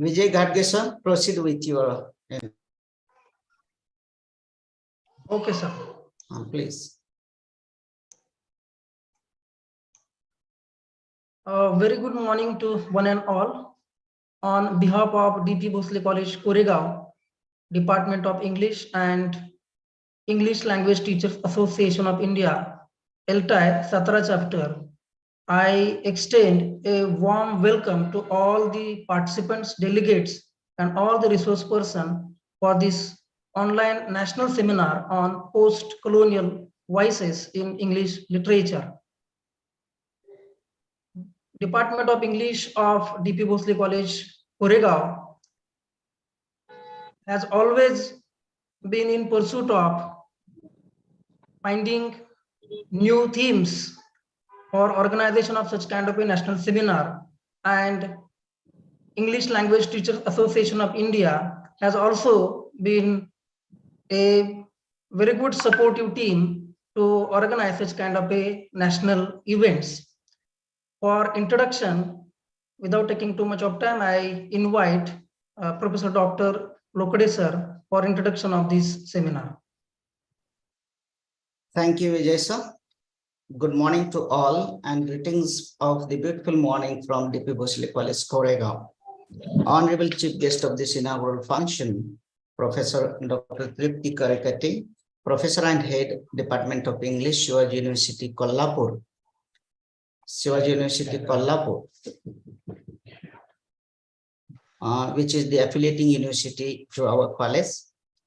Vijay Gadge sir, proceed with your. Okay, sir. Please. Very good morning to one and all. On behalf of DP Bhosle College, Koregaon, Department of English and English Language Teachers Association of India, ELTAI Satara chapter, I extend a warm welcome to all the participants, delegates, and all the resource persons for this online national seminar on post-colonial voices in English literature. Department of English of DP Bhosle College, Koregaon has always been in pursuit of finding new themes for organization of such kind of a national seminar, and English Language Teachers Association of India has also been a very good supportive team to organize such kind of a national events. For introduction, without taking too much of time, I invite Professor Dr. Lokade sir for introduction of this seminar. Thank you, Vijay sir. Good morning to all and greetings of the beautiful morning from DP Bhosle College, Koregaon. Honorable Chief Guest of this inaugural function, Professor Dr. Tripti Karekati, Professor and Head, Department of English, Shivaji University, Kolhapur. Which is the affiliating university to our college.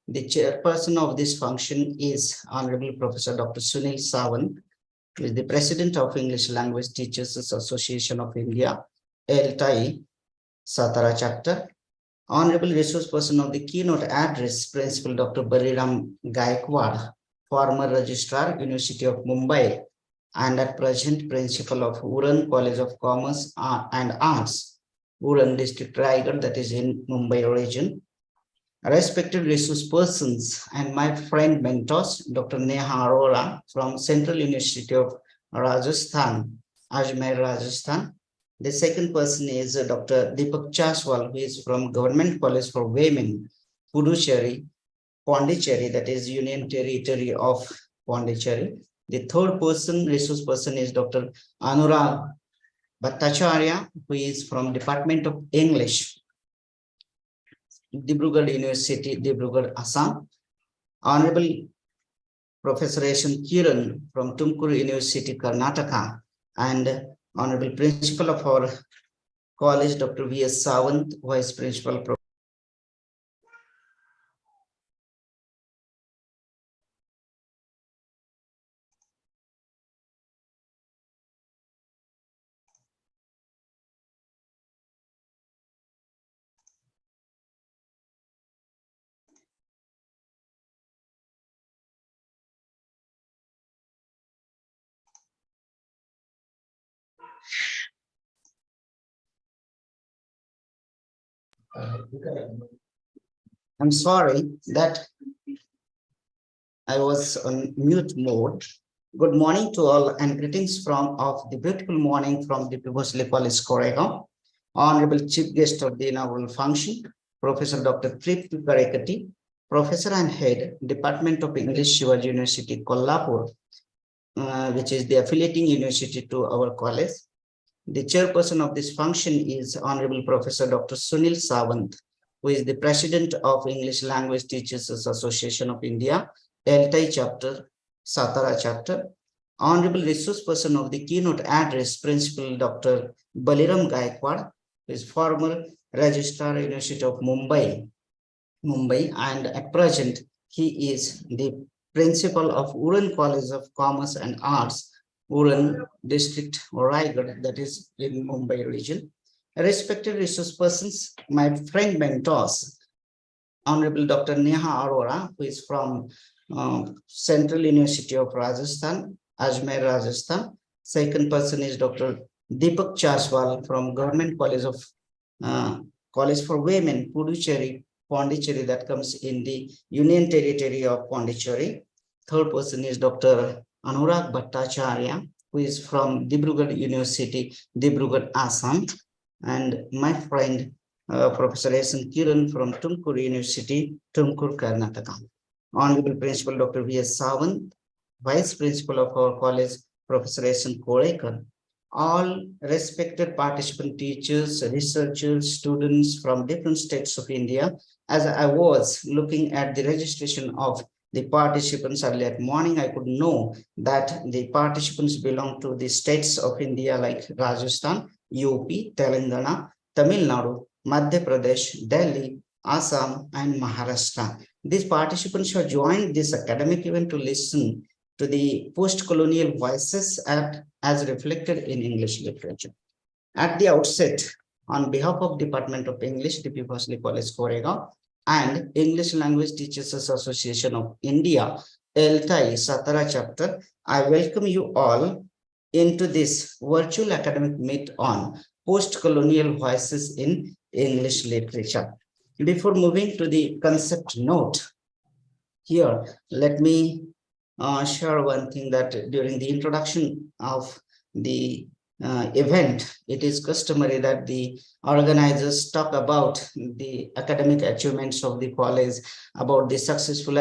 The chairperson of this function is Honorable Professor Dr. Sunil Sawant, who is the President of English Language Teachers Association of India, ELTAI Satara chapter. Honorable Resource Person of the Keynote Address, Principal Dr. Baliram Gaikwad, former Registrar, University of Mumbai, and at present Principal of Uran College of Commerce and Arts, Uran District, Raigad, that is in Mumbai region. Respected resource persons and my friend mentors, Dr. Neha Arora from Central University of Rajasthan, Ajmer, Rajasthan. The second person is Dr. Deepak Chaswal, who is from Government College for Women, Puducherry, Pondicherry, that is Union Territory of Pondicherry. The third person, resource person, is Dr. Anurag Bhattacharya, who is from Department of English, Dibrugarh University, Dibrugarh, Assam. Honorable Professor Yashan Kiran from Tumkur University, Karnataka, and Honorable Principal of our college, Dr. V.S. Sawant, Vice Principal. I'm sorry that I was on mute mode. Good morning to all and greetings from of the beautiful morning from the Bhosle College, Koregaon. Honorable Chief Guest of the inaugural function, Professor Dr. Tripti Karekati, Professor and Head, Department of English, Shivaji University, Kolhapur, which is the affiliating university to our college. The chairperson of this function is Honorable Professor Dr. Sunil Sawant, who is the President of English Language Teachers Association of India, ELTAI chapter, Satara chapter. Honorable Resource Person of the Keynote Address, Principal Dr. Baliram Gaikwad, who is former Registrar, University of Mumbai, and at present he is the Principal of Uran College of Commerce and Arts, Uran District, Raigad, that is in Mumbai region. Respected resource persons, my friend mentors, Honorable Dr. Neha Arora, who is from Central University of Rajasthan, Ajmer, Rajasthan. Second person is Dr. Deepak Chaswal from Government uh, College for Women, Puducherry, Pondicherry, that comes in the Union Territory of Pondicherry. Third person is Dr. Anurag Bhattacharya, who is from Dibrugarh University, Dibrugarh, Assam. And my friend, Professor S.N. Kiran from Tumkur University, Tumkur, Karnataka. Honorable Principal Dr. V.S. Sawant, Vice Principal of our college, Professor S.N. Korekar, all respected participant teachers, researchers, students from different states of India. As I was looking at the registration of the participants earlier morning, I could know that the participants belong to the states of India like Rajasthan, UP, Telangana, Tamil Nadu, Madhya Pradesh, Delhi, Assam, and Maharashtra. These participants have joined this academic event to listen to the post-colonial voices as reflected in English literature. At the outset, on behalf of Department of English, DP Bhosle College, Koregaon, and English Language Teachers Association of India, ELTAI Satara chapter, I welcome you all into this virtual academic meet on post-colonial voices in English literature. Before moving to the concept note, here, let me share one thing that during the introduction of the event, it is customary that the organizers talk about the academic achievements of the college, about the successful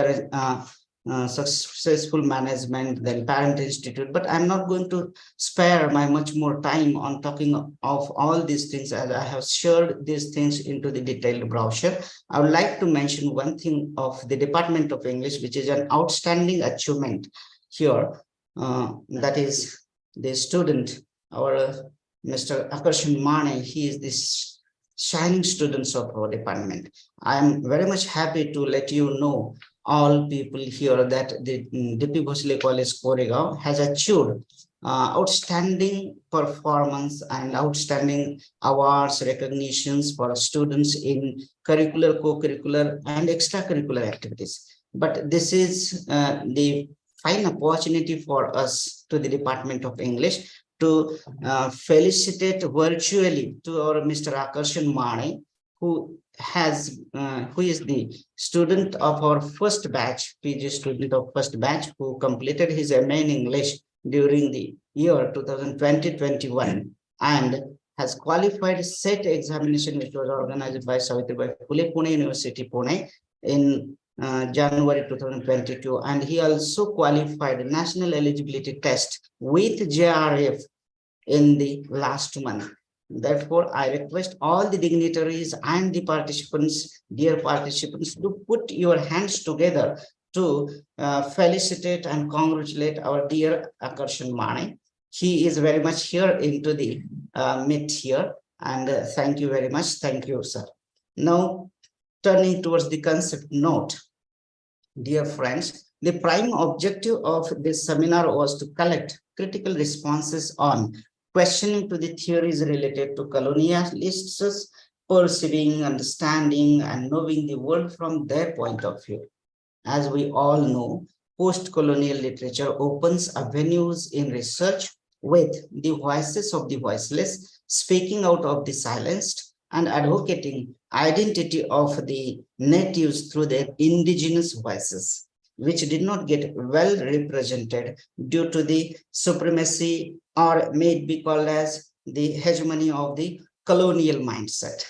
management, then parent institute. But I'm not going to spare my much more time on talking of all these things, as I have shared these things into the detailed brochure. I would like to mention one thing of the Department of English, which is an outstanding achievement here. That is the student, our Mr. Akarshan Mane. He is this shining students of our department. I am very much happy to let you know, all people here, that the DP Bhosle College, Koregaon has achieved outstanding performance and outstanding awards, recognitions for students in curricular, co-curricular, and extracurricular activities. But this is the fine opportunity for us to the Department of English to felicitate virtually to our Mr. Akarshan Mane, who is the student of our first batch, PG student of first batch, who completed his MA in English during the year 2020-21 and has qualified SET examination, which was organized by Savitribai Phule Pune University, Pune, in January 2022, and he also qualified national eligibility test with JRF in the last month. Therefore, I request all the dignitaries and the participants, dear participants, to put your hands together to felicitate and congratulate our dear Akarshan Mane. He is very much here into the meet here, and thank you very much. Thank you, sir. Now, turning towards the concept note, dear friends, the prime objective of this seminar was to collect critical responses on questioning to the theories related to colonialists, perceiving, understanding, and knowing the world from their point of view. As we all know, post-colonial literature opens avenues in research with the voices of the voiceless speaking out of the silenced and advocating identity of the natives through their indigenous voices, which did not get well represented due to the supremacy, or may it be called as the hegemony of the colonial mindset.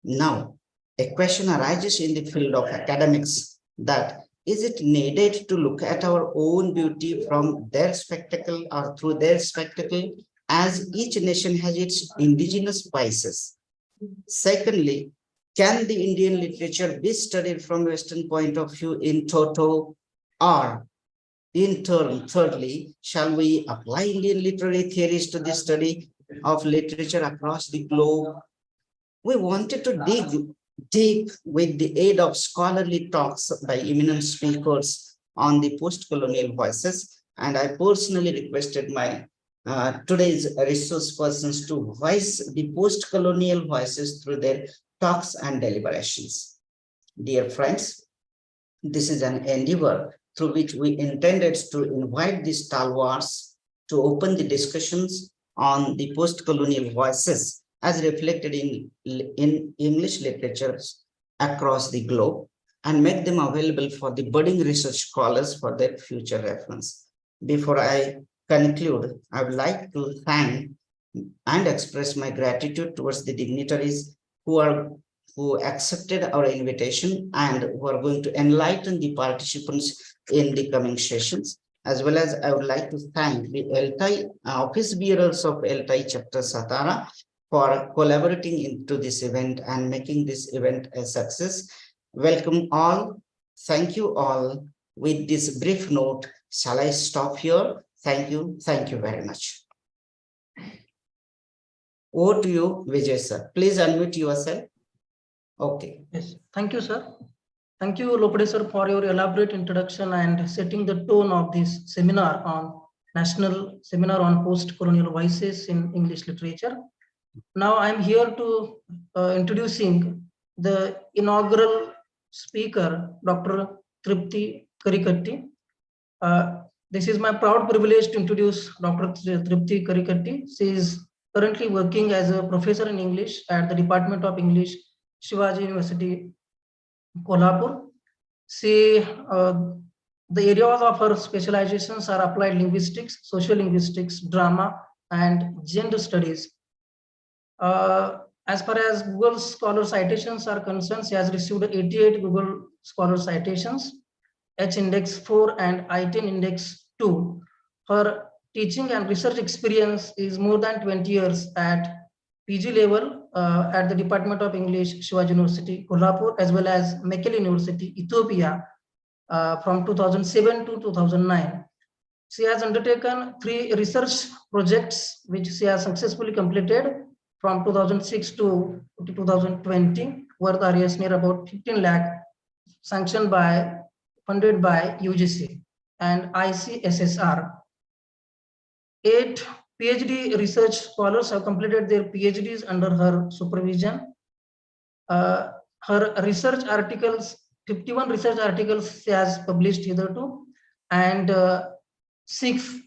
Now, a question arises in the field of academics that is it needed to look at our own beauty from their spectacle or through their spectacle, as each nation has its indigenous voices? Secondly, can the Indian literature be studied from Western point of view in toto, or in turn, thirdly, shall we apply Indian literary theories to the study of literature across the globe? We wanted to dig deep with the aid of scholarly talks by eminent speakers on the post-colonial voices, and I personally requested my today's resource persons to voice the post-colonial voices through their talks and deliberations. Dear friends, this is an endeavor through which we intended to invite the stalwarts to open the discussions on the post-colonial voices as reflected in English literatures across the globe and make them available for the budding research scholars for their future reference. Before I conclude, I would like to thank and express my gratitude towards the dignitaries who accepted our invitation and who are going to enlighten the participants in the coming sessions. As well as I would like to thank the LTI office bearers of LTI chapter Satara for collaborating into this event and making this event a success. Welcome all. Thank you all. With this brief note, shall I stop here? Thank you. Thank you very much. Over to you, Vijay sir. Please unmute yourself. Okay. Yes, thank you, sir. Thank you, Lopade sir, for your elaborate introduction and setting the tone of this seminar on National Seminar on Post-Colonial Voices in English Literature. Now I'm here to introducing the inaugural speaker, Dr. Tripti Karikatti. This is my proud privilege to introduce Dr. Tripti Karikatti. She is currently working as a professor in English at the Department of English, Shivaji University, Kolhapur. She, the areas of her specializations are applied linguistics, social linguistics, drama, and gender studies. As far as Google Scholar citations are concerned, she has received 88 Google Scholar citations, H Index 4 and I10 Index 2. Her teaching and research experience is more than 20 years at PG level at the Department of English, Shivaji University, Kolhapur, as well as Mekelle University, Ethiopia, from 2007 to 2009. She has undertaken 3 research projects, which she has successfully completed from 2006 to 2020, worth areas near about 15 lakh, sanctioned by, funded by UGC and ICSSR. 8 PhD research scholars have completed their PhDs under her supervision. Her research articles, 51 research articles she has published hitherto, and 6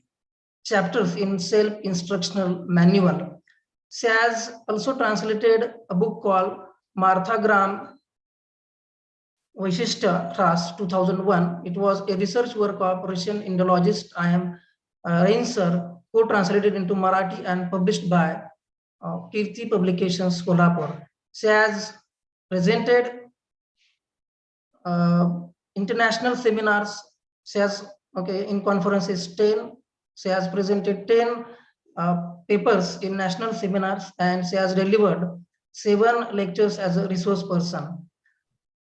chapters in self-instructional manual. She has also translated a book called Martha Graham Vaishishta Ras 2001. It was a research work of Russian Indologist I am Reinsar, co-translated into Marathi and published by Kirti Publications, Kolhapur. She has presented international seminars. She has, in conferences 10. She has presented 10 papers in national seminars, and she has delivered 7 lectures as a resource person.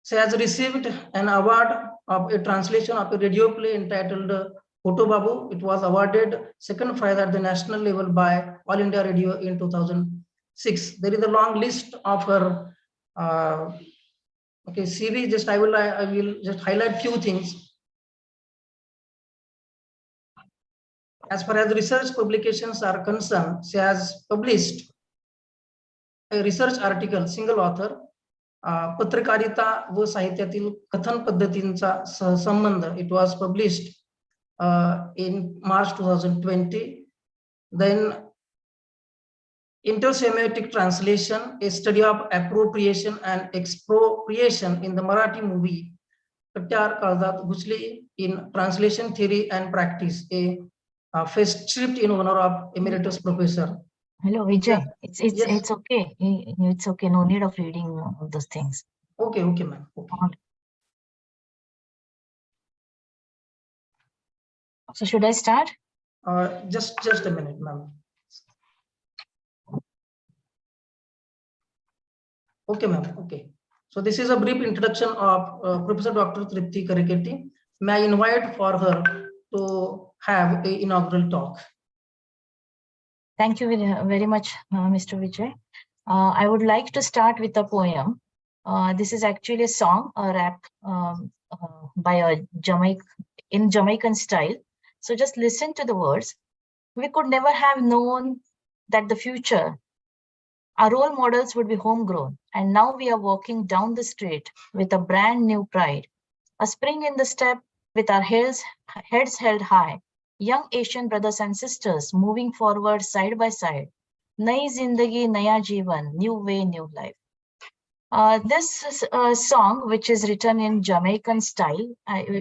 She has received an award of a translation of a radio play entitled Photo Babu. It was awarded second prize at the national level by All India Radio in 2006. There is a long list of her CV. Just I will just highlight few things. As far as research publications are concerned, she has published a research article, single author, पत्रकारिता व साहित्यातील कथन पद्धतींचा सहसंबंध. It was published in March 2020. Then intersemiotic translation, a study of appropriation and expropriation in the Marathi movie Kattyar Kaळजात Ghuchli in translation theory and practice, a first script in honor of emeritus professor. Hello, Vijay. Yes. It's okay. It's okay. No need of reading all those things. Okay, ma'am. Okay. So should I start? Just a minute, ma'am. Okay, ma'am. Okay. So this is a brief introduction of Professor Dr. Tripti Karikatti. May I invite for her to have an inaugural talk. Thank you very much, Mr. Vijay. I would like to start with a poem. This is actually a song, a rap by a in Jamaican style. So just listen to the words. We could never have known that the future, our role models would be homegrown. And now we are walking down the street with a brand new pride, a spring in the step with our heads held high, young Asian brothers and sisters moving forward side by side. Nai Zindagi, Naya Jeevan, new way, new life. This song, which is written in Jamaican style,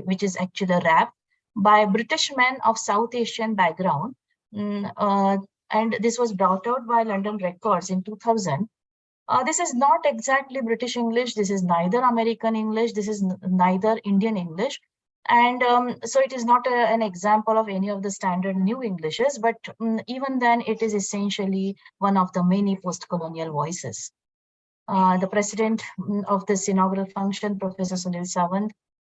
which is actually a rap by British men of South Asian background, and this was brought out by London Records in 2000. This is not exactly British English. This is neither American English. This is neither Indian English. And so it is not an example of any of the standard new Englishes, but even then it is essentially one of the many post-colonial voices. The president of this inaugural function, Professor Sunil Sawant,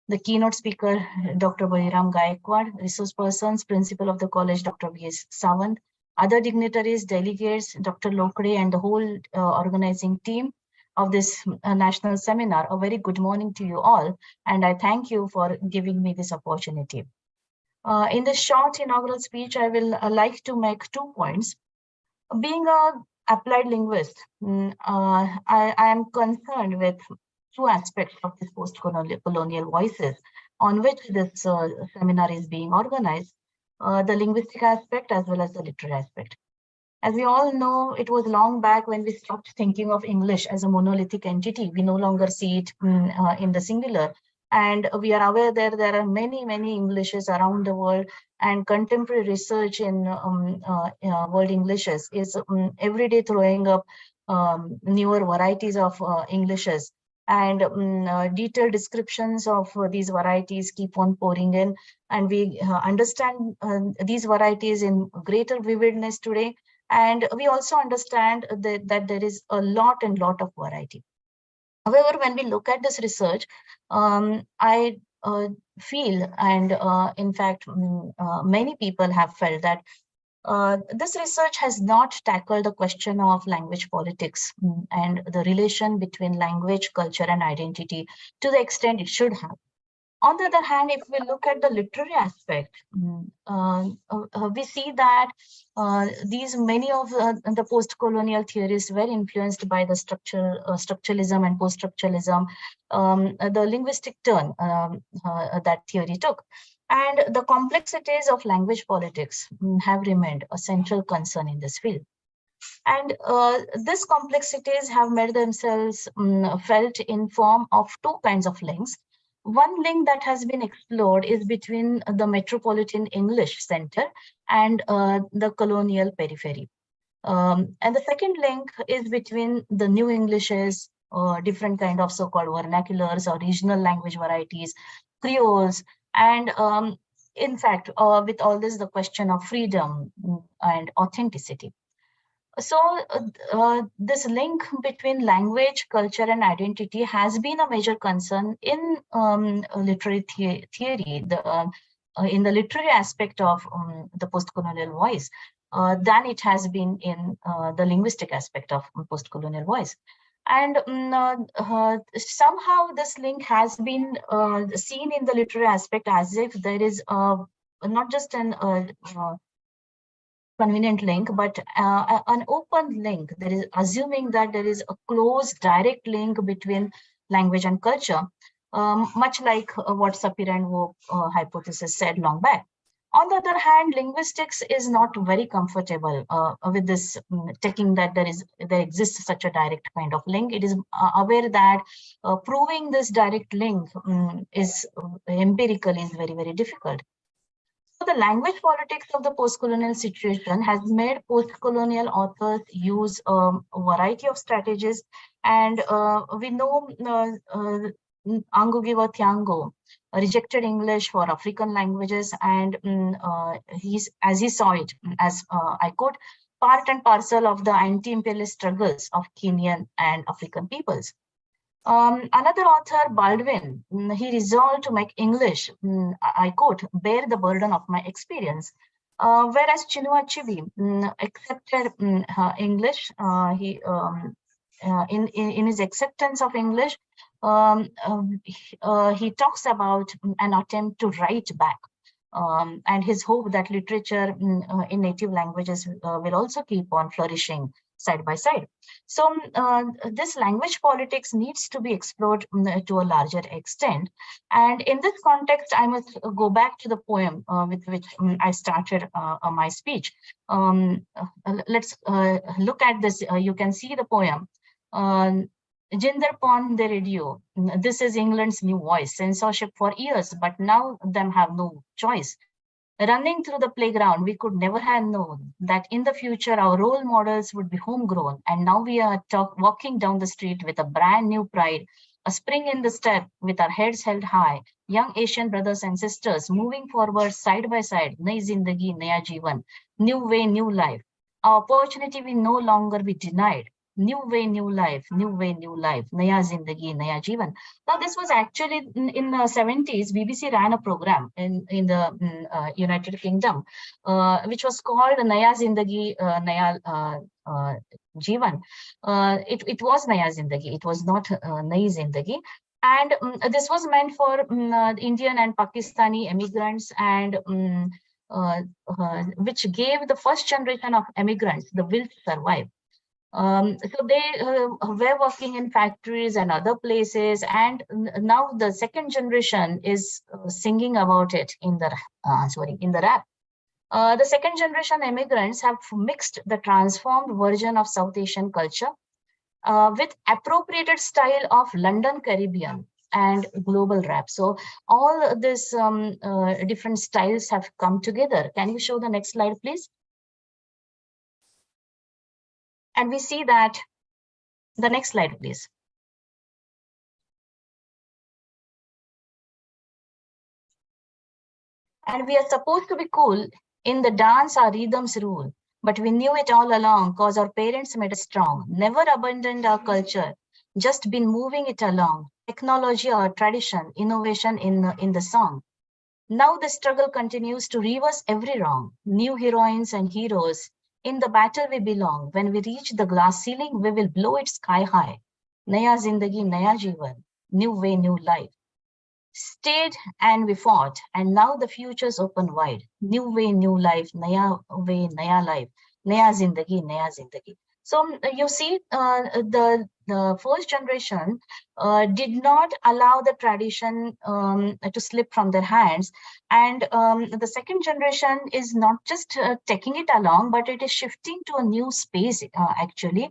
the keynote speaker, Dr. Baliram Gaikwad, resource persons, principal of the college, Dr. V.S. Sawant, other dignitaries, delegates, Dr. Lokde, and the whole organizing team of this national seminar. A very good morning to you all, and I thank you for giving me this opportunity. In this short inaugural speech, I will like to make 2 points. Being a applied linguist, I am concerned with 2 aspects of this post-colonial voices on which this seminar is being organized, the linguistic aspect as well as the literary aspect. As we all know, it was long back when we stopped thinking of English as a monolithic entity. We no longer see it in the singular. And we are aware that there are many, many Englishes around the world, and contemporary research in world Englishes is every day throwing up newer varieties of Englishes. And detailed descriptions of these varieties keep on pouring in. And we understand these varieties in greater vividness today. And we also understand that there is a lot of variety. However, when we look at this research, I feel, and in fact, many people have felt that this research has not tackled the question of language politics and the relation between language, culture, and identity to the extent it should have. On the other hand, if we look at the literary aspect, we see that many of the post-colonial theories were influenced by the structuralism and post-structuralism, the linguistic turn that theory took. And the complexities of language politics have remained a central concern in this field. And these complexities have made themselves felt in form of 2 kinds of links. One link that has been explored is between the metropolitan English center and the colonial periphery. And the second link is between the new Englishes, different kind of so-called vernaculars or regional language varieties, creoles, and in fact, with all this, the question of freedom and authenticity. So this link between language, culture, and identity has been a major concern in literary theory, in the literary aspect of the post-colonial voice, than it has been in the linguistic aspect of post-colonial voice. And somehow this link has been seen in the literary aspect as if there is not just an convenient link, but an open link. There is assuming that there is a close direct link between language and culture, much like what Sapir and Wope hypothesis said long back. On the other hand, linguistics is not very comfortable with this taking that there exists such a direct kind of link. It is aware that proving this direct link is empirically is very, very difficult. So the language politics of the post-colonial situation has made post-colonial authors use a variety of strategies. And we know Ngugi wa Thiong'o rejected English for African languages, and as he saw it, as I quote, part and parcel of the anti-imperialist struggles of Kenyan and African peoples. Another author, Baldwin, he resolved to make English, I quote, bear the burden of my experience. Whereas Chinua Achebe accepted English, in his acceptance of English, he talks about an attempt to write back. and his hope that literature in native languages will also keep on flourishing side by side. So this language politics needs to be explored to a larger extent. And in this context, I must go back to the poem with which I started my speech. Let's look at this. You can see the poem. Jinder Pon the radio. This is England's new voice. Censorship for years, but now them have no choice. Running through the playground, we could never have known that in the future our role models would be homegrown. And now we are walking down the street with a brand new pride, a spring in the step with our heads held high, young Asian brothers and sisters moving forward side by side. Nayi Zindagi, Naya Jeevan, new way, new life. Our opportunity will no longer be denied. New way, new life, new way, new life. Naya Zindagi, Naya Jeevan. Now, this was actually in the 70s. BBC ran a program in the United Kingdom, which was called Naya Zindagi, Naya Jeevan. It was Naya Zindagi. It was not Nayi Zindagi. And this was meant for Indian and Pakistani immigrants, and which gave the first generation of immigrants the will to survive. So they were working in factories and other places, and now the second generation is singing about it in the rap. The second generation immigrants have mixed the transformed version of South Asian culture with appropriated style of London Caribbean and global rap. So all these different styles have come together. Can you show the next slide, please? And we see that, the next slide, please. And we are supposed to be cool. In the dance, our rhythms rule. But we knew it all along because our parents made us strong. Never abandoned our culture, just been moving it along. Technology or tradition, innovation in the song. Now the struggle continues to reverse every wrong. New heroines and heroes. In the battle we belong. When we reach the glass ceiling, we will blow it sky high. Naya Zindagi, Naya Jeevan. New way, new life. Stayed and we fought, and now the future's open wide. New way, new life. Naya way, Naya life. Naya Zindagi, Naya Zindagi. So you see, the first generation did not allow the tradition to slip from their hands, and the second generation is not just taking it along, but it is shifting to a new space actually.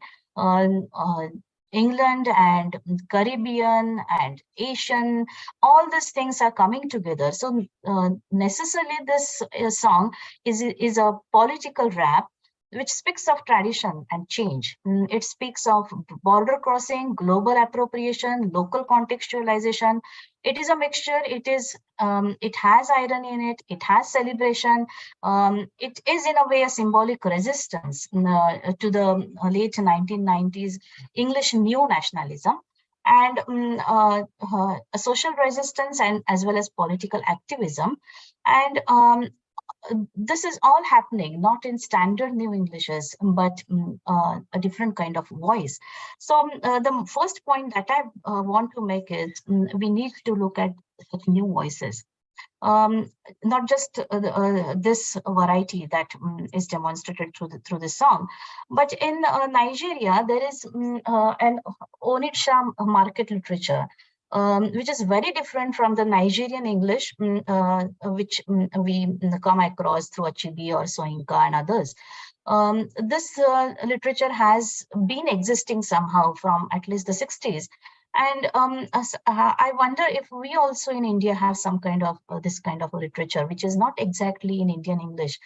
England and Caribbean and Asian, all these things are coming together. So necessarily this song is a political rap which speaks of tradition and change. It speaks of border crossing, global appropriation, local contextualization. It is a mixture. It has irony in it. It has celebration. It is in a way a symbolic resistance to the late 1990s English new nationalism, and a social resistance, and as well as political activism. And this is all happening not in standard new Englishes, but a different kind of voice. So the first point that I want to make is we need to look at such new voices. Not just this variety that is demonstrated through the song, but in Nigeria there is an Onitsha market literature, which is very different from the Nigerian English, which we come across through Achibi or Soyinka and others. This literature has been existing somehow from at least the 60s. And I wonder if we also in India have some kind of this kind of a literature, which is not exactly in Indian English,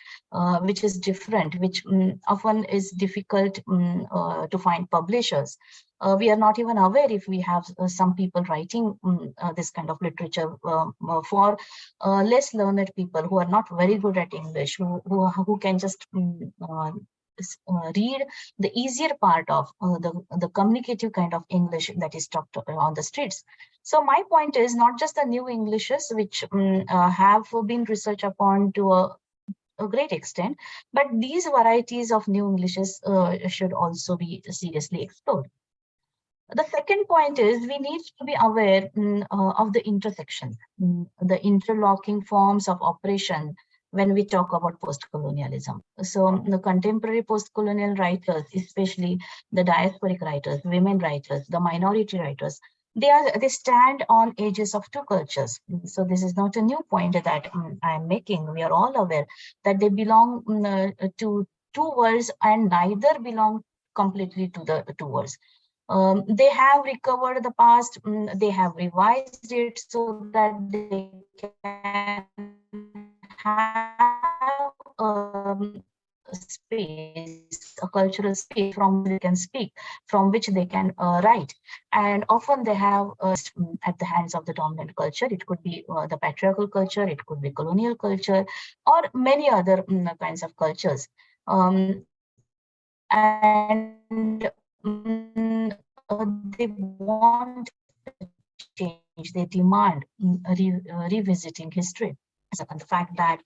which is different, which often is difficult to find publishers. We are not even aware if we have some people writing this kind of literature for less learned people who are not very good at English, who can just read the easier part of the communicative kind of English that is talked on the streets. So my point is not just the new Englishes, which have been researched upon to a great extent, but these varieties of new Englishes should also be seriously explored. The second point is we need to be aware of the intersection, the interlocking forms of operation when we talk about post-colonialism. So the contemporary post-colonial writers, especially the diasporic writers, women writers, the minority writers, they stand on edges of two cultures. So this is not a new point that I'm making. We are all aware that they belong to two worlds and neither belong completely to the two worlds. They have recovered the past, they have revised it so that they can have a space, a cultural space from which they can speak, from which they can write. And often they have at the hands of the dominant culture. It could be the patriarchal culture, it could be colonial culture, or many other kinds of cultures. And they want change, they demand revisiting history. And the fact that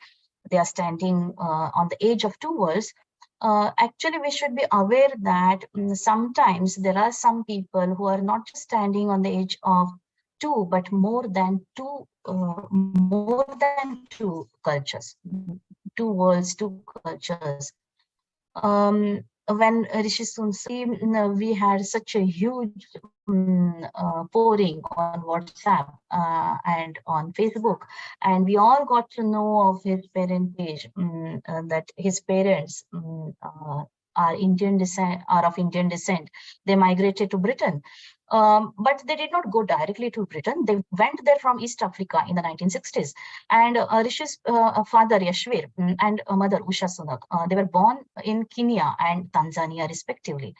they are standing on the edge of two worlds, actually we should be aware that sometimes there are some people who are not just standing on the edge of two, but more than two cultures, two worlds, two cultures. When Rishi Sunak, we had such a huge pouring on WhatsApp and on Facebook, and we all got to know of his parentage, that his parents are of Indian descent. They migrated to Britain. But they did not go directly to Britain. They went there from East Africa in the 1960s. And Rishi's father, Yashvir, and mother, Usha Sunak, they were born in Kenya and Tanzania, respectively.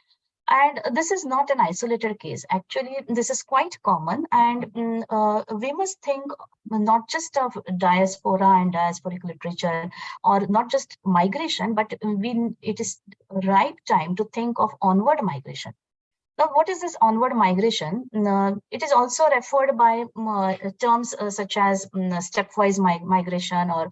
And this is not an isolated case. Actually, this is quite common. And we must think not just of diaspora and diasporic literature, or not just migration, but it is ripe time to think of onward migration. Now, what is this onward migration? It is also referred by terms such as stepwise migration or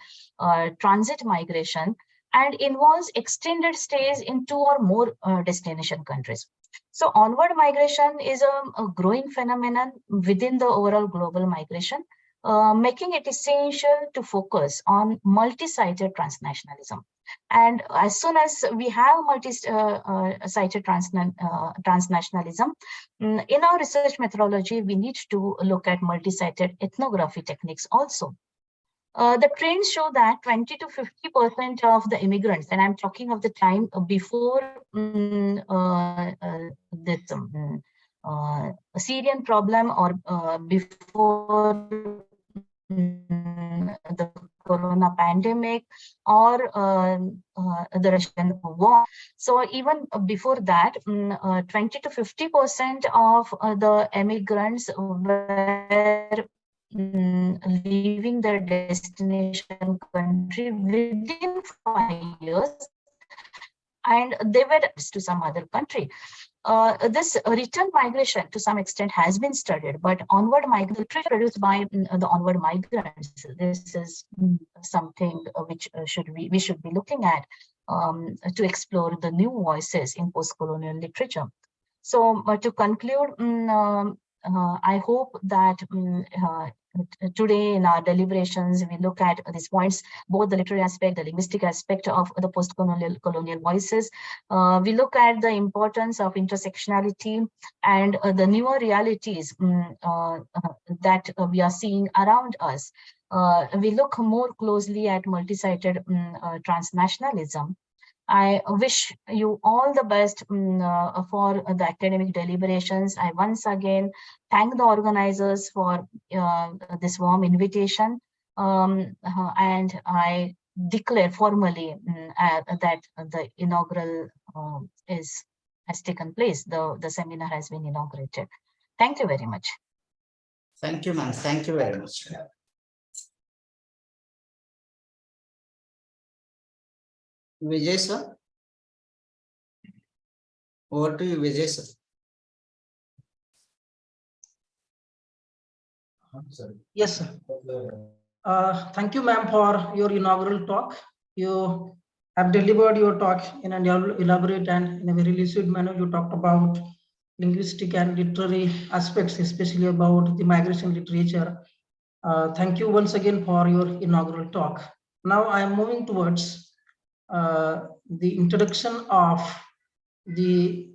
transit migration, and involves extended stays in two or more destination countries. So onward migration is a growing phenomenon within the overall global migration, making it essential to focus on multi-sited transnationalism. And as soon as we have multi-sited transnationalism, in our research methodology, we need to look at multi-sited ethnography techniques also. The trends show that 20 to 50% of the immigrants, and I'm talking of the time before this Syrian problem, or before the corona pandemic, or the Russian war. So even before that, 20 to 50% of the immigrants were leaving their destination country within 5 years, and they were to some other country. This return migration to some extent has been studied, but onward migration produced by the onward migrants, this is something which we should be looking at to explore the new voices in post-colonial literature. So to conclude, I hope that today in our deliberations, we look at these points, both the literary aspect, the linguistic aspect of the post-colonial voices. We look at the importance of intersectionality and the newer realities that we are seeing around us. We look more closely at multi-sided transnationalism. I wish you all the best for the academic deliberations. I once again thank the organizers for this warm invitation, and I declare formally that the inaugural has taken place. The seminar has been inaugurated. Thank you very much. Thank you, ma'am. Thank you very much. Vijay sir, over to you, Vijay sir. Yes, sir. Thank you, ma'am, for your inaugural talk. You have delivered your talk in an elaborate and in a very lucid manner. You talked about linguistic and literary aspects, especially about the migration literature. Thank you once again for your inaugural talk. Now I am moving towards the introduction of the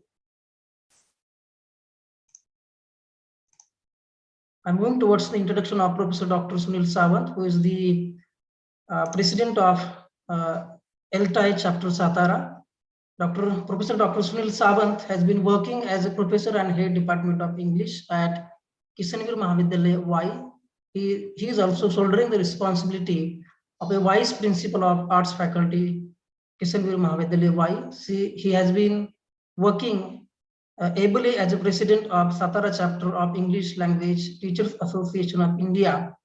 I'm moving towards the introduction of Professor Dr. Sunil Sawant, who is the president of LTI chapter Satara. Professor Dr. Sunil Sawant has been working as a professor and head department of English at Kishanagir Mahavidyalaya Y. He is also shouldering the responsibility of a vice principal of arts faculty, Kishanagir Mahavidyalaya Y. He has been working ably as a president of Satara chapter of English Language Teachers Association of India.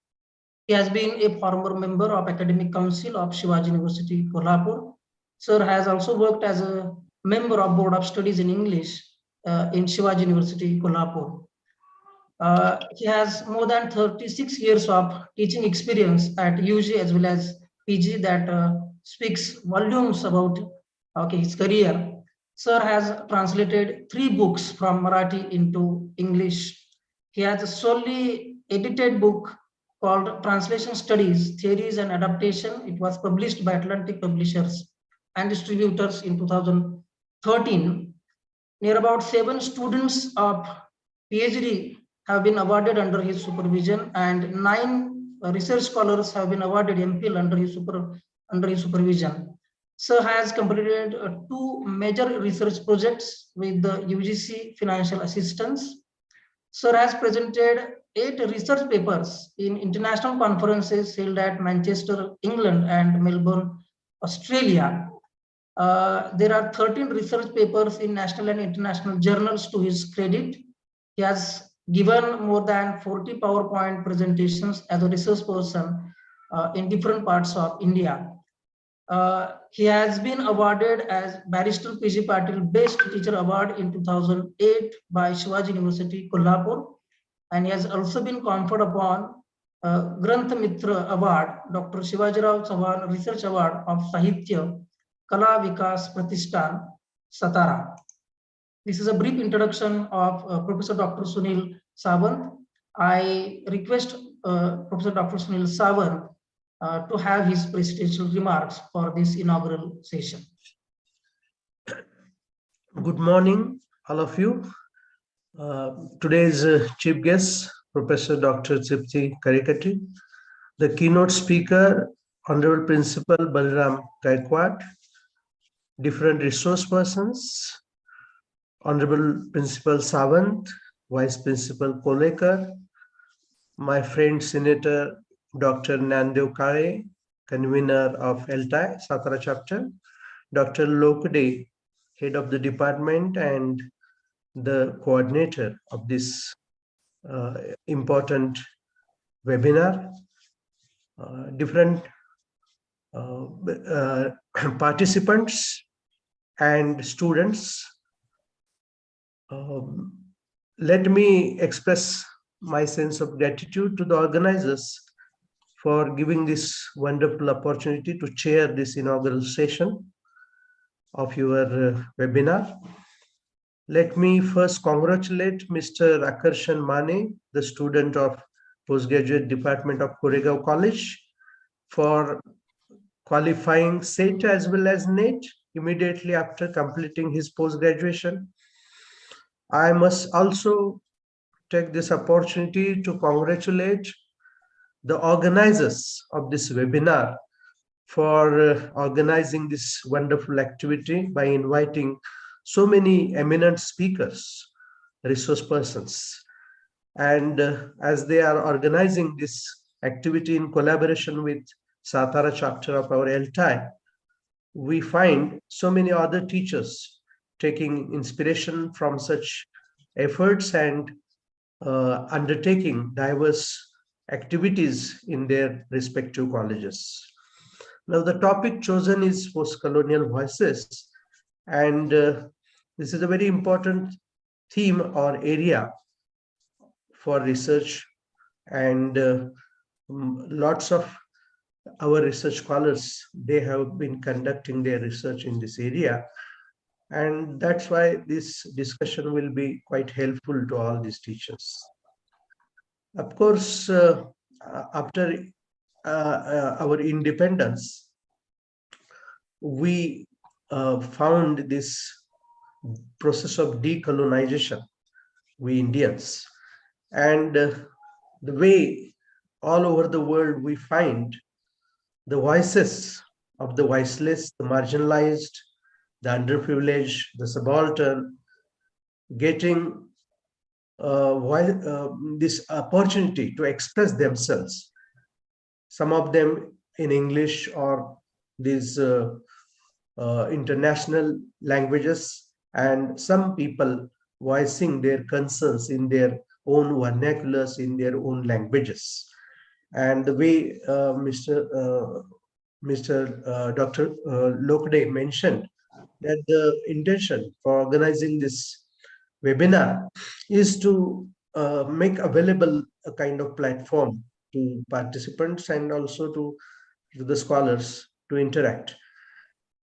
He has been a former member of Academic Council of Shivaji University, Kolhapur. Sir has also worked as a member of Board of Studies in English in Shivaji University, Kolhapur. He has more than 36 years of teaching experience at UG as well as PG that speaks volumes about his career. Sir has translated 3 books from Marathi into English. He has a solely edited book called Translation Studies, Theories and Adaptation. It was published by Atlantic Publishers and Distributors in 2013. Near about 7 students of PhD have been awarded under his supervision, and 9 research scholars have been awarded MPhil under his supervision. Sir has completed 2 major research projects with the UGC financial assistance. Sir has presented 8 research papers in international conferences held at Manchester, England and Melbourne, Australia. There are 13 research papers in national and international journals to his credit. He has given more than 40 PowerPoint presentations as a research person in different parts of India. He has been awarded as Barrister PG Patil Best Teacher Award in 2008 by Shivaji University, Kolhapur, and he has also been conferred upon Granth Mitra Award, Dr. Shivaji Rao Chauhan Research Award of Sahitya, Kala Vikas Pratishthan, Satara. This is a brief introduction of Professor Dr. Sunil Sawant. I request Professor Dr. Sunil Sawant to have his presidential remarks for this inaugural session. Good morning, all of you. Today's chief guest, Professor Dr. Tripti Karikati, the keynote speaker, Honorable Principal Balram Gaikwad, different resource persons, Honorable Principal Sawant, Vice Principal Kolekar, my friend Senator Dr. Nandev Kare, convener of LTI, Satara chapter, Dr. Lokde, head of the department and the coordinator of this important webinar, different participants and students. Let me express my sense of gratitude to the organizers for giving this wonderful opportunity to chair this inaugural session of your webinar. Let me first congratulate Mr. Akarshan Mane, the student of Postgraduate Department of Koregaon College, for qualifying SET as well as NET immediately after completing his post-graduation. I must also take this opportunity to congratulate the organizers of this webinar for organizing this wonderful activity by inviting so many eminent speakers, resource persons. And as they are organizing this activity in collaboration with Satara chapter of our LTI, we find so many other teachers taking inspiration from such efforts and undertaking diverse activities in their respective colleges. Now, the topic chosen is post-colonial voices, and this is a very important theme or area for research, and lots of our research scholars, they have been conducting their research in this area. And that's why this discussion will be quite helpful to all these teachers. Of course, after our independence, we found this process of decolonization, we Indians. And the way all over the world we find the voices of the voiceless, the marginalized, the underprivileged, the subaltern, getting this opportunity to express themselves, some of them in English or these international languages, and some people voicing their concerns in their own vernaculars, in their own languages. And the way Mr. Dr. Lokde mentioned, that the intention for organizing this webinar is to make available a kind of platform to participants and also to the scholars to interact.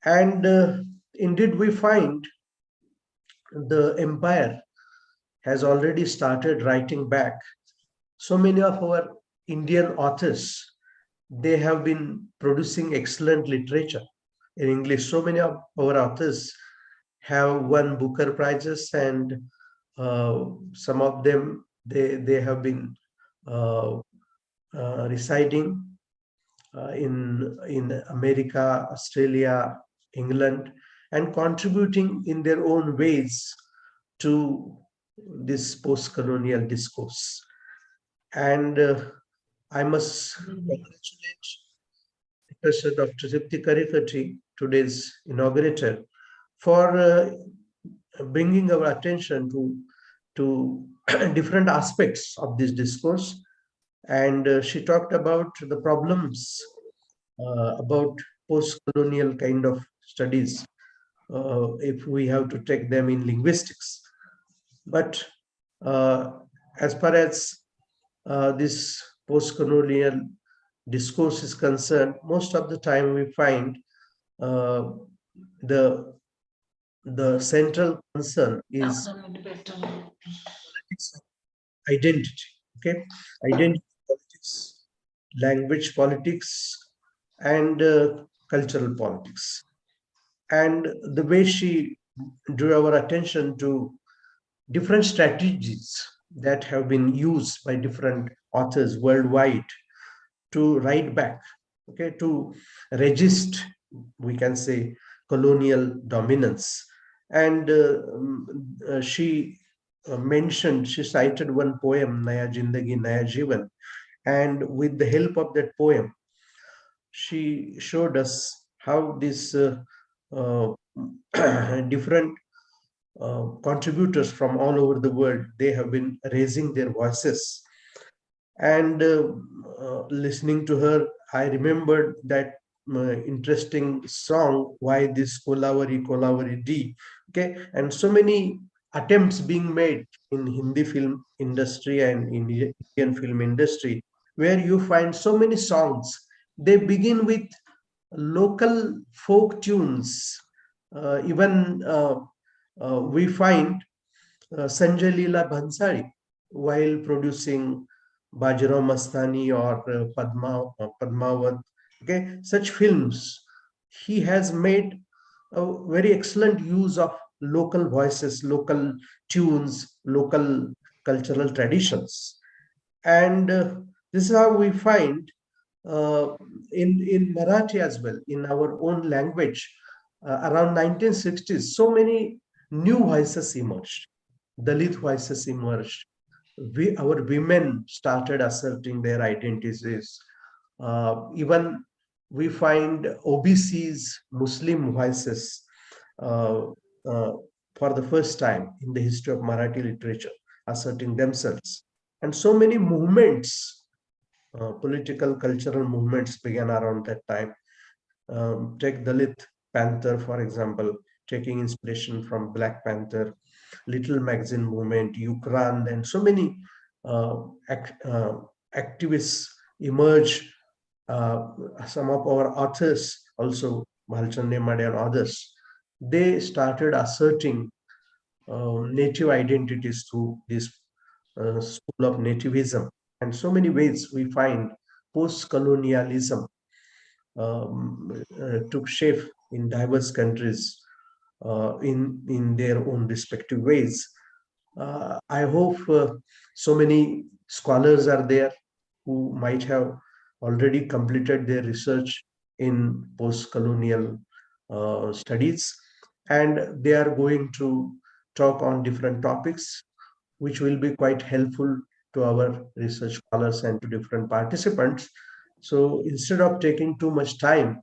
And indeed, we find the empire has already started writing back. So many of our Indian authors, they have been producing excellent literature in English. So many of our authors have won Booker Prizes, and some of them, they have been residing in America, Australia, England, and contributing in their own ways to this post-colonial discourse. And I must congratulate Professor Dr. Tripti Karikati, today's inaugurator, for bringing our attention to different aspects of this discourse. And she talked about the problems about post-colonial kind of studies, if we have to take them in linguistics. But as far as this post-colonial discourse is concerned, most of the time we find the central concern is politics of identity. Okay, identity politics, language politics, and cultural politics. And the way she drew our attention to different strategies that have been used by different authors worldwide to write back, okay, to resist, we can say, colonial dominance. And she mentioned, she cited one poem, Naya Jindagi Naya Jivan, and with the help of that poem, she showed us how these different contributors from all over the world, they have been raising their voices. And listening to her, I remembered that interesting song, Why This Kolavari Kolavari D. Okay, and so many attempts being made in Hindi film industry and in Indian film industry, where you find so many songs. They begin with local folk tunes. Even we find Sanjay Leela Bhansali, while producing Bajirao Mastani or Padmavat, okay, such films, he has made a very excellent use of local voices, local tunes, local cultural traditions. And this is how we find in Marathi as well, in our own language, around 1960s, so many new voices emerged. Dalit voices emerged. Our women started asserting their identities. Even we find OBCs, Muslim voices, uh, for the first time in the history of Marathi literature, asserting themselves. And so many movements, political, cultural movements began around that time. Take Dalit Panther, for example, taking inspiration from Black Panther, Little Magazine movement, Ukraine, and so many activists emerge. Some of our authors also, Bhalchandra Nemade and others, they started asserting native identities through this school of nativism. And so many ways we find post-colonialism took shape in diverse countries in their own respective ways. I hope so many scholars are there who might have already completed their research in post-colonial studies, and they are going to talk on different topics, which will be quite helpful to our research scholars and to different participants. So instead of taking too much time,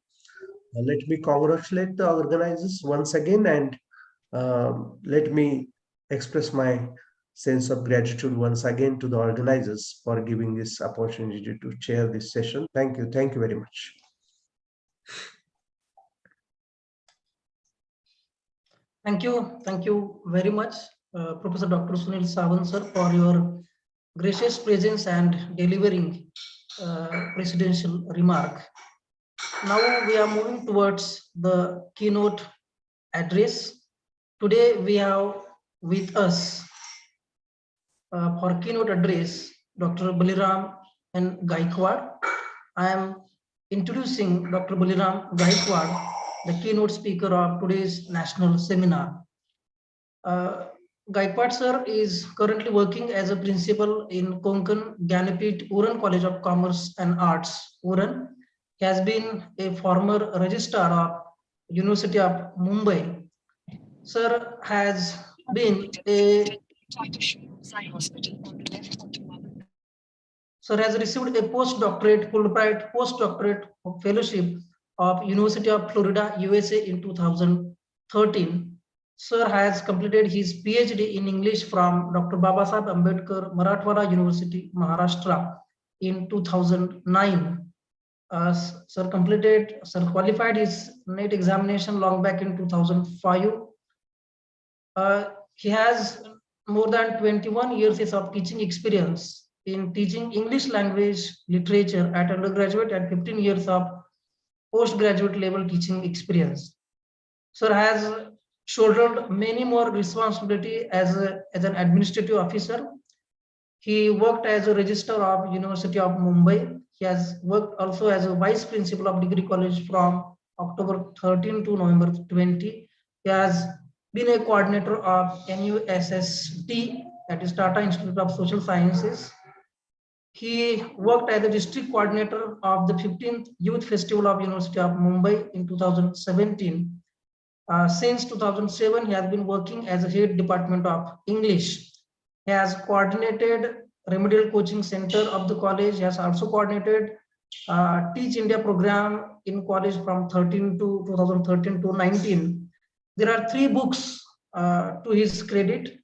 let me congratulate the organizers once again, and let me express my sense of gratitude once again to the organizers for giving this opportunity to chair this session. Thank you. Thank you very much. Thank you. Thank you very much, Professor Dr. Sunil Sawant, sir, for your gracious presence and delivering presidential remark. Now we are moving towards the keynote address. Today we have with us for keynote address Dr. Baliram and Gaikwad. I am introducing Dr. Baliram Gaikwad, the keynote speaker of today's national seminar. Gaikwad sir is currently working as a principal in Konkan Gyanapith Uran College of Commerce and Arts, Uran. He has been a former registrar of University of Mumbai. Sir has been a Sir has received a postdoctorate, Fulbright postdoctorate fellowship of University of Florida, USA in 2013. Sir has completed his PhD in English from Dr. Babasaheb Ambedkar Marathwada University, Maharashtra in 2009. Sir qualified his NET examination long back in 2005. He has more than 21 years of teaching experience in teaching English language literature at undergraduate and 15 years of postgraduate level teaching experience. Sir has shouldered many more responsibility as an administrative officer. He worked as a registrar of University of Mumbai. He has worked also as a vice principal of degree college from October 13 to November 20. He has been a coordinator of NUSST, that is Tata Institute of Social Sciences. He worked as the district coordinator of the 15th Youth Festival of University of Mumbai in 2017. Since 2007, he has been working as a head department of English. He has coordinated remedial coaching center of the college. He has also coordinated Teach India program in college from 2013 to 19. There are 3 books to his credit.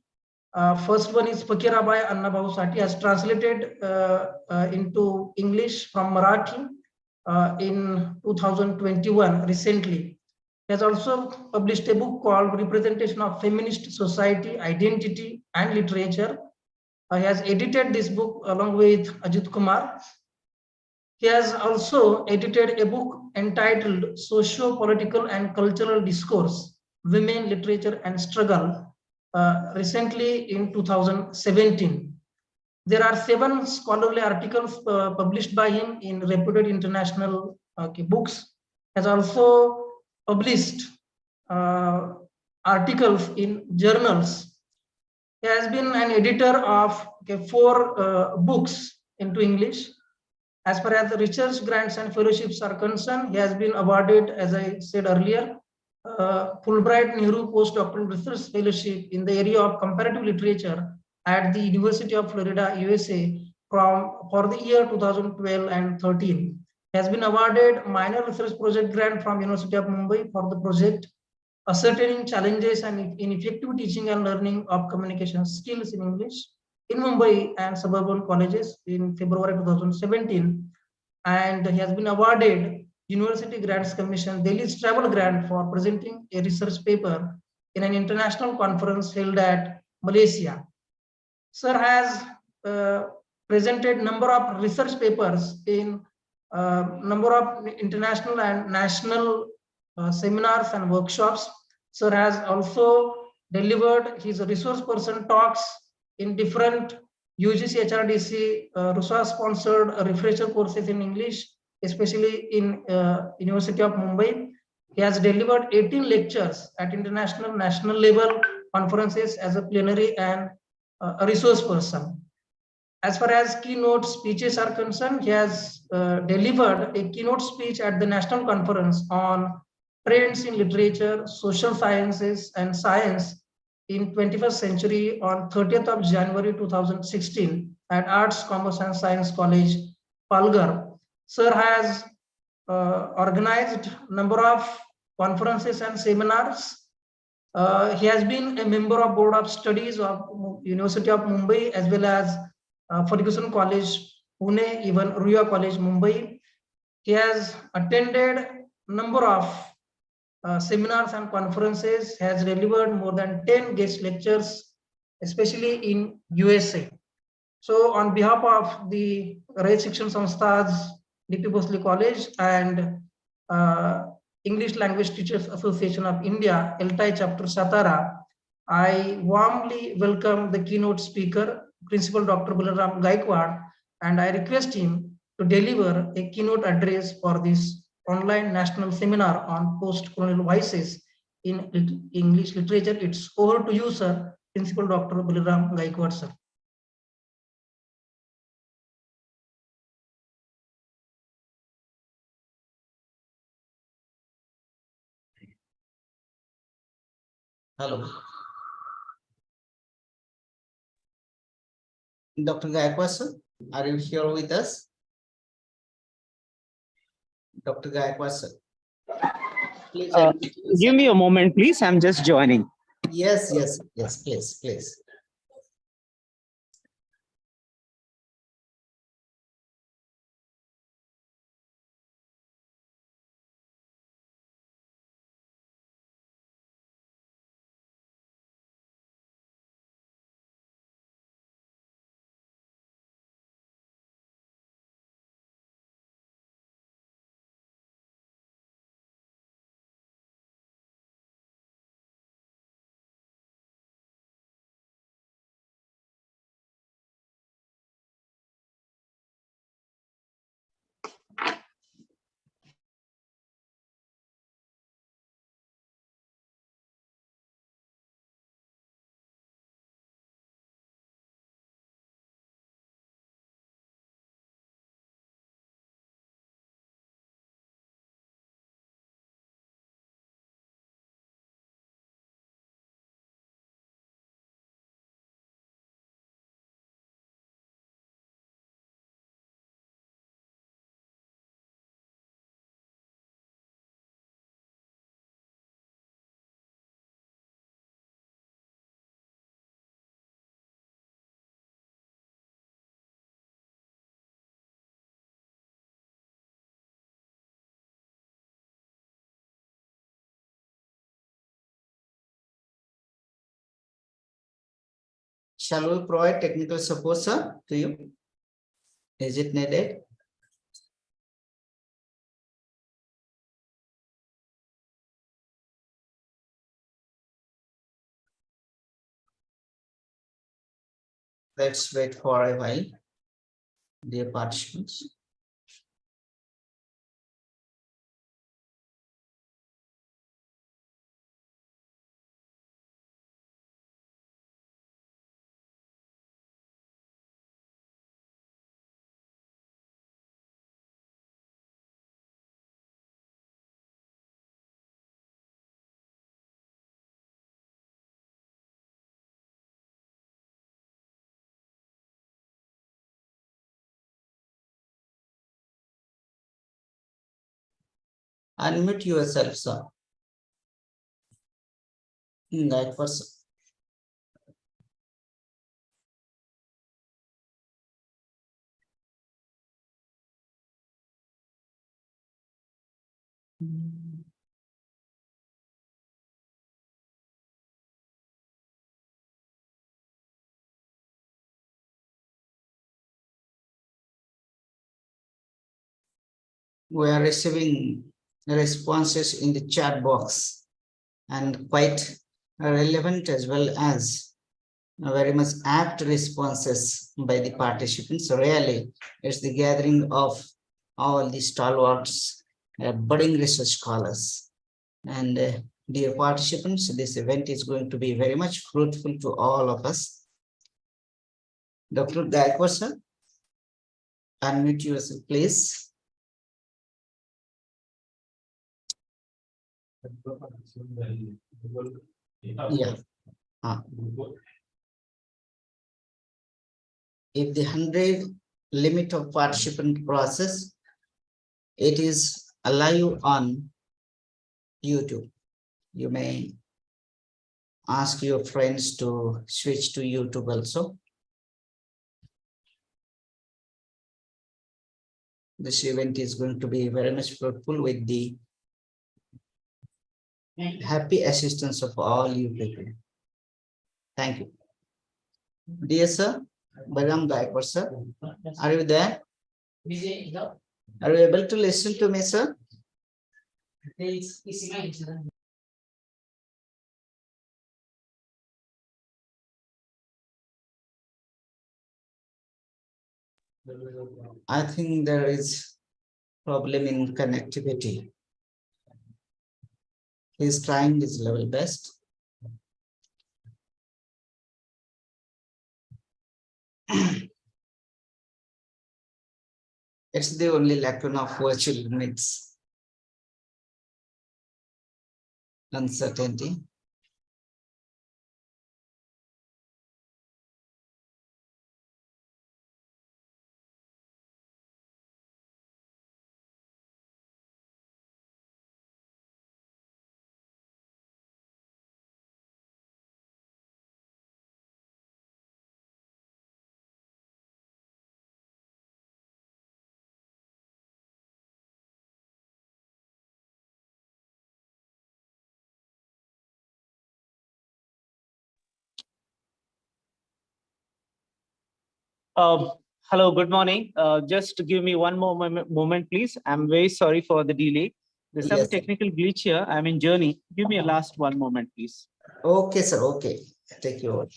First one is Fakirabai Annabhau Sati, has translated into English from Marathi in 2021 recently. He has also published a book called Representation of Feminist Society, Identity and Literature. He has edited this book along with Ajit Kumar. He has also edited a book entitled Socio-Political and Cultural Discourse, Women, Literature and Struggle, recently in 2017. There are 7 scholarly articles published by him in reputed international books. Has also published articles in journals. He has been an editor of 4 books into English. As far as the research grants and fellowships are concerned, he has been awarded, as I said earlier, Fulbright Nehru Postdoctoral Research Fellowship in the area of comparative literature at the University of Florida, USA for the year 2012 and 13. He has been awarded minor research project grant from University of Mumbai for the project Ascertaining Challenges and in Effective Teaching and Learning of Communication Skills in English in Mumbai and suburban colleges in February 2017. And he has been awarded University Grants Commission Delhi's travel grant for presenting a research paper in an international conference held at Malaysia. Sir has presented number of research papers in number of international and national seminars and workshops. Sir has also delivered his resource person talks in different UGC HRDC resource sponsored refresher courses in English, especially in University of Mumbai. He has delivered 18 lectures at international, national level conferences as a plenary and a resource person. As far as keynote speeches are concerned, he has delivered a keynote speech at the National Conference on Trends in Literature, Social Sciences and Science in 21st Century on 30th of January 2016 at Arts, Commerce and Science College, Palghar. Sir has organized number of conferences and seminars. He has been a member of Board of Studies of University of Mumbai as well as Ferguson College, Pune, even Ruya College, Mumbai. He has attended number of seminars and conferences, has delivered more than 10 guest lectures, especially in USA. So on behalf of the Raj Shikshan Samstha's DP Bhosle College and English Language Teachers Association of India, LTI Chapter Satara, I warmly welcome the keynote speaker, Principal Dr. Balaram Gaikwad, and I request him to deliver a keynote address for this online national seminar on post-colonial voices in English literature. It's over to you, sir, Principal Dr. Balaram Gaikwad, sir. Hello. Dr. Gaikwad, sir, are you here with us? Dr. Gaikwad, sir. Please unmute yourself. Give me a moment, please. I'm just joining. Yes, please. Shall we provide technical support, sir, to you? Is it needed? Let's wait for a while, dear participants. Unmute yourself, sir. That person. We are receiving responses in the chat box. and quite relevant as well as very much apt responses by the participants. Really, it's the gathering of all the stalwarts, budding research scholars. And dear participants, this event is going to be very much fruitful to all of us. Dr. Gaikwad, sir, unmute yourself, please. Yeah. If the 100 limit of participant process, it is alive on YouTube. You may ask your friends to switch to YouTube also. This event is going to be very much fruitful with the happy assistance of all you people. Thank you. Dear sir, Bharam Gaikwad sir, are you there? Are you able to listen to me, sir? I think there is problem in connectivity. He's trying his level best. It's the only lacuna of virtual meets. Uncertainty. Hello, good morning. Just give me one more moment, please. I'm very sorry for the delay. There's some Yes, sir. technical glitch here. I'm in journey. Give me a last one moment, please. Okay, sir. Okay. Take your word.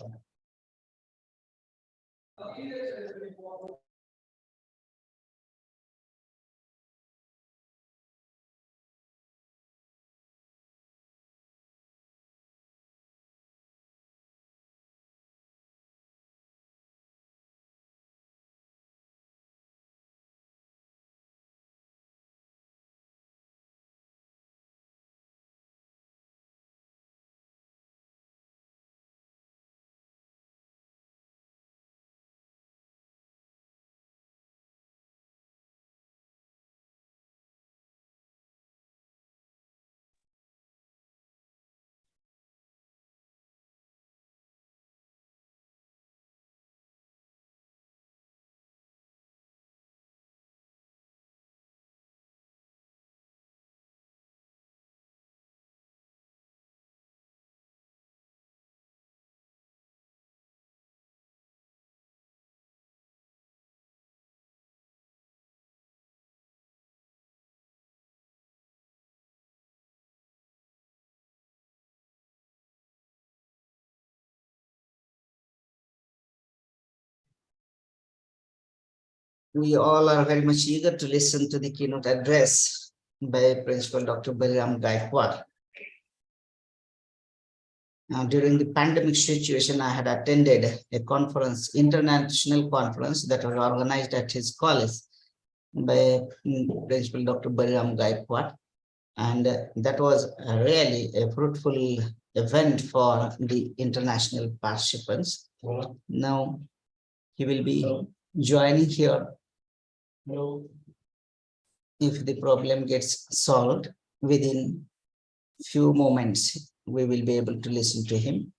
We all are very much eager to listen to the keynote address by Principal Dr. Bharam Gaikwad. Now, during the pandemic situation, I had attended a conference, international conference that was organized at his college by Principal Dr. Bharam Gaikwad. And that was really a fruitful event for the international participants. Now, he will be joining here. If the problem gets solved within few moments, we will be able to listen to him.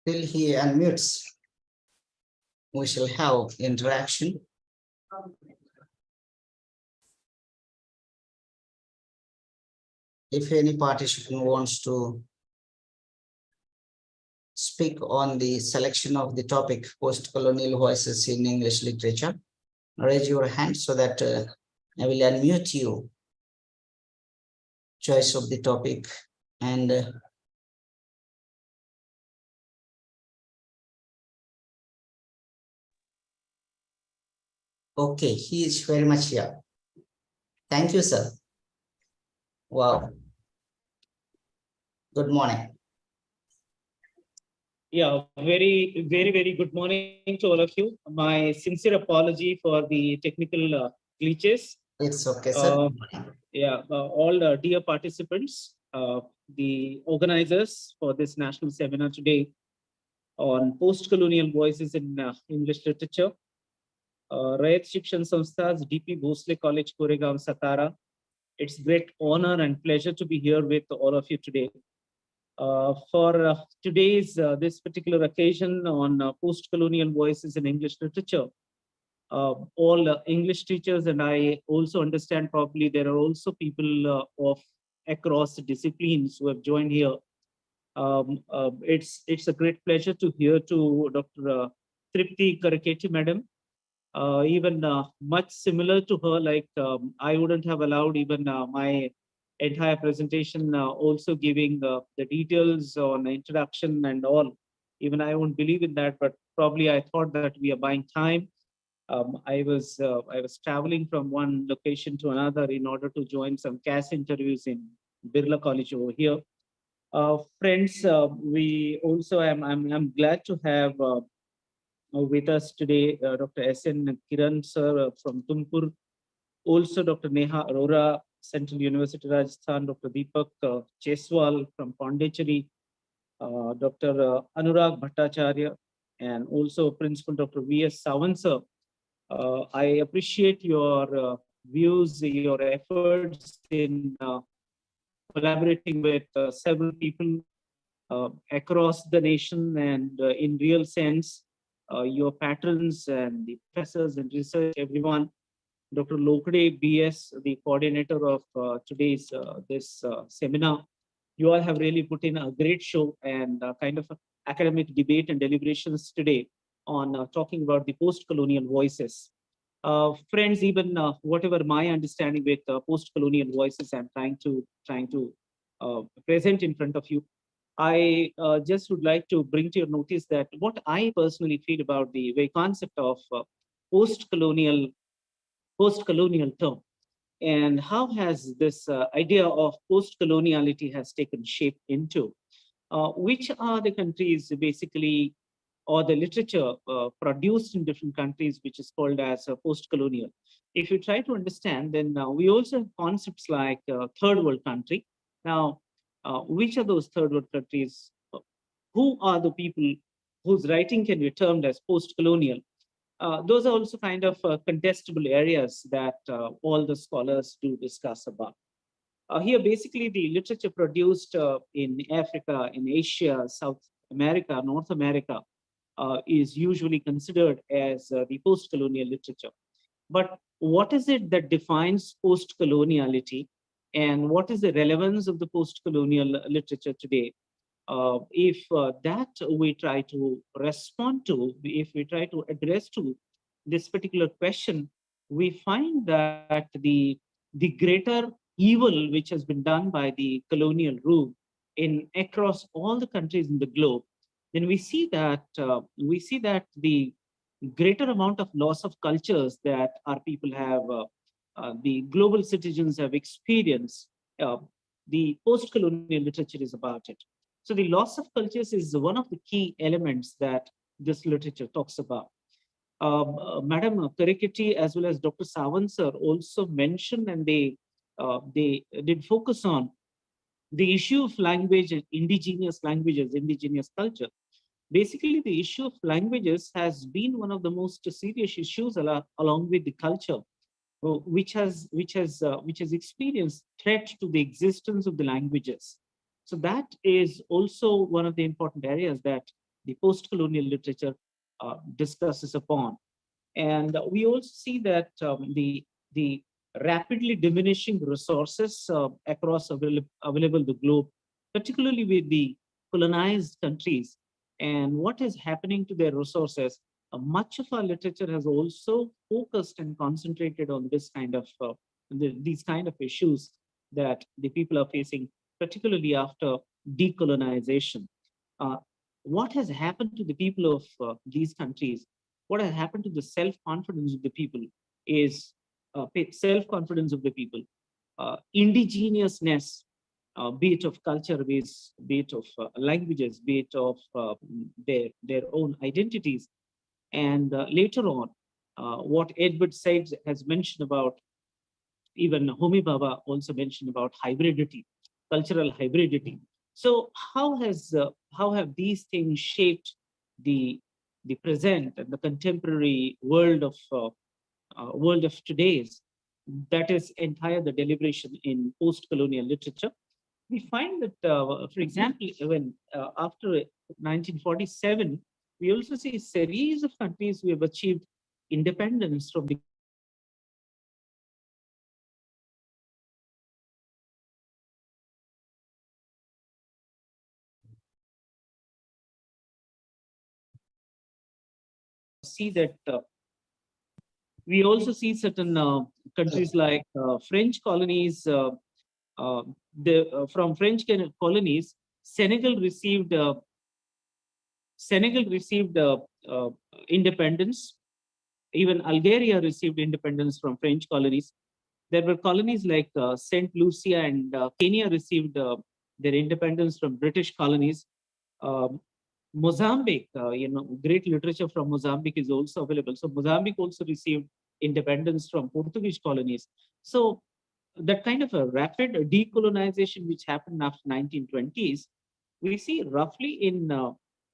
Till he unmutes, we shall have interaction. If any participant wants to speak on the selection of the topic post-colonial voices in English literature, raise your hand so that I will unmute you. Choice of the topic and okay, he is very much here. Thank you, sir. Wow. Good morning. Yeah, very good morning to all of you. My sincere apology for the technical glitches. It's okay, sir. All dear participants, the organizers for this national seminar today on post-colonial voices in English literature. Rayat Shikshan Samstha's DP Bhosle College, Koregaon, Satara. It's great honor and pleasure to be here with all of you today. For today's this particular occasion on post-colonial voices in English literature, all English teachers, and I also understand probably there are also people of across disciplines who have joined here. It's a great pleasure to hear to Dr. Tripti Karaketi, madam. Even much similar to her, like I wouldn't have allowed even my entire presentation also giving the details on introduction and all. Even I won't believe in that, but probably I thought that we are buying time. I was traveling from one location to another in order to join some CAS interviews in Birla College over here. Friends, we also I'm glad to have with us today Dr. S.N. Kiran sir from Tumkur, also Dr. Neha Arora, Central University Rajasthan, Dr. Deepak Cheswal from Pondicherry, Dr. Anurag Bhattacharya, and also Principal Dr. V.S. Sawant sir. I appreciate your views, your efforts in collaborating with several people across the nation, and in real sense, your patrons and the professors and research, everyone. Dr. Lokde BS, the coordinator of today's this seminar. You all have really put in a great show and kind of academic debate and deliberations today on talking about the post-colonial voices. Friends, even whatever my understanding with post-colonial voices, I'm trying to present in front of you. I just would like to bring to your notice that what I personally feel about the very concept of post-colonial term, and how has this idea of post-coloniality has taken shape into which are the countries basically, or the literature produced in different countries, which is called as post-colonial. If you try to understand, then we also have concepts like third world country. Now, which are those third world countries? Who are the people whose writing can be termed as post-colonial? Those are also kind of contestable areas that all the scholars do discuss about. Here, basically, the literature produced in Africa, in Asia, South America, North America, is usually considered as the post-colonial literature. But what is it that defines post-coloniality, and what is the relevance of the post-colonial literature today? If that we try to respond to, if we try to address to this particular question, we find that the greater evil which has been done by the colonial rule in across all the countries in the globe, then we see that the greater amount of loss of cultures that our people have, the global citizens have experienced. The post-colonial literature is about it. So the loss of cultures is one of the key elements that this literature talks about. Madam Kariketi as well as Dr. Sawant sir also mentioned, and they did focus on the issue of language, indigenous languages, indigenous culture. Basically, the issue of languages has been one of the most serious issues along with the culture, which has experienced threat to the existence of the languages. So that is also one of the important areas that the post-colonial literature discusses upon. And we also see that the rapidly diminishing resources across available the globe, particularly with the colonized countries, and what is happening to their resources. Much of our literature has also focused and concentrated on this kind of these kind of issues that the people are facing, particularly after decolonization. Uh, what has happened to the people of these countries? What has happened to the self-confidence of the people is self-confidence of the people, indigenousness, be it of culture, be it of languages, be it of their own identities. And later on, what Edward Said has mentioned about, even Homi Baba also mentioned about hybridity, cultural hybridity. So how have these things shaped the present and the contemporary world of today's? That is entire the deliberation in post-colonial literature. We find that, for example, when after 1947, we also see a series of countries who have achieved independence from the see that we also see certain countries like French colonies. Uh, from French colonies, Senegal received independence. Even Algeria received independence from French colonies. There were colonies like Saint Lucia, and Kenya received their independence from British colonies. Um, Mozambique, great literature from Mozambique is also available. So Mozambique also received independence from Portuguese colonies. So that kind of a rapid decolonization which happened after 1920s, we see roughly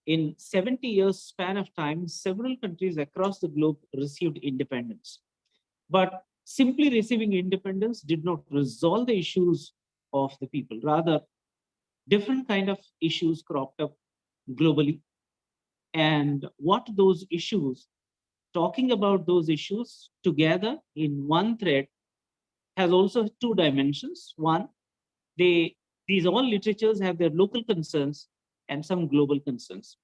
in 70 years span of time, several countries across the globe received independence. But simply receiving independence did not resolve the issues of the people. Rather, different kind of issues cropped up globally. And what those issues, talking about those issues together in one thread, has also two dimensions. One, these all literatures have their local concerns and some global concerns.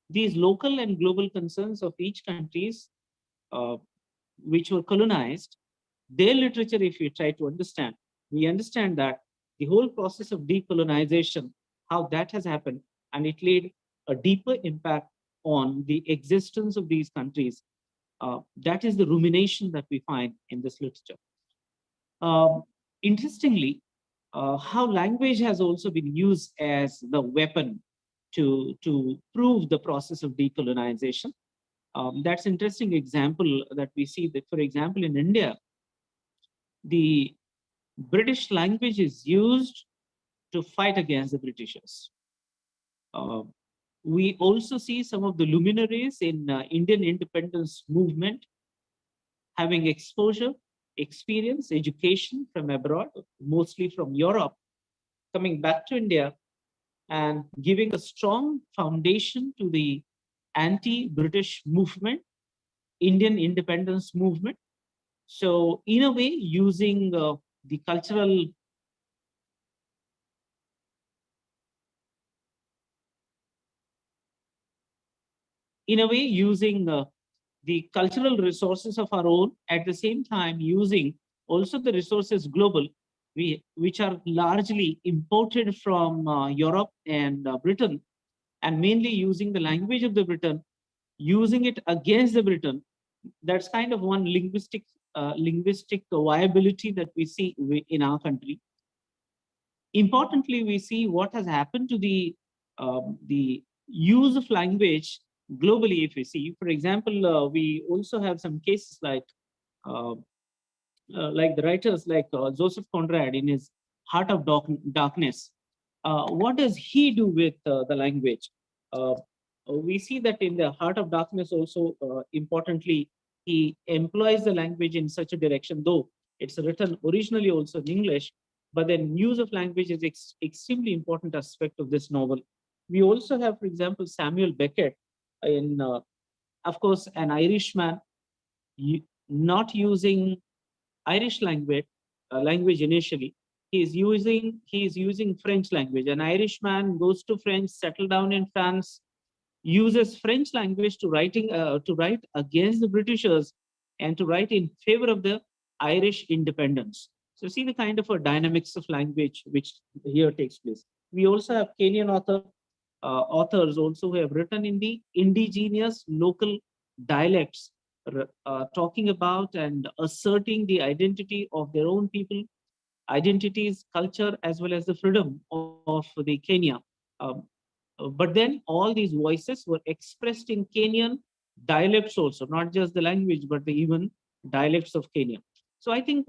These local and global concerns of each countries uh, which were colonized, their literature, if we try to understand, we understand that the whole process of decolonization, how that has happened, and it laid a deeper impact on the existence of these countries. That is the rumination that we find in this literature. Interestingly, how language has also been used as the weapon to prove the process of decolonization. That's interesting example that we see that, for example, in India, the British language is used to fight against the Britishers. We also see some of the luminaries in Indian independence movement having exposure, experience, education from abroad, mostly from Europe, coming back to India and giving a strong foundation to the anti-British movement, Indian independence movement. So in a way, using the cultural the cultural resources of our own, at the same time using also the resources global, which are largely imported from Europe and Britain, and mainly using the language of the Britain, using it against the Britain. That's kind of one linguistic viability that we see in our country. Importantly, we see what has happened to the use of language globally. If we see, for example, we also have some cases uh, like the writers like Joseph Conrad in his Heart of Darkness. What does he do with the language? We see that in the Heart of Darkness also, importantly, he employs the language in such a direction, though it's written originally also in English, but then use of language is extremely important aspect of this novel. We also have, for example, Samuel Beckett, in of course, an Irishman not using Irish language initially. He is using French language. An Irishman goes to France, settle down in France, uses French language to write against the Britishers and to write in favor of the Irish independence. So see the kind of a dynamics of language which here takes place. We also have Kenyan authors also who have written in the indigenous local dialects, talking about and asserting the identity of their own people, identities, culture, as well as the freedom of the Kenya. Um, but then all these voices were expressed in Kenyan dialects also, not just the language, but the even dialects of Kenya. So I think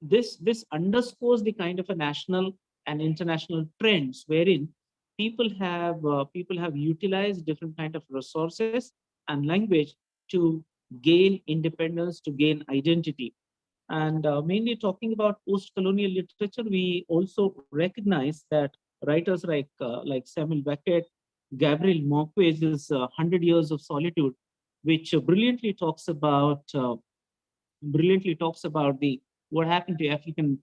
this underscores the kind of a national and international trends wherein people have utilized different kind of resources and language to gain independence, to gain identity. And mainly talking about post-colonial literature, we also recognize that writers like Samuel Beckett, Gabriel Marquez's "100 Years of Solitude," which brilliantly talks about the what happened to African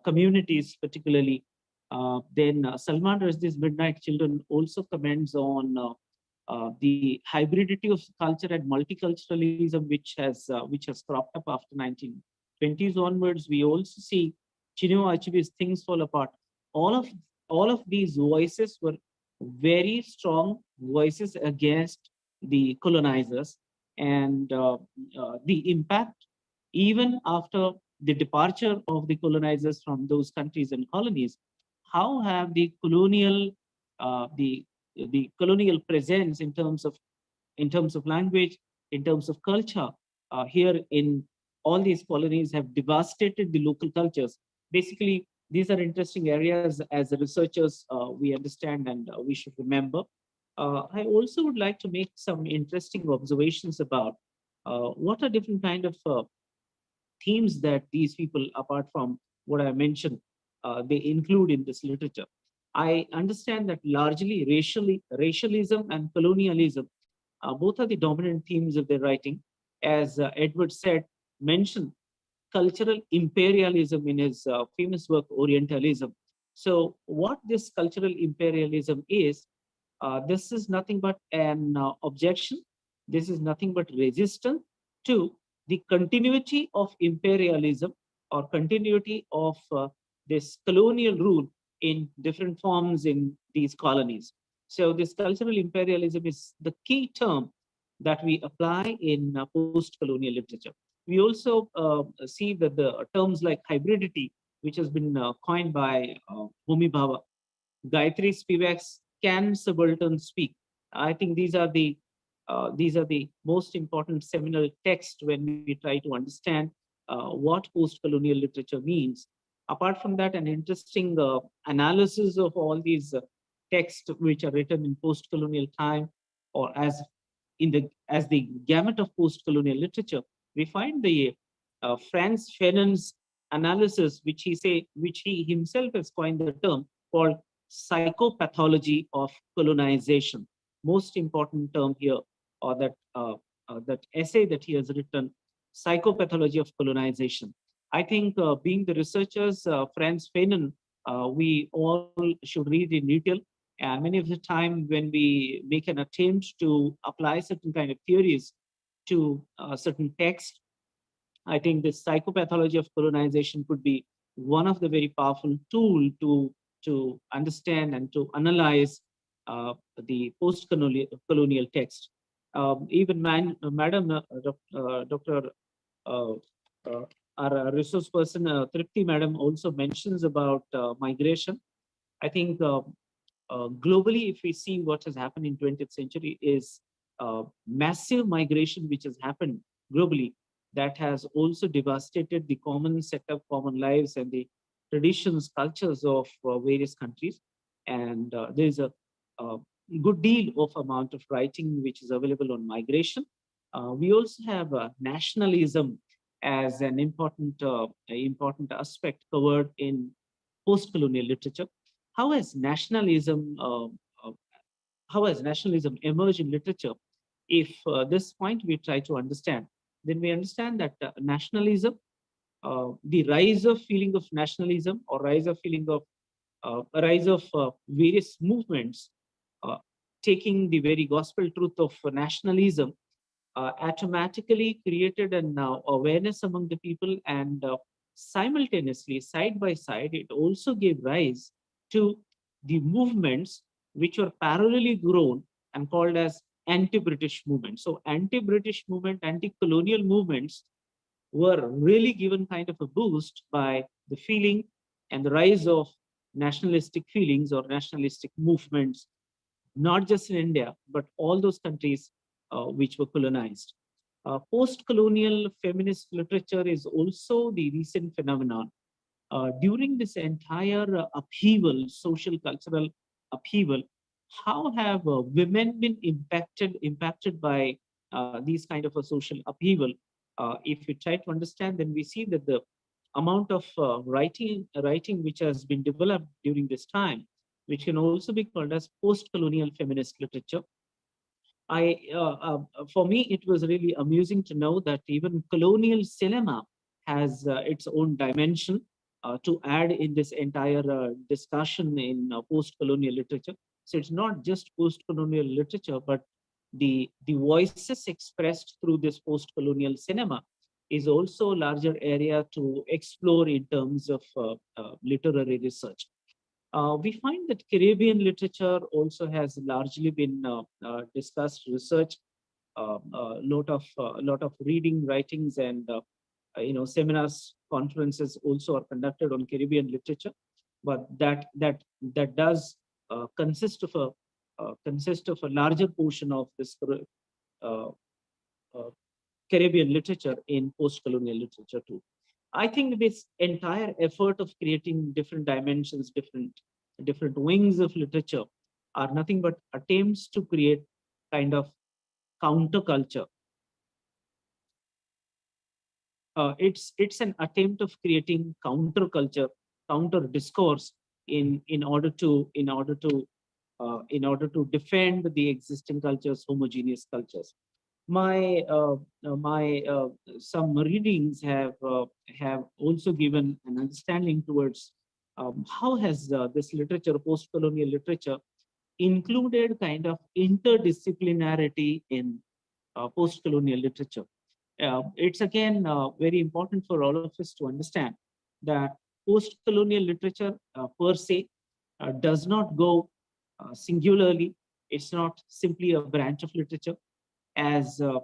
communities, particularly. Then Salman Rushdie's "Midnight Children" also comments on the hybridity of culture and multiculturalism, which has cropped up after 1920s onwards. We also see Chinua Achebe's "Things Fall Apart." All of all of these voices were very strong voices against the colonizers, and the impact even after the departure of the colonizers from those countries and colonies. How have uh, the the colonial presence in terms of language, in terms of culture, here in all these colonies have devastated the local cultures. Basically, these are interesting areas as researchers we understand and we should remember. I also would like to make some interesting observations about what are different kind of themes that these people, apart from what I mentioned, they include in this literature. I understand that largely racialism and colonialism both are the dominant themes of their writing. As Edward said, mentioned cultural imperialism in his famous work Orientalism. So, what this cultural imperialism is, this is nothing but an objection. This is nothing but resistance to the continuity of imperialism or continuity of this colonial rule in different forms in these colonies. So, this cultural imperialism is the key term that we apply in post-colonial literature. We also see that the terms like hybridity, which has been coined by Homi Bhabha, Gayatri Spivak's "Can Subaltern Speak?" I think these are the most important seminal text when we try to understand what post-colonial literature means. Apart from that, an interesting analysis of all these texts which are written in post-colonial time or as the gamut of post-colonial literature, we find the Franz Fanon's analysis, which he himself has coined the term called psychopathology of colonization. Most important term here, or that essay that he has written, psychopathology of colonization. I think being the researchers, Franz Fanon, we all should read in detail. And many of the time when we make an attempt to apply certain kind of theories to certain texts, I think this psychopathology of colonization could be one of the very powerful tool to understand and to analyze the post-colonial text. Madam Dr. Uh, uh, our resource person Tripti Madam also mentions about migration. I think globally, if we see what has happened in 20th century, is massive migration which has happened globally that has also devastated the common setup, common lives, and the traditions, cultures of various countries. And there's a good deal of amount of writing which is available on migration. We also have nationalism as an important aspect covered in post-colonial literature. How has nationalism uh, how has nationalism emerged in literature? If this point we try to understand, then we understand that nationalism, the rise of feeling of nationalism or rise of feeling of rise of various movements uh, taking the very gospel truth of nationalism automatically created an awareness among the people, and simultaneously, side by side, it also gave rise to the movements which were parallelly grown and called as anti-British movements. So anti-British movement, anti-colonial movements were really given kind of a boost by the feeling and the rise of nationalistic feelings or nationalistic movements, not just in India, but all those countries which were colonized. Post-colonial feminist literature is also the recent phenomenon. During this entire upheaval, social cultural upheaval, how have women been impacted by these kind of a social upheaval? If you try to understand, then we see that the amount of writing which has been developed during this time, which can also be called as post-colonial feminist literature. For me, it was really amusing to know that even colonial cinema has its own dimension to add in this entire discussion in post-colonial literature. So it's not just post-colonial literature, but the voices expressed through this post-colonial cinema is also a larger area to explore in terms of literary research. We find that Caribbean literature also has largely been discussed, researched, lot of reading, writings, and seminars, conferences also are conducted on Caribbean literature. But that does consist of a larger portion of this uh, uh, Caribbean literature in post-colonial literature too. I think this entire effort of creating different dimensions, different wings of literature are nothing but attempts to create kind of counterculture. It's an attempt of creating counterculture, counter discourse in order to defend the existing cultures, homogeneous cultures. My some readings have also given an understanding towards how has this literature, post-colonial literature, included kind of interdisciplinarity in post-colonial literature. It's again very important for all of us to understand that post-colonial literature per se does not go singularly. It's not simply a branch of literature, as uh,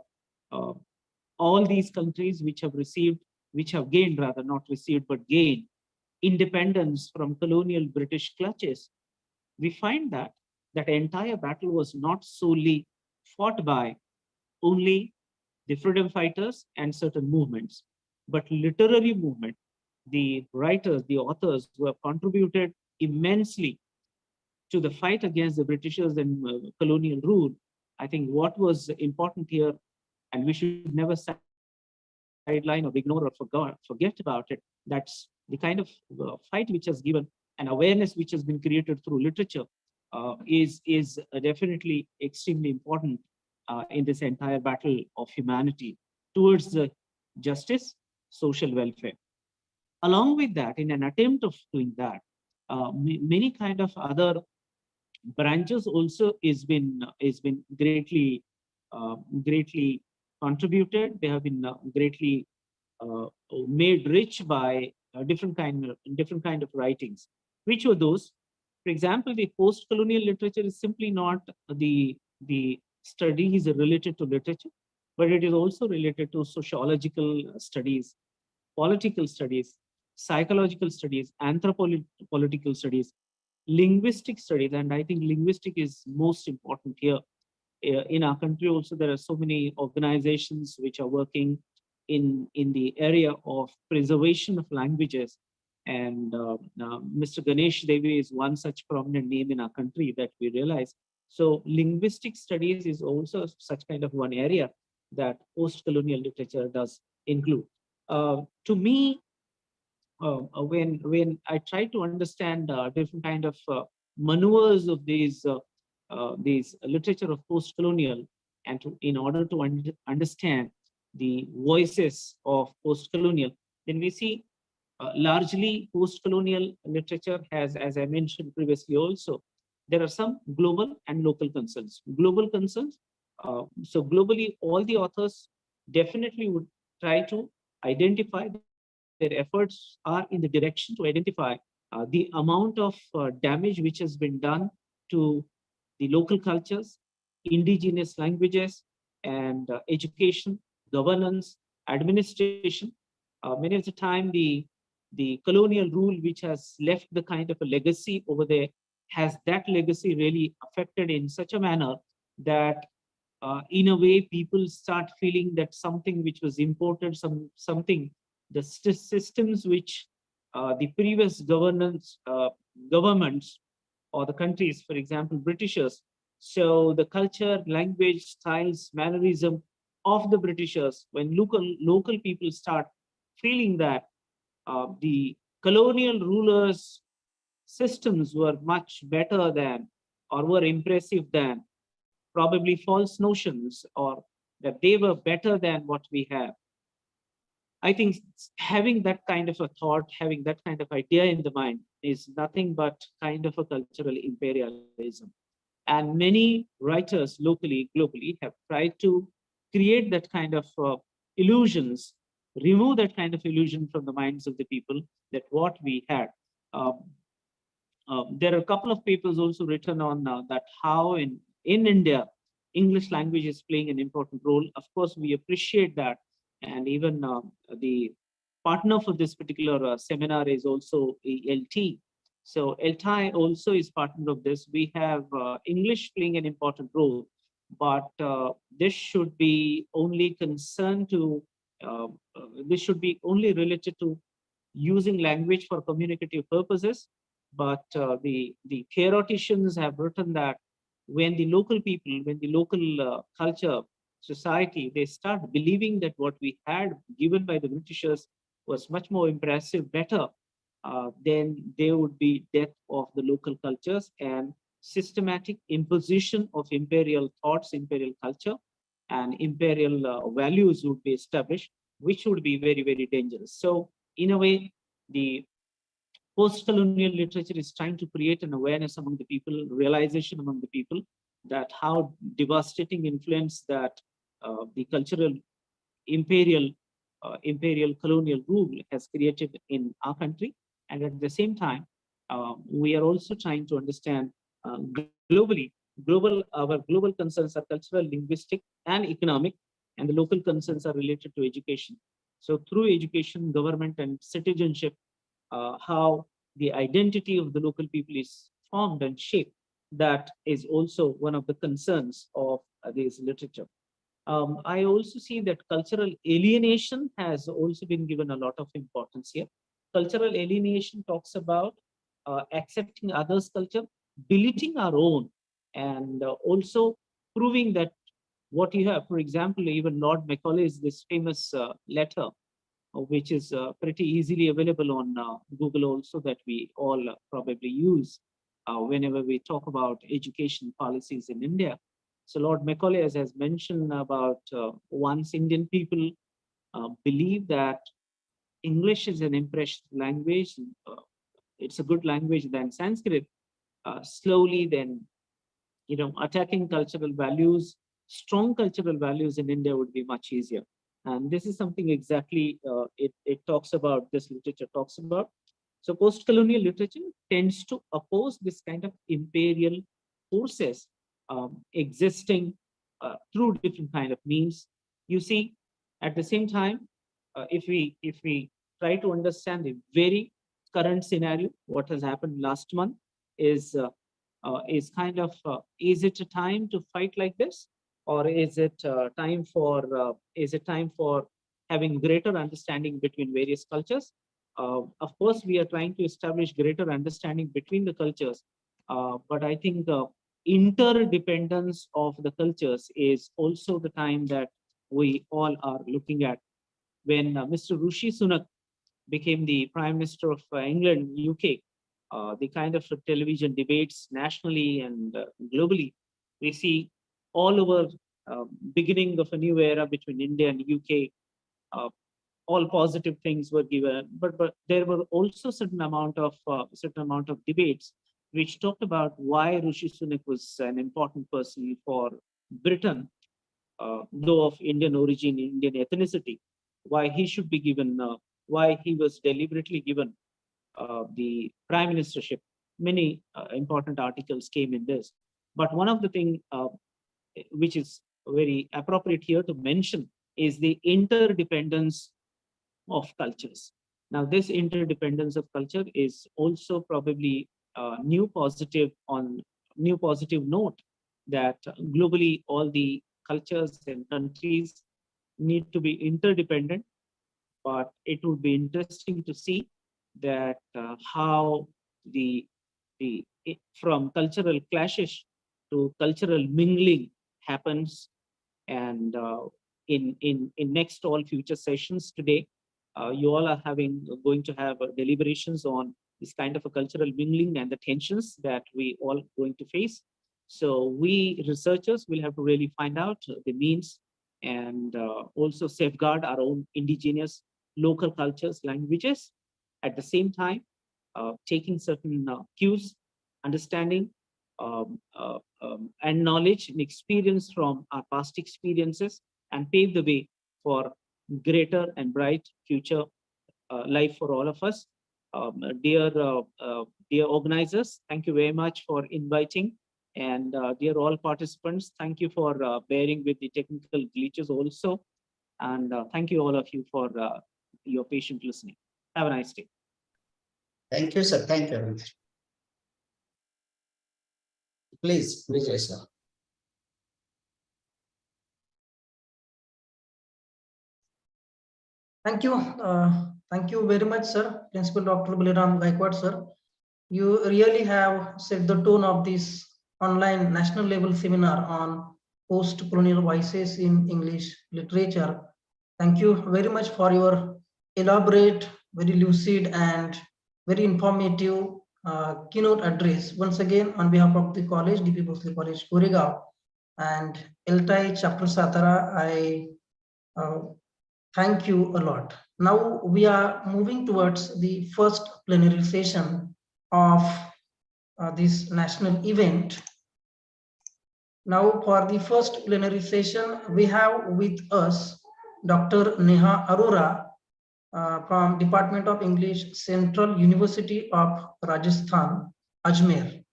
all these countries which have gained, rather not received, but gained independence from colonial British clutches, we find that that entire battle was not solely fought by only the freedom fighters and certain movements, but literary movement, the writers, the authors who have contributed immensely to the fight against the Britishers and colonial rule. I think what was important here, and we should never sideline or ignore or forget about it, that's the kind of fight which has given an awareness which has been created through literature is definitely extremely important in this entire battle of humanity towards the justice, social welfare. Along with that, in an attempt of doing that, many kind of other branches also is been greatly contributed. They have been greatly uh, made rich by different kind of writings. Which were those? For example, the post-colonial literature is simply not the studies related to literature, but it is also related to sociological studies, political studies, psychological studies, anthropological studies, linguistic studies, and I think linguistic is most important here. In our country also, there are so many organizations which are working in the area of preservation of languages. And Mr. Ganesh Devi is one such prominent name in our country that we realize. So linguistic studies is also such kind of one area that post-colonial literature does include. To me, when I try to understand different kind of maneuvers of these literature of post-colonial, and in order to understand the voices of post-colonial, then we see largely post-colonial literature has, as I mentioned previously also, there are some global and local concerns. Global concerns, so globally, all the authors definitely would try to identify, their efforts are in the direction to identify the amount of damage which has been done to the local cultures, indigenous languages, and education, governance, administration. Many of the time, the colonial rule, which has left the kind of a legacy over there, has that legacy really affected in such a manner that in a way people start feeling that something which was imported, something, the systems which the previous governments or the countries, for example, Britishers. So the culture, language, styles, mannerism of the Britishers, when local people start feeling that the colonial rulers' systems were much better than, or were impressive than, probably false notions, or that they were better than what we have. I think having that kind of a thought, having that kind of idea in the mind is nothing but kind of a cultural imperialism. And many writers locally, globally have tried to create that kind of illusions, remove that kind of illusion from the minds of the people that what we had. Um, there are a couple of papers also written on that how in India, English language is playing an important role. Of course, we appreciate that. And even the partner for this particular seminar is also LT. So LTI also is partner of this. We have English playing an important role, but this should be only concerned to, this should be only related to using language for communicative purposes. But the theoreticians have written that when the local people, when the local culture, society, they start believing that what we had given by the Britishers was much more impressive, better, then there would be death of the local cultures and systematic imposition of imperial thoughts, imperial culture, and imperial values would be established, which would be very, very dangerous. So in a way, the post-colonial literature is trying to create an awareness among the people, realization among the people that how devastating influence that the cultural imperial imperial colonial rule has created in our country. And at the same time, we are also trying to understand globally, our global concerns are cultural, linguistic, and economic, and the local concerns are related to education. So through education, government, and citizenship, how the identity of the local people is formed and shaped, that is also one of the concerns of this literature. I also see that cultural alienation has also been given a lot of importance here. Cultural alienation talks about accepting others' culture, deleting our own, and also proving that what you have, for example, even Lord Macaulay's this famous letter, which is pretty easily available on Google also, that we all probably use whenever we talk about education policies in India. So Lord Macaulay has mentioned about once Indian people believe that English is an impressed language, it's a good language than Sanskrit, slowly then, attacking cultural values, strong cultural values in India would be much easier. And this is something exactly it talks about, this literature talks about. So post-colonial literature tends to oppose this kind of imperial forces existing through different kind of means. You see, at the same time, if we try to understand the very current scenario, what has happened last month is kind of, is it a time to fight like this, or is it time for having greater understanding between various cultures? Of course, we are trying to establish greater understanding between the cultures, but I think interdependence of the cultures is also the time that we all are looking at. When Mr. Rishi Sunak became the Prime Minister of England, UK, the kind of television debates nationally and globally, we see all over beginning of a new era between India and UK. All positive things were given, but there were also certain amount of debates which talked about why Rishi Sunak was an important person for Britain, though of Indian origin, Indian ethnicity, why he should be given, why he was deliberately given the prime ministership. Many important articles came in this, but one of the things which is very appropriate here to mention is the interdependence of cultures. Now, this interdependence of culture is also probably new positive note that globally all the cultures and countries need to be interdependent. But it would be interesting to see that how from cultural clashes to cultural mingling happens, and in next all future sessions today, you all are going to have deliberations on this kind of a cultural mingling and the tensions that we all going to face. So we researchers will have to really find out the means and also safeguard our own indigenous local cultures, languages, at the same time taking certain cues, understanding, and knowledge and experience from our past experiences, and pave the way for greater and bright future life for all of us. Dear organizers, thank you very much for inviting, and dear all participants, thank you for bearing with the technical glitches also, and thank you all of you for your patient listening. Have a nice day. Thank you, sir. Thank you very much. Please, Vijay sir. Thank you. Thank you very much, sir. Principal Dr. Baliram Gaikwad, sir. You really have set the tone of this online national level seminar on post-colonial voices in English literature. Thank you very much for your elaborate, very lucid and very informative keynote address. Once again, on behalf of the college, DP Bhosle College, Koregaon, and LTI Chapter Satara, I thank you a lot. Now we are moving towards the first plenary session of this national event. Now for the first plenary session, we have with us Dr. Neha Arora from Department of English, Central University of Rajasthan, Ajmer.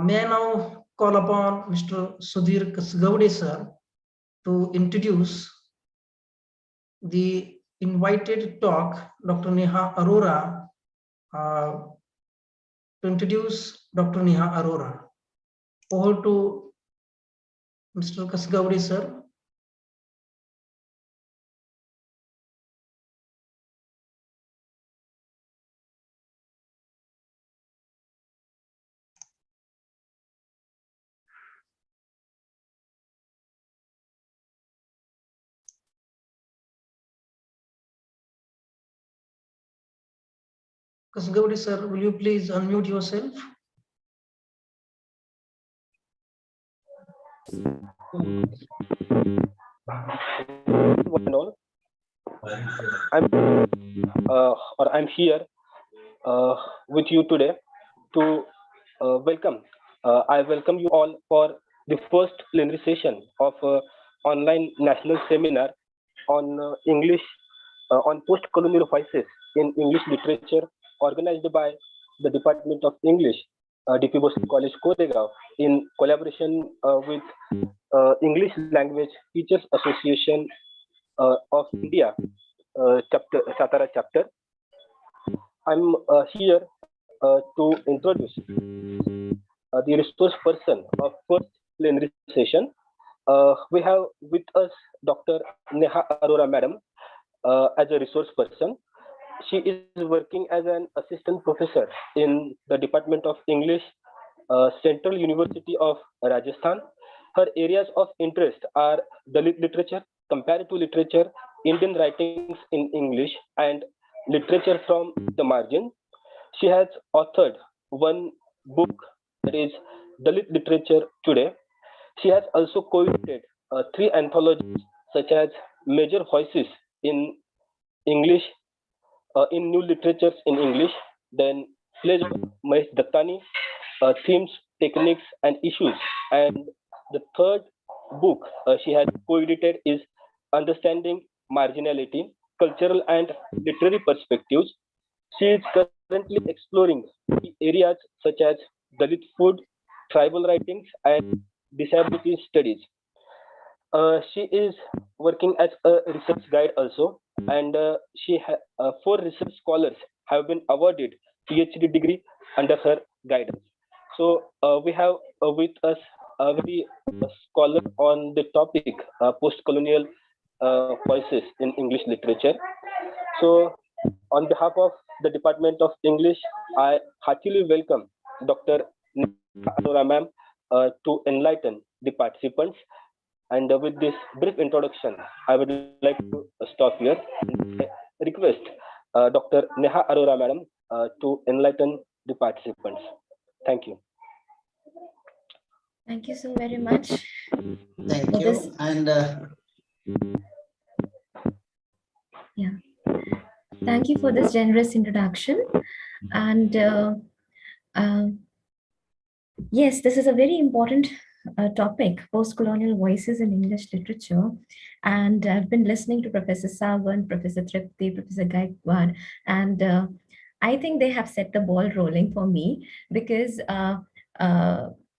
May I now call upon Mr. Sudhir Kasgavde sir to introduce the invited talk, Dr. Neha Arora, to introduce Dr. Neha Arora. Over to Mr. Kasgavde sir. Kasgavde sir, will you please unmute yourself? I'm here with you today to welcome. I welcome you all for the first plenary session of online national seminar on English, on post-colonial voices in English literature, organized by the Department of English, DP Bhosle College, Koregaon, in collaboration with English Language Teachers Association of India, Satara chapter. I'm here to introduce the resource person of first plenary session. We have with us Dr. Neha Arora Madam as a resource person. She is working as an assistant professor in the Department of English, Central University of Rajasthan. Her areas of interest are Dalit literature, comparative literature, Indian writings in English, and literature from the margin. She has authored one book, that is Dalit Literature Today. She has also co-edited three anthologies such as Major Voices in English, in New Literatures in English, then Pledge of Mahesh Dattani, Themes, Techniques and Issues. And the third book she has co-edited is Understanding Marginality, Cultural and Literary Perspectives. She is currently exploring areas such as Dalit food, tribal writings, and disability studies. She is working as a research guide also, and four research scholars have been awarded PhD degree under her guidance. So we have with us a very scholar on the topic post-colonial voices in English literature. So on behalf of the Department of English, I heartily welcome Dr. Arora ma'am to enlighten the participants. And with this brief introduction, I would like to stop here and request Dr. Neha Arora madam to enlighten the participants. Thank you. Thank you so very much. Thank for you. this. And Thank you for this generous introduction. And yes, this is a very important topic, post-colonial voices in English literature. And I've been listening to Professor Sawan, Professor Tripti, Professor Gaikwad, and I think they have set the ball rolling for me because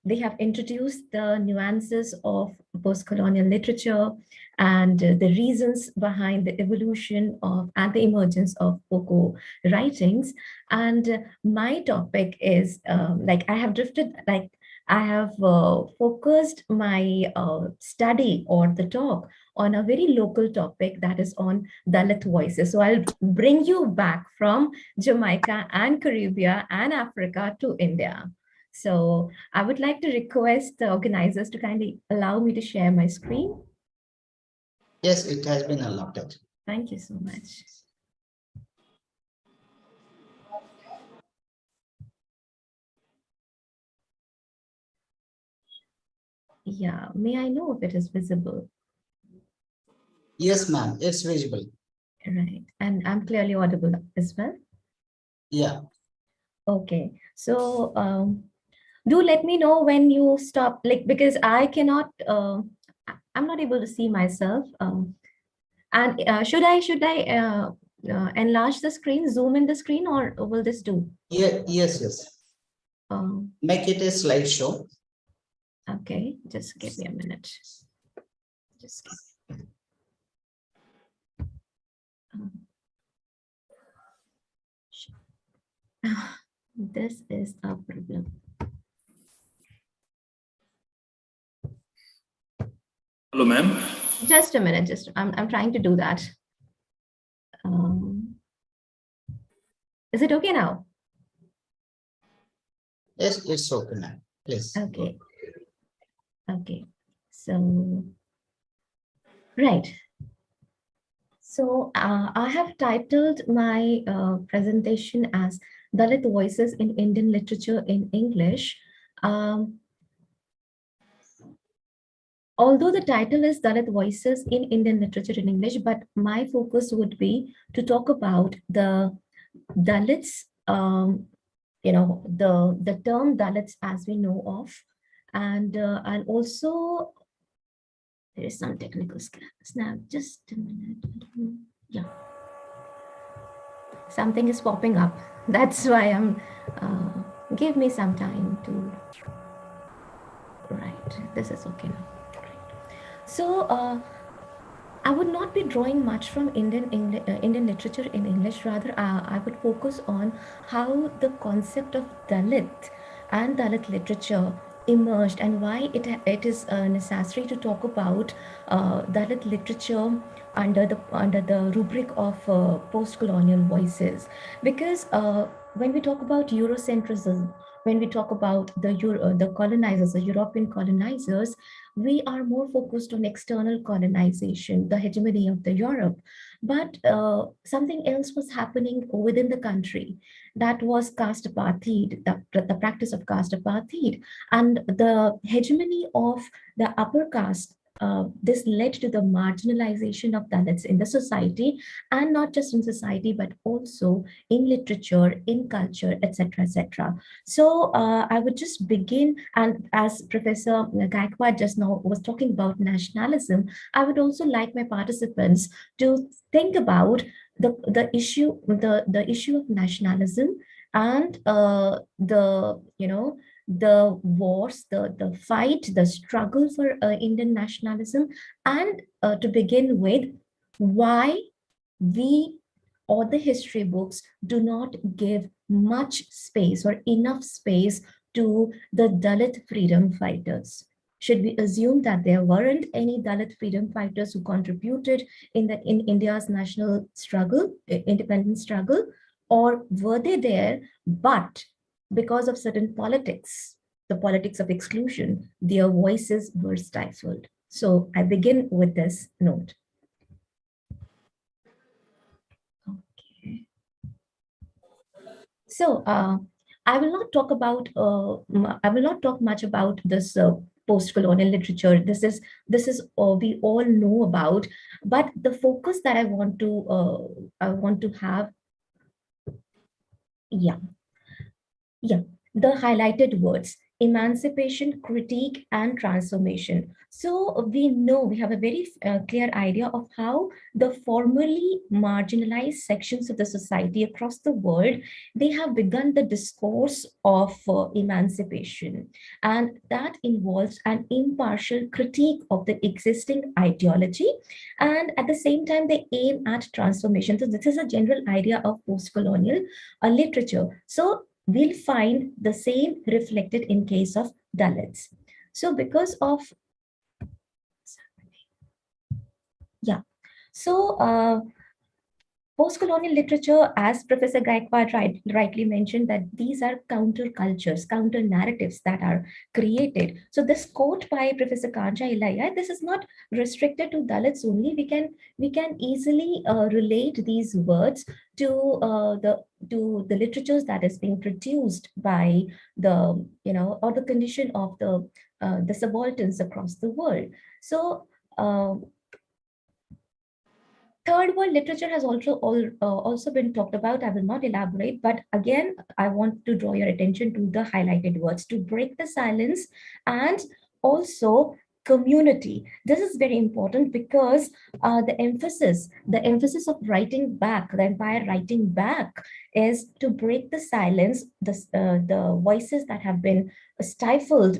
they have introduced the nuances of post-colonial literature and the reasons behind the evolution of and the emergence of POCO writings. And my topic is like I have drifted, like I have focused my study or the talk on a very local topic that is on Dalit voices. So I'll bring you back from Jamaica and Caribbean and Africa to India. So I would like to request the organizers to kindly allow me to share my screen. yes, it has been allotted. Thank you so much. Yeah, may I know if it is visible? Yes, ma'am, it's visible. Right, and I'm clearly audible as well. Yeah. Okay, so do let me know when you stop, like, because I cannot, I'm not able to see myself. And should I enlarge the screen, zoom in the screen, or will this do? Yeah, yes. Um, Make it a slideshow. okay, just give me a minute. Just this is a problem. Hello, ma'am. Just a minute, I'm trying to do that. Is it okay now? Yes, it's okay now. Please. Okay. Okay. So, right. So I have titled my presentation as Dalit Voices in Indian Literature in English. Although the title is Dalit Voices in Indian Literature in English, but my focus would be to talk about the Dalits, the term Dalits as we know of, and I'll also, there is some technical snap, just a minute. Yeah, something is popping up. That's why I'm, give me some time to, right, this is okay now. So I would not be drawing much from Indian literature in English. Rather, I would focus on how the concept of Dalit and Dalit literature emerged and why it is necessary to talk about Dalit literature under the rubric of post-colonial voices. Because when we talk about Eurocentrism when we talk about the colonizers, the European colonizers, we are more focused on external colonization, the hegemony of the Europe. But something else was happening within the country. That was caste apartheid, the practice of caste apartheid, and the hegemony of the upper caste. This led to the marginalization of Dalits in the society, and not just in society, but also in literature, in culture, etc., etc. So I would just begin, and as Professor Gaikwad just now was talking about nationalism, I would also like my participants to think about the issue of nationalism and the wars, the fight, the struggle for Indian nationalism, and to begin with, why we or the history books do not give much space or enough space to the Dalit freedom fighters. Should we assume that there weren't any Dalit freedom fighters who contributed in India's national struggle, independence struggle, or were they there, but because of certain politics, the politics of exclusion, their voices were stifled? So I begin with this note. Okay. So I will not talk about. I will not talk much about this post-colonial literature. This is we all know about. But the focus that I want to have. Yeah. The highlighted words: emancipation, critique, and transformation. So we know, we have a very clear idea of how the formerly marginalized sections of the society across the world, they have begun the discourse of emancipation. And that involves an impartial critique of the existing ideology. And at the same time, they aim at transformation. So this is a general idea of post-colonial literature. So we'll find the same reflected in case of Dalits. So because of, post-colonial literature, as Professor Gaikwad rightly mentioned, that these are counter-cultures, counter-narratives that are created. So this quote by Professor Kancha Ilaiah, this is not restricted to Dalits only. We can easily relate these words to the literatures that is being produced by the, or the condition of the subalterns across the world. So third world literature has also been talked about. I will not elaborate, but again, I want to draw your attention to the highlighted words: to break the silence, and also community. This is very important because the emphasis of writing back, the empire writing back, is to break the silence, the voices that have been stifled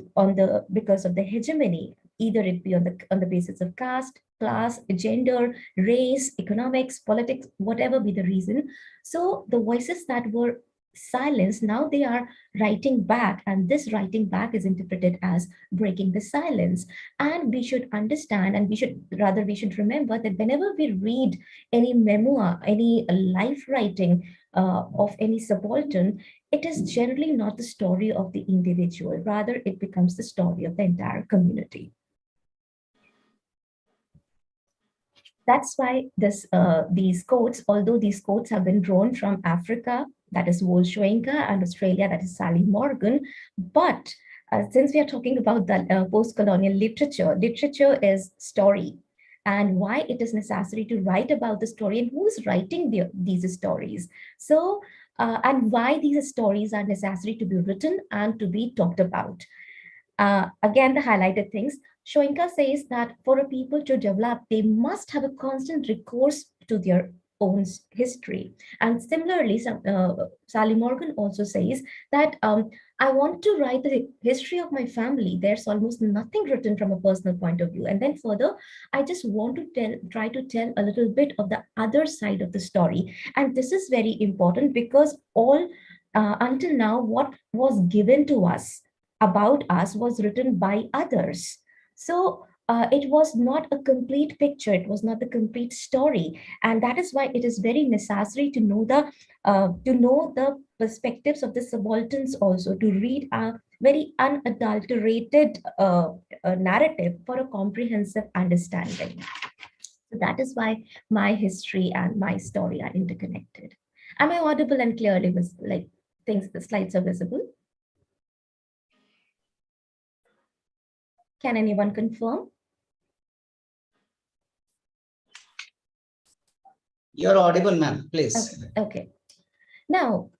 because of the hegemony, either it be on the basis of caste, class, gender, race, economics, politics, whatever be the reason. So the voices that were silenced, now they are writing back, and this writing back is interpreted as breaking the silence. And we should understand, and we should remember that whenever we read any memoir, any life writing of any subaltern, it is generally not the story of the individual, rather it becomes the story of the entire community. That's why these quotes, although these quotes have been drawn from Africa, that is Wolschoenka, and Australia, that is Sally Morgan, but since we are talking about the post-colonial literature is story, and why it is necessary to write about the story and who's writing these stories. So, and why these stories are necessary to be written and to be talked about. Again, the highlighted things. Shoenka says that for a people to develop, they must have a constant recourse to their own history. And similarly, Sally Morgan also says that I want to write the history of my family. There's almost nothing written from a personal point of view. And then further, I just want to try to tell a little bit of the other side of the story. And this is very important because until now, what was given to us about us was written by others. So it was not a complete picture. It was not the complete story, and that is why it is very necessary to know the perspectives of the subalterns, also to read a very unadulterated narrative for a comprehensive understanding. So that is why my history and my story are interconnected. Am I audible and clearly like things? The slides are visible. Can anyone confirm? You're audible, ma'am, please. Okay. Now,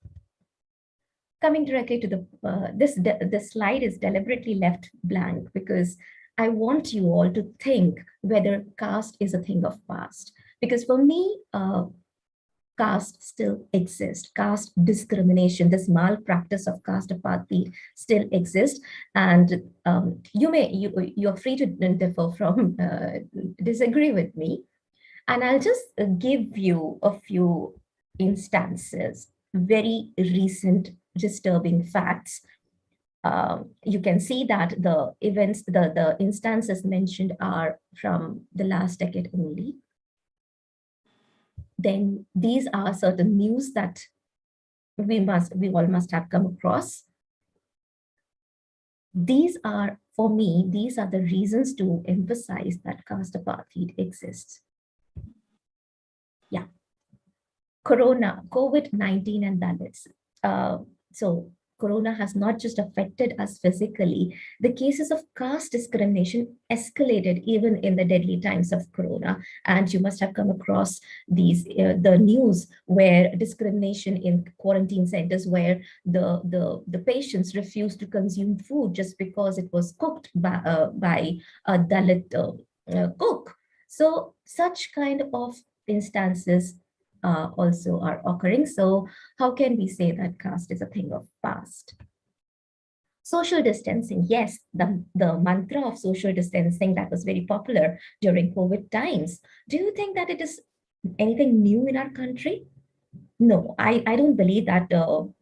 coming directly to this slide is deliberately left blank because I want you all to think whether caste is a thing of past. Because for me, caste still exists. Caste discrimination, this malpractice of caste apartheid still exists. And you're free to differ from, disagree with me. And I'll just give you a few instances, very recent disturbing facts. You can see that the events, the instances mentioned are from the last decade only. Then these are certain news that we all must have come across. These are, for me, these are the reasons to emphasize that caste apartheid exists. Yeah. Corona, COVID-19 and Dalits. So Corona has not just affected us physically. The cases of caste discrimination escalated even in the deadly times of Corona. And you must have come across the news where discrimination in quarantine centers, where the patients refused to consume food just because it was cooked by a Dalit cook. So such kind of instances also are occurring. So how can we say that caste is a thing of past? Social distancing, yes, the mantra of social distancing that was very popular during COVID times. Do you think that it is anything new in our country? No, I don't believe that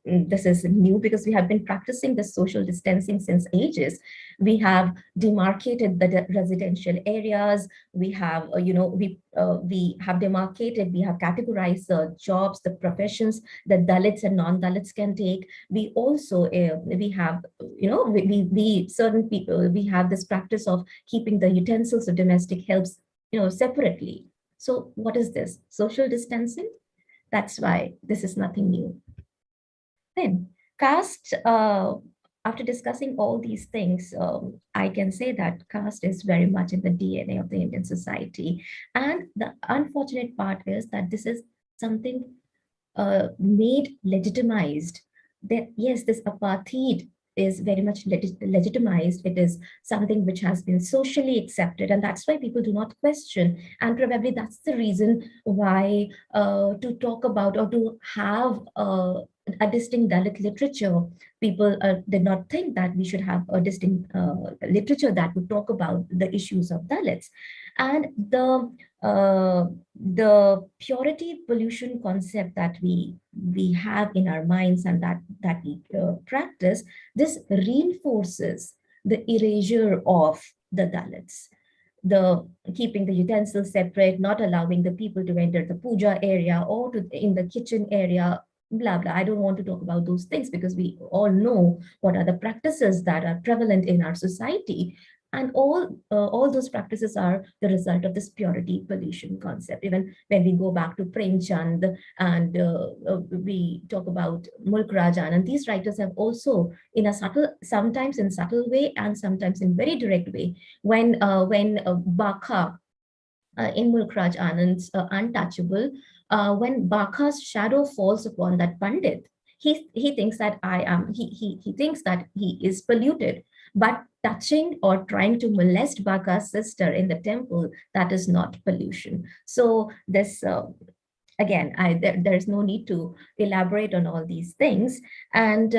this is new, because we have been practicing this social distancing since ages. We have demarcated the residential areas. We have, we have demarcated, we have categorized the jobs, the professions that Dalits and non-Dalits can take. We also, we have, we certain people, we have this practice of keeping the utensils of domestic helps, separately. So what is this? Social distancing? That's why this is nothing new. Then caste, after discussing all these things, I can say that caste is very much in the DNA of the Indian society. And the unfortunate part is that this is something made legitimized. That yes, this apartheid is very much legitimized. It is something which has been socially accepted, and that's why people do not question. And probably that's the reason why to talk about or to have a distinct Dalit literature, people did not think that we should have a distinct literature that would talk about the issues of Dalits. And the purity pollution concept that we have in our minds and that we practice, this reinforces the erasure of the Dalits, the keeping the utensils separate, not allowing the people to enter the puja area or in the kitchen area, blah blah. I don't want to talk about those things because we all know what are the practices that are prevalent in our society. And all those practices are the result of this purity pollution concept. Even when we go back to Premchand and we talk about Mulk Raj Anand, these writers have also, in a sometimes in subtle way and sometimes in very direct way, when Bakha in Mulk Raj Anand's Untouchable, when Bakha's shadow falls upon that Pandit, he thinks that he thinks that he is polluted. But touching or trying to molest Baka's sister in the temple, that is not pollution. So this, again, there's no need to elaborate on all these things. And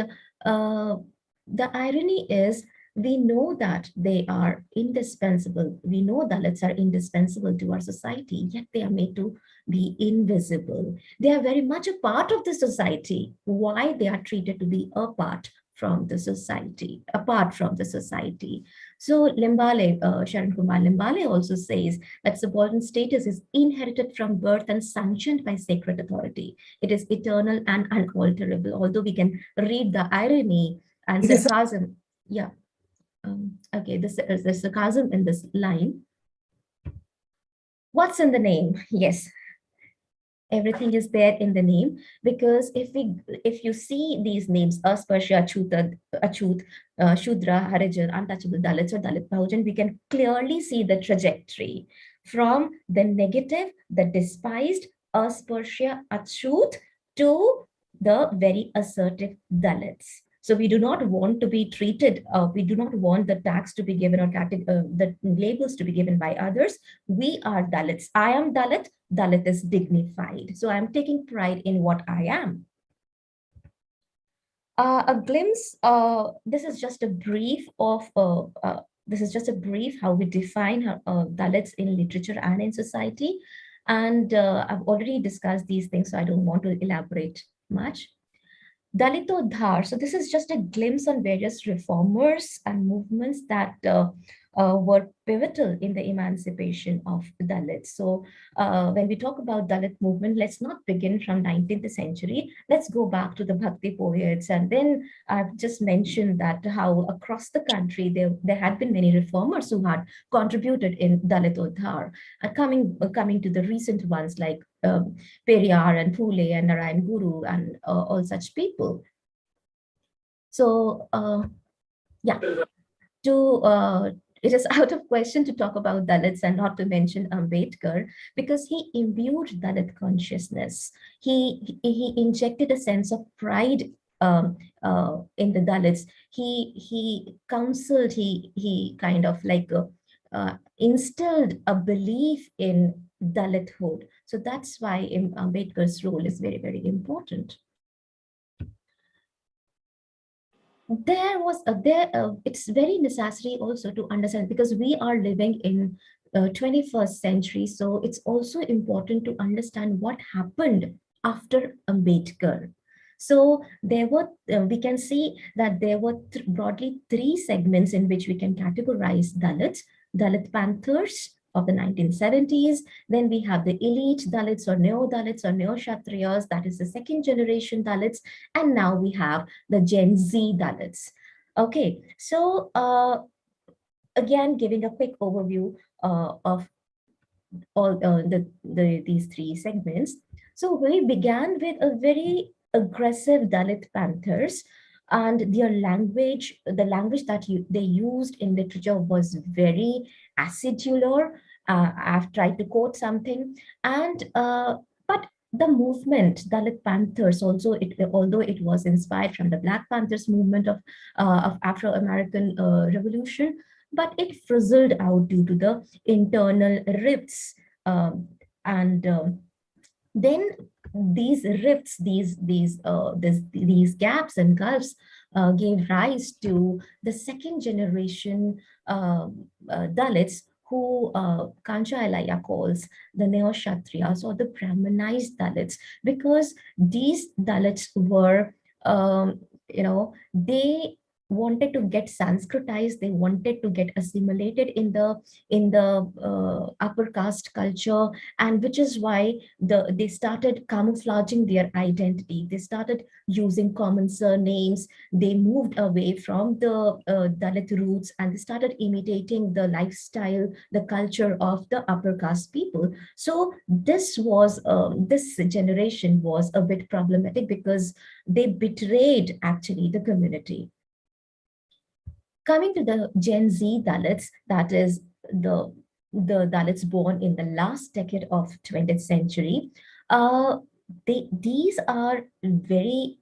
the irony is, we know that they are indispensable. We know Dalits are indispensable to our society, yet they are made to be invisible. They are very much a part of the society. Why they are treated to be a part from the society, apart from the society. So Limbale, Sharan Kumar Limbale also says that subaltern status is inherited from birth and sanctioned by sacred authority. It is eternal and unalterable, although we can read the irony and sarcasm. Yeah. Okay, there's sarcasm in this line. What's in the name? Yes, everything is there in the name, because if you see these names, Asparsha, Achut, Shudra, Harijan, Untouchable Dalits, or Dalit Bahujan, we can clearly see the trajectory from the negative, the despised, Asparsha, Achut, to the very assertive Dalits. So we do not want to be treated, we do not want the tags to be given or the labels to be given by others. We are Dalits. I am Dalit. Dalit is dignified. So I'm taking pride in what I am. A glimpse, this is just a brief of, how we define Dalits in literature and in society. And I've already discussed these things, so I don't want to elaborate much. Dalitodhar. So this is just a glimpse on various reformers and movements that were pivotal in the emancipation of Dalits. So when we talk about Dalit movement, let's not begin from 19th century. Let's go back to the Bhakti poets. And then I've just mentioned that how across the country, there had been many reformers who had contributed in Dalitodhar. Coming to the recent ones like Periyar and Phule and Narayan Guru and all such people. So yeah, it is out of question to talk about Dalits and not to mention Ambedkar, because he imbued Dalit consciousness. He injected a sense of pride in the Dalits. He counseled, he kind of like instilled a belief in Dalithood. So that's why Ambedkar's role is very, very important. It's very necessary also to understand, because we are living in 21st century. So it's also important to understand what happened after Ambedkar. So there were, we can see that there were broadly three segments in which we can categorize Dalits: Dalit Panthers of the 1970s. Then we have the elite Dalits or neo-Dalits or neo-Kshatriyas, that is the second generation Dalits. And now we have the Gen Z Dalits. Okay, so again, giving a quick overview of all these three segments. So we began with a very aggressive Dalit Panthers, and their language, the language that they used in literature was very acidular. I've tried to quote something, and but the movement, Dalit Panthers, also, although it was inspired from the Black Panthers movement of Afro-American Revolution, but it frizzled out due to the internal rifts. Then these rifts, these gaps and gulfs gave rise to the second generation Dalits, who Kancha Elaya calls the Neo-Kshatriyas or the Brahmanized Dalits, because these Dalits were, they wanted to get Sanskritized, they wanted to get assimilated in the upper caste culture, and which is why they started camouflaging their identity. They started using common surnames. They moved away from the Dalit roots, and they started imitating the lifestyle, the culture of the upper caste people. So this generation was a bit problematic because they betrayed actually the community. Coming to the Gen Z Dalits, that is the Dalits born in the last decade of 20th century, these are very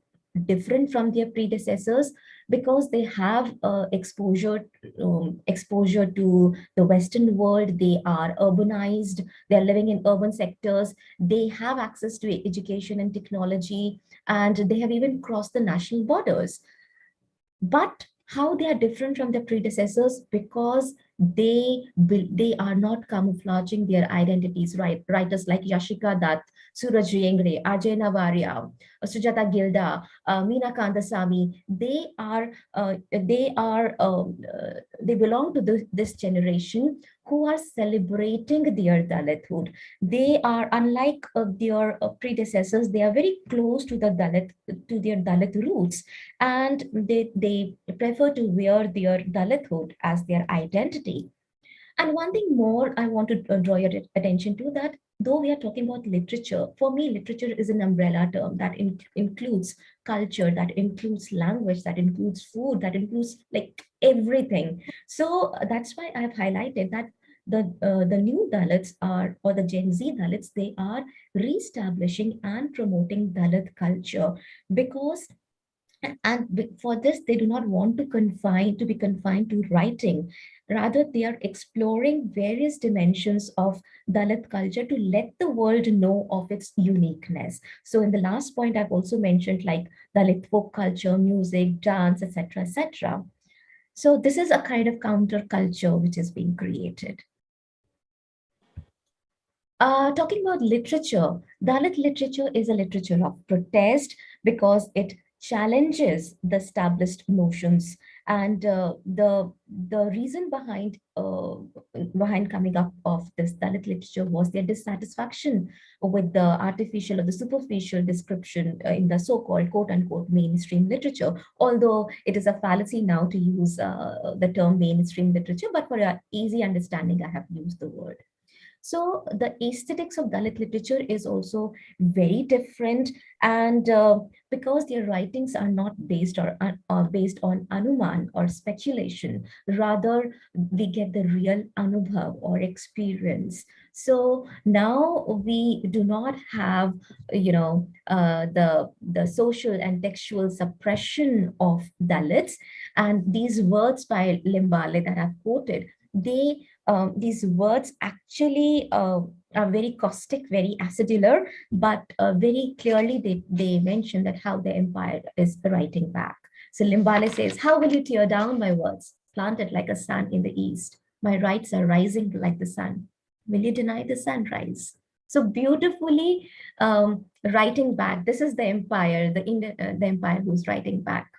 different from their predecessors because they have exposure to the Western world. They are urbanized. They're living in urban sectors. They have access to education and technology, and they have even crossed the national borders. But how they are different from their predecessors? Because they are not camouflaging their identities, right? Writers like Yashika Dutt, Suraj Yengre, Ajay Navaria, Sujata Gilda, Meena Kandasamy, they belong to this generation who are celebrating their Dalithood. They are, unlike their predecessors, they are very close to their Dalit roots, and they prefer to wear their Dalithood as their identity. And one thing more I want to draw your attention to, that though we are talking about literature, for me, literature is an umbrella term that includes culture, that includes language, that includes food, that includes like everything. So that's why I've highlighted that the new Dalits are, or the Gen Z Dalits, they are reestablishing and promoting Dalit culture, because for this they do not want to be confined to writing. Rather, they are exploring various dimensions of Dalit culture to let the world know of its uniqueness. So in the last point, I've also mentioned like Dalit folk culture, music, dance, etc., etc. So this is a kind of counterculture which is being created. Talking about literature, Dalit literature is a literature of protest because it challenges the established notions, and the reason behind coming up of this Dalit literature was their dissatisfaction with the artificial or the superficial description in the so-called quote-unquote mainstream literature. Although it is a fallacy now to use the term mainstream literature, but for easy understanding, I have used the word. So the aesthetics of Dalit literature is also very different, and because their writings are not based on anuman or speculation, rather we get the real anubhav or experience. So now we do not have, the social and textual suppression of Dalits, and these words by Limbale that I've quoted, these words actually are very caustic, very acidular, but very clearly they mention that how the empire is writing back. So Limbale says, "How will you tear down my words, planted like a sun in the east? My rights are rising like the sun. Will you deny the sunrise?" So beautifully writing back. This is the empire, the empire who's writing back.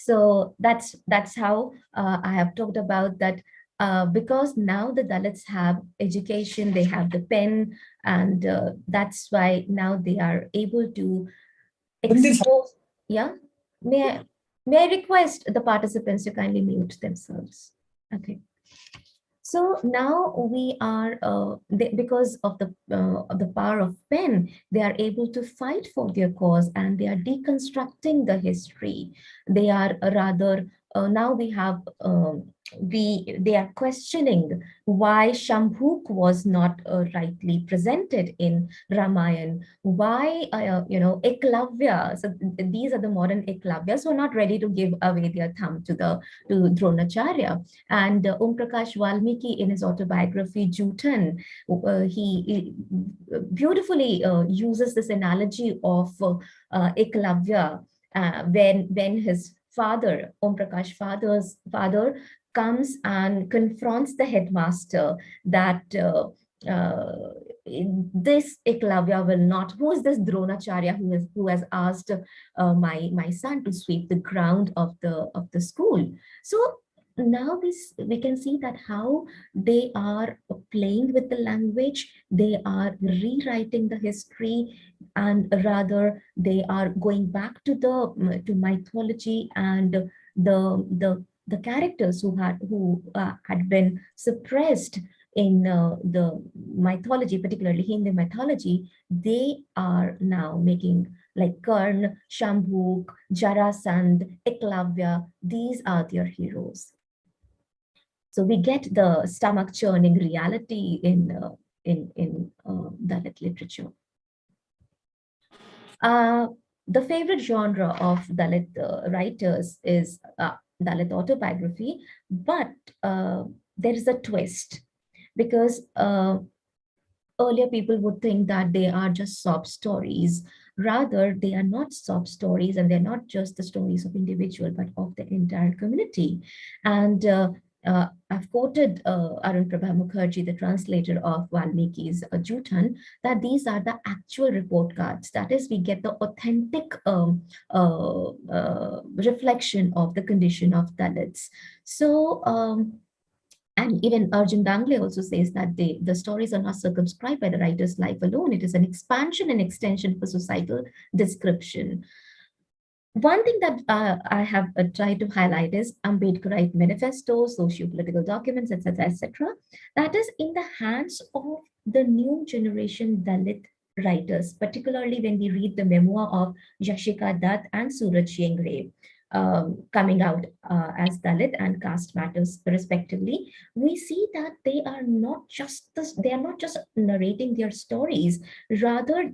So that's how I have talked about that, because now the Dalits have education, they have the pen, and that's why now they are able to expose. Yeah, may I request the participants to kindly mute themselves? Okay. So now we are, because of the power of pen, they are able to fight for their cause, and they are deconstructing the history. They are rather, now we have, they are questioning why Shambhuk was not rightly presented in Ramayana. Why, Eklavya, so these are the modern Eklavyas who are not ready to give away their thumb to Dronacharya. And Om Prakash Valmiki, in his autobiography Jutan, he beautifully uses this analogy of Eklavya, when his father, Om Prakash father's father, comes and confronts the headmaster that this Eklavya will not. Who is this Dronacharya who has asked my son to sweep the ground of the school? So now we can see that how they are playing with the language, they are rewriting the history, and rather they are going back to mythology and the characters who had been suppressed in the mythology, particularly Hindu mythology. They are now making like Karn, Shambhuk, Jarasandh, Eklavya. These are their heroes. So we get the stomach churning reality in Dalit literature. The favorite genre of Dalit writers is Dalit autobiography, but there is a twist, because earlier people would think that they are just sob stories, Rather, they are not sob stories, and they're not just the stories of individual, but of the entire community. And I've quoted Arun Prabha Mukherjee, the translator of Valmiki's Jutan, that these are the actual report cards. That is, we get the authentic reflection of the condition of Dalits. So, and even Arjun Dangle also says that the stories are not circumscribed by the writer's life alone. It is an expansion and extension for societal description. One thing that I have tried to highlight is Ambedkarite manifestos, socio-political documents, etc., etc. That is in the hands of the new generation Dalit writers, particularly when we read the memoir of Yashika Dutt and Suraj Yengre, coming out as Dalit and caste matters respectively. We see that they are not just narrating their stories. Rather,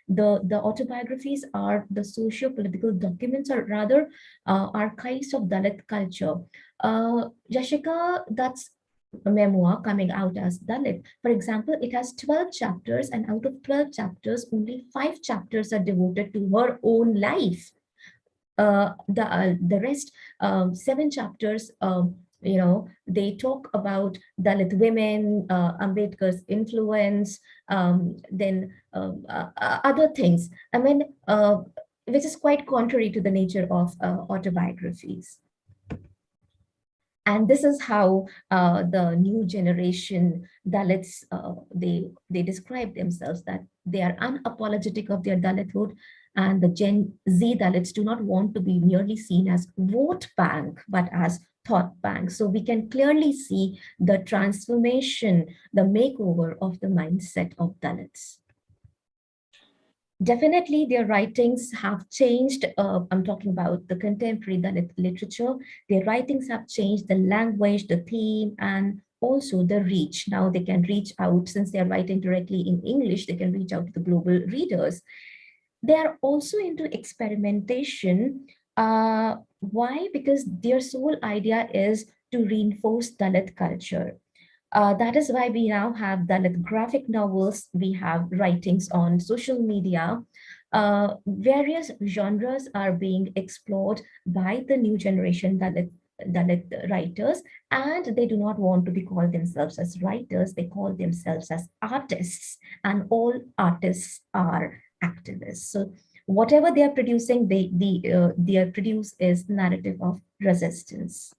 the autobiographies are the socio-political documents, or rather archives of Dalit culture. Yashika Dutt's memoir coming out as Dalit, for example, it has 12 chapters, and out of 12 chapters, only 5 chapters are devoted to her own life. The rest 7 chapters, they talk about Dalit women, Ambedkar's influence, then other things. I mean, which is quite contrary to the nature of autobiographies. And this is how the new generation Dalits, they describe themselves, that they are unapologetic of their Dalithood, and the Gen Z Dalits do not want to be merely seen as vote bank, but as thought bank. So we can clearly see the transformation, the makeover of the mindset of Dalits. Definitely, their writings have changed. I'm talking about the contemporary Dalit literature. Their writings have changed the language, the theme, and also the reach. Now they can reach out, since they're writing directly in English, they can reach out to the global readers. They are also into experimentation. Why? Because their sole idea is to reinforce Dalit culture. That is why we now have Dalit graphic novels, we have writings on social media. Various genres are being explored by the new generation Dalit writers, and they do not want to be called themselves as writers, they call themselves as artists, and all artists are activists. So whatever they are producing, they produce is narrative of resistance.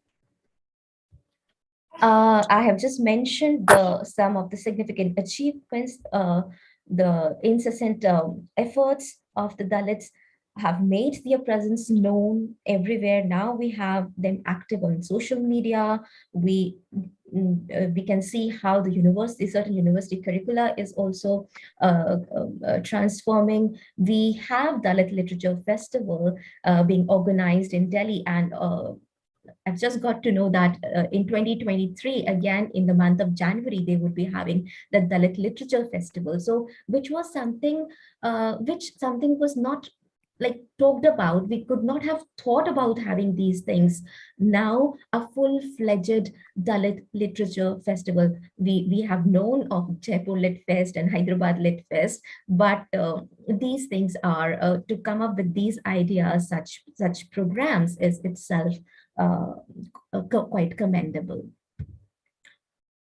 I have just mentioned some of the significant achievements, the incessant efforts of the Dalits have made their presence known everywhere. Now we have them active on social media. We can see how the certain university curricula is also transforming. We have Dalit Literature Festival being organized in Delhi, and I've just got to know that in 2023, again, in the month of January, they would be having the Dalit Literature Festival. So, which was something, something was not like talked about. We could not have thought about having these things. Now, a full-fledged Dalit Literature Festival. We have known of Jaipur Lit Fest and Hyderabad Lit Fest, but these things are to come up with these ideas, such programs is itself quite commendable.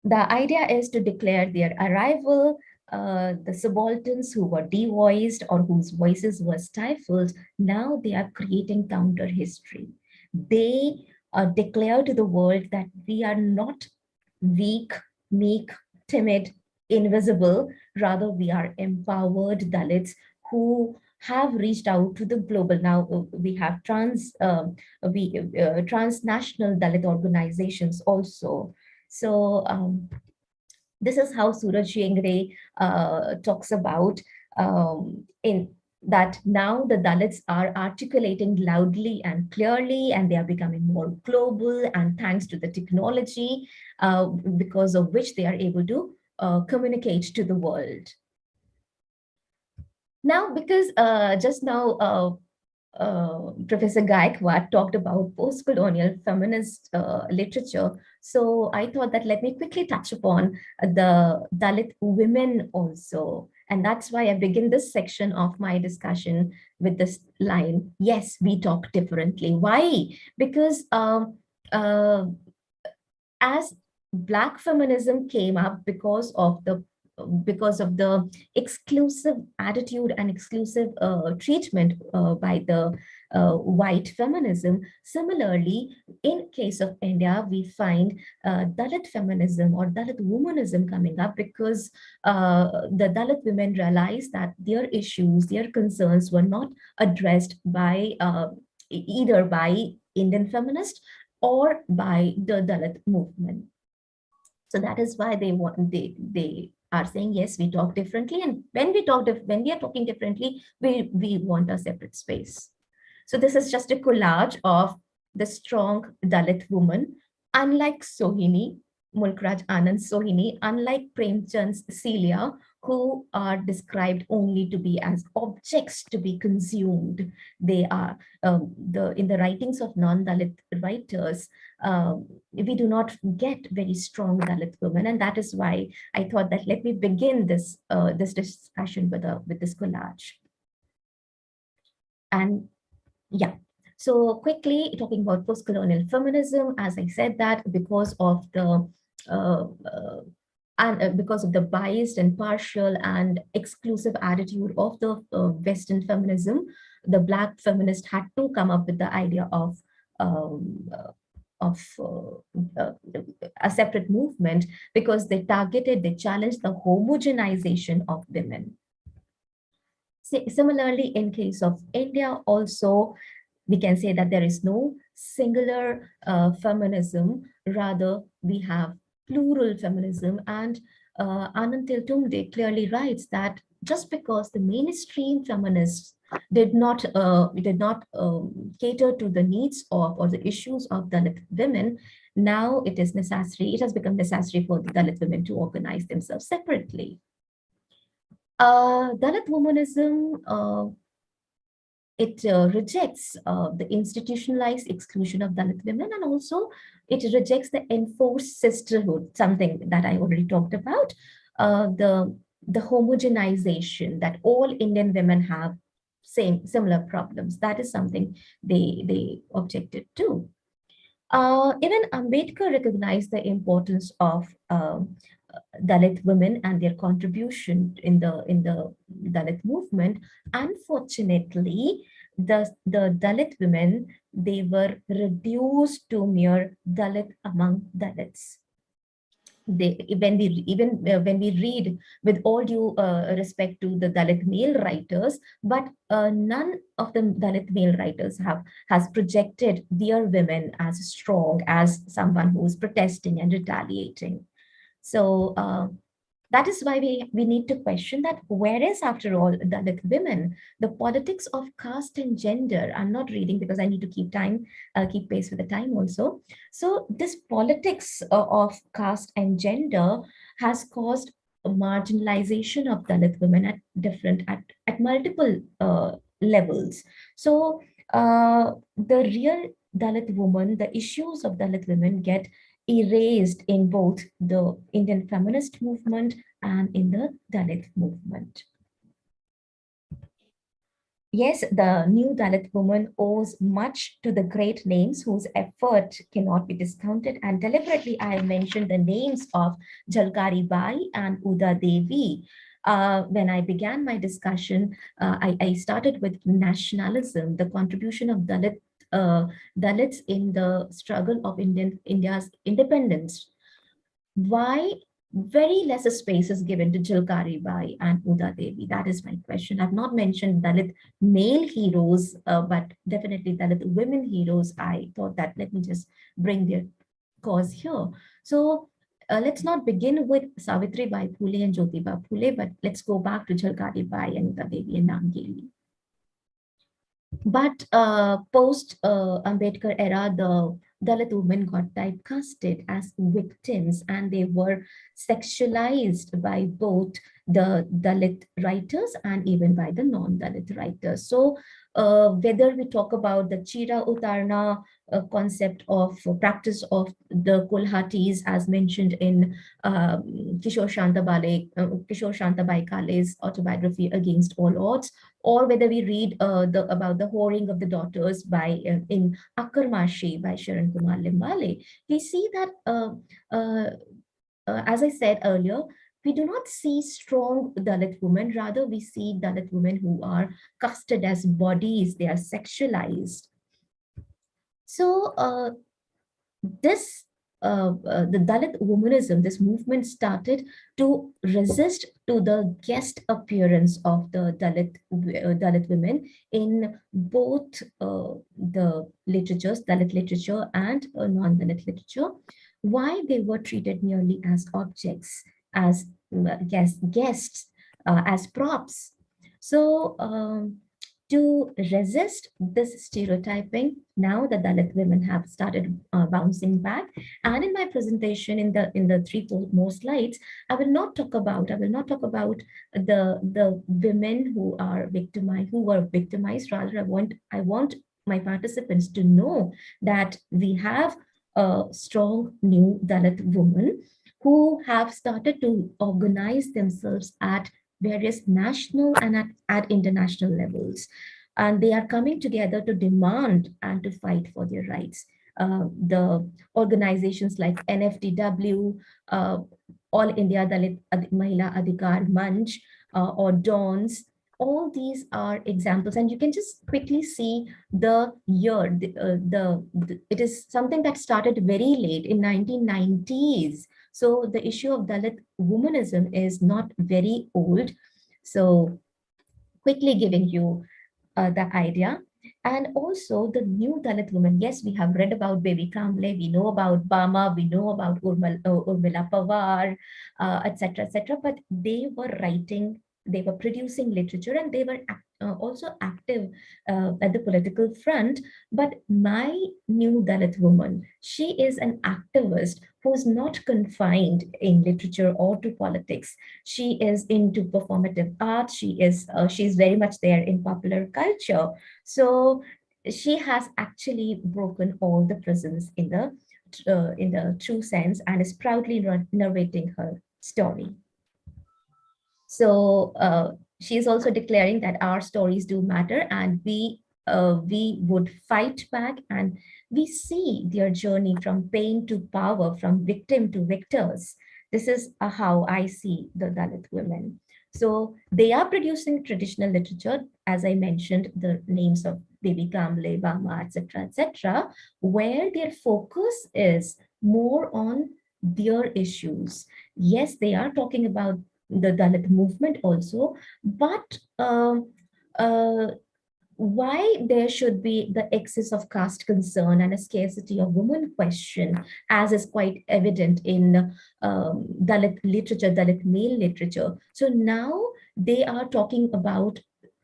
The idea is to declare their arrival. The subalterns who were devoiced or whose voices were stifled, now they are creating counter history. They declare to the world that we are not weak, meek, timid, invisible. Rather, we are empowered Dalits who have reached out to the global. Now we have transnational Dalit organizations also. So this is how Suraj Yengre talks about in that now the Dalits are articulating loudly and clearly, and they are becoming more global, and thanks to the technology, because of which they are able to communicate to the world. Now, because just now Professor Gaikwad talked about post-colonial feminist literature. So I thought that let me quickly touch upon the Dalit women also. And that's why I begin this section of my discussion with this line, yes, we talk differently. Why? Because as Black feminism came up because of the exclusive attitude and exclusive treatment by the white feminism. Similarly, in case of India, we find Dalit feminism or Dalit womanism coming up because the Dalit women realized that their issues, their concerns were not addressed by either by Indian feminists or by the Dalit movement. So that is why they are saying, yes, we talk differently. And when we are talking differently, we want a separate space. So this is just a collage of the strong Dalit woman, unlike Sohini, Mulkraj Anand Sohini, unlike Premchand's Celia, who are described only to be as objects to be consumed. They are in the writings of non-Dalit writers. We do not get very strong Dalit women, and that is why I thought that let me begin this this discussion with this collage. And yeah, so quickly talking about post-colonial feminism, as I said that because of the because of the biased and partial and exclusive attitude of the Western feminism, the Black feminist had to come up with the idea of a separate movement because they challenged the homogenization of women. Similarly, in case of India, also, we can say that there is no singular feminism, rather we have plural feminism. And Anand Tiltumde clearly writes that just because the mainstream feminists did not cater to the needs of or the issues of Dalit women, now it has become necessary for the Dalit women to organize themselves separately. Dalit womanism, it rejects the institutionalized exclusion of Dalit women, and also it rejects the enforced sisterhood, something that I already talked about, the homogenization that all Indian women have similar problems. That is something they objected to. Even Ambedkar recognized the importance of Dalit women and their contribution in the Dalit movement. Unfortunately, the Dalit women, they were reduced to mere Dalit among Dalits. When we read with all due respect to the Dalit male writers, but none of the Dalit male writers has projected their women as strong as someone who is protesting and retaliating. So that is why we need to question that where is, after all, Dalit women? The politics of caste and gender, I'm not reading because I need to keep pace with the time also. So this politics of caste and gender has caused a marginalization of Dalit women at multiple levels. So the real Dalit woman, the issues of Dalit women get erased in both the Indian feminist movement and in the Dalit movement. Yes, the new Dalit woman owes much to the great names whose effort cannot be discounted. And deliberately, I mentioned the names of Jalkari Bai and Uda Devi. When I began my discussion, I started with nationalism, the contribution of Dalits in the struggle of India's independence. Why very lesser space is given to Jalkari Bai and Uda Devi? That is my question. I've not mentioned Dalit male heroes, but definitely Dalit women heroes. I thought that let me just bring their cause here. So let's not begin with Savitri Bai Phule and Jyotiba Phule, but let's go back to Jalkari Bai and Uda Devi and Nangeli. But post Ambedkar era, the Dalit women got typecasted as victims, and they were sexualized by both the Dalit writers and even by the non-Dalit writers. So whether we talk about the Chira Utarna concept of practice of the Kulhatis, as mentioned in Kishore Shantabai Kale's autobiography Against All Odds, or whether we read about the whoring of the daughters by in Akarmashi by Sharan Kumar Limbale, we see that, as I said earlier, we do not see strong Dalit women, rather we see Dalit women who are casted as bodies, they are sexualized. So the Dalit womanism, this movement started to resist to the guest appearance of the Dalit women in both the literatures, Dalit literature and non-Dalit literature, why they were treated merely as objects, as guests, as props. So to resist this stereotyping, now the Dalit women have started bouncing back. And in my presentation, in the three more slides, I will not talk about the women who are victimized, who were victimized. Rather, I want my participants to know that we have a strong new Dalit women who have started to organize themselves at various national and at international levels. And they are coming together to demand and to fight for their rights. The organizations like NFTW, All India Dalit Mahila Adhikar Manch, or DAWNS, all these are examples, and you can just quickly see the year. It is something that started very late in 1990s. So the issue of Dalit womanism is not very old. So quickly giving you the idea. And also the new Dalit women. Yes, we have read about Baby Kamble, we know about Bama, we know about Urmila Pawar, etc., but they were writing, they were producing literature, and they were also active at the political front. But my new Dalit woman, she is an activist who's not confined in literature or to politics. She is into performative art. She's very much there in popular culture. So she has actually broken all the prisons in the true sense and is proudly narrating her story. So she is also declaring that our stories do matter, and we would fight back, and we see their journey from pain to power, from victim to victors. This is how I see the Dalit women. So they are producing traditional literature, as I mentioned, the names of Baby Kamble, Bama, etc., where their focus is more on their issues. Yes, they are talking about the Dalit movement also, but why there should be the excess of caste concern and a scarcity of women question, as is quite evident in Dalit literature, Dalit male literature. So now they are talking about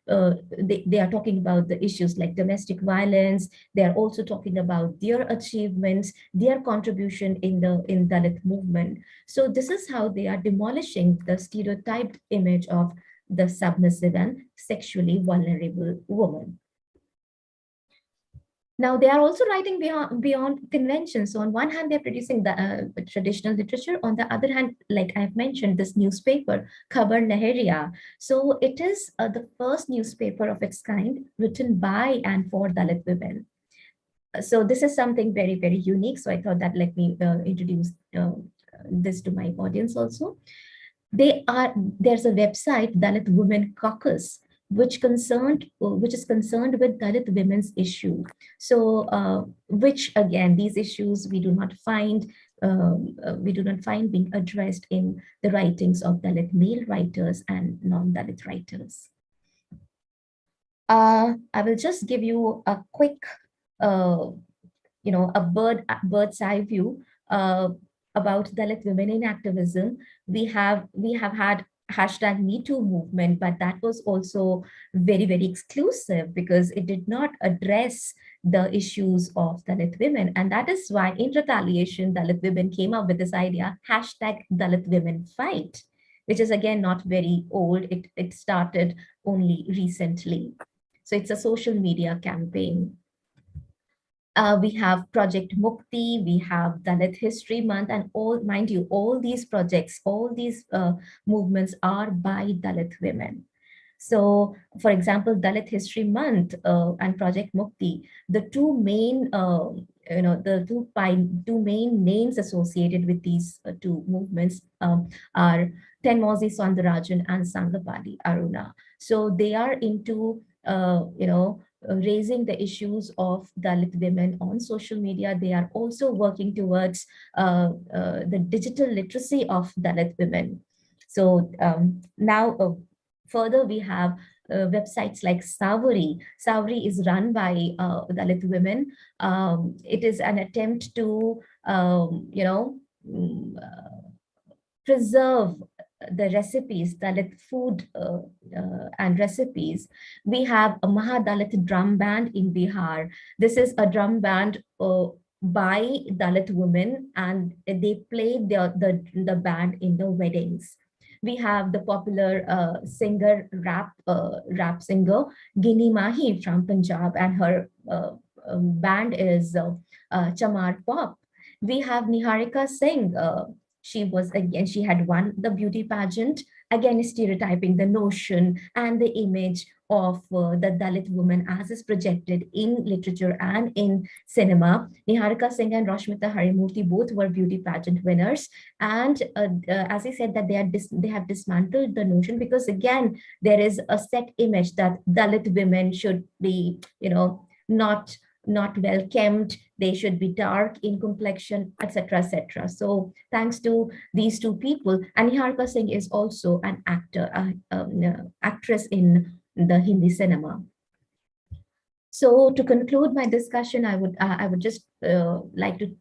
they are talking about the issues like domestic violence. They are also talking about their achievements, their contribution in Dalit movement. So this is how they are demolishing the stereotyped image of the submissive and sexually vulnerable woman. Now, they are also writing beyond conventions. So on one hand, they're producing the traditional literature. On the other hand, like I've mentioned, this newspaper, Khabar Nahariya. So it is the first newspaper of its kind written by and for Dalit women. So this is something very, very unique. So I thought that let me introduce this to my audience also. There's a website, Dalit Women Caucus, which is concerned with Dalit women's issue. So, which again, these issues we do not find being addressed in the writings of Dalit male writers and non-Dalit writers. I will just give you a quick, a bird's eye view about Dalit women in activism. We have had #MeToo movement, but that was also very, very exclusive because it did not address the issues of Dalit women. And that is why in retaliation, Dalit women came up with this idea, #Dalit Women Fight, which is again not very old. It started only recently. So it's a social media campaign. We have Project Mukti, we have Dalit History Month, and all, mind you, all these projects, all these movements are by Dalit women. So, for example, Dalit History Month and Project Mukti, the two main, the two main names associated with these two movements are Tenmozi Soundarajan and Sangapali Aruna. So they are into, raising the issues of Dalit women on social media. They are also working towards the digital literacy of Dalit women. So now, further, we have websites like Savari. Savari is run by Dalit women. It is an attempt to, preserve the recipes, Dalit food and recipes. We have a Mahadalit drum band in Bihar. This is a drum band by Dalit women, and they play the band in the weddings. We have the popular singer, rap singer, Gini Mahi from Punjab, and her band is Chamar Pop. We have Niharika Singh. She had won the beauty pageant, again stereotyping the notion and the image of the Dalit woman as is projected in literature and in cinema. Niharika Singh and Rashmita Harimurthy both were beauty pageant winners. And as I said, that they have dismantled the notion, because again, there is a set image that Dalit women should be, not well kempt, they should be dark in complexion, etc., etc. So thanks to these two people, and Niharika Singh is also an actor, actress in the Hindi cinema. So to conclude my discussion, I would just like to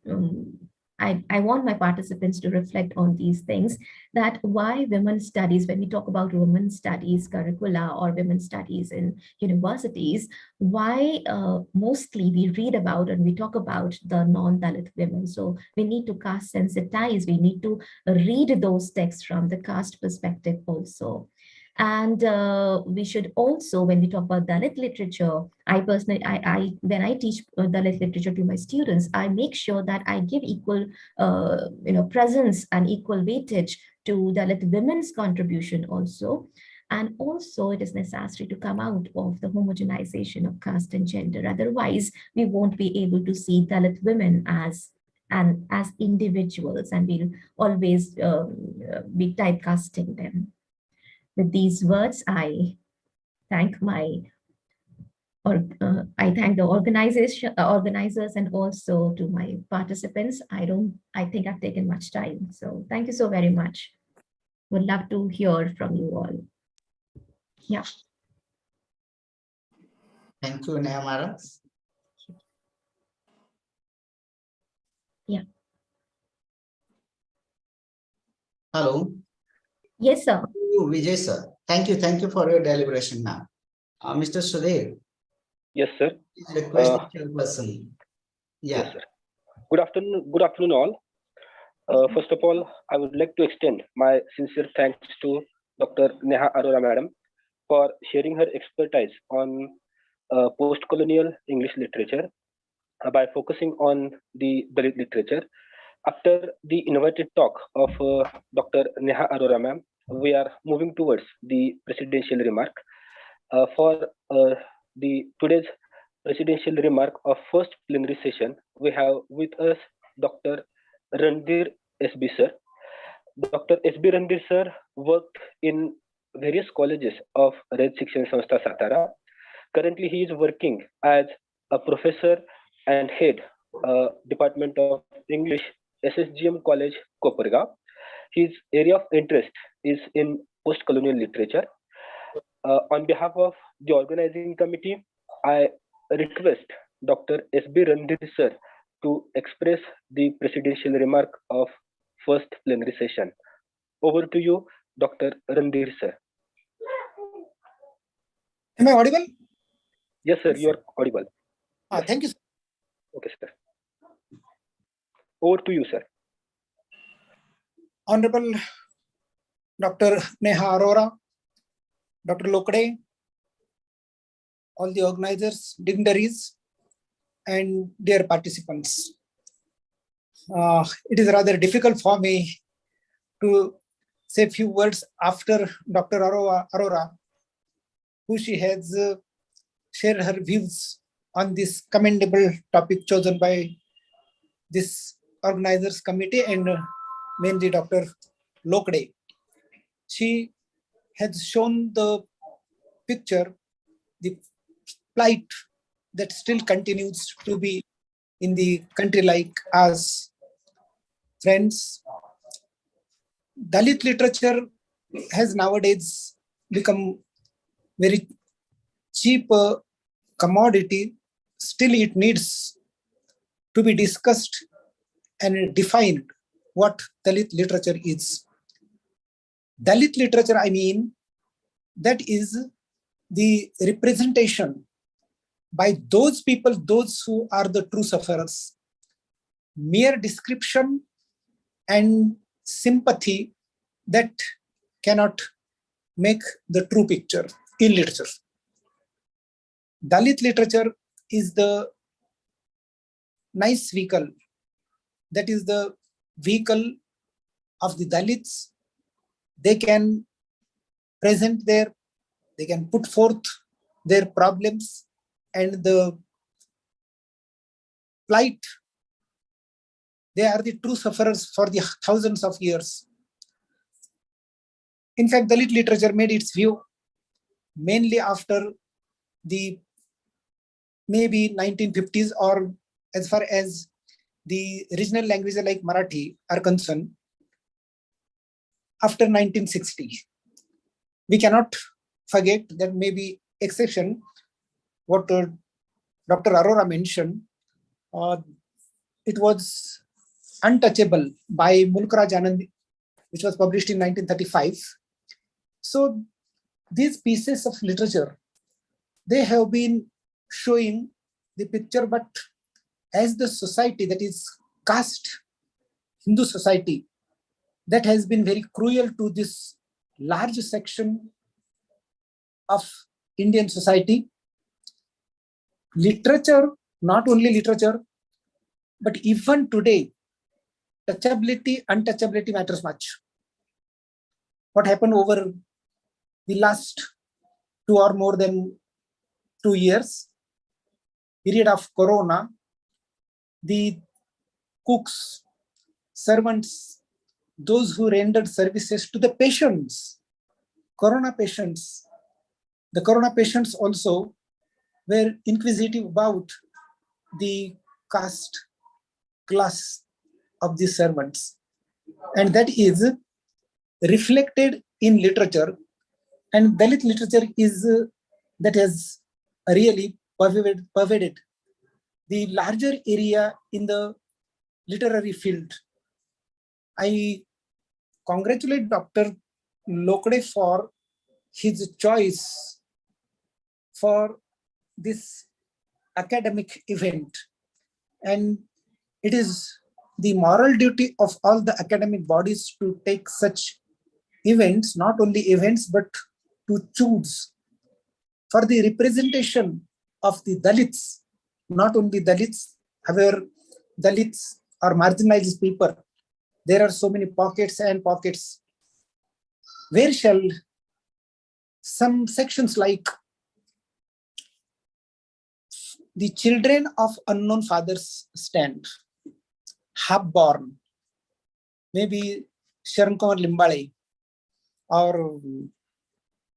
I want my participants to reflect on these things, that why women's studies, when we talk about women's studies curricula or women's studies in universities, why mostly we read about and we talk about the non-Dalit women. So we need to caste sensitize, we need to read those texts from the caste perspective also. And we should also, when we talk about Dalit literature, I personally, when I teach Dalit literature to my students, I make sure that I give equal, presence and equal weightage to Dalit women's contribution also. And also, it is necessary to come out of the homogenization of caste and gender. Otherwise, we won't be able to see Dalit women as individuals, and we'll always be typecasting them. With these words, I thank the organizers, and also to my participants. I think I've taken much time. So thank you so very much. Would love to hear from you all. Yeah. Thank you, Nayamara. Yeah. Hello. Yes, sir. Vijay, sir. Thank you for your deliberation now. Mr. Sudhir. Yes, sir. Please request the chairperson. Yeah. Yes, sir. Good afternoon, all. First of all, I would like to extend my sincere thanks to Dr. Neha Arora Madam for sharing her expertise on post-colonial English literature by focusing on the Dalit literature. After the invited talk of Dr. Neha Arora Ma'am, we are moving towards the presidential remark. For the today's presidential remark of first plenary session, we have with us Dr. Randhir SB sir. Dr. SB Randhir sir worked in various colleges of Red Shikshan Sanstha Satara. Currently, he is working as a professor and head Department of English, SSGM College, Kopargaon. His area of interest is in post-colonial literature. On behalf of the organizing committee, I request Dr. SB Randhir sir to express the presidential remark of first plenary session. Over to you, Dr. Randhir sir. Am I audible? Yes, sir, you are audible. Thank you, sir. Okay, sir. Over to you, sir. Honorable Dr. Neha Arora, Dr. Lokde, all the organizers, dignitaries, and dear participants. It is rather difficult for me to say a few words after Dr. Arora, who she has shared her views on this commendable topic chosen by this organizers committee and mainly Dr. Lokde. She has shown the picture, the plight that still continues to be in the country like us. Friends, Dalit literature has nowadays become very cheap commodity. Still, it needs to be discussed and defined what Dalit literature is. Dalit literature, I mean, that is the representation by those people, those who are the true sufferers. Mere description and sympathy that cannot make the true picture in literature. Dalit literature is the nice vehicle, that is the vehicle of the Dalits. They can present they can put forth their problems and the plight. They are the true sufferers for the thousands of years. In fact, Dalit literature made its view mainly after the maybe 1950s, or as far as the regional languages like Marathi are concerned, after 1960. We cannot forget that maybe exception, what Dr. Arora mentioned, it was untouchable by Mulkraj Anand, which was published in 1935. So these pieces of literature, they have been showing the picture, but as the society, that is caste, Hindu society, that has been very cruel to this large section of Indian society. Literature, not only literature, but even today, touchability, untouchability matters much. What happened over the last 2 or more than 2 years, period of Corona, the cooks, servants, those who rendered services to the patients, Corona patients, the Corona patients also were inquisitive about the caste class of the servants. And that is reflected in literature. And Dalit literature is that has really pervaded the larger area in the literary field. I congratulate Dr. Lokde for his choice for this academic event. And it is the moral duty of all the academic bodies to take such events, not only events, but to choose for the representation of the Dalits, not only Dalits, however, Dalits are marginalized people. There are so many pockets and pockets. Where shall some sections like the children of unknown fathers stand, half-born, maybe Sharan Kumar Limbale, or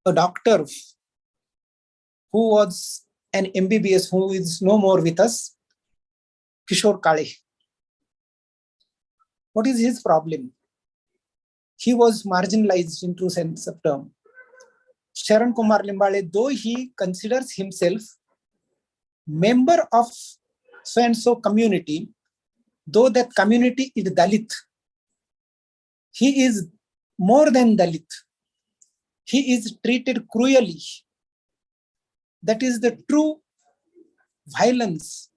a doctor who was an MBBS who is no more with us, Kishore Kale. What is his problem? He was marginalized in true sense of term. Sharan Kumar Limbale, though he considers himself member of so-and-so community, though that community is Dalit, he is more than Dalit. He is treated cruelly. That is the true violence,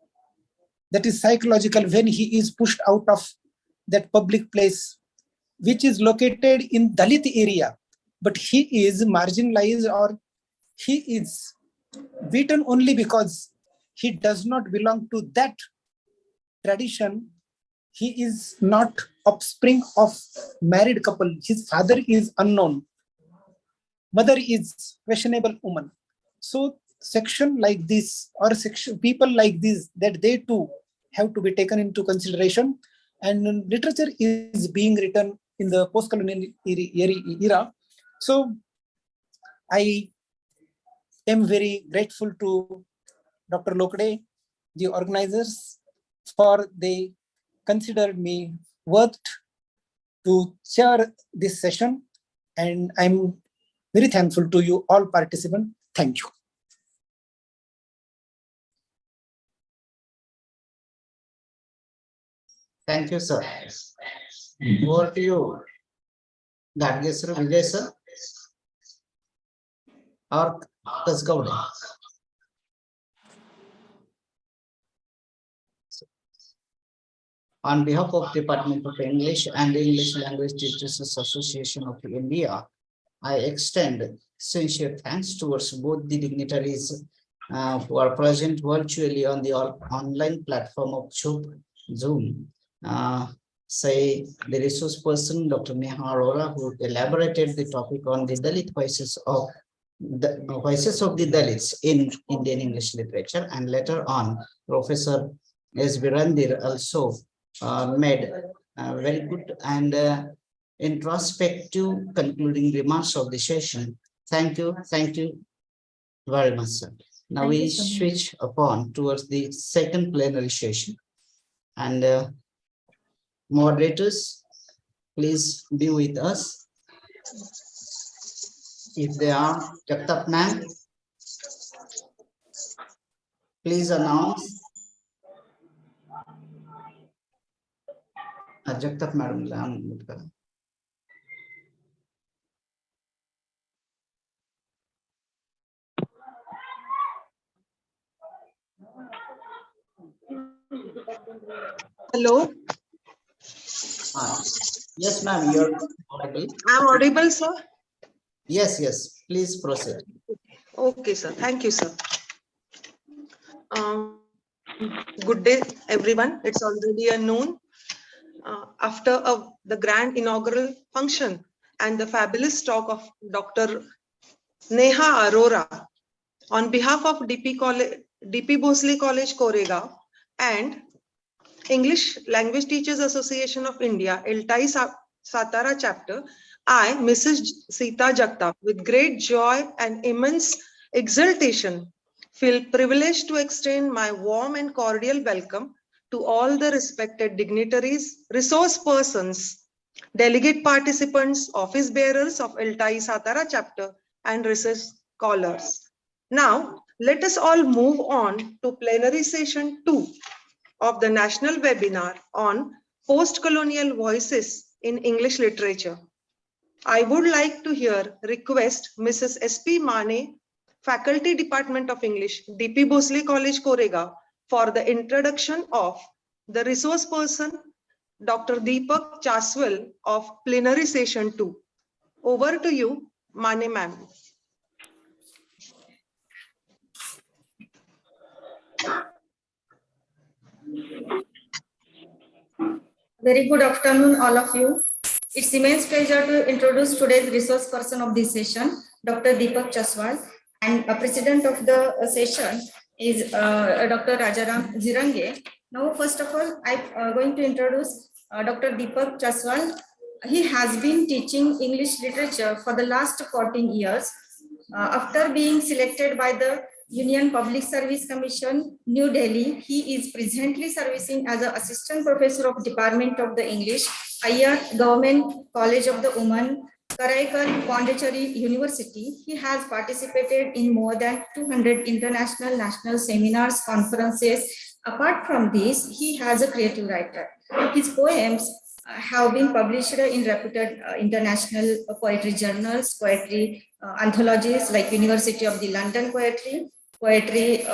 that is psychological, when he is pushed out of that public place, which is located in Dalit area, but he is marginalized or he is beaten only because he does not belong to that tradition. He is not offspring of married couple. His father is unknown. Mother is questionable woman. So section like this or section people like this, that they too have to be taken into consideration. And literature is being written in the post-colonial era. So I am very grateful to Dr. Lokde, the organizers, for they considered me worth to chair this session. And I'm very thankful to you all participants. Thank you. Thank you, sir. Over to you, Gadge sir, Vijay sir, or Kasgowde. On behalf of Department of English and English Language Teachers Association of India, I extend sincere thanks towards both the dignitaries who are present virtually on the online platform of Zoom. Say the resource person, Dr. Neha Arora, who elaborated the topic on the Dalit voices of the Dalits in Indian English literature, and later on, Professor S. Birandir also made very good and introspective concluding remarks of the session. Thank you very much, sir. Now Thank we you so much. switch upon towards the second plenary session, and moderators, please be with us. If they are, Jagtap ma'am, please announce. Jagtap madam, Hello, yes, ma'am, you're audible. I'm audible, sir. Yes, please proceed. Okay, sir. Thank you, sir. Good day, everyone. It's already a noon. After the grand inaugural function and the fabulous talk of Dr. Neha Arora, on behalf of DP Bhosle College, Koregaon, and English Language Teachers Association of India, Eltai Satara chapter, I, Mrs. Sita Jagtap, with great joy and immense exultation, feel privileged to extend my warm and cordial welcome to all the respected dignitaries, resource persons, delegate participants, office bearers of Eltai Satara chapter, and research scholars. Now, let us all move on to plenary session 2 of the national webinar on post-colonial voices in English literature. I would like to request Mrs. S.P. Mane, Faculty Department of English, DP Bhosle College, Koregaon, for the introduction of the resource person, Dr. Deepak Chaswal of plenary session 2. Over to you, Mane ma'am. Very good afternoon, all of you. It's immense pleasure to introduce today's resource person of this session, Dr. Deepak Chaswal, and president of the session is Dr. Rajaram Zirange. Now, first of all, I'm going to introduce Dr. Deepak Chaswal. He has been teaching English literature for the last 14 years. After being selected by the Union Public Service Commission, New Delhi, he is presently servicing as an assistant professor of Department of the English, Ayyar Government College of the Women, Karaikal Pondicherry University. He has participated in more than 200 international national seminars, conferences. Apart from this, he has a creative writer. His poems have been published in reputed international poetry journals, poetry anthologies like University of the London Poetry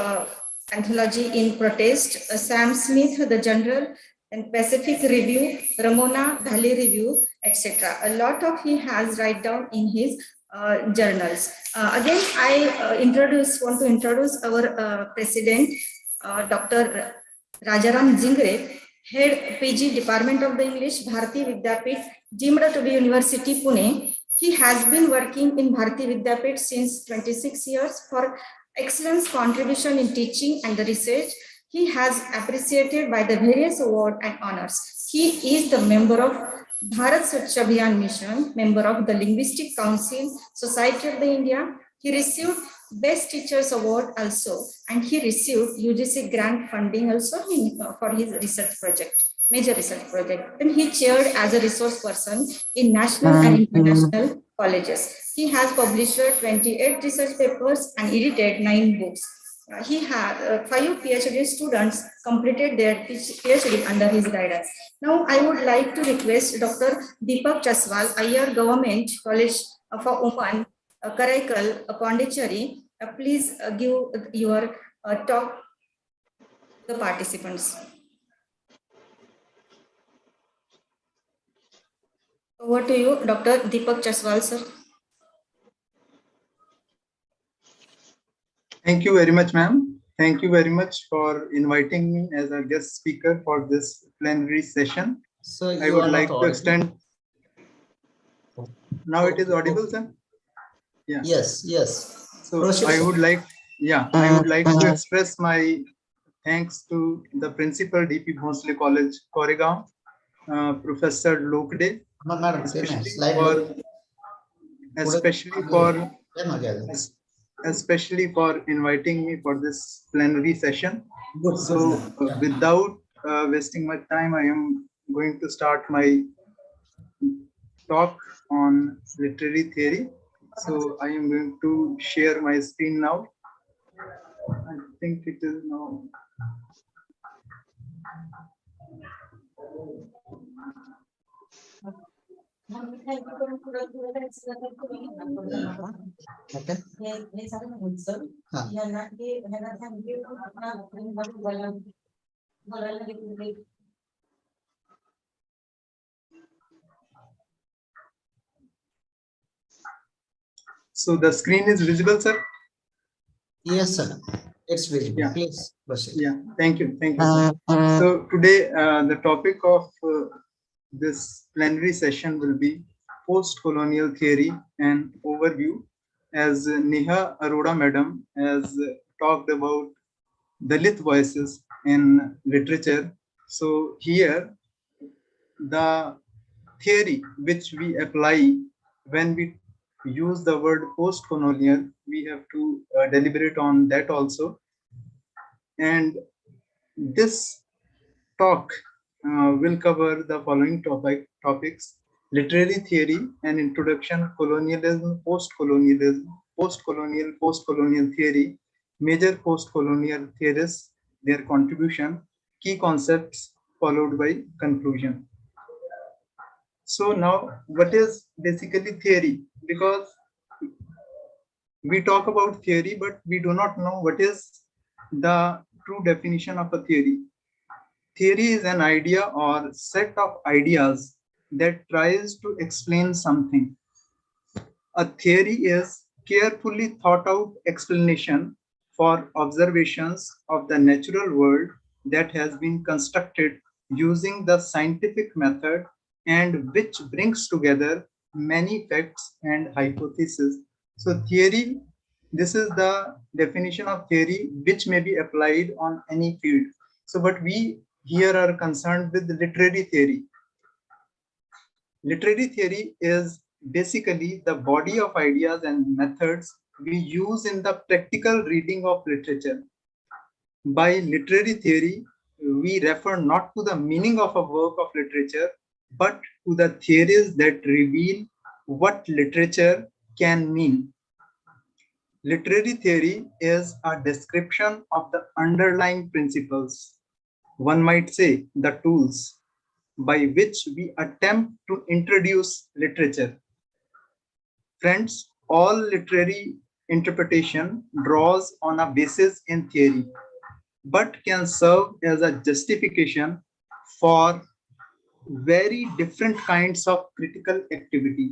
Anthology in Protest, Sam Smith, The General, and Pacific Review, Ramona Valley Review, etc. A lot of he has write down in his journals. Again, I want to introduce our president, Dr. Rajaram Jingre, head PG Department of the English, Bharati Vidyapit, deemed to be University Pune. He has been working in Bharati Vidyapit since 26 years for excellent contribution in teaching and the research. He has appreciated by the various awards and honors. He is the member of Bharat Swachh Abhiyan Mission, member of the Linguistic Council, Society of the India. He received Best Teachers Award also, and he received UGC grant funding also for his research project, major research project. And he chaired as a resource person in national and international colleges. He has published 28 research papers and edited 9 books. He had 5 PhD students completed their PhD under his guidance. Now, I would like to request Dr. Deepak Chaswal, IR Government College for Women, Karaikal, Pondicherry. Please give your talk to the participants. Over to you, Dr. Deepak Chaswal, sir. Thank you very much, ma'am. Thank you very much for inviting me as a guest speaker for this plenary session. So I would like to extend. Now it is audible, sir? Yeah. Yes, yes. So Proceed, I sir. would like, I would like to express my thanks to the principal DP Bhonsle College, Koregaon, Professor Lokde, especially for inviting me for this plenary session. So without wasting my time, I am going to start my talk on literary theory. So I am going to share my screen now. I think it is now. So the screen is visible, sir? Yes, sir. It's visible. Yeah. Please proceed. Yeah, thank you. Thank you, sir. So today, the topic of this plenary session will be post-colonial theory and overview, as Neha Arora madam has talked about Dalit voices in literature. So here, the theory which we apply when we use the word post-colonial, we have to deliberate on that also. And this talk will cover the following topics: literary theory and introduction, colonialism, post-colonial theory, major post-colonial theorists, their contribution, key concepts, followed by conclusion. So now, what is basically theory? Because we talk about theory, but we do not know what is the true definition of a theory. Theory is an idea or set of ideas that tries to explain something. A theory is carefully thought out explanation for observations of the natural world that has been constructed using the scientific method and which brings together many facts and hypotheses. So theory, this is the definition of theory which may be applied on any field. So but we here are concerned with literary theory. Literary theory is basically the body of ideas and methods we use in the practical reading of literature. By literary theory, we refer not to the meaning of a work of literature, but to the theories that reveal what literature can mean. Literary theory is a description of the underlying principles, one might say the tools, by which we attempt to introduce literature. Friends, all literary interpretation draws on a basis in theory, but can serve as a justification for very different kinds of critical activity.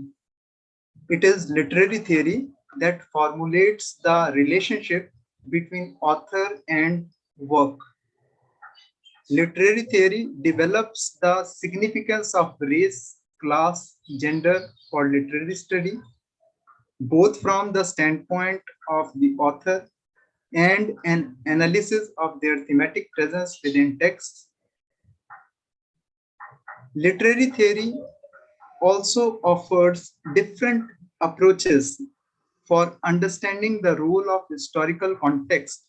It is literary theory that formulates the relationship between author and work. Literary theory develops the significance of race, class, gender for literary study, both from the standpoint of the author and an analysis of their thematic presence within texts. Literary theory also offers different approaches for understanding the role of historical context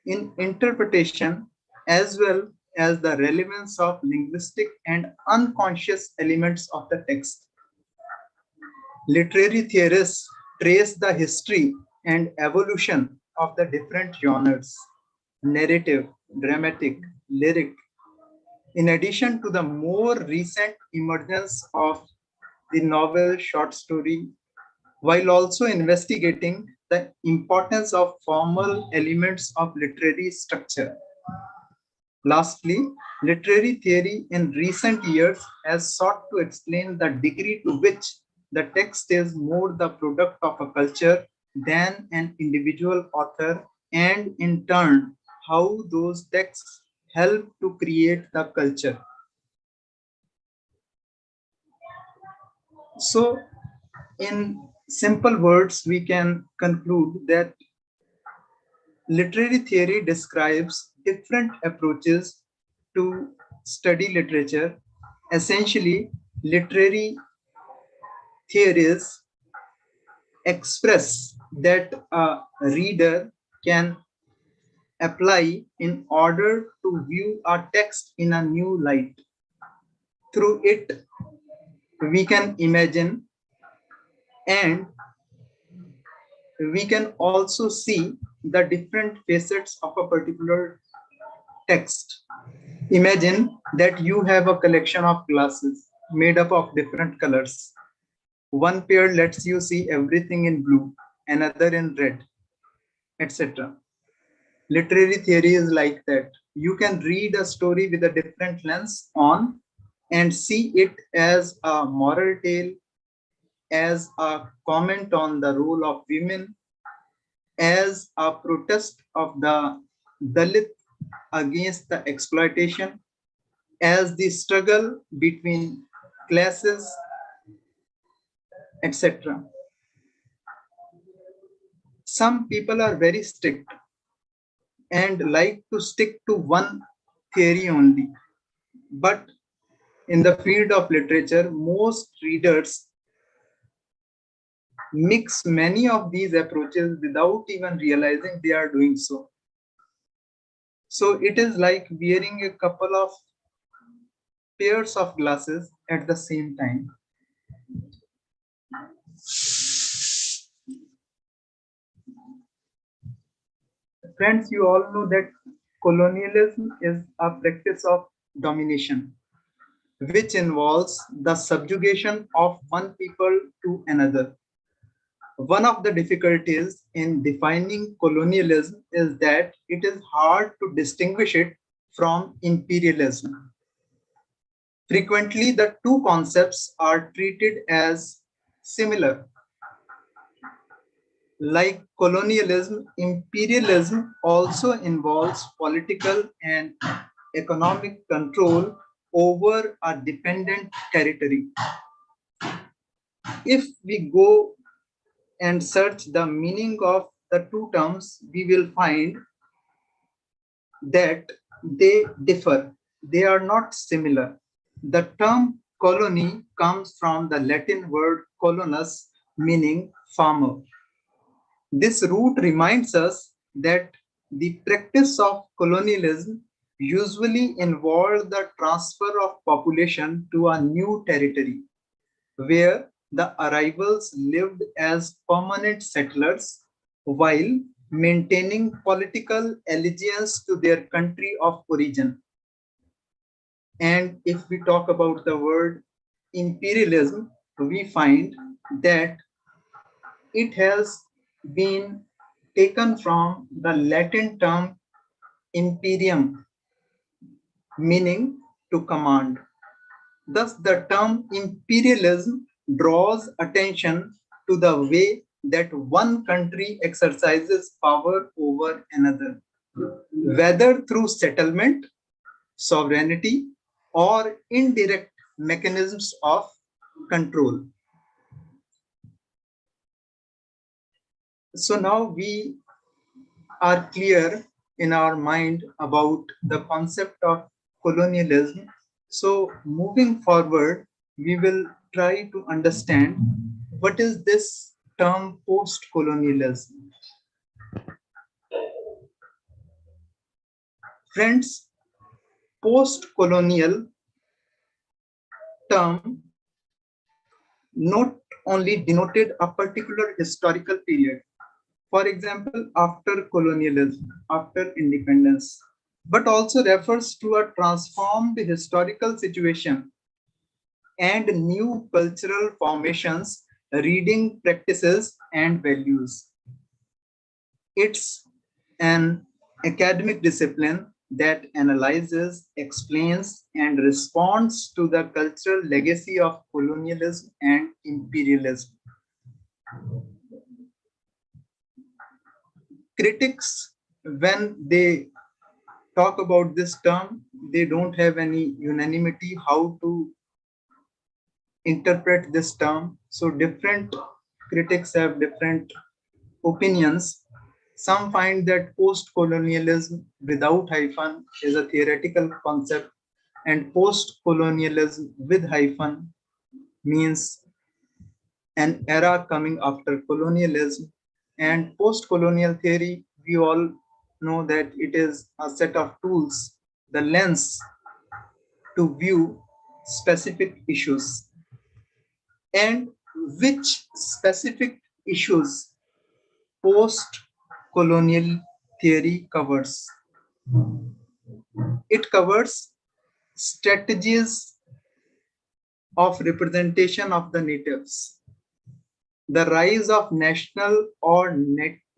in interpretation, as well as the relevance of linguistic and unconscious elements of the text. Literary theorists trace the history and evolution of the different genres: narrative, dramatic, lyric, in addition to the more recent emergence of the novel, short story, while also investigating the importance of formal elements of literary structure. Lastly, literary theory in recent years has sought to explain the degree to which the text is more the product of a culture than an individual author, and in turn, how those texts help to create the culture. So, in simple words, we can conclude that literary theory describes different approaches to study literature. Essentially, literary theories express that a reader can apply in order to view a text in a new light. Through it, we can imagine, and we can also see the different facets of a particular text. Imagine that you have a collection of glasses made up of different colors. One pair lets you see everything in blue, another in red, etc. Literary theory is like that. You can read a story with a different lens on and see it as a moral tale, as a comment on the role of women, as a protest of the Dalit against the exploitation, as the struggle between classes, etc. Some people are very strict and like to stick to one theory only. But in the field of literature, most readers mix many of these approaches without even realizing they are doing so. So it is like wearing a couple of pairs of glasses at the same time. Friends, you all know that colonialism is a practice of domination, which involves the subjugation of one people to another. One of the difficulties in defining colonialism is that it is hard to distinguish it from imperialism. Frequently, the two concepts are treated as similar. Like colonialism, imperialism also involves political and economic control over a dependent territory. If we go and search the meaning of the two terms, we will find that they differ. They are not similar. The term colony comes from the Latin word colonus, meaning farmer. This root reminds us that the practice of colonialism usually involved the transfer of population to a new territory, where the arrivals lived as permanent settlers while maintaining political allegiance to their country of origin. And if we talk about the word imperialism, we find that it has been taken from the Latin term imperium, meaning to command. Thus, the term imperialism draws attention to the way that one country exercises power over another, whether through settlement, sovereignty, or indirect mechanisms of control. So now we are clear in our mind about the concept of colonialism. So moving forward, we will try to understand what is this term post-colonialism. Friends, post-colonial term not only denoted a particular historical period, for example, after colonialism, after independence, but also refers to a transformed historical situation and new cultural formations, reading practices, and values. It's an academic discipline that analyzes, explains, and responds to the cultural legacy of colonialism and imperialism. Critics, when they talk about this term, they don't have any unanimity how to interpret this term. So different critics have different opinions. Some find that post-colonialism without hyphen is a theoretical concept, and post-colonialism with hyphen means an era coming after colonialism. And post-colonial theory, we all know that it is a set of tools, the lens to view specific issues. And which specific issues post-colonial theory covers? It covers strategies of representation of the natives, the rise of national or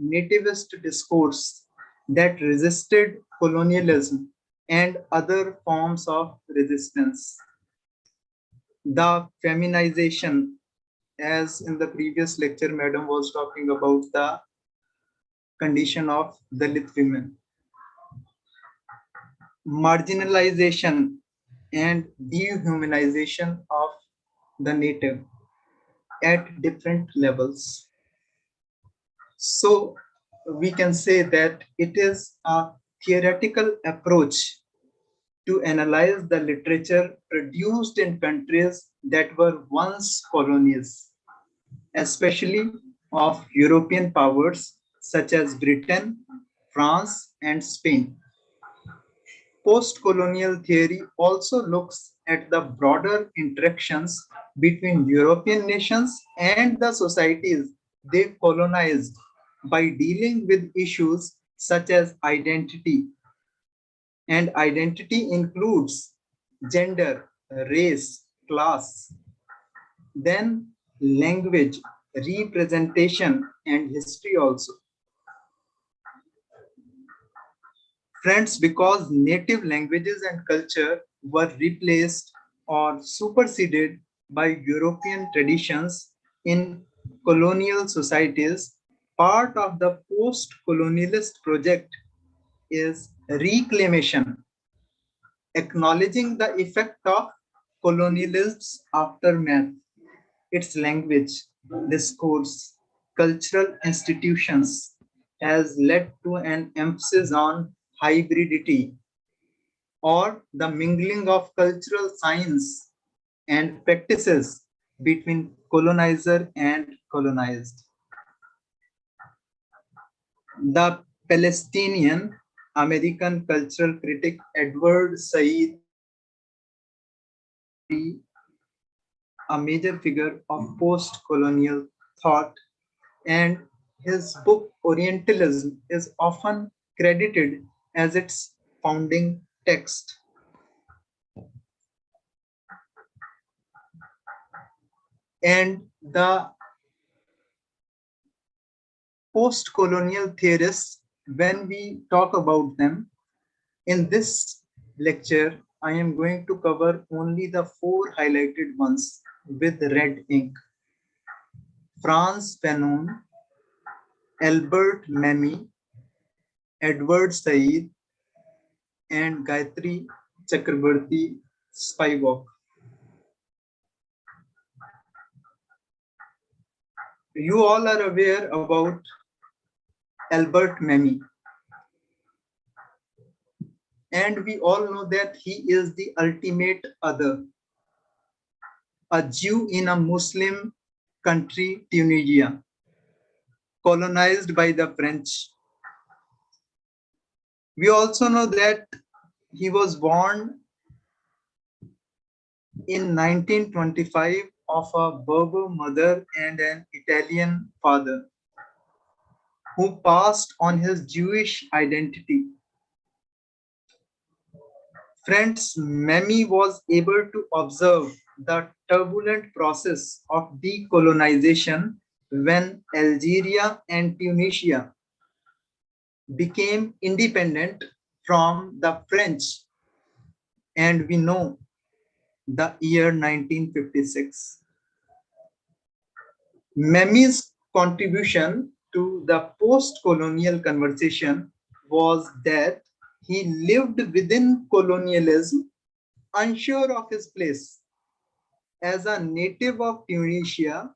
nativist discourse that resisted colonialism and other forms of resistance, the feminization, as in the previous lecture, Madam was talking about the condition of Dalit women, marginalization and dehumanization of the native at different levels. So we can say that it is a theoretical approach to analyze the literature produced in countries that were once colonies, especially of European powers such as Britain, France, and Spain. Post-colonial theory also looks at the broader interactions between European nations and the societies they colonized by dealing with issues such as identity. And identity includes gender, race, class, then language, representation, and history also. Friends, because native languages and culture were replaced or superseded by European traditions in colonial societies, part of the post-colonialist project is reclamation, acknowledging the effect of colonialism's aftermath, its language, discourse, cultural institutions has led to an emphasis on hybridity or the mingling of cultural science and practices between colonizer and colonized. The Palestinian American cultural critic Edward Said, a major figure of post-colonial thought, and his book Orientalism is often credited as its founding text. And the post-colonial theorists, when we talk about them, in this lecture, I am going to cover only the 4 highlighted ones with red ink. Franz Fanon, Albert Memmi, Edward Said, and Gayatri Chakrabarti Spivak. You all are aware about Albert Memmi. And we all know that he is the ultimate other, a Jew in a Muslim country, Tunisia, colonized by the French. We also know that he was born in 1925 of a Berber mother and an Italian father, who passed on his Jewish identity. Friends, Memmi was able to observe the turbulent process of decolonization when Algeria and Tunisia became independent from the French, and we know the year 1956. Memmi's contribution to the post-colonial conversation was that he lived within colonialism, unsure of his place. As a native of Tunisia,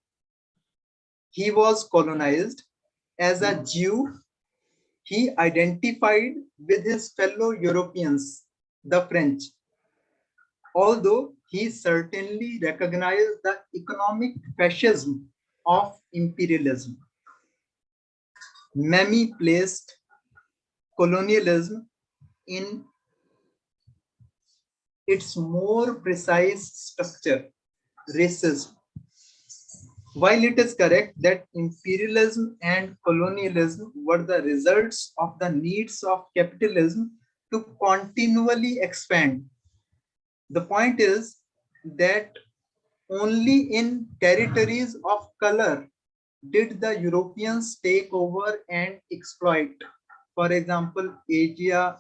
he was colonized. As a Jew, he identified with his fellow Europeans, the French, although he certainly recognized the economic fascism of imperialism. Memmi placed colonialism in its more precise structure, racism. While it is correct that imperialism and colonialism were the results of the needs of capitalism to continually expand, the point is that only in territories of color did the Europeans take over and exploit. For example, Asia,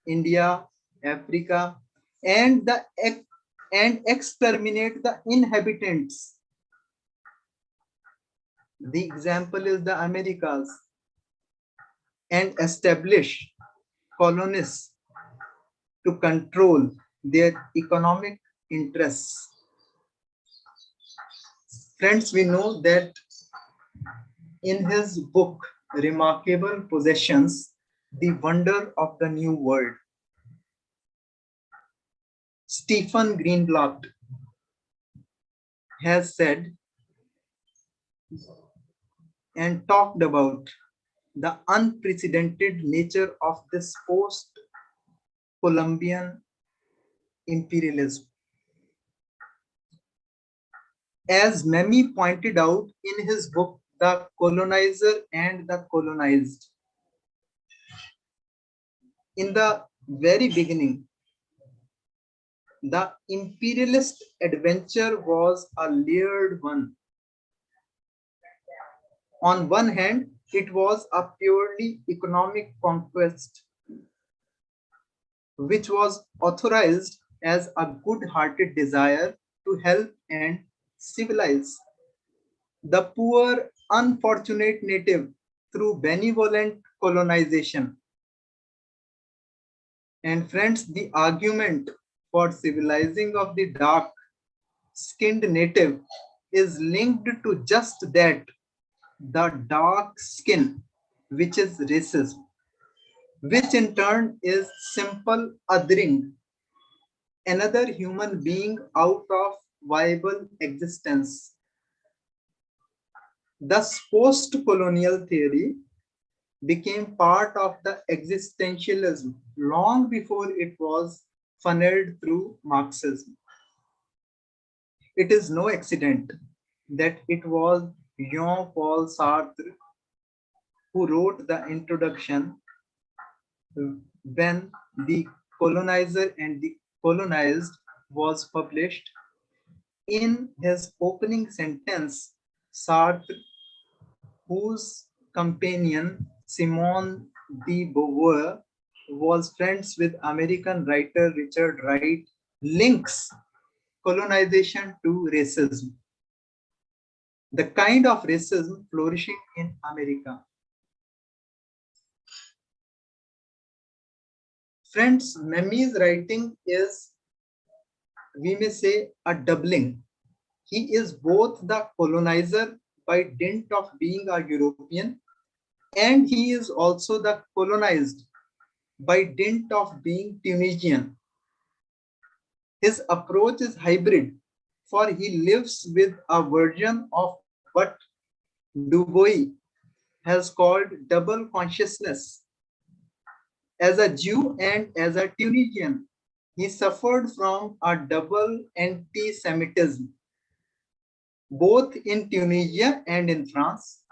India, Africa, and exterminate the inhabitants. The example is the Americas, and establish colonies to control their economic interests. Friends, we know that in his book, Remarkable Possessions, The Wonder of the New World, Stephen Greenblatt has said and talked about the unprecedented nature of this post-Columbian imperialism. As Memmi pointed out in his book, The Colonizer and the Colonized, in the very beginning, the imperialist adventure was a layered one. On one hand, it was a purely economic conquest, which was authorized as a good-hearted desire to help and civilize the poor, unfortunate native through benevolent colonization. And friends, the argument for civilizing of the dark-skinned native is linked to just that, the dark skin, which is racism, which in turn is simple othering another human being out of viable existence. Thus, post-colonial theory became part of the existentialism long before it was funneled through Marxism. It is no accident that it was Jean-Paul Sartre who wrote the introduction when The Colonizer and the Colonized was published. In his opening sentence, Sartre, whose companion Simone de Beauvoir was friends with American writer Richard Wright, links colonization to racism. the kind of racism flourishing in America. Friends, Memi's writing is, we may say, a doubling. He is both the colonizer by dint of being a European, and he is also the colonized by dint of being Tunisian. His approach is hybrid, for he lives with a version of what Du Bois has called double consciousness. As a Jew and as a Tunisian, he suffered from a double anti-Semitism, both in Tunisia and in France,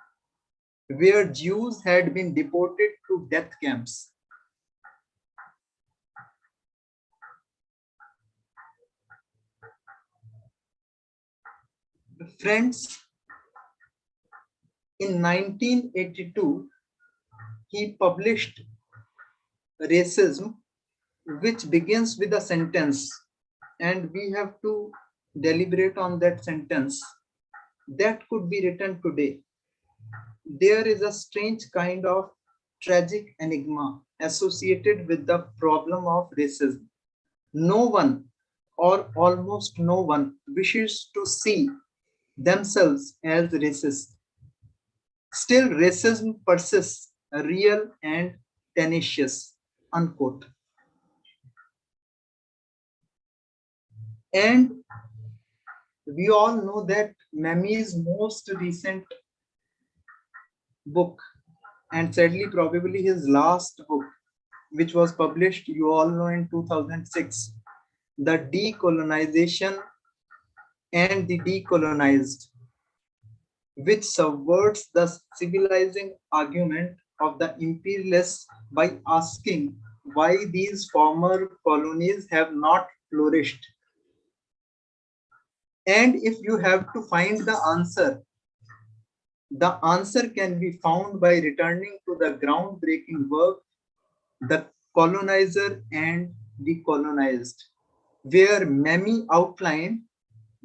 where Jews had been deported to death camps. Friends, in 1982, he published Racism, which begins with a sentence, and we have to deliberate on that sentence. That could be written today. There is a strange kind of tragic enigma associated with the problem of racism. No one, or almost no one, wishes to see themselves as racist. Still, racism persists, real and tenacious, unquote. And we all know that Memi's most recent book, and sadly probably his last book, which was published, you all know, in 2006, The Decolonization and the Decolonized, which subverts the civilizing argument of the imperialists by asking why these former colonies have not flourished. And if you have to find the answer can be found by returning to the groundbreaking work, The Colonizer and the Colonized, where Memi outlined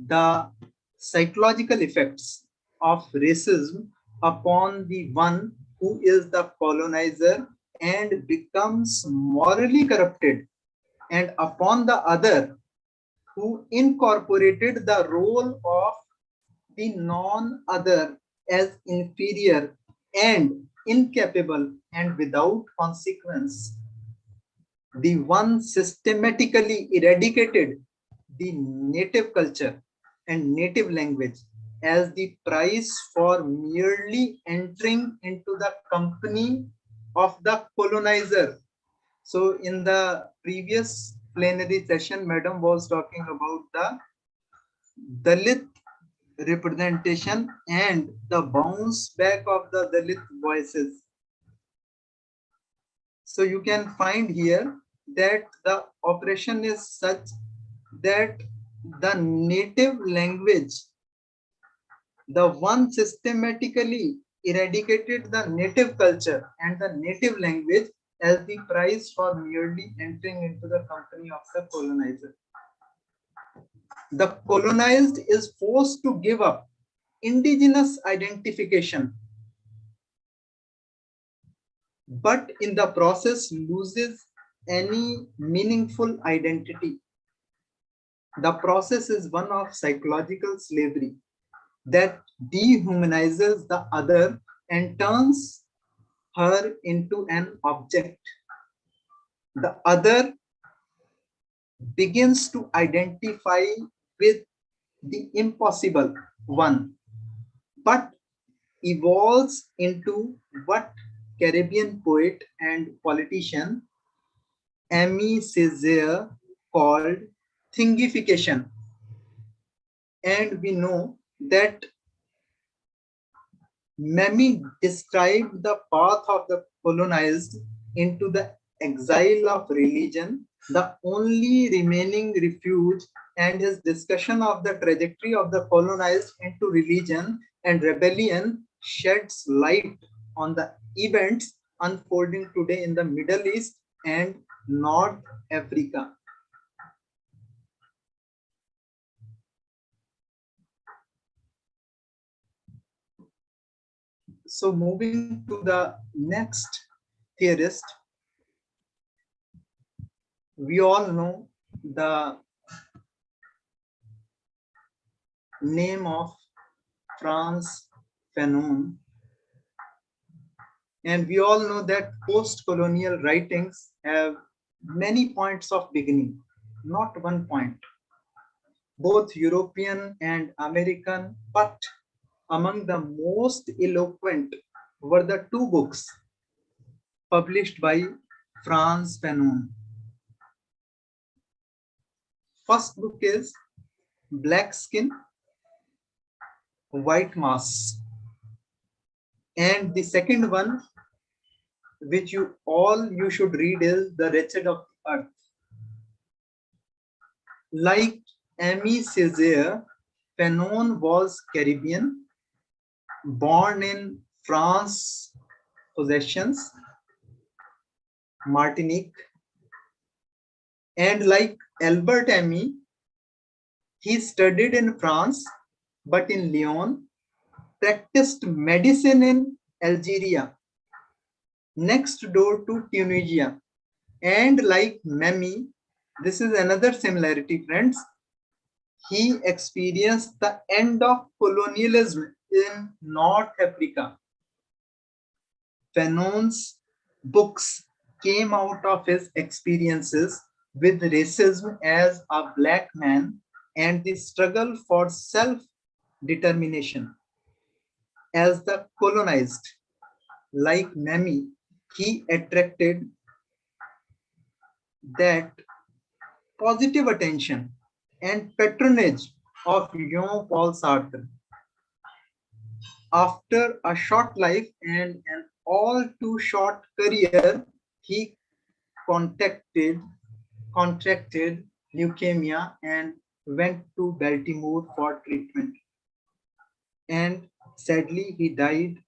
the psychological effects of racism upon the one who is the colonizer and becomes morally corrupted, and upon the other who incorporated the role of the non-other as inferior and incapable and without consequence. The one systematically eradicated the native culture and native language as the price for merely entering into the company of the colonizer. So in the previous plenary session, Madam was talking about the Dalit representation and the bounce back of the Dalit voices. So you can find here that the operation is such that the native language, the one systematically eradicated the native culture and the native language as the price for merely entering into the company of the colonizer. The colonized is forced to give up indigenous identification, but in the process loses any meaningful identity. The process is one of psychological slavery that dehumanizes the other and turns her into an object. The other begins to identify with the impossible one, but evolves into what Caribbean poet and politician Aimé Césaire called thingification. And we know that Memi described the path of the colonized into the exile of religion, the only remaining refuge, and his discussion of the trajectory of the colonized into religion and rebellion sheds light on the events unfolding today in the Middle East and North Africa. So moving to the next theorist, we all know the name of Frantz Fanon, and we all know that post-colonial writings have many points of beginning, not one point. Both European and American, but among the most eloquent were the two books published by Frantz Fanon. First book is Black Skin, White Mask. And the second one, which you should read, is The Wretched of the Earth. Like Aimé Césaire, Fanon was Caribbean, born in France possessions, Martinique, and like Albert Aimé, he studied in France, but in Lyon, practiced medicine in Algeria, next door to Tunisia. And like Mamie, this is another similarity, friends. He experienced the end of colonialism in North Africa. Fanon's books came out of his experiences with racism as a black man and the struggle for self-determination. As the colonized, like Mamie, he attracted that positive attention and patronage of Jean-Paul Sartre. After a short life and an all too short career, he contracted leukemia and went to Baltimore for treatment. And sadly, he died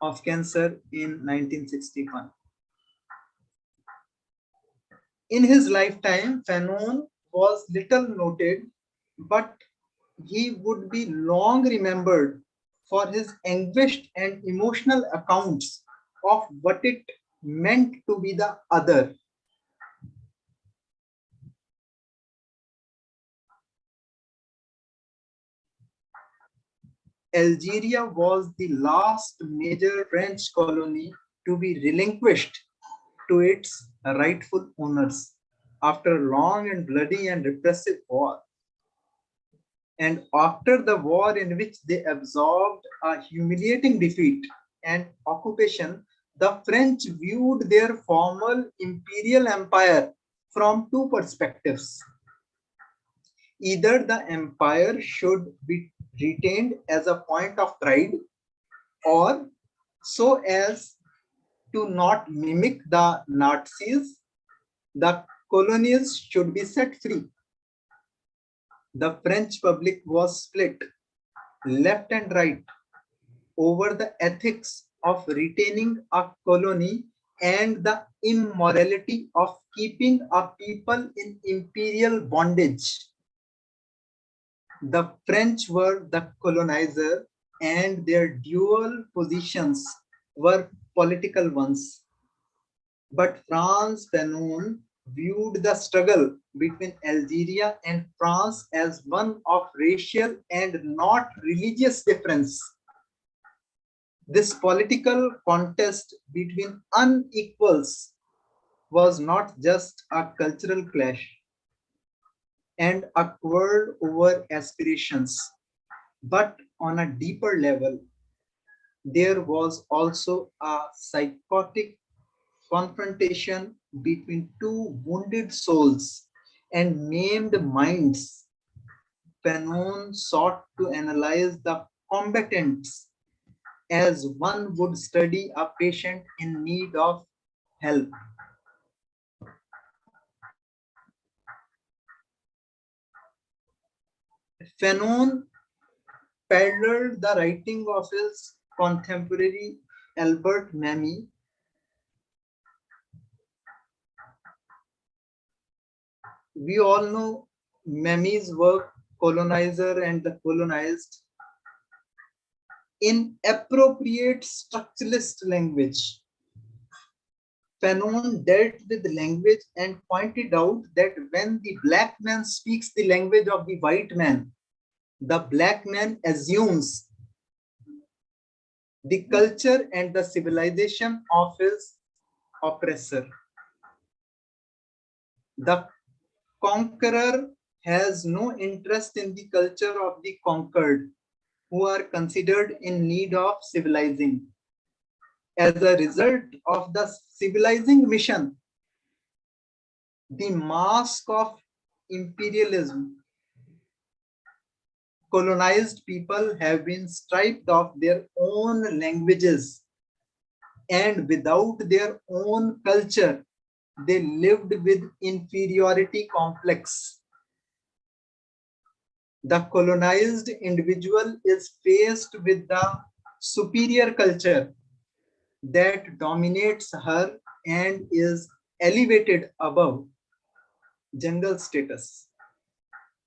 of cancer in 1961. In his lifetime, Fanon was little noted, but he would be long remembered for his anguished and emotional accounts of what it meant to be the other. Algeria was the last major French colony to be relinquished to its rightful owners after a long and bloody and repressive war. And after the war, in which they absorbed a humiliating defeat and occupation, the French viewed their former imperial empire from two perspectives. Either the empire should be retained as a point of pride, or so as to not mimic the Nazis, the colonies should be set free. The French public was split left and right over the ethics of retaining a colony and the immorality of keeping a people in imperial bondage. The French were the colonizer and their dual positions were political ones. But Frantz Fanon viewed the struggle between Algeria and France as one of racial and not religious difference. This political contest between unequals was not just a cultural clash and a quarrel over aspirations, but on a deeper level, there was also a psychotic confrontation between two wounded souls and maimed minds. Fanon sought to analyze the combatants as one would study a patient in need of help. Fanon paralleled the writing of his contemporary Albert Memmi. We all know Memmi's work, Colonizer and the Colonized. in appropriate structuralist language. Fanon dealt with language and pointed out that when the black man speaks the language of the white man, the black man assumes the culture and the civilization of his oppressor. The conqueror has no interest in the culture of the conquered, who are considered in need of civilizing. As a result of the civilizing mission, the mask of imperialism, colonized people have been stripped of their own languages, and without their own culture, they lived with inferiority complex. The colonized individual is faced with the superior culture that dominates her and is elevated above general status,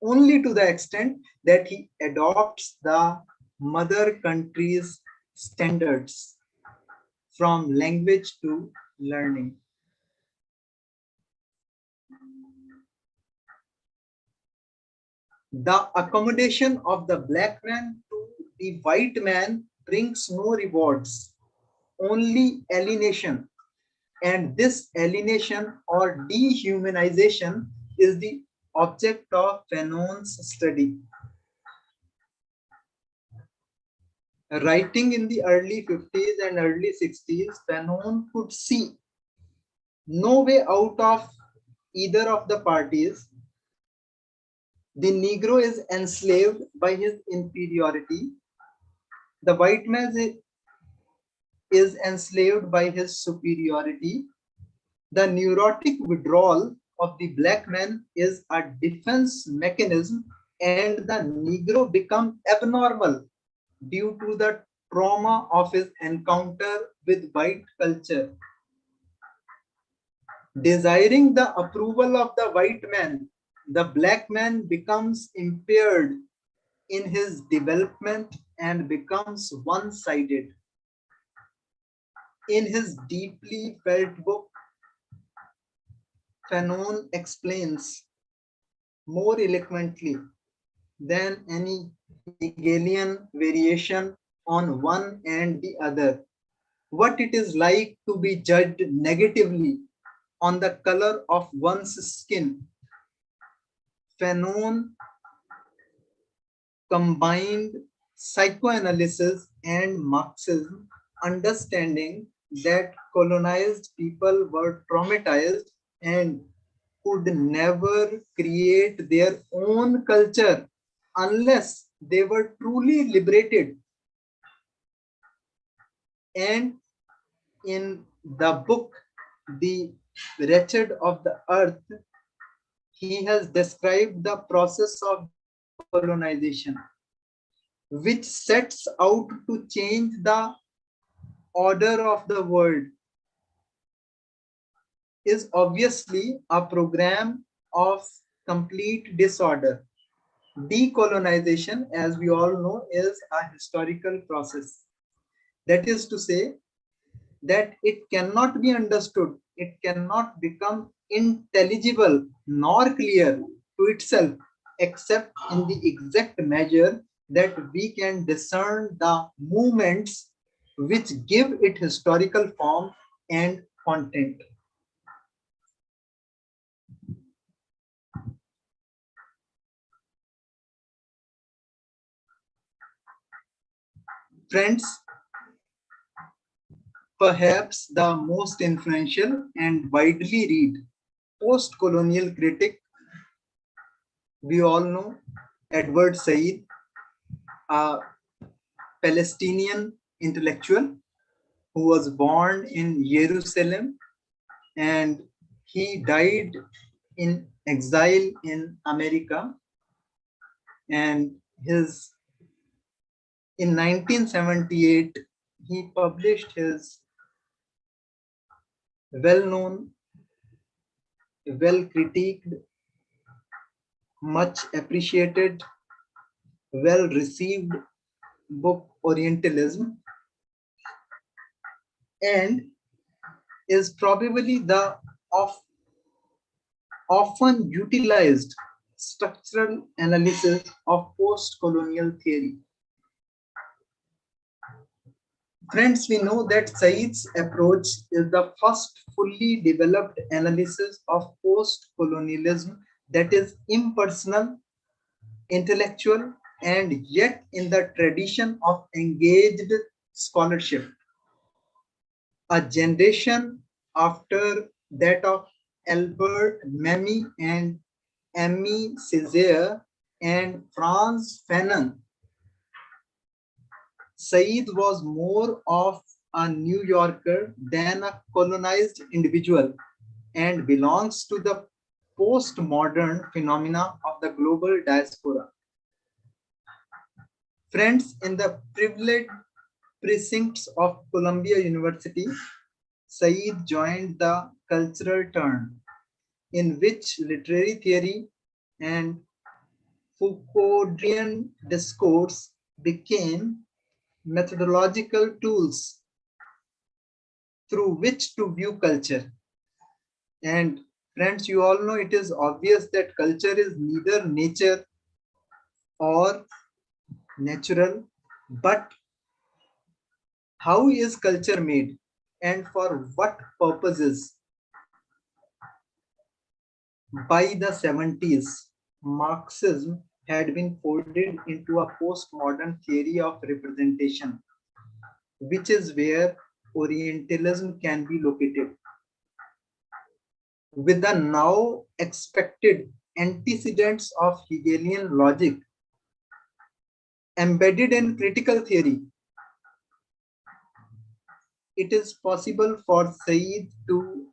only to the extent that he adopts the mother country's standards, from language to learning. The accommodation of the black man to the white man brings no rewards, only alienation. And this alienation or dehumanization is the object of Fanon's study. Writing in the early 50s and early 60s, Fanon could see no way out of either of the parties. The Negro is enslaved by his inferiority. The white man is enslaved by his superiority. The neurotic withdrawal of the black man is a defense mechanism, and the Negro becomes abnormal due to the trauma of his encounter with white culture. Desiring the approval of the white man, the black man becomes impaired in his development and becomes one-sided. In his deeply felt book, Fanon explains more eloquently than any Hegelian variation on one and the other what it is like to be judged negatively on the color of one's skin. Fanon combined psychoanalysis and Marxism, understanding that colonized people were traumatized and could never create their own culture unless they were truly liberated. And in the book, The Wretched of the Earth, he has described the process of decolonization, which sets out to change the order of the world, is obviously a program of complete disorder. Decolonization, as we all know, is a historical process. That is to say, that it cannot be understood, it cannot become intelligible nor clear to itself, except in the exact measure that we can discern the movements which give it historical form and content. Friends, perhaps the most influential and widely read post-colonial critic, we all know Edward Said, a Palestinian intellectual who was born in Jerusalem and he died in exile in America. And in 1978, he published his well-known, well-critiqued, much appreciated, well-received book Orientalism and is probably the often utilized structural analysis of post-colonial theory. Friends, we know that Said's approach is the first fully developed analysis of post-colonialism that is impersonal, intellectual, and yet in the tradition of engaged scholarship. A generation after that of Albert Memmi and Aimé Césaire and Franz Fanon, Said was more of a New Yorker than a colonized individual and belongs to the postmodern phenomena of the global diaspora. Friends, in the privileged precincts of Columbia University, Said joined the cultural turn, in which literary theory and Foucauldian discourse became methodological tools through which to view culture. And friends, you all know it is obvious that culture is neither nature or natural, but how is culture made and for what purposes? By the 70s, Marxism had been folded into a postmodern theory of representation, which is where Orientalism can be located. With the now expected antecedents of Hegelian logic embedded in critical theory, it is possible for Said to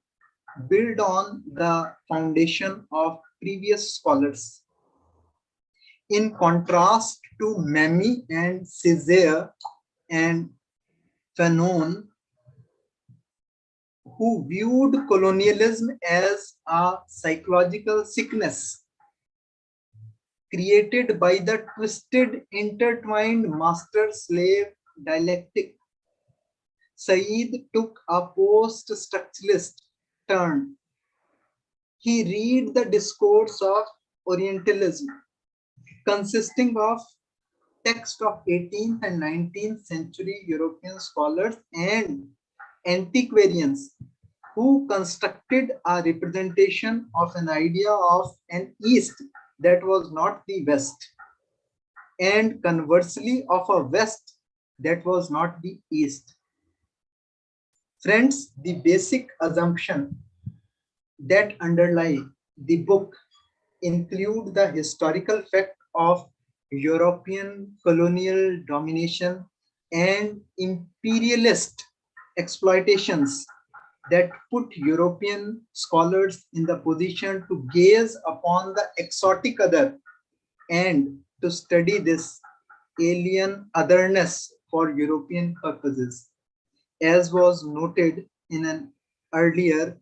build on the foundation of previous scholars. In contrast to Memmi and Césaire and Fanon, who viewed colonialism as a psychological sickness created by the twisted, intertwined master-slave dialectic, Said took a post-structuralist turn. He read the discourse of Orientalism, consisting of texts of 18th and 19th century European scholars and antiquarians who constructed a representation of an idea of an East that was not the West, and conversely of a West that was not the East. Friends, the basic assumption that underlie the book include the historical fact of European colonial domination and imperialist exploitations that put European scholars in the position to gaze upon the exotic other and to study this alien otherness for European purposes. As was noted in an earlier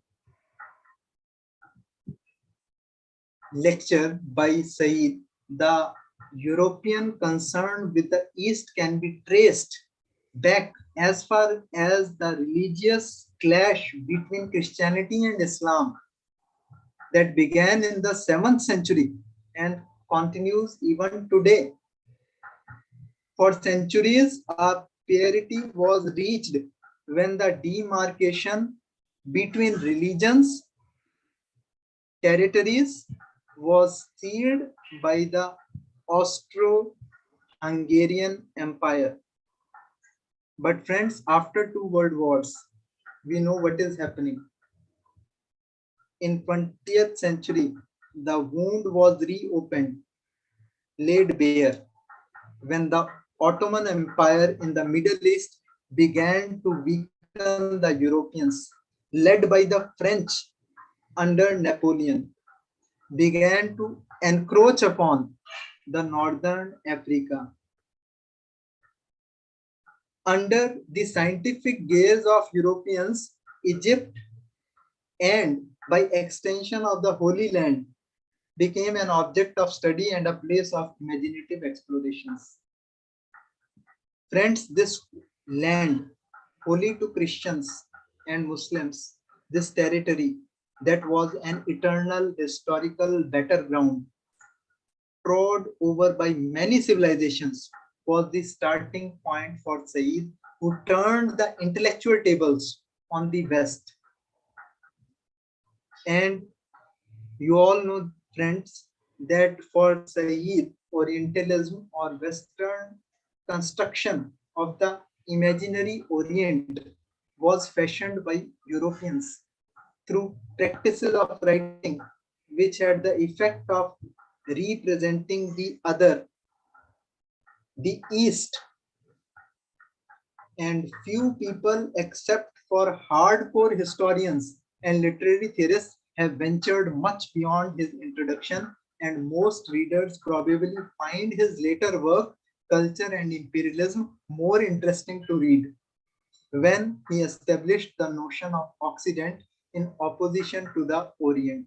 lecture by Said, the European concern with the East can be traced back as far as the religious clash between Christianity and Islam that began in the 7th century and continues even today. For centuries, a parity was reached when the demarcation between religions, territories was sealed by the Austro-Hungarian Empire. But friends, after 2 world wars, we know what is happening. In 20th century, the wound was reopened, laid bare, when the Ottoman Empire in the Middle East began to weaken the Europeans, led by the French under Napoleon, began to encroach upon the northern Africa. Under the scientific gaze of Europeans, Egypt and by extension of the Holy Land became an object of study and a place of imaginative explorations. Friends, this land, holy to Christians and Muslims, this territory that was an eternal historical battleground, trod over by many civilizations, was the starting point for Said, who turned the intellectual tables on the West. And you all know, friends, that for Said, Orientalism or Western construction of the imaginary Orient was fashioned by Europeans through practices of writing, which had the effect of representing the other, the East, and few people except for hardcore historians and literary theorists have ventured much beyond his introduction, and most readers probably find his later work, Culture and Imperialism, more interesting to read, when he established the notion of Occident in opposition to the Orient.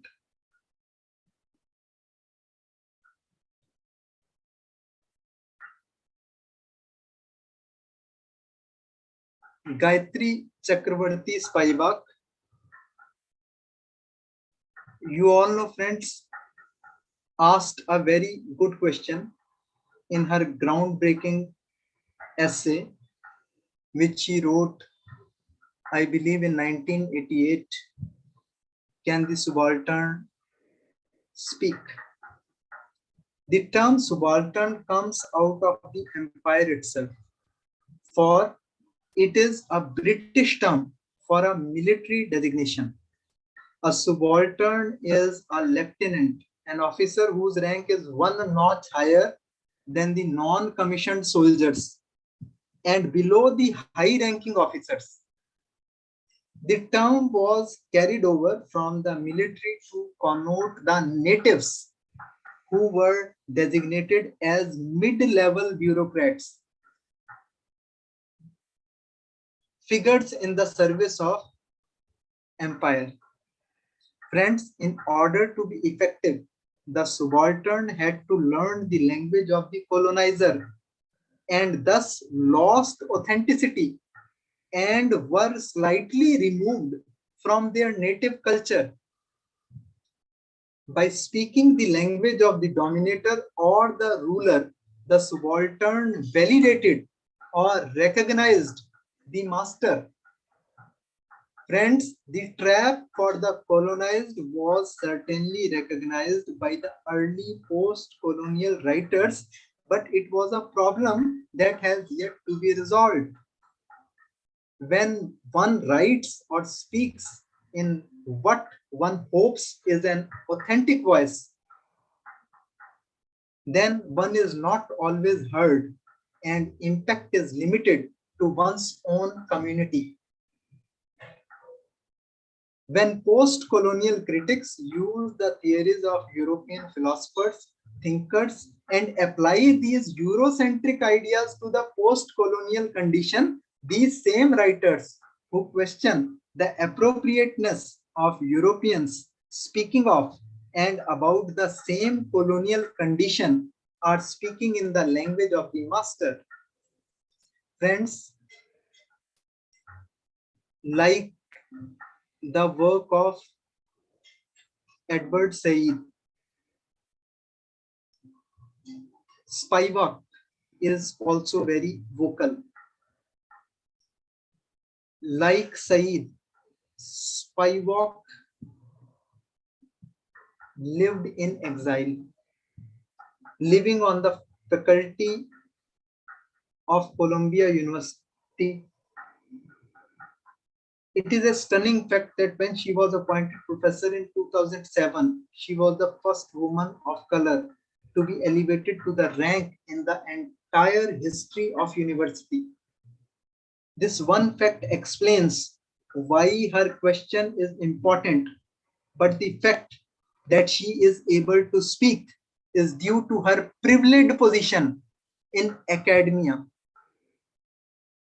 Gayatri Chakravarti Spivak. You all know, friends, asked a very good question in her groundbreaking essay, which she wrote, I believe, in 1988. Can the subaltern speak? The term subaltern comes out of the empire itself, for it is a British term for a military designation. A subaltern is a lieutenant, an officer whose rank is one notch higher than the non-commissioned soldiers and below the high-ranking officers. The term was carried over from the military to connote the natives who were designated as mid-level bureaucrats, figures in the service of empire. Friends, in order to be effective, the subaltern had to learn the language of the colonizer and thus lost authenticity and were slightly removed from their native culture. By speaking the language of the dominator or the ruler, the subaltern validated or recognized the master. Friends, the trap for the colonized was certainly recognized by the early post-colonial writers, but it was a problem that has yet to be resolved. When one writes or speaks in what one hopes is an authentic voice, then one is not always heard and impact is limited to one's own community. When post-colonial critics use the theories of European philosophers, thinkers, and apply these Eurocentric ideas to the post-colonial condition, these same writers who question the appropriateness of Europeans speaking of and about the same colonial condition are speaking in the language of the master. Friends, like the work of Edward Said, Spivak is also very vocal. Like Said, Spivak lived in exile, living on the faculty of Columbia University. It is a stunning fact that when she was appointed professor in 2007, she was the first woman of color to be elevated to the rank in the entire history of university. This one fact explains why her question is important, but the fact that she is able to speak is due to her privileged position in academia.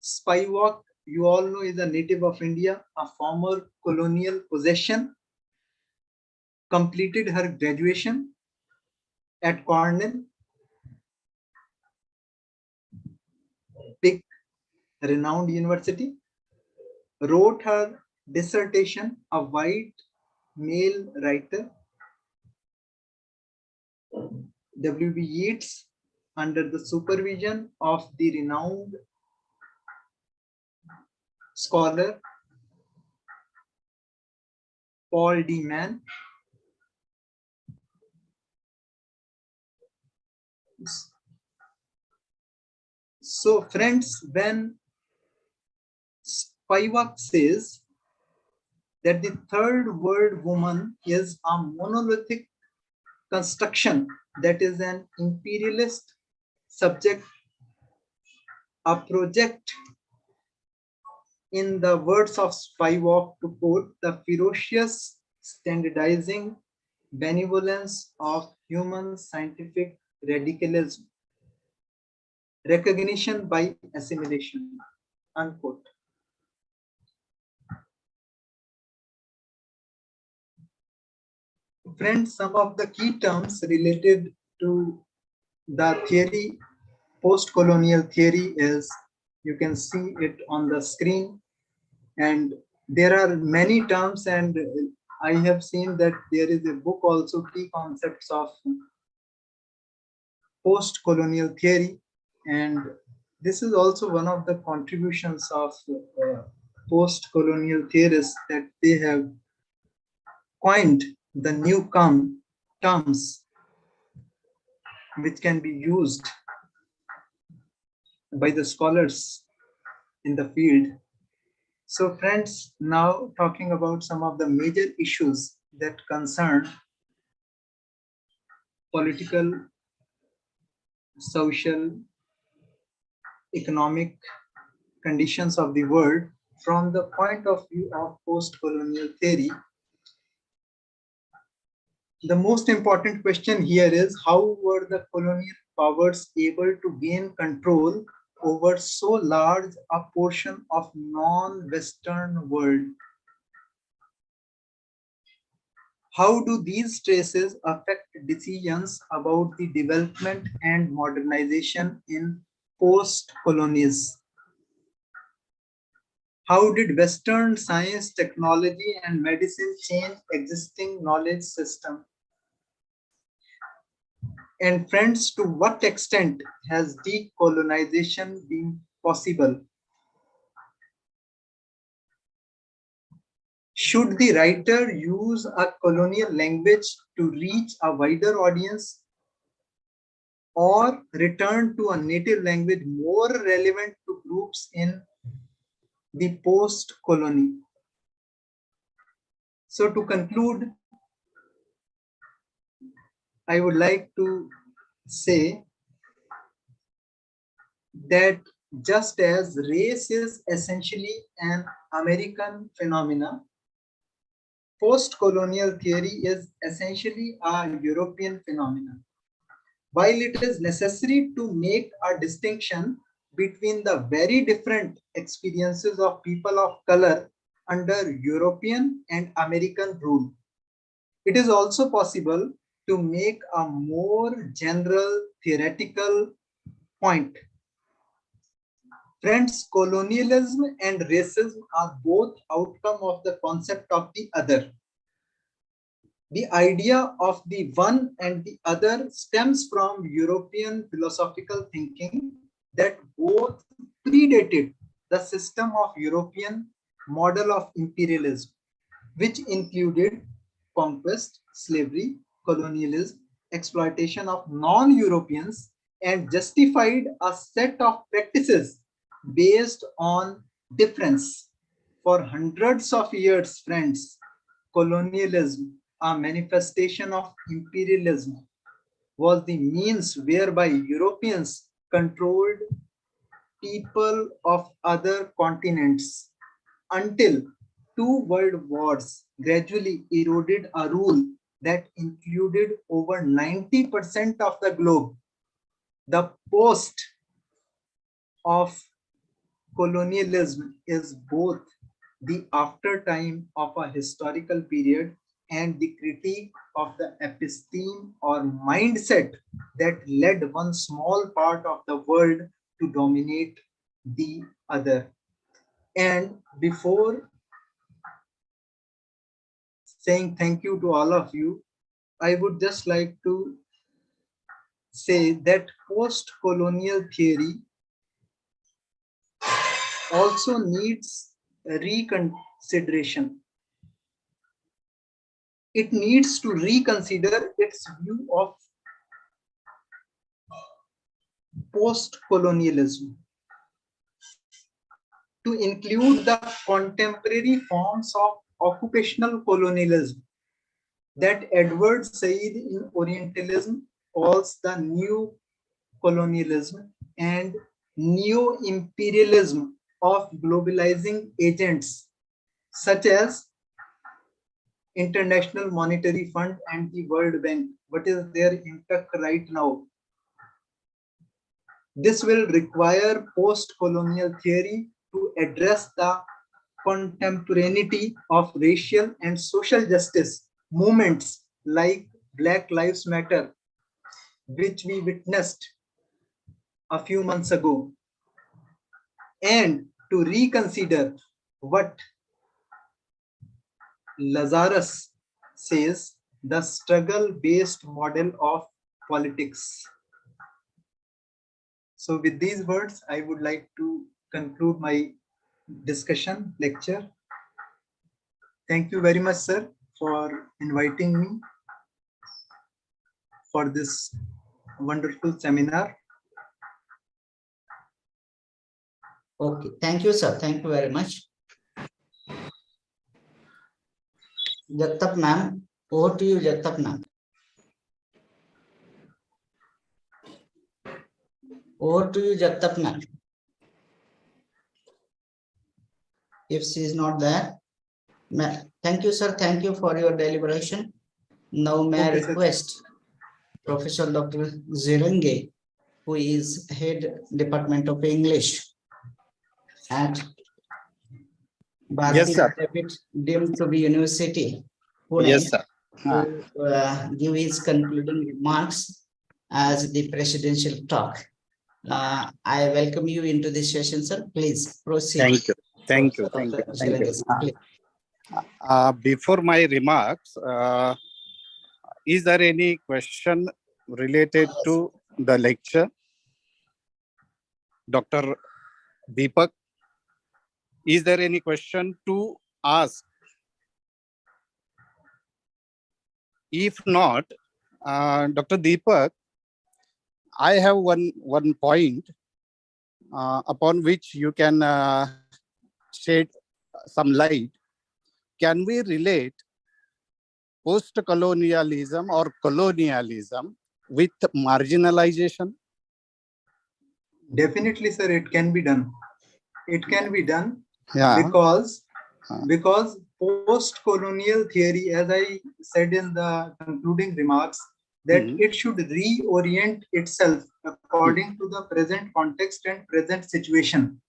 Spivak, you all know, is a native of India, a former colonial possession, completed her graduation at Cornell, big renowned university, wrote her dissertation, a white male writer, W.B. Yeats, under the supervision of the renowned scholar Paul D. Mann. So friends, when Spivak says that the third world woman is a monolithic construction, that is an imperialist subject, a project, in the words of Spivak, to quote, the ferocious standardizing benevolence of human scientific radicalism, recognition by assimilation, unquote. Friends, some of the key terms related to the theory, post-colonial theory, is, you can see it on the screen, and there are many terms, and I have seen that there is a book also, Key Concepts of Post-Colonial Theory, and this is also one of the contributions of post-colonial theorists, that they have coined the new terms which can be used by the scholars in the field. So friends, now talking about some of the major issues that concern political, social, economic conditions of the world from the point of view of post-colonial theory. The most important question here is, how were the colonial powers able to gain control over so large a portion of non-Western world? How do these traces affect decisions about the development and modernization in post-colonies? How did Western science, technology, and medicine change existing knowledge system? And friends, to what extent has decolonization been possible? Should the writer use a colonial language to reach a wider audience, or return to a native language more relevant to groups in the post-colony? So to conclude, I would like to say that just as race is essentially an American phenomenon, post-colonial theory is essentially a European phenomenon. While it is necessary to make a distinction between the very different experiences of people of color under European and American rule, it is also possible to make a more general theoretical point. Friends, colonialism and racism are both outcome of the concept of the other. The idea of the one and the other stems from European philosophical thinking that both predated the system of European model of imperialism, which included conquest, slavery, colonialism, exploitation of non-Europeans, and justified a set of practices based on difference. For hundreds of years, friends, colonialism, a manifestation of imperialism, was the means whereby Europeans controlled people of other continents, until two world wars gradually eroded a rule that included over 90% of the globe. The post of colonialism is both the after time of a historical period and the critique of the episteme or mindset that led one small part of the world to dominate the other. And before saying thank you to all of you, I would just like to say that post-colonial theory also needs reconsideration. It needs to reconsider its view of post-colonialism to include the contemporary forms of occupational colonialism that Edward Said in Orientalism calls the new colonialism and neo-imperialism of globalizing agents such as International Monetary Fund and the World Bank. What is their impact right now? This will require post-colonial theory to address the contemporaneity of racial and social justice movements like Black Lives Matter, which we witnessed a few months ago, and to reconsider what Lazarus says, the struggle-based model of politics. So with these words, I would like to conclude my discussion lecture. Thank you very much, sir, for inviting me for this wonderful seminar. Okay, thank you, sir. Thank you very much. Jagtap ma'am, over to you, Jagtap ma'am. Over to you, Jagtap ma'am. If she is not there, thank you, sir. Thank you for your deliberation. Now may I request Professor Dr. Zirenge, who is Head Department of English at Yes, sir. David deemed to be University, Pune, Yes, sir. to give his concluding remarks as the presidential talk. I welcome you into this session, sir. Please proceed. Thank you. Thank you. Thank you. Thank you. Before my remarks, is there any question related to the lecture? Dr. Deepak, is there any question to ask? If not, Dr. Deepak, I have one point upon which you can shed some light. Can we relate post-colonialism or colonialism with marginalization? Definitely, sir, it can be done. It can be done, Yeah. because post-colonial theory, as I said in the concluding remarks, that it should reorient itself according to the present context and present situation.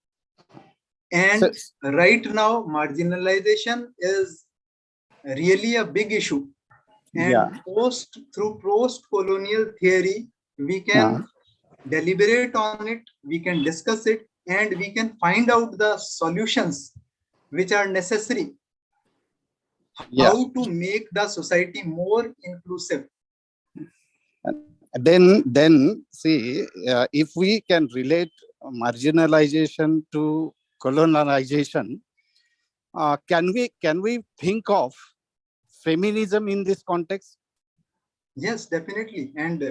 And right now, marginalization is really a big issue. And through post-colonial theory, we can deliberate on it, we can discuss it, and we can find out the solutions which are necessary. How to make the society more inclusive. Then see, if we can relate marginalization to colonization, can we think of feminism in this context? Yes, definitely. And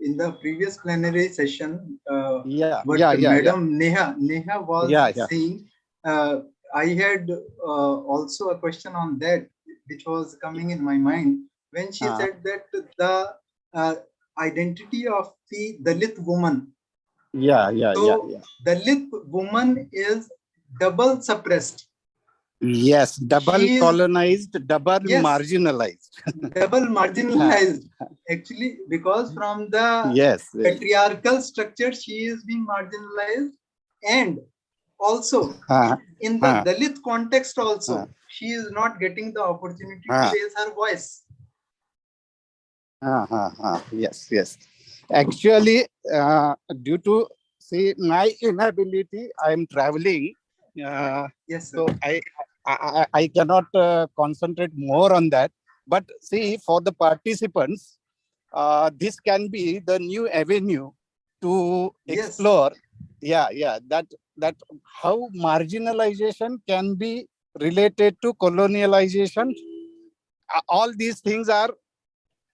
in the previous plenary session, Madam Neha was saying, I had also a question on that, which was coming in my mind when she said that the identity of the Dalit woman. So Dalit woman is double suppressed. Yes, double colonized, double marginalized. Double marginalized, actually, because from the patriarchal structure, she is being marginalized, and also in the Dalit context also, she is not getting the opportunity to raise her voice. Yes. Actually, due to see, my inability, I am traveling. Yes, sir. So I cannot concentrate more on that. But see, for the participants, this can be the new avenue to Yes. explore. That how marginalization can be related to colonialization. All these things are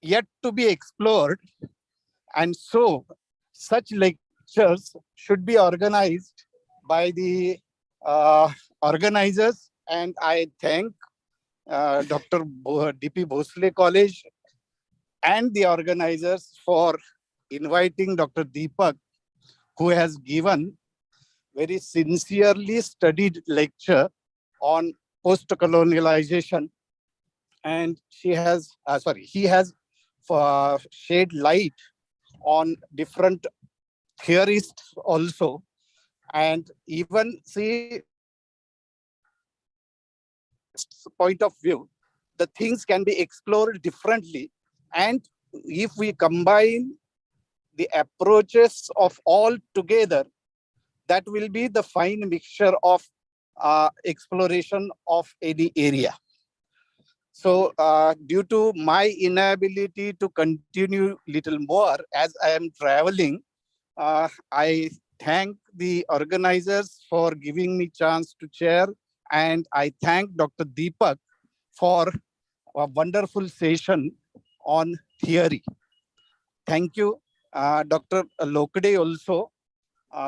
yet to be explored, and so such lectures should be organized by the organizers. And I thank Dr. D.P. Bhosle College and the organizers for inviting Dr. Deepak, who has given very sincerely studied lecture on post-colonialization. And he has shed light on different theorists also. And even see, point of view, the things can be explored differently. And if we combine the approaches of all together, that will be the fine mixture of exploration of any area. So due to my inability to continue little more as I am traveling, I thank the organizers for giving me chance to chair, and I thank Dr. Deepak for a wonderful session on theory. Thank you. Dr. Lokde also,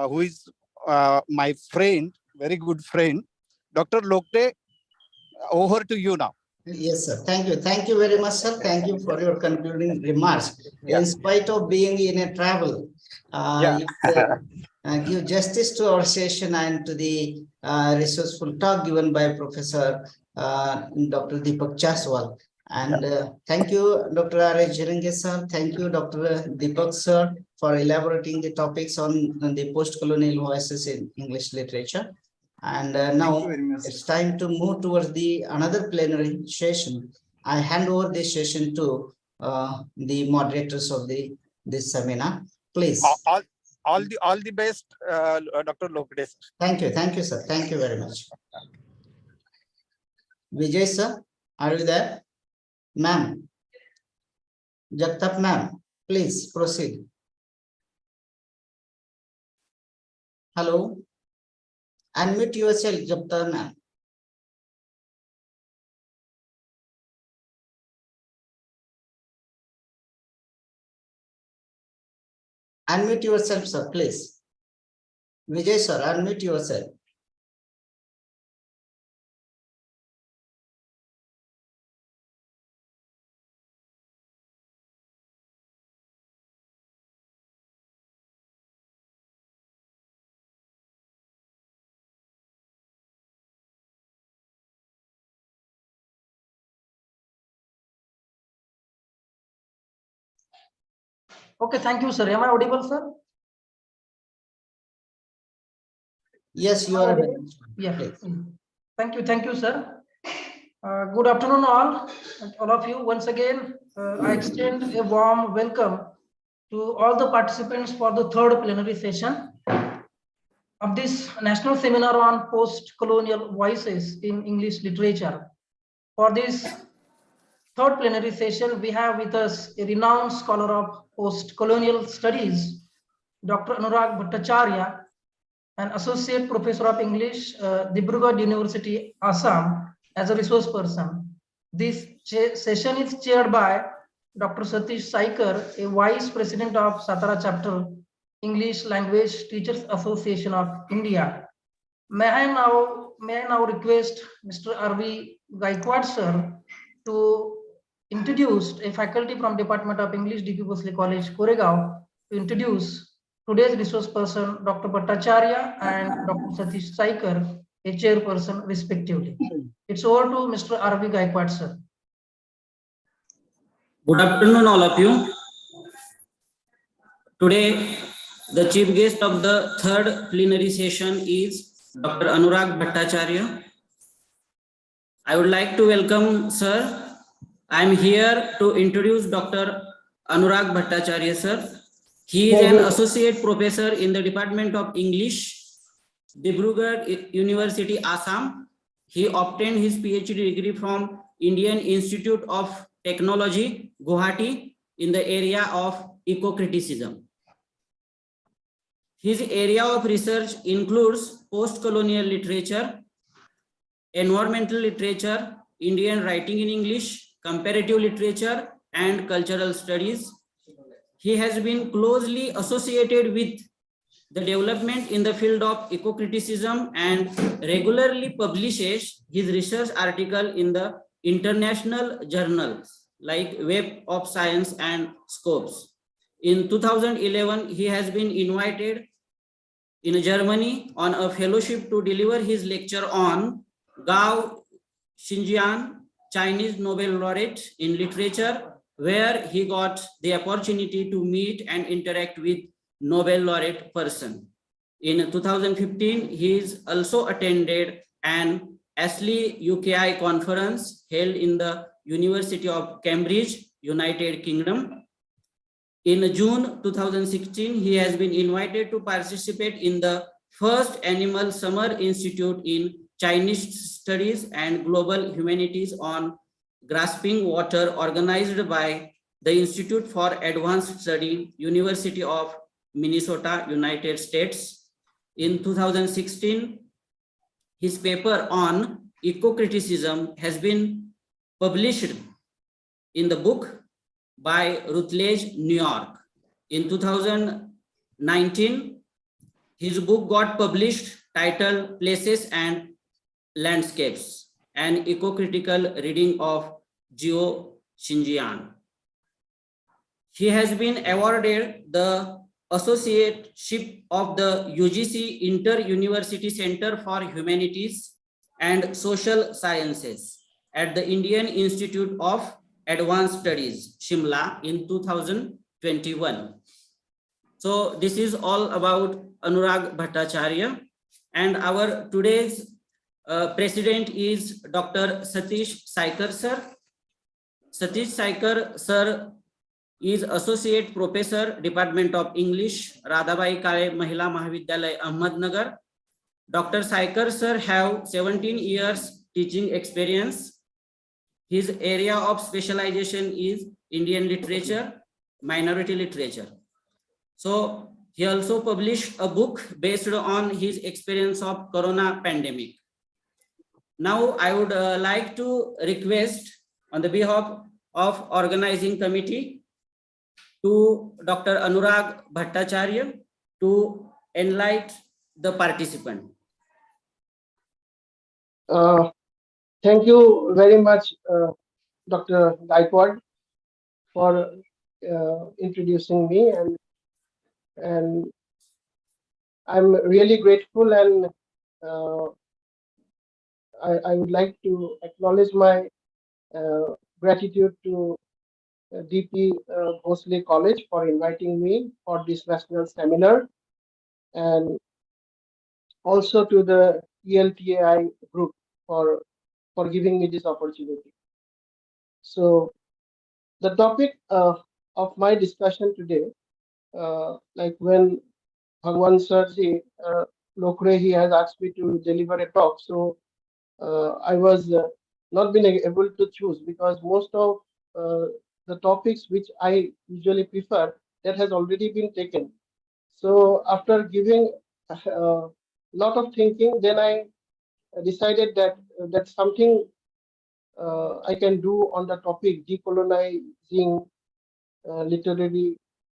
who is my friend, very good friend. Dr. Lokde, over to you now. Yes, sir. Thank you. Thank you very much, sir. Thank you for your concluding remarks. Yeah. In spite of being in a travel, you give justice to our session and to the resourceful talk given by Professor Dr. Deepak Chaswal. And thank you, Dr. R. Jirenge, sir. Thank you, Dr. Deepak, sir, for elaborating the topics on the post-colonial voices in English literature. And now it's time to move towards the another plenary session. I hand over this session to the moderators of this seminar. Please. All the best, Dr. Lokde. Thank you, sir. Thank you very much. Vijay, sir, are you there? Ma'am, Jagtap ma'am, please proceed. Hello. Unmute yourself, Jagtap ma'am. Unmute yourself, sir, please. Vijay, sir, unmute yourself. Okay, thank you, sir. Am I audible, sir? Yes, you are audible. Yeah. Please. Thank you, sir. Good afternoon, all of you. Once again, I extend a warm welcome to all the participants for the third plenary session of this national seminar on post-colonial voices in English literature. For this third plenary session, we have with us a renowned scholar of post-colonial studies, Dr. Anurag Bhattacharya, an associate professor of English, Dibrugarh University, Assam, as a resource person. This session is chaired by Dr. Satish Saikar, a vice president of Satara chapter, English Language Teachers Association of India. May I now request Mr. R.V. Gaikwad, sir, to introduce a faculty from Department of English, D.P. Bhosle College, Koregaon, to introduce today's resource person, Dr. Bhattacharya and Dr. Satish Saikar, a chairperson respectively. It's over to Mr. R.V. Gaikwad, sir. Good afternoon, all of you. Today, the chief guest of the third plenary session is Dr. Anurag Bhattacharya. I would like to welcome sir. I am here to introduce Dr. Anurag Bhattacharya, sir. He is an associate professor in the Department of English, Dibrugarh University, Assam. He obtained his PhD degree from Indian Institute of Technology, Guwahati, in the area of eco-criticism. His area of research includes post-colonial literature, environmental literature, Indian writing in English, comparative literature, and cultural studies. He has been closely associated with the development in the field of eco-criticism and regularly publishes his research article in the international journals like Web of Science and Scopes. In 2011, he has been invited in Germany on a fellowship to deliver his lecture on Gao Xinjiang, Chinese Nobel laureate in literature, where he got the opportunity to meet and interact with Nobel laureate person. In 2015, he is also attended an Ashley UKI conference held in the University of Cambridge, United Kingdom. In June 2016, he has been invited to participate in the first Animal Summer Institute in Chinese Studies and Global Humanities on Grasping Water, organized by the Institute for Advanced Study, University of Minnesota, United States. In 2016, his paper on eco-criticism has been published in the book by Routledge, New York. In 2019, his book got published titled Places and Landscapes, an eco-critical reading of Geo Xinjiang. He has been awarded the Associateship of the UGC Inter-University Center for Humanities and Social Sciences at the Indian Institute of Advanced Studies, Shimla, in 2021. So this is all about Anurag Bhattacharya, and our today's president is Dr. Satish Saikar sir. Satish Saikar sir is Associate Professor, Department of English, Radhabai Kale Mahila Mahavidyalaya, Ahmednagar. Dr. Saikar sir have 17 years teaching experience. His area of specialization is Indian literature, minority literature. So he also published a book based on his experience of Corona pandemic. Now I would like to request on the behalf of organizing committee to Dr. Anurag Bhattacharya to enlighten the participant. Thank you very much, Dr. Gaikwad, for introducing me, and I'm really grateful, and I would like to acknowledge my gratitude to DP Bhosle College for inviting me for this national seminar, and also to the ELTAI group for giving me this opportunity. So the topic of my discussion today, like when Bhagwan Sarji Lokre, he has asked me to deliver a talk, so I was not been able to choose, because most of the topics which I usually prefer, that has already been taken. So after giving a lot of thinking, then I decided that that's something I can do on the topic decolonizing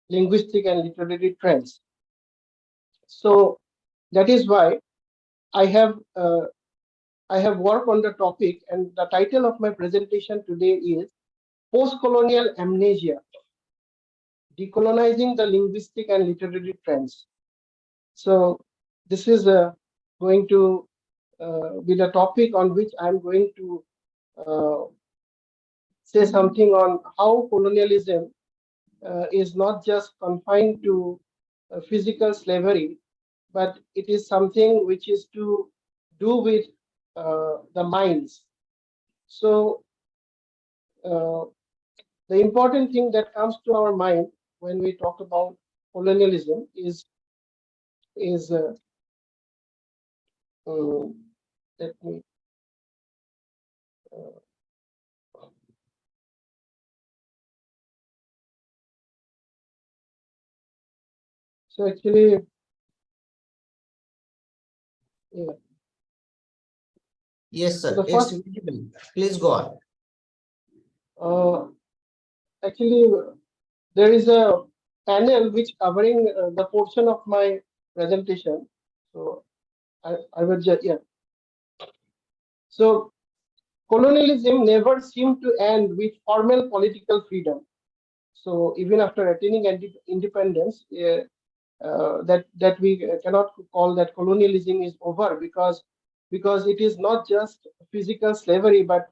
linguistic and literary trends. So that is why I have worked on the topic, and the title of my presentation today is Postcolonial Amnesia, Decolonizing the Linguistic and Literary Trends. So this is going to be the topic on which I'm going to say something on how colonialism is not just confined to physical slavery, but it is something which is to do with the minds. So the important thing that comes to our mind when we talk about colonialism is let me so actually, yeah. Yes, So sir. the It's first, visible. Please go on. actually, there is a panel which covering the portion of my presentation. So I will just, yeah. So colonialism never seemed to end with formal political freedom. So even after attaining independence, that we cannot call that colonialism is over, because it is not just physical slavery, but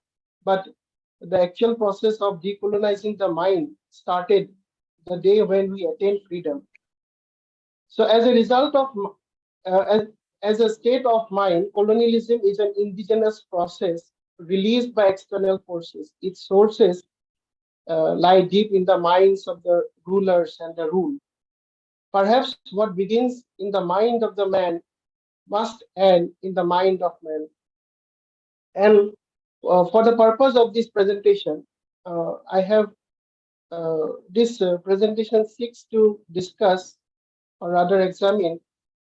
the actual process of decolonizing the mind started the day when we attained freedom. So as a result of as a state of mind, colonialism is an indigenous process released by external forces. Its sources lie deep in the minds of the rulers and the ruled. Perhaps what begins in the mind of the man must end in the mind of man. And for the purpose of this presentation, I have this presentation seeks to discuss, or rather examine,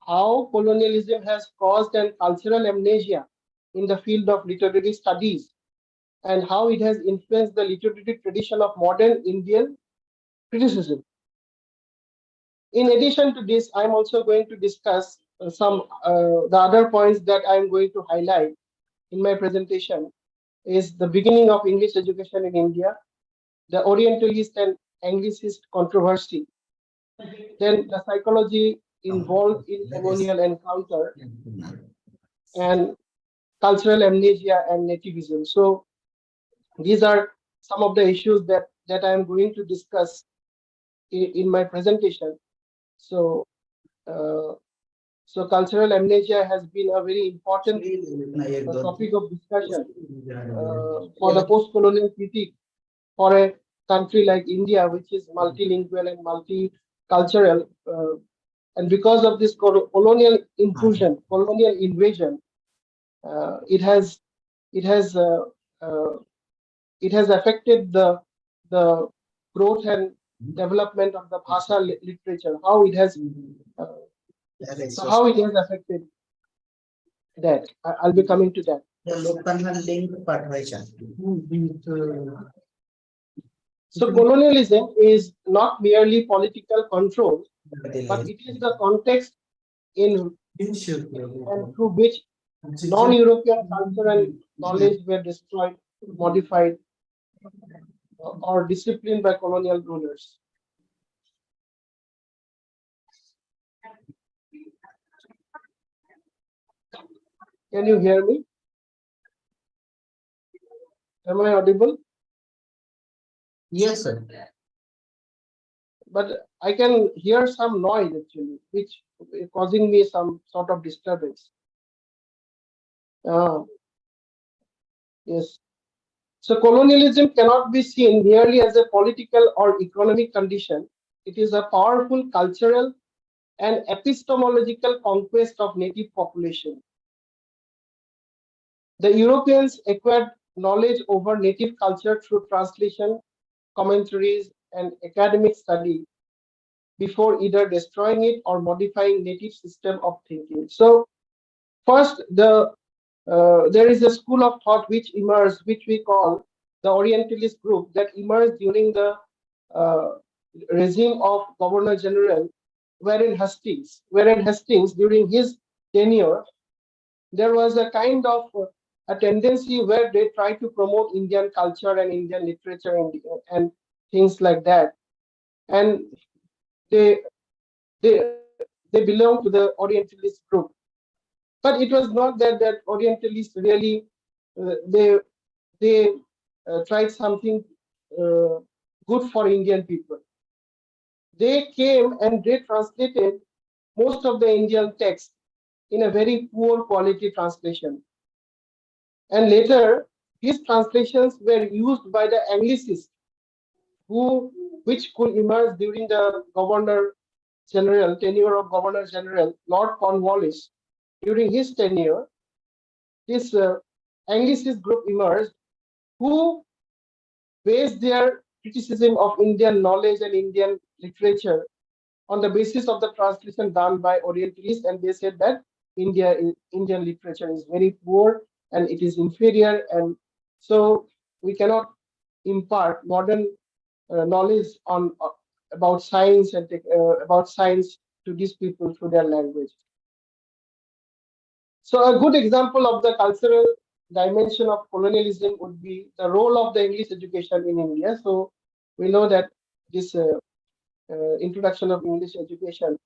how colonialism has caused an cultural amnesia in the field of literary studies, and how it has influenced the literary tradition of modern Indian criticism. In addition to this, I'm also going to discuss the other points that I'm going to highlight in my presentation is the beginning of English education in India, the Orientalist and Anglicist controversy, then the psychology involved in colonial encounter, and cultural amnesia and nativism. So these are some of the issues that I am going to discuss in my presentation. So so cultural amnesia has been a very important topic of discussion for the post-colonial critique for a country like India, which is multilingual and multicultural. And because of this colonial intrusion, colonial invasion, it has affected the growth and development of the Bhasha literature. How it has affected that. I'll be coming to that. So colonialism is not merely political control, but it is the context in and through which non-European culture and knowledge were destroyed, modified, or disciplined by colonial rulers. Can you hear me? Am I audible? Yes, sir. But I can hear some noise actually, which is causing me some sort of disturbance. Yes. So colonialism cannot be seen merely as a political or economic condition. It is a powerful cultural and epistemological conquest of native population. The Europeans acquired knowledge over native culture through translation, commentaries, and academic study before either destroying it or modifying native system of thinking. So first, there is a school of thought which emerged, which we call the Orientalist group, that emerged during the regime of Governor General Warren Hastings. Warren Hastings, during his tenure, there was a kind of a tendency where they try to promote Indian culture and Indian literature and things like that, and they belong to the Orientalist group. But it was not that Orientalists really they tried something good for Indian people. They came and they translated most of the Indian text in a very poor quality translation. And later, these translations were used by the Anglicists, which could emerge during the Governor tenure of Governor General Lord Cornwallis, during his tenure, this Anglicist group emerged who based their criticism of Indian knowledge and Indian literature on the basis of the translation done by Orientalists, and they said that Indian literature is very poor and it is inferior, and so we cannot impart modern knowledge on about science and about science to these people through their language. So a good example of the cultural dimension of colonialism would be the role of the English education in India. So we know that this introduction of English education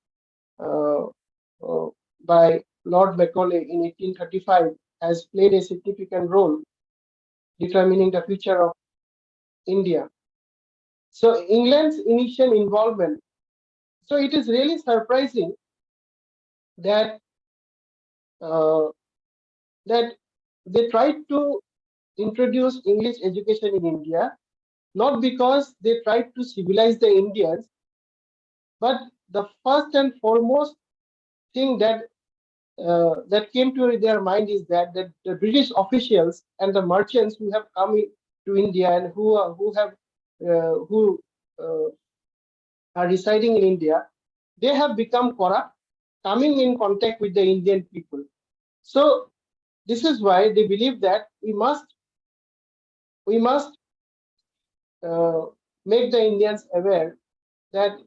by Lord Macaulay in 1835 has played a significant role determining the future of India. So England's initial involvement. So it is really surprising that that they tried to introduce English education in India, not because they tried to civilize the Indians, but the first and foremost thing that that came to their mind is that the British officials and the merchants who have come to India and who are residing in India, they have become corrupt, coming in contact with the Indian people. So this is why they believe that we must make the Indians aware that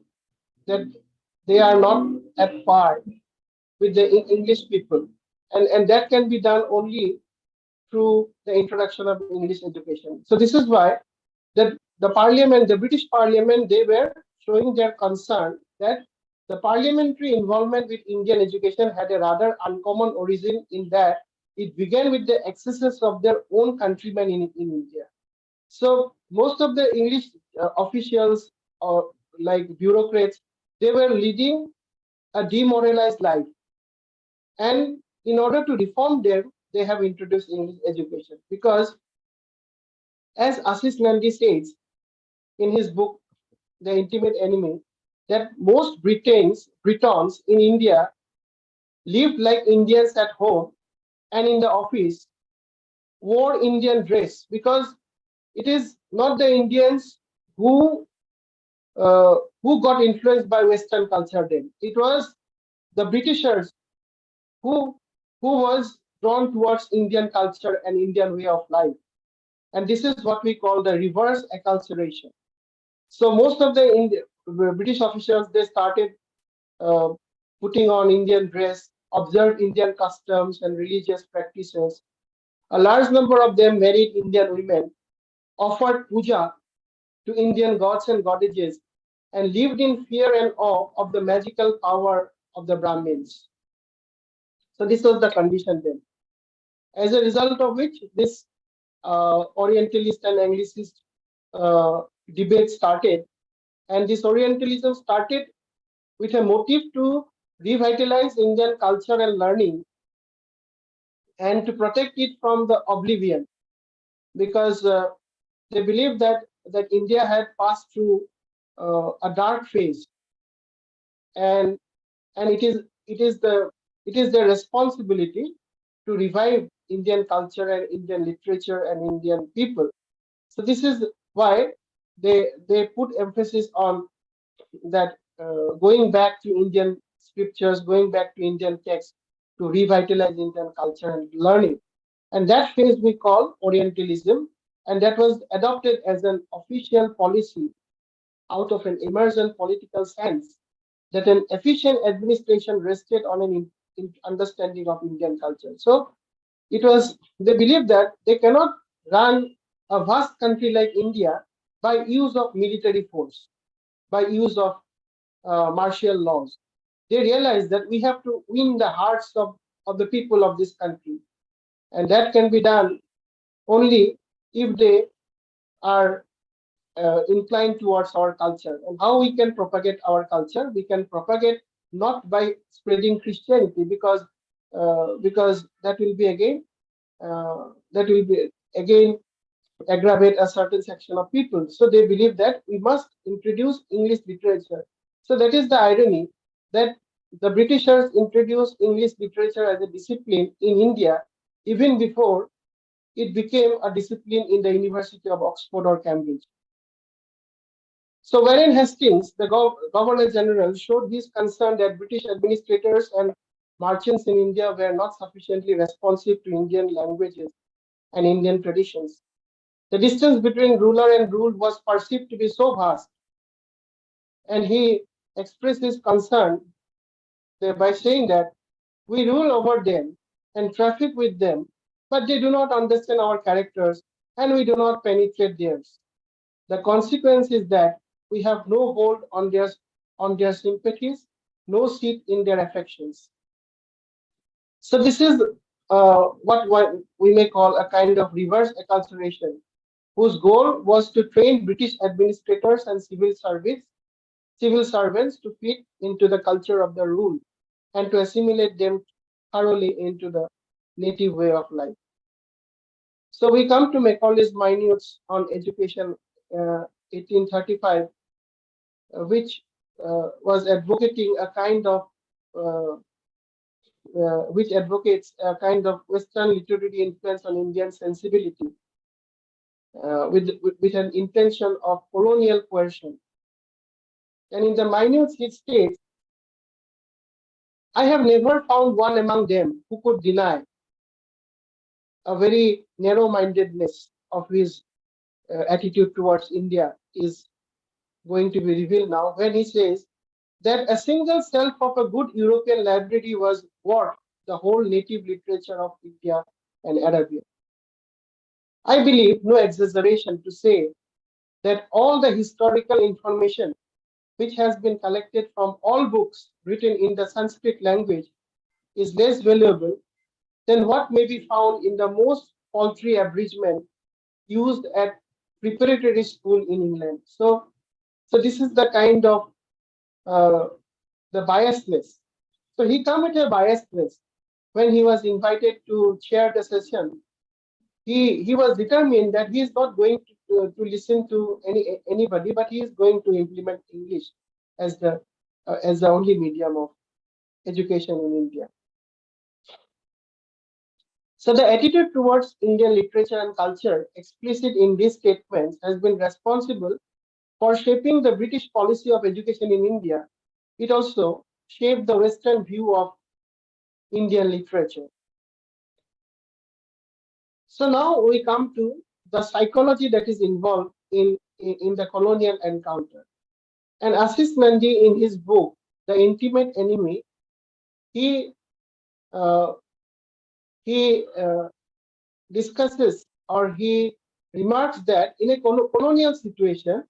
they are not at par with the English people, and that can be done only through the introduction of English education. So this is why the Parliament, the British Parliament, they were showing their concern that the parliamentary involvement with Indian education had a rather uncommon origin in that it began with the excesses of their own countrymen in India. So most of the English officials or like bureaucrats, they were leading a demoralized life. And in order to reform them, they have introduced English education. Because as Ashish Nandi says in his book, The Intimate Enemy, that most Britons in India lived like Indians at home and in the office, wore Indian dress, because it is not the Indians who got influenced by Western culture then. It was the Britishers who was drawn towards Indian culture and Indian way of life. And this is what we call the reverse acculturation. So most of the British officials, they started putting on Indian dress, observed Indian customs and religious practices. A large number of them married Indian women, offered puja to Indian gods and goddesses, and lived in fear and awe of the magical power of the Brahmins. So this was the condition then. As a result of which, this Orientalist and Anglicist debate started, and this Orientalism started with a motive to revitalize Indian culture and learning and to protect it from the oblivion, because they believed that India had passed through a dark phase, and it is their responsibility to revive Indian culture and Indian literature and Indian people. So this is why they put emphasis on that, going back to Indian scriptures, going back to Indian texts to revitalize Indian culture and learning. And that phase we call Orientalism, and that was adopted as an official policy out of an emergent political sense that an efficient administration rested on an understanding of Indian culture. So they believed that they cannot run a vast country like India by use of military force, by use of martial laws. They realized that we have to win the hearts of the people of this country. And that can be done only if they are inclined towards our culture. And how we can propagate our culture? We can propagate not by spreading Christianity, because that will be again aggravate a certain section of people. So they believe that we must introduce English literature. So that is the irony, that the Britishers introduced English literature as a discipline in India even before it became a discipline in the University of Oxford or Cambridge. So Warren Hastings, the Governor General, showed his concern that British administrators and merchants in India were not sufficiently responsive to Indian languages and Indian traditions. The distance between ruler and ruled was perceived to be so vast, and he expressed his concern by saying that we rule over them and traffic with them, but they do not understand our characters and we do not penetrate theirs. The consequence is that we have no hold on their sympathies, no seat in their affections. So this is what we may call a kind of reverse acculturation, whose goal was to train British administrators and civil servants to fit into the culture of the rule and to assimilate them thoroughly into the native way of life. So we come to Macaulay's minutes on education, 1835, which was advocating a kind of which advocates a kind of Western literary influence on Indian sensibility, with an intention of colonial coercion. And in the minutes, he states, I have never found one among them who could deny a very narrow-mindedness of his attitude towards India is going to be revealed now when he says that a single shelf of a good European library was worth the whole native literature of India and Arabia. I believe no exaggeration to say that all the historical information which has been collected from all books written in the Sanskrit language is less valuable than what may be found in the most paltry abridgment used at preparatory school in England. So this is the kind of the biasness. So he committed biasness when he was invited to chair the session. He was determined that he is not going to listen to anybody, but he is going to implement English as the only medium of education in India. So the attitude towards Indian literature and culture explicit in these statements has been responsible for shaping the British policy of education in India. It also shaped the Western view of Indian literature. So now we come to the psychology that is involved in the colonial encounter. And Ashish Nandi, in his book, The Intimate Enemy, he discusses or he remarks that in a colonial situation,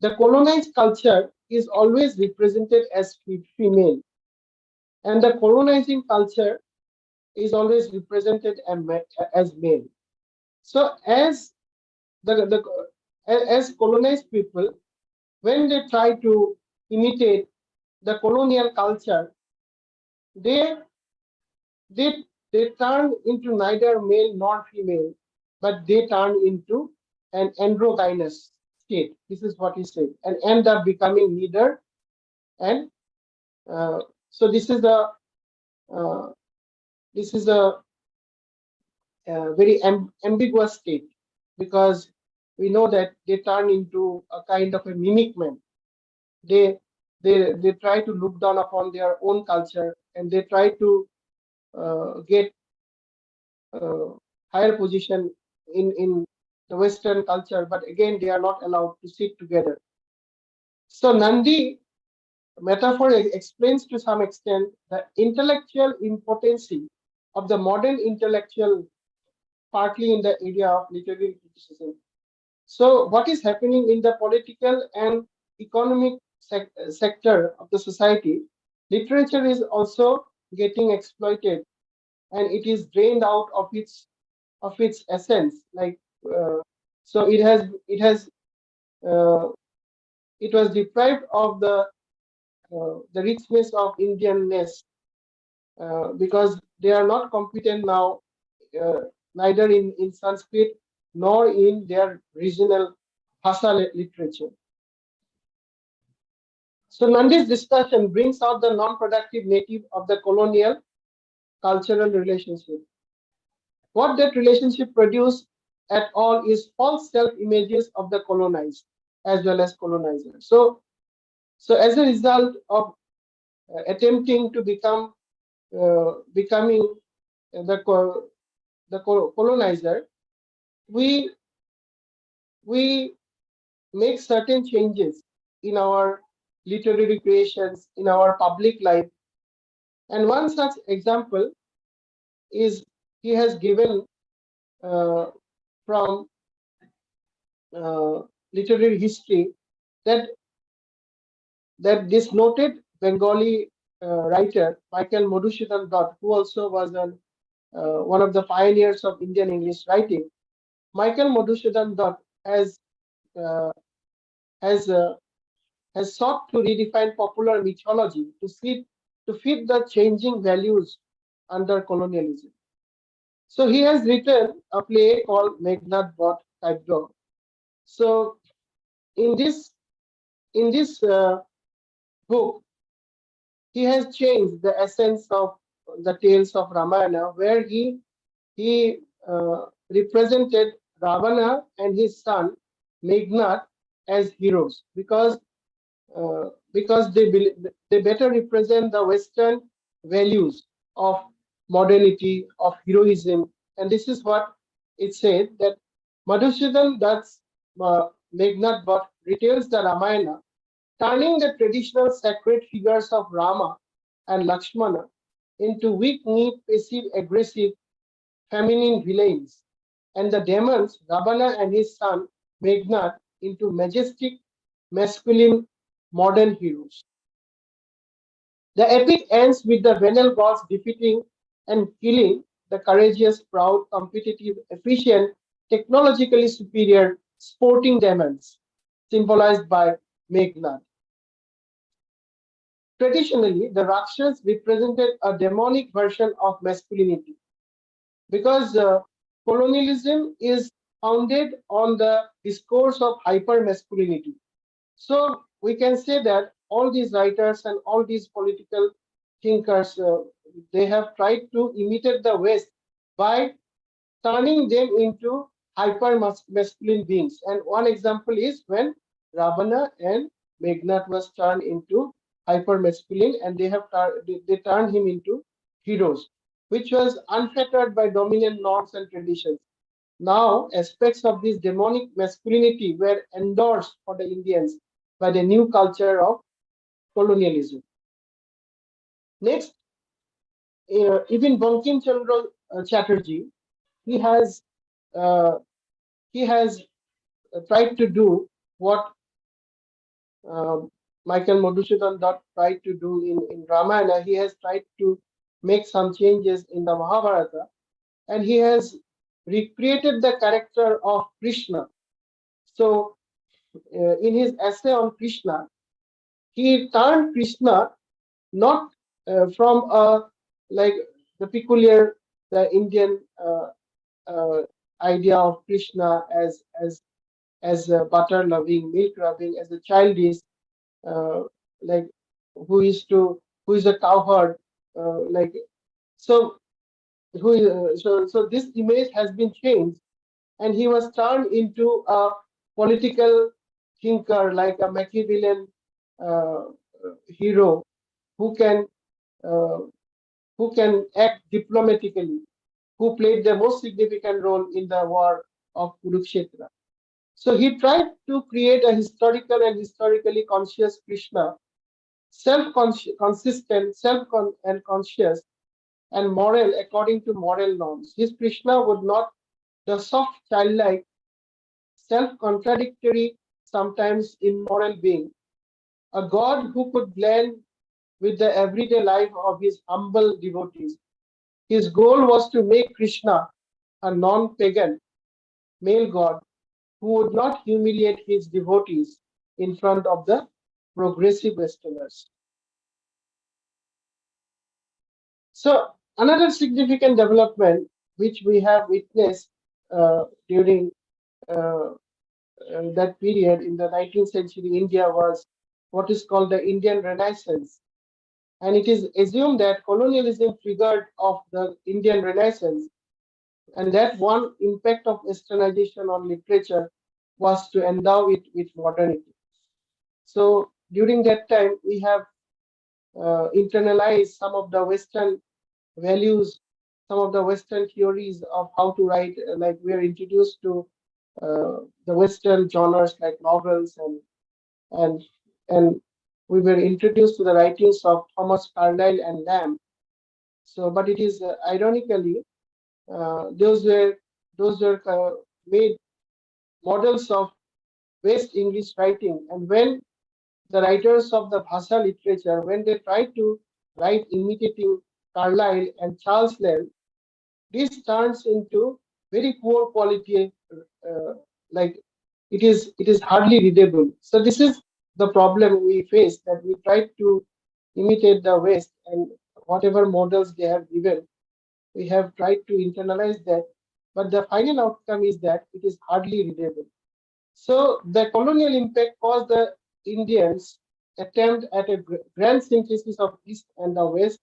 the colonized culture is always represented as female, and the colonizing culture is always represented as male. So as as colonized people, when they try to imitate the colonial culture, they turn into neither male nor female, but they turn into an androgynous state. This is what he said, and end up becoming neither. And so this is a very ambiguous state, because we know that they turn into a kind of a mimic man. They try to look down upon their own culture, and they try to get higher position in the Western culture, but again they are not allowed to sit together. So Nandi metaphor explains to some extent the intellectual impotency of the modern intellectual, partly in the area of literary criticism. So what is happening in the political and economic sector of the society, literature is also getting exploited, and it is drained out of its essence. Like so, it was deprived of the richness of Indianness because they are not competent now, neither in Sanskrit nor in their regional Bhasa literature. So Nandi's discussion brings out the non-productive native of the colonial cultural relationship. What that relationship produces at all is false self-images of the colonized as well as colonizer. So as a result of attempting to becoming the colonizer, we make certain changes in our literary creations, in our public life. And one such example is he has given from literary history that this noted Bengali writer Michael Madhusudan Dutt, who also was one of the pioneers of Indian English writing, Michael Madhusudan Dutt has uh, has uh, has sought to redefine popular mythology to fit the changing values under colonialism. So he has written a play called Meghnad Bot Kaibdo. So in this book, he has changed the essence of the tales of Ramayana, where he represented Ravana and his son Meghnad as heroes because they better represent the Western values of modernity, of heroism, and this is what it said that Madhusudan Dutt's Meghnad Bhatt retells the Ramayana, turning the traditional sacred figures of Rama and Lakshmana into weak-kneed, passive-aggressive, feminine villains, and the demons Ravana and his son Meghnad into majestic, masculine, modern heroes. The epic ends with the Venal gods defeating and killing the courageous, proud, competitive, efficient, technologically superior sporting demons, symbolized by Meghnad. Traditionally, the Rakshas represented a demonic version of masculinity because colonialism is founded on the discourse of hyper-masculinity. So we can say that all these writers and all these political thinkers, they have tried to imitate the West by turning them into hyper-masculine beings. And one example is when Ravana and Meghnad was turned into hyper-masculine, and they turned him into heroes, which was unfettered by dominant norms and traditions. Now, aspects of this demonic masculinity were endorsed for the Indians by the new culture of colonialism. Next, even Bankim Chandra Chatterjee, he has tried to do what Michael Madhusudan Dutt tried to do in Ramayana. He has tried to make some changes in the Mahabharata, and he has recreated the character of Krishna. So, in his essay on Krishna, he turned Krishna not from like the peculiar the Indian idea of Krishna as a butter loving, milk loving, as a childish, like who is a cowherd, like so so this image has been changed, and he was turned into a political thinker, like a Machiavellian uh, hero who can uh, who can act diplomatically, who played the most significant role in the war of Kurukshetra. So he tried to create a historical and historically conscious Krishna, self-consistent, and conscious, and moral according to moral norms. His Krishna would not the soft, childlike, self-contradictory, sometimes immoral being, a God who could blend with the everyday life of his humble devotees. His goal was to make Krishna a non-pagan male god who would not humiliate his devotees in front of the progressive Westerners. So another significant development which we have witnessed during that period in the 19th century India was what is called the Indian Renaissance. And it is assumed that colonialism triggered of the Indian Renaissance, and that one impact of westernization on literature was to endow it with modernity. So during that time, we have internalized some of the Western values, some of the Western theories of how to write. Like we are introduced to the Western genres like novels, and and we were introduced to the writings of Thomas Carlyle and Lamb. So, but it is ironically those were made models of West English writing, and when the writers of the Bhasa literature, when they tried to write imitating Carlyle and Charles Lamb, this turns into very poor quality, like it is hardly readable. So this is the problem we face, that we try to imitate the West, and whatever models they have given, we have tried to internalize that, but the final outcome is that it is hardly readable. So the colonial impact caused the Indians attempt at a grand synthesis of East and the West,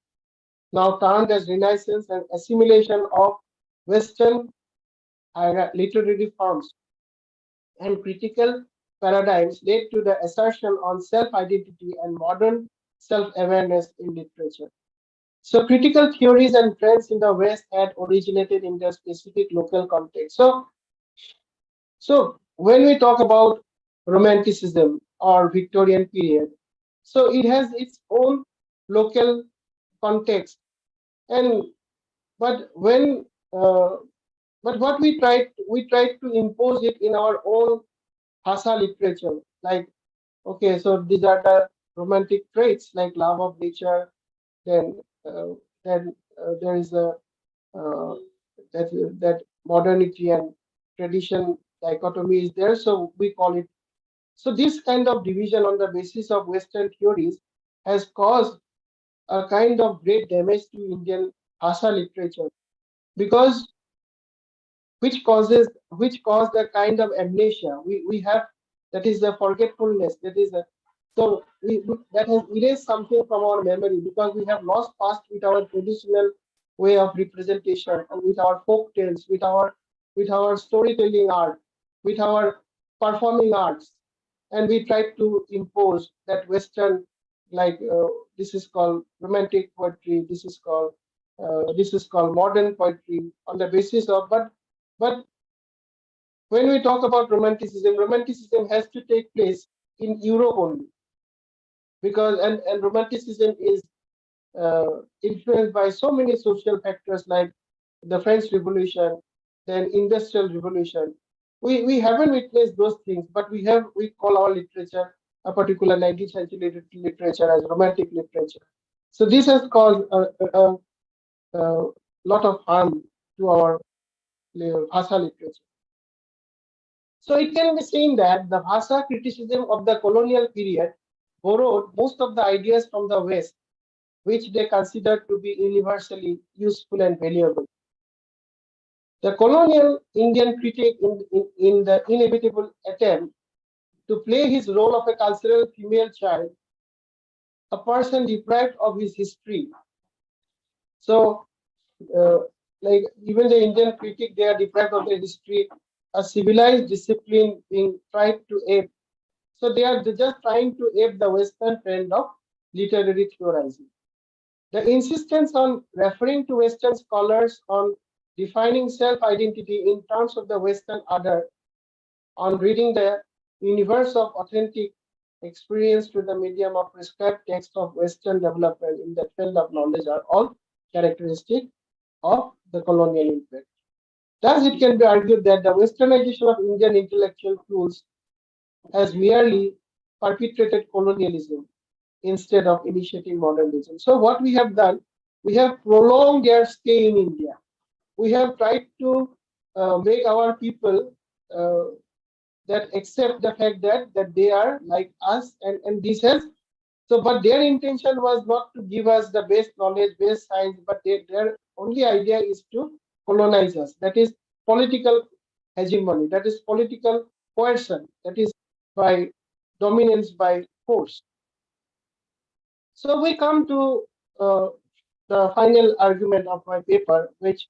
now termed as Renaissance and assimilation of Western literary forms and critical paradigms led to the assertion on self-identity and modern self-awareness in literature. So critical theories and trends in the West had originated in the specific local context. So when we talk about Romanticism or Victorian period, so it has its own local context, and but when but what we tried to impose it in our own Bhasa literature. Like, okay, so these are the romantic traits like love of nature. Then there is a that modernity and tradition dichotomy is there. So we call it. So this kind of division on the basis of Western theories has caused a kind of great damage to Indian Bhasa literature, because which caused a kind of amnesia. We have, that is the forgetfulness. That is that has erased something from our memory, because we have lost past with our traditional way of representation, and with our folk tales, with our storytelling art, with our performing arts, and we try to impose that Western, like this is called romantic poetry, this is called modern poetry, on the basis of, but when we talk about romanticism has to take place in Europe only, because and romanticism is influenced by so many social factors like the French Revolution, then Industrial Revolution. We haven't witnessed those things, but we call our literature, a particular 19th century literature, as romantic literature. So this has caused a lot of harm to our Bhasa literature. So it can be seen that the Bhasa criticism of the colonial period borrowed most of the ideas from the West, which they considered to be universally useful and valuable. The colonial Indian critic, in the inevitable attempt to play his role of a cultural female child, a person deprived of his history. So, like even the Indian critic, they are deprived of their history, a civilized discipline being tried to ape. So they're just trying to ape the Western trend of literary theorizing. The insistence on referring to Western scholars on defining self-identity in terms of the Western other, on reading the universe of authentic experience through the medium of prescribed text of Western development in the field of knowledge, are all characteristic of the colonial impact. Thus, it can be argued that the Westernization of Indian intellectual tools has merely perpetrated colonialism instead of initiating modernism. So what we have done, we have prolonged their stay in India. We have tried to make our people that accept the fact that they are like us, and this has, so but their intention was not to give us the best knowledge, best science, but their only idea is to colonize us. That is political hegemony, that is political coercion, that is by dominance by force. So we come to the final argument of my paper, which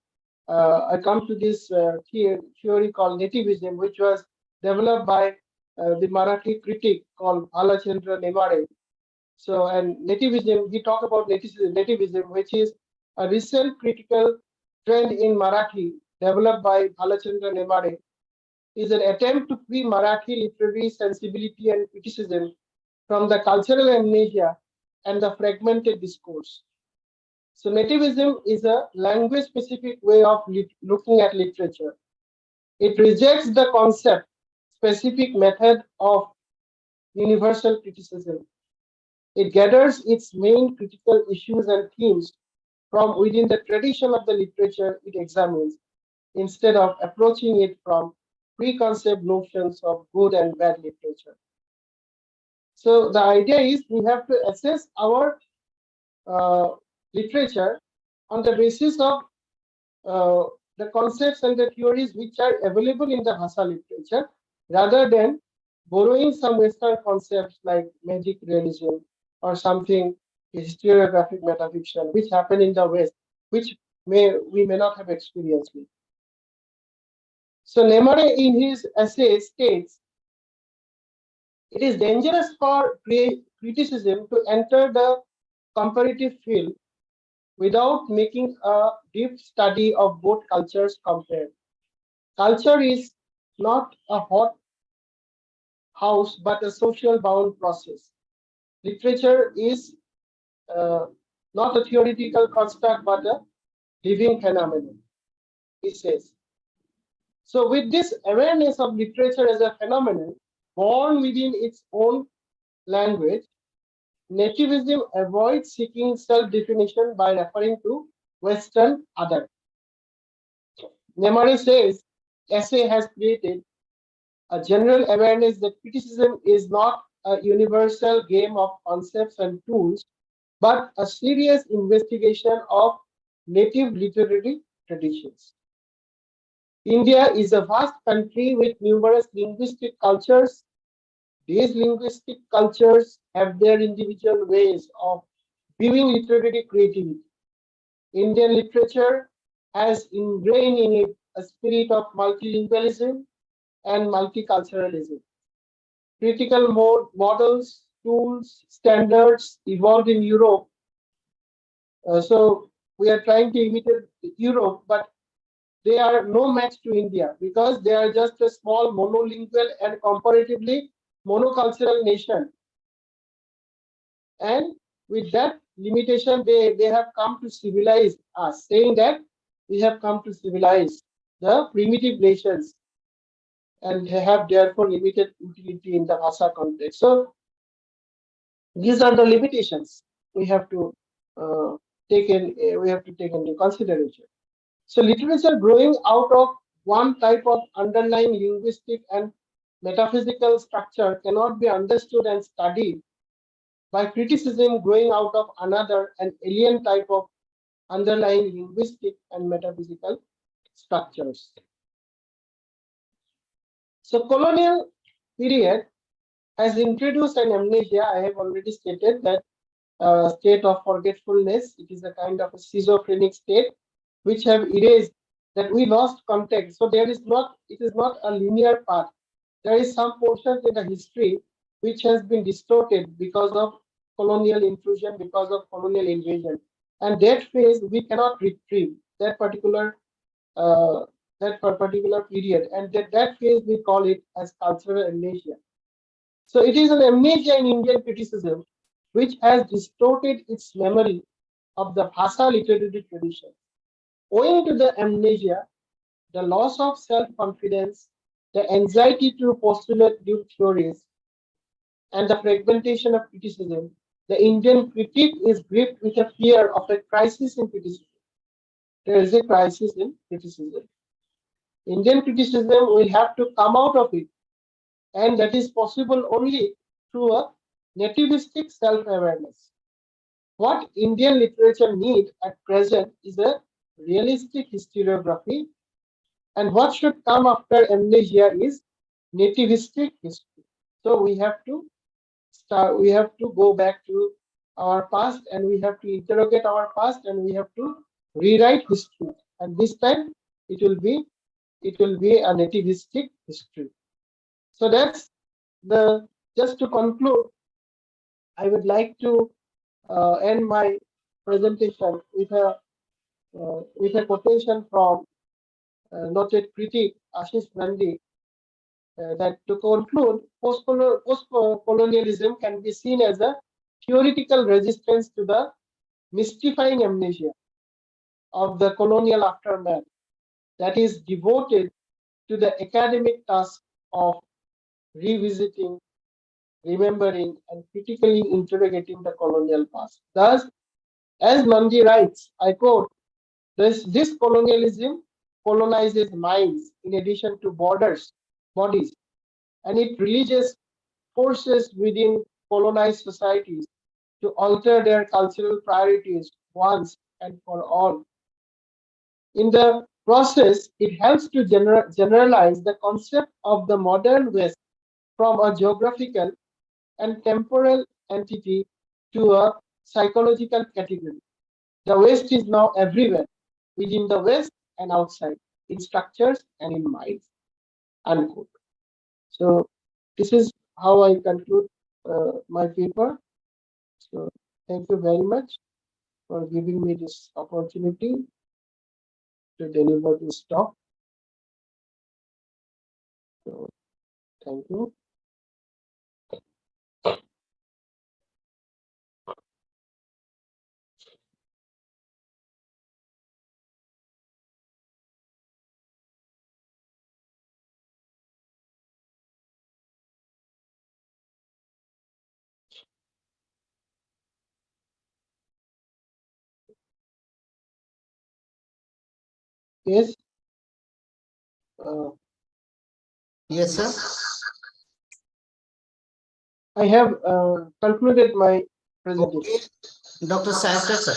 I come to this theory called nativism, which was developed by the Marathi critic called Bhalachandra Nemare. So, and nativism, we talk about nativism, which is a recent critical trend in Marathi developed by Bhalachandra Nemare, is an attempt to free Marathi literary sensibility and criticism from the cultural amnesia and the fragmented discourse. So nativism is a language-specific way of looking at literature. It rejects the concept-specific method of universal criticism. It gathers its main critical issues and themes from within the tradition of the literature it examines, instead of approaching it from preconceived notions of good and bad literature. So the idea is we have to assess our literature on the basis of the concepts and the theories which are available in the Bhasa literature, rather than borrowing some Western concepts like magic realism or something historiographic metafiction, which happen in the West, which we may not have experienced with. So Nemare in his essay states, it is dangerous for criticism to enter the comparative field without making a deep study of both cultures compared. Culture is not a hot house, but a social bound process. Literature is not a theoretical construct, but a living phenomenon, he says. So with this awareness of literature as a phenomenon, born within its own language, nativism avoids seeking self-definition by referring to Western other. Nemare says, essay has created a general awareness that criticism is not a universal game of concepts and tools, but a serious investigation of native literary traditions. India is a vast country with numerous linguistic cultures. These linguistic cultures have their individual ways of viewing literary creativity. Indian literature has ingrained in it a spirit of multilingualism and multiculturalism. Critical models, tools, standards evolved in Europe. So we are trying to imitate Europe, but they are no match to India because they are just a small monolingual and comparatively monocultural nation. And with that limitation, they have come to civilize us, saying that we have come to civilize the primitive nations and have therefore limited utility in the Bhasa context. So these are the limitations we have to take into consideration. So literature growing out of one type of underlying linguistic and metaphysical structure cannot be understood and studied by criticism growing out of another and alien type of underlying linguistic and metaphysical structures. So colonial period has introduced an amnesia. I have already stated that state of forgetfulness. It is a kind of a schizophrenic state which have erased that we lost context. So it is not a linear path. There is some portions in the history which has been distorted because of colonial intrusion, because of colonial invasion. And that phase we cannot retrieve, that particular period. And that phase we call it as cultural amnesia. So it is an amnesia in Indian criticism which has distorted its memory of the Bhasa literary tradition. Owing to the amnesia, the loss of self-confidence, the anxiety to postulate new theories, and the fragmentation of criticism, the Indian critic is gripped with a fear of a crisis in criticism. There is a crisis in criticism. Indian criticism will have to come out of it, and that is possible only through a nativistic self-awareness. What Indian literature needs at present is a realistic historiography, and what should come after amnesia is nativistic history. So we have to go back to our past and we have to interrogate our past and we have to rewrite history. And this time it will be a nativistic history. So that's just to conclude, I would like to end my presentation with a quotation from noted critic Ashish Nandi, that to conclude, post-colonialism can be seen as a theoretical resistance to the mystifying amnesia of the colonial aftermath that is devoted to the academic task of revisiting, remembering, and critically interrogating the colonial past. Thus, as Nandi writes, I quote, this colonialism colonizes minds in addition to bodies, and it releases forces within colonized societies to alter their cultural priorities once and for all. In the process, it helps to generalize the concept of the modern West from a geographical and temporal entity to a psychological category. The West is now everywhere, within the West and outside, in structures and in minds. Unquote. So this is how I conclude my paper. So thank you very much for giving me this opportunity to deliver this talk. So thank you. Yes. Yes, sir. I have concluded my presentation. Okay. Dr. Saika, sir.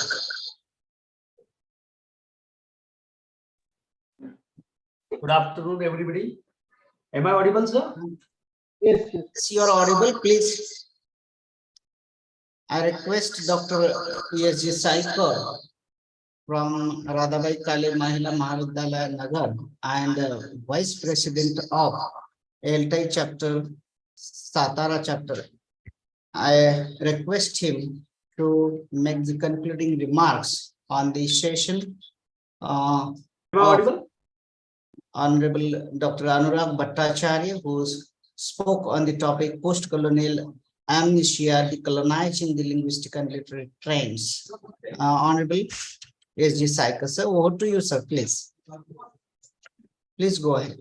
Good afternoon, everybody. Am I audible, sir? Yes, yes. You are audible, please. I request Dr. P.S.G. Saika from Radhabai Kale Mahila Mahavidyalaya Nagar and Vice President of Eltai Chapter, Satara Chapter. I request him to make the concluding remarks on the session of Honorable Dr. Anurag Bhattacharya, who spoke on the topic post-colonial amnesia, decolonizing the linguistic and literary trends. Honorable S.G. Saika, sir, over to you, sir, please. Please go ahead.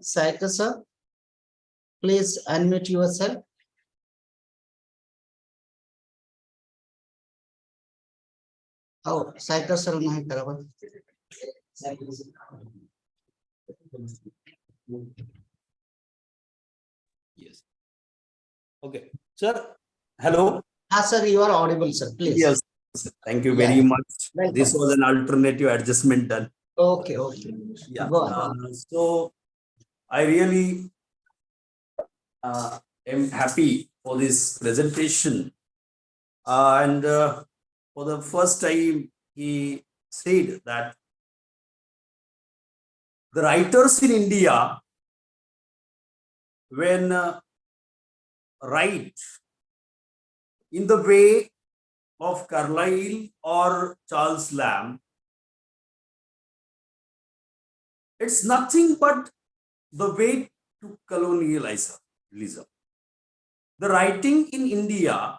Saika, sir, please unmute yourself. Oh, Saika, sir, nahi karawa. Yes. Okay. Sir, hello. Sir, you are audible, sir, please. Yes. Thank you very much. Welcome. This was an alternative adjustment done. Okay, okay. Yeah. Go on. So I really am happy for this presentation. And for the first time, he said that the writers in India, when write in the way of Carlyle or Charles Lamb, it's nothing but the way to colonialism. The writing in India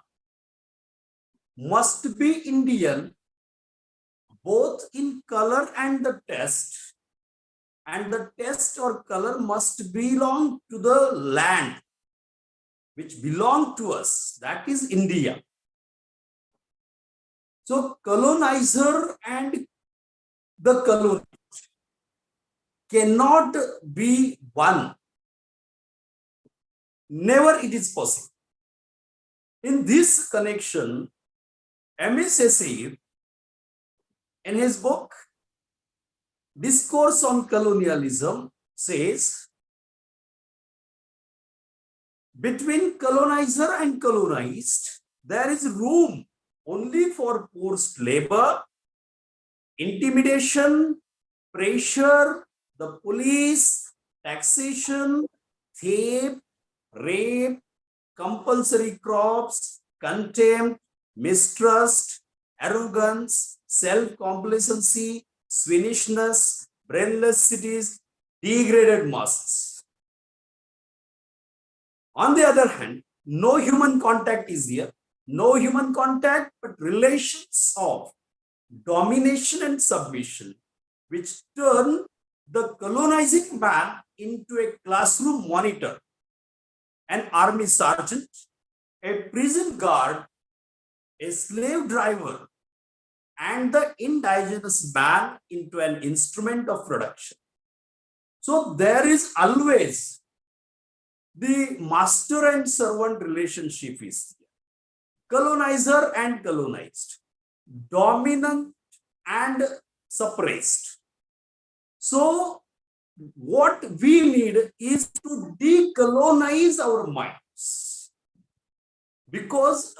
must be Indian, both in color and the text, and the text or color must belong to the land which belong to us, that is India. So colonizer and the colonized cannot be one. Never it is possible. In this connection, M.A. Sesir, in his book, Discourse on Colonialism says, between colonizer and colonized, there is room only for forced labor, intimidation, pressure, the police, taxation, theft, rape, compulsory crops, contempt, mistrust, arrogance, self-complacency, swingishness, brainless cities, degraded masses. On the other hand, no human contact is here. No human contact, but relations of domination and submission, which turn the colonizing man into a classroom monitor, an army sergeant, a prison guard, a slave driver, and the indigenous man into an instrument of production. So there is always the master and servant relationship is here. Colonizer and colonized, dominant and suppressed. So what we need is to decolonize our minds, because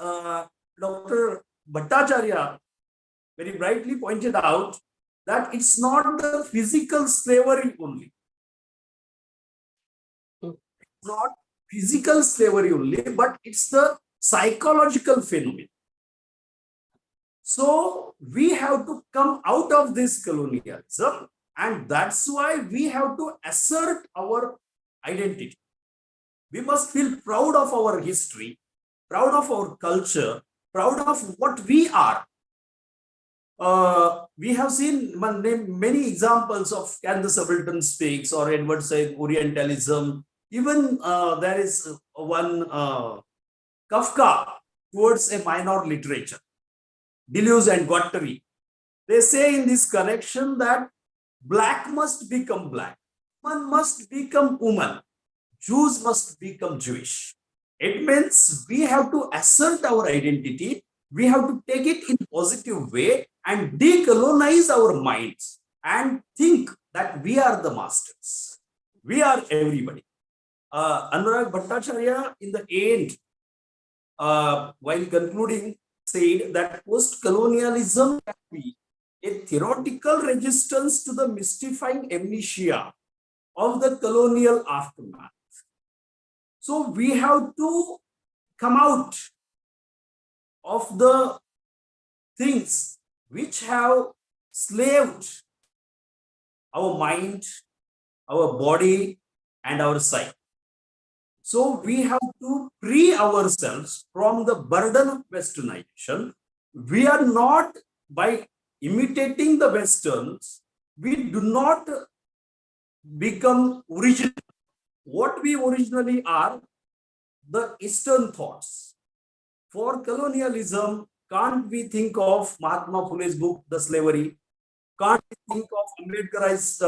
Dr. Bhattacharya very brightly pointed out that it's not the physical slavery only. It's not physical slavery only, but it's the psychological phenomenon. So we have to come out of this colonialism, and that's why we have to assert our identity. We must feel proud of our history, proud of our culture, proud of what we are. We have seen many examples of Can the Subaltern Speaks or Edward Said Orientalism. Even there is one Kafka towards a minor literature, Deleuze and Guattari. They say in this connection that black must become black, woman must become woman, Jews must become Jewish. It means we have to assert our identity, we have to take it in a positive way and decolonize our minds and think that we are the masters. We are everybody. Anurag Bhattacharya in the end, while concluding, said that post-colonialism can be a theoretical resistance to the mystifying amnesia of the colonial aftermath. So we have to come out of the things which have slaved our mind, our body, and our psyche. So we have to free ourselves from the burden of westernization. We are not, by imitating the Westerns, we do not become original. What we originally are, the Eastern thoughts. For colonialism, can't we think of Mahatma Phule's book, The Slavery? Can't we think of Ambedkar's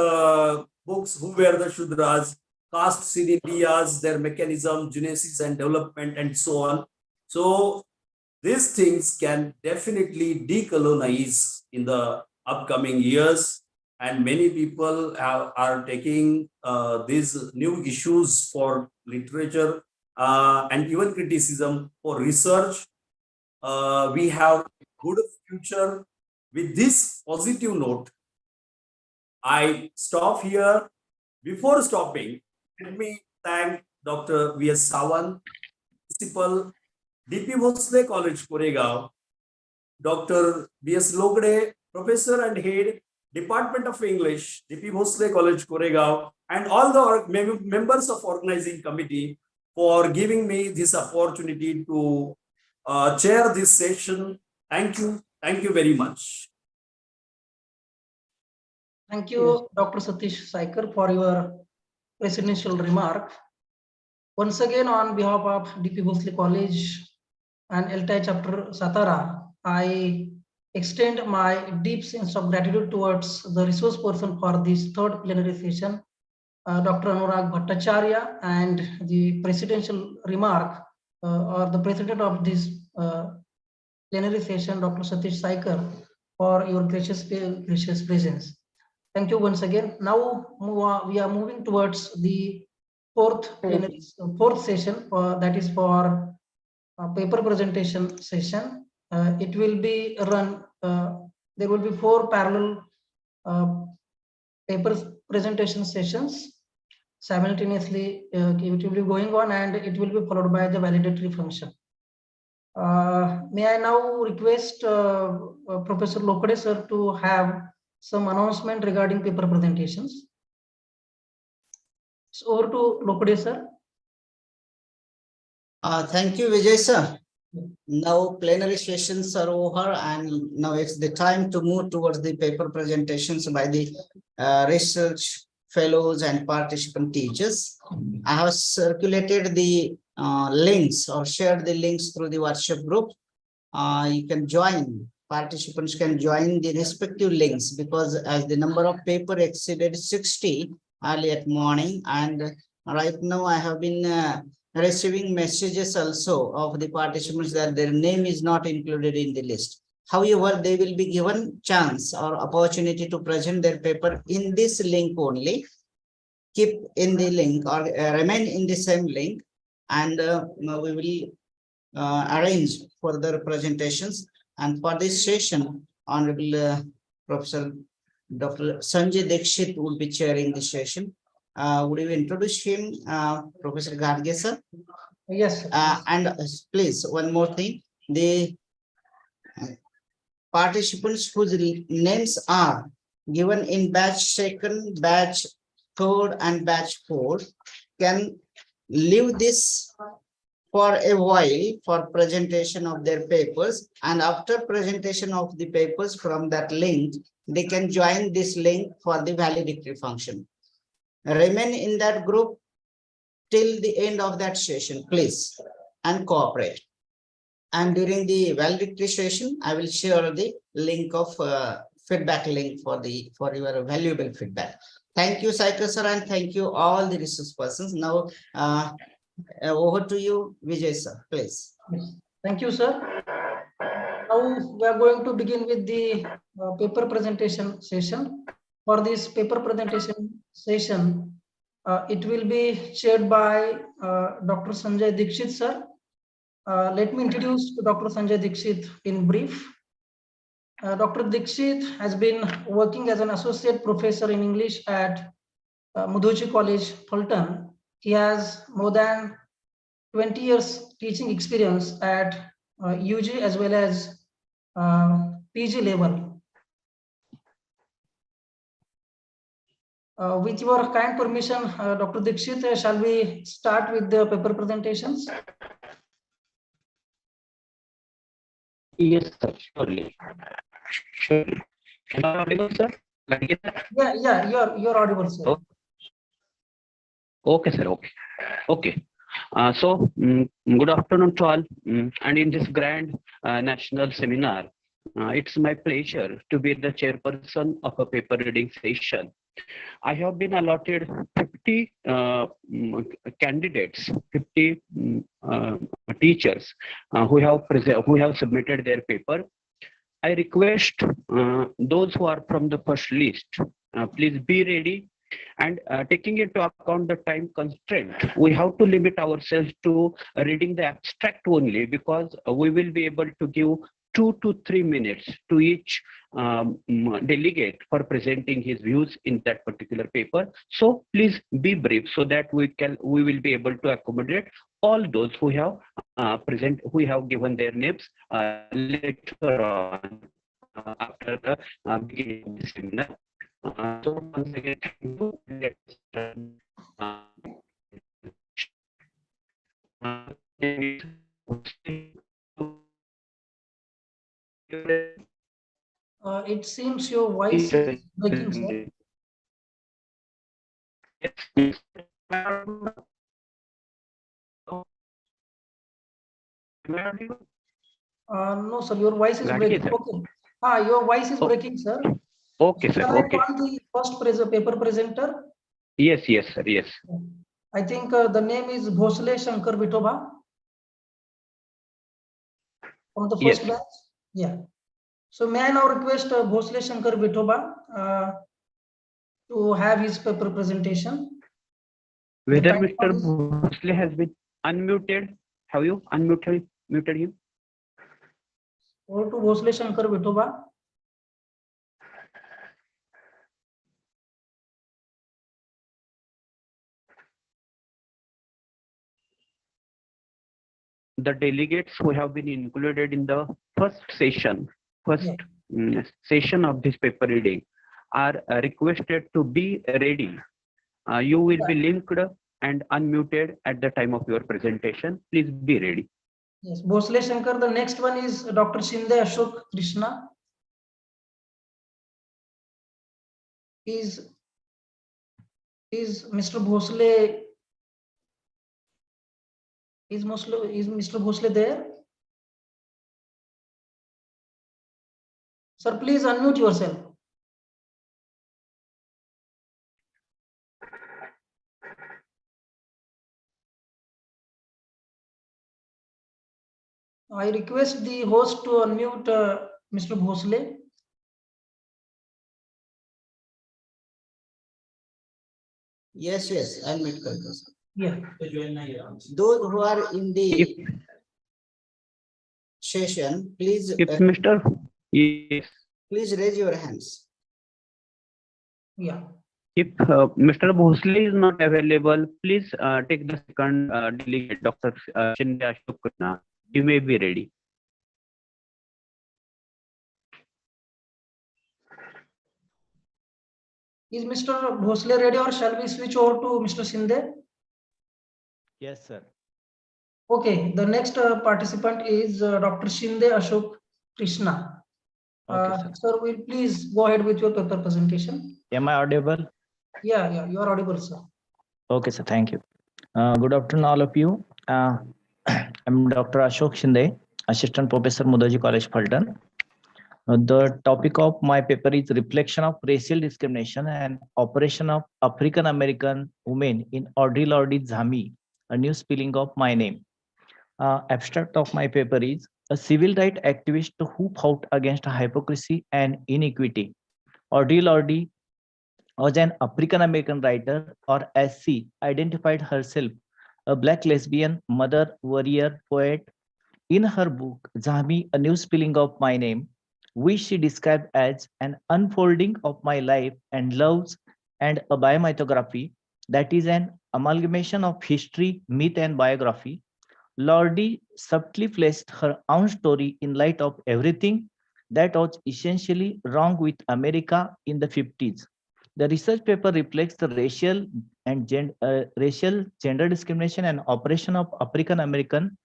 books, Who Were the Shudras? Caste seed Indias, their mechanism, genesis and development, and so on. So these things can definitely decolonize in the upcoming years, and many people are taking these new issues for literature and even criticism for research. We have a good future. With this positive note, I stop here. Before stopping, let me thank Dr. V.S. Sawant, Principal, D.P. Bhosle College, Koregaon, Dr. B.S. Logde, Professor and Head, Department of English, D.P. Bhosle College, Koregaon, and all the members of organizing committee for giving me this opportunity to chair this session. Thank you. Thank you very much. Thank you, Dr. Satish Saikar, for your presidential remark. Once again, on behalf of DP Bhosle College and LTI chapter Satara, I extend my deep sense of gratitude towards the resource person for this third plenary session, Dr. Anurag Bhattacharya, and the presidential remark or the president of this plenary session, Dr. Satish Saikar, for your gracious presence. Thank you once again. Now we are moving towards the fourth session, that is for paper presentation session. It will be run. There will be 4 parallel paper presentation sessions simultaneously. It will be going on, and it will be followed by the validatory function. May I now request Professor Lokade sir to have some announcement regarding paper presentations. So over to Lokade sir. Thank you, Vijay sir. Now plenary sessions are over, and now it's the time to move towards the paper presentations by the research fellows and participant teachers. I have circulated the links or shared the links through the WhatsApp group. You can join, participants can join the respective links, because as the number of paper exceeded 60 early at morning, and right now I have been receiving messages also of the participants that their name is not included in the list. However, they will be given chance or opportunity to present their paper in this link only. Keep in the link or remain in the same link, and we will arrange further presentations. And for this session, Honorable Professor Dr. Sanjay Dikshit will be chairing the session. Would you introduce him, Professor Garge sir? Yes. And please, one more thing, the participants whose names are given in batch 2nd, batch 3rd, and batch 4th can leave this for a while for presentation of their papers, and after presentation of the papers from that link, they can join this link for the valedictory function. Remain in that group till the end of that session, please, and cooperate. And during the valedictory session, I will share the link of feedback link for your valuable feedback. Thank you, Saika sir, and thank you all the resource persons. Now, over to you, Vijay sir, please. Thank you, sir. Now we are going to begin with the paper presentation session. For this paper presentation session, it will be chaired by Dr. Sanjay Dikshit sir. Let me introduce Dr. Sanjay Dikshit in brief. Dr. Dikshit has been working as an associate professor in English at Mudhochi College, Fulton. He has more than 20 years teaching experience at UG as well as PG level. With your kind permission, Dr. Dikshit, shall we start with the paper presentations? Yes, sir, surely. Surely. Am I audible, sir? Yeah, you're audible, sir. Oh. Okay, sir. Okay. Good afternoon to all. And in this grand national seminar, it's my pleasure to be the chairperson of a paper reading session. I have been allotted 50 candidates, 50 teachers who have submitted their paper. I request those who are from the first list, please be ready. And taking into account the time constraint, we have to limit ourselves to reading the abstract only, because we will be able to give 2 to 3 minutes to each delegate for presenting his views in that particular paper. So please be brief, so that we will be able to accommodate all those who have given their names later on after the beginning of the seminar. So once again, thank you. It seems your voice is breaking, sir. No, sir, your voice is breaking. Okay. Your voice is breaking, sir. Okay, sir. Shall Okay. I call the first paper presenter? Yes, sir. Yes. I think the name is Bhosle Shankar Vithoba from the first batch. Yeah. So may I now request Bhosle Shankar Vithoba to have his paper presentation. Whether Thank you for Mr. this. Bhosle has been unmuted? Have you muted him? Over to Bhosle Shankar Vithoba. The delegates who have been included in the first session of this paper reading are requested to be ready. You will be linked and unmuted at the time of your presentation. Please be ready. Yes, Bhosle Shankar. The next one is Dr. Shinde Ashok Krishna. Is Mr. Bhosle is Mr. Bhosle there? Sir, please unmute yourself. I request the host to unmute Mr. Bhosle. Yes, unmute karta, sir. Yeah. Those who are in the session, please please raise your hands. Yeah. If Mr. Bhosle is not available, please take the second delegate, Dr. Shinde Ashok Krishna. You may be ready. Is Mr. Bhosle ready, or shall we switch over to Mr. Shinde? Yes, sir. Okay, the next participant is Dr. Shinde Ashok Krishna. Sir, will please go ahead with your paper presentation. Am I audible? Yeah, you are audible, sir. Okay, sir. Thank you. Good afternoon, all of you. I'm Dr. Ashok Shinde, Assistant Professor, Mudaji College, Fulton. The topic of my paper is Reflection of Racial Discrimination and Operation of African American Women in Audre Lorde Zami, a new spelling of my name. Abstract of my paper is a civil rights activist who fought against hypocrisy and inequity. Audre Lorde was an African American writer, or as she identified herself, a Black lesbian, mother, warrior, poet. In her book, Zami, A New Spelling of My Name, which she described as an unfolding of my life and loves and a biomythography that is an amalgamation of history, myth, and biography, Lorde subtly placed her own story in light of everything that was essentially wrong with America in the 50s. The research paper reflects the racial gender discrimination and oppression of African American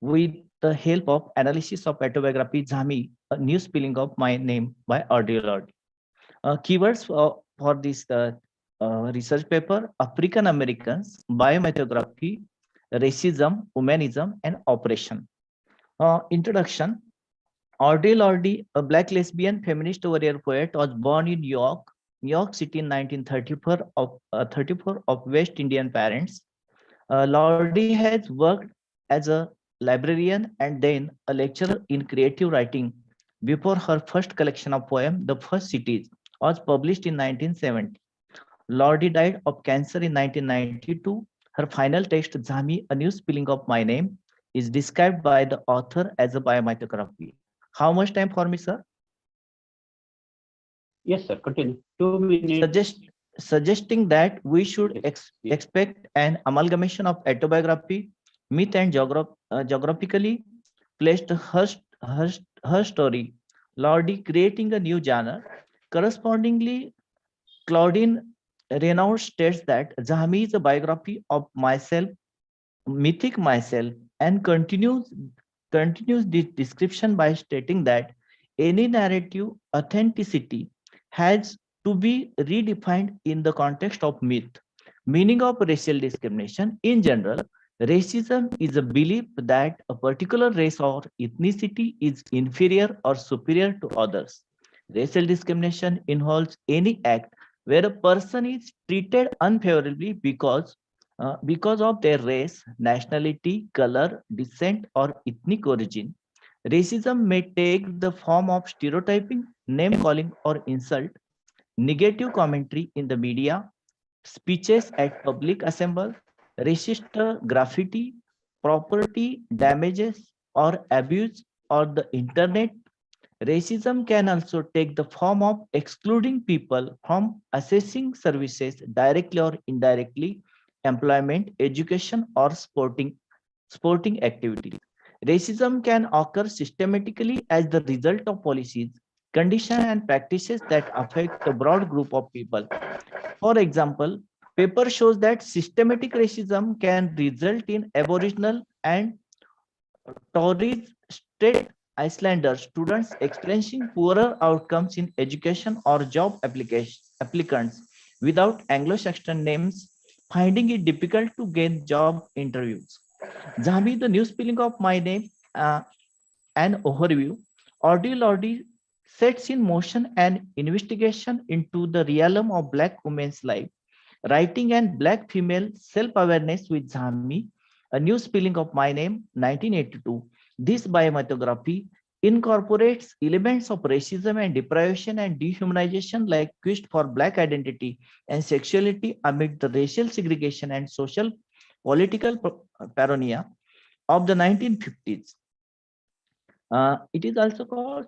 with the help of analysis of autobiography Zami, a new spelling of my name by Audre Lorde. Keywords for this research paper: African Americans, biomythography, racism, humanism, and oppression. Introduction. Audre Lorde, a Black lesbian feminist warrior poet, was born in New York City in 1934 of West Indian parents. Lorde has worked as a librarian and then a lecturer in creative writing before her first collection of poems, The First Cities, was published in 1970. Lorde died of cancer in 1992. Her final text, Zami, A New Spelling of My Name, is described by the author as a biomythography. How much time for me, sir? Yes, sir. Continue. 2 minutes. Suggesting that we should expect an amalgamation of autobiography, myth, and geographically placed her story, Lorde creating a new genre. Correspondingly, Claudine Renaud states that Zami is a biography of myself, mythic myself, and continues this description by stating that any narrative authenticity has to be redefined in the context of myth. Meaning of racial discrimination in general, racism is a belief that a particular race or ethnicity is inferior or superior to others. Racial discrimination involves any act where a person is treated unfavorably because of their race, nationality, color, descent, or ethnic origin. Racism may take the form of stereotyping, name calling, or insult. negative commentary in the media, speeches at public assemblies, racist graffiti, property damages or abuse on the internet. Racism can also take the form of excluding people from accessing services directly or indirectly, employment, education, or sporting activities. Racism can occur systematically as the result of policies, conditions, and practices that affect a broad group of people. For example, paper shows that systematic racism can result in Aboriginal and Torres Strait Islander students experiencing poorer outcomes in education or job applicants without Anglo-Saxon names, finding it difficult to gain job interviews. Jami, the new spelling of my name, an overview. Audio Lordi sets in motion an investigation into the realm of Black women's life, writing and Black female self-awareness with Jami, a new spelling of my name, 1982. This biomythography incorporates elements of racism and deprivation and dehumanization like quest for Black identity and sexuality amid the racial segregation and social political paranoia of the 1950s. It is also called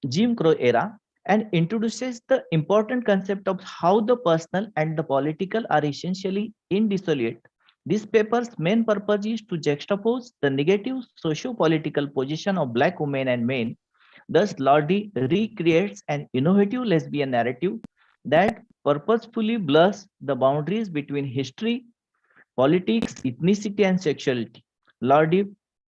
Jim Crow era and introduces the important concept of how the personal and the political are essentially indissociate. This paper's main purpose is to juxtapose the negative socio-political position of Black women and men. Thus, Lordi recreates an innovative lesbian narrative that purposefully blurs the boundaries between history, politics, ethnicity, and sexuality. Lordi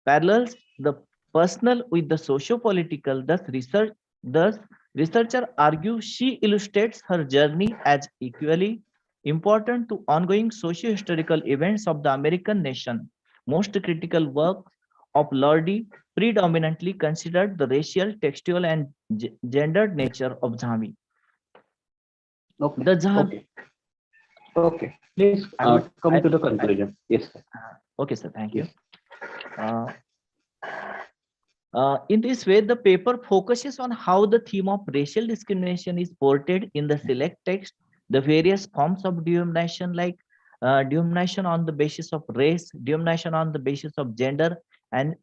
parallels the personal with the socio-political. Thus, researcher argues she illustrates her journey as equally important to ongoing socio-historical events of the American nation. Most critical work of Lordi predominantly considered the racial, textual, and gendered nature of Jami. Okay. The Jami. Okay. Please come to the conclusion. Yes, sir. Okay, sir. Thank you. In this way, the paper focuses on how the theme of racial discrimination is portrayed in the select text, the various forms of dehumanization like dehumanization on the basis of race, dehumanization on the basis of gender, and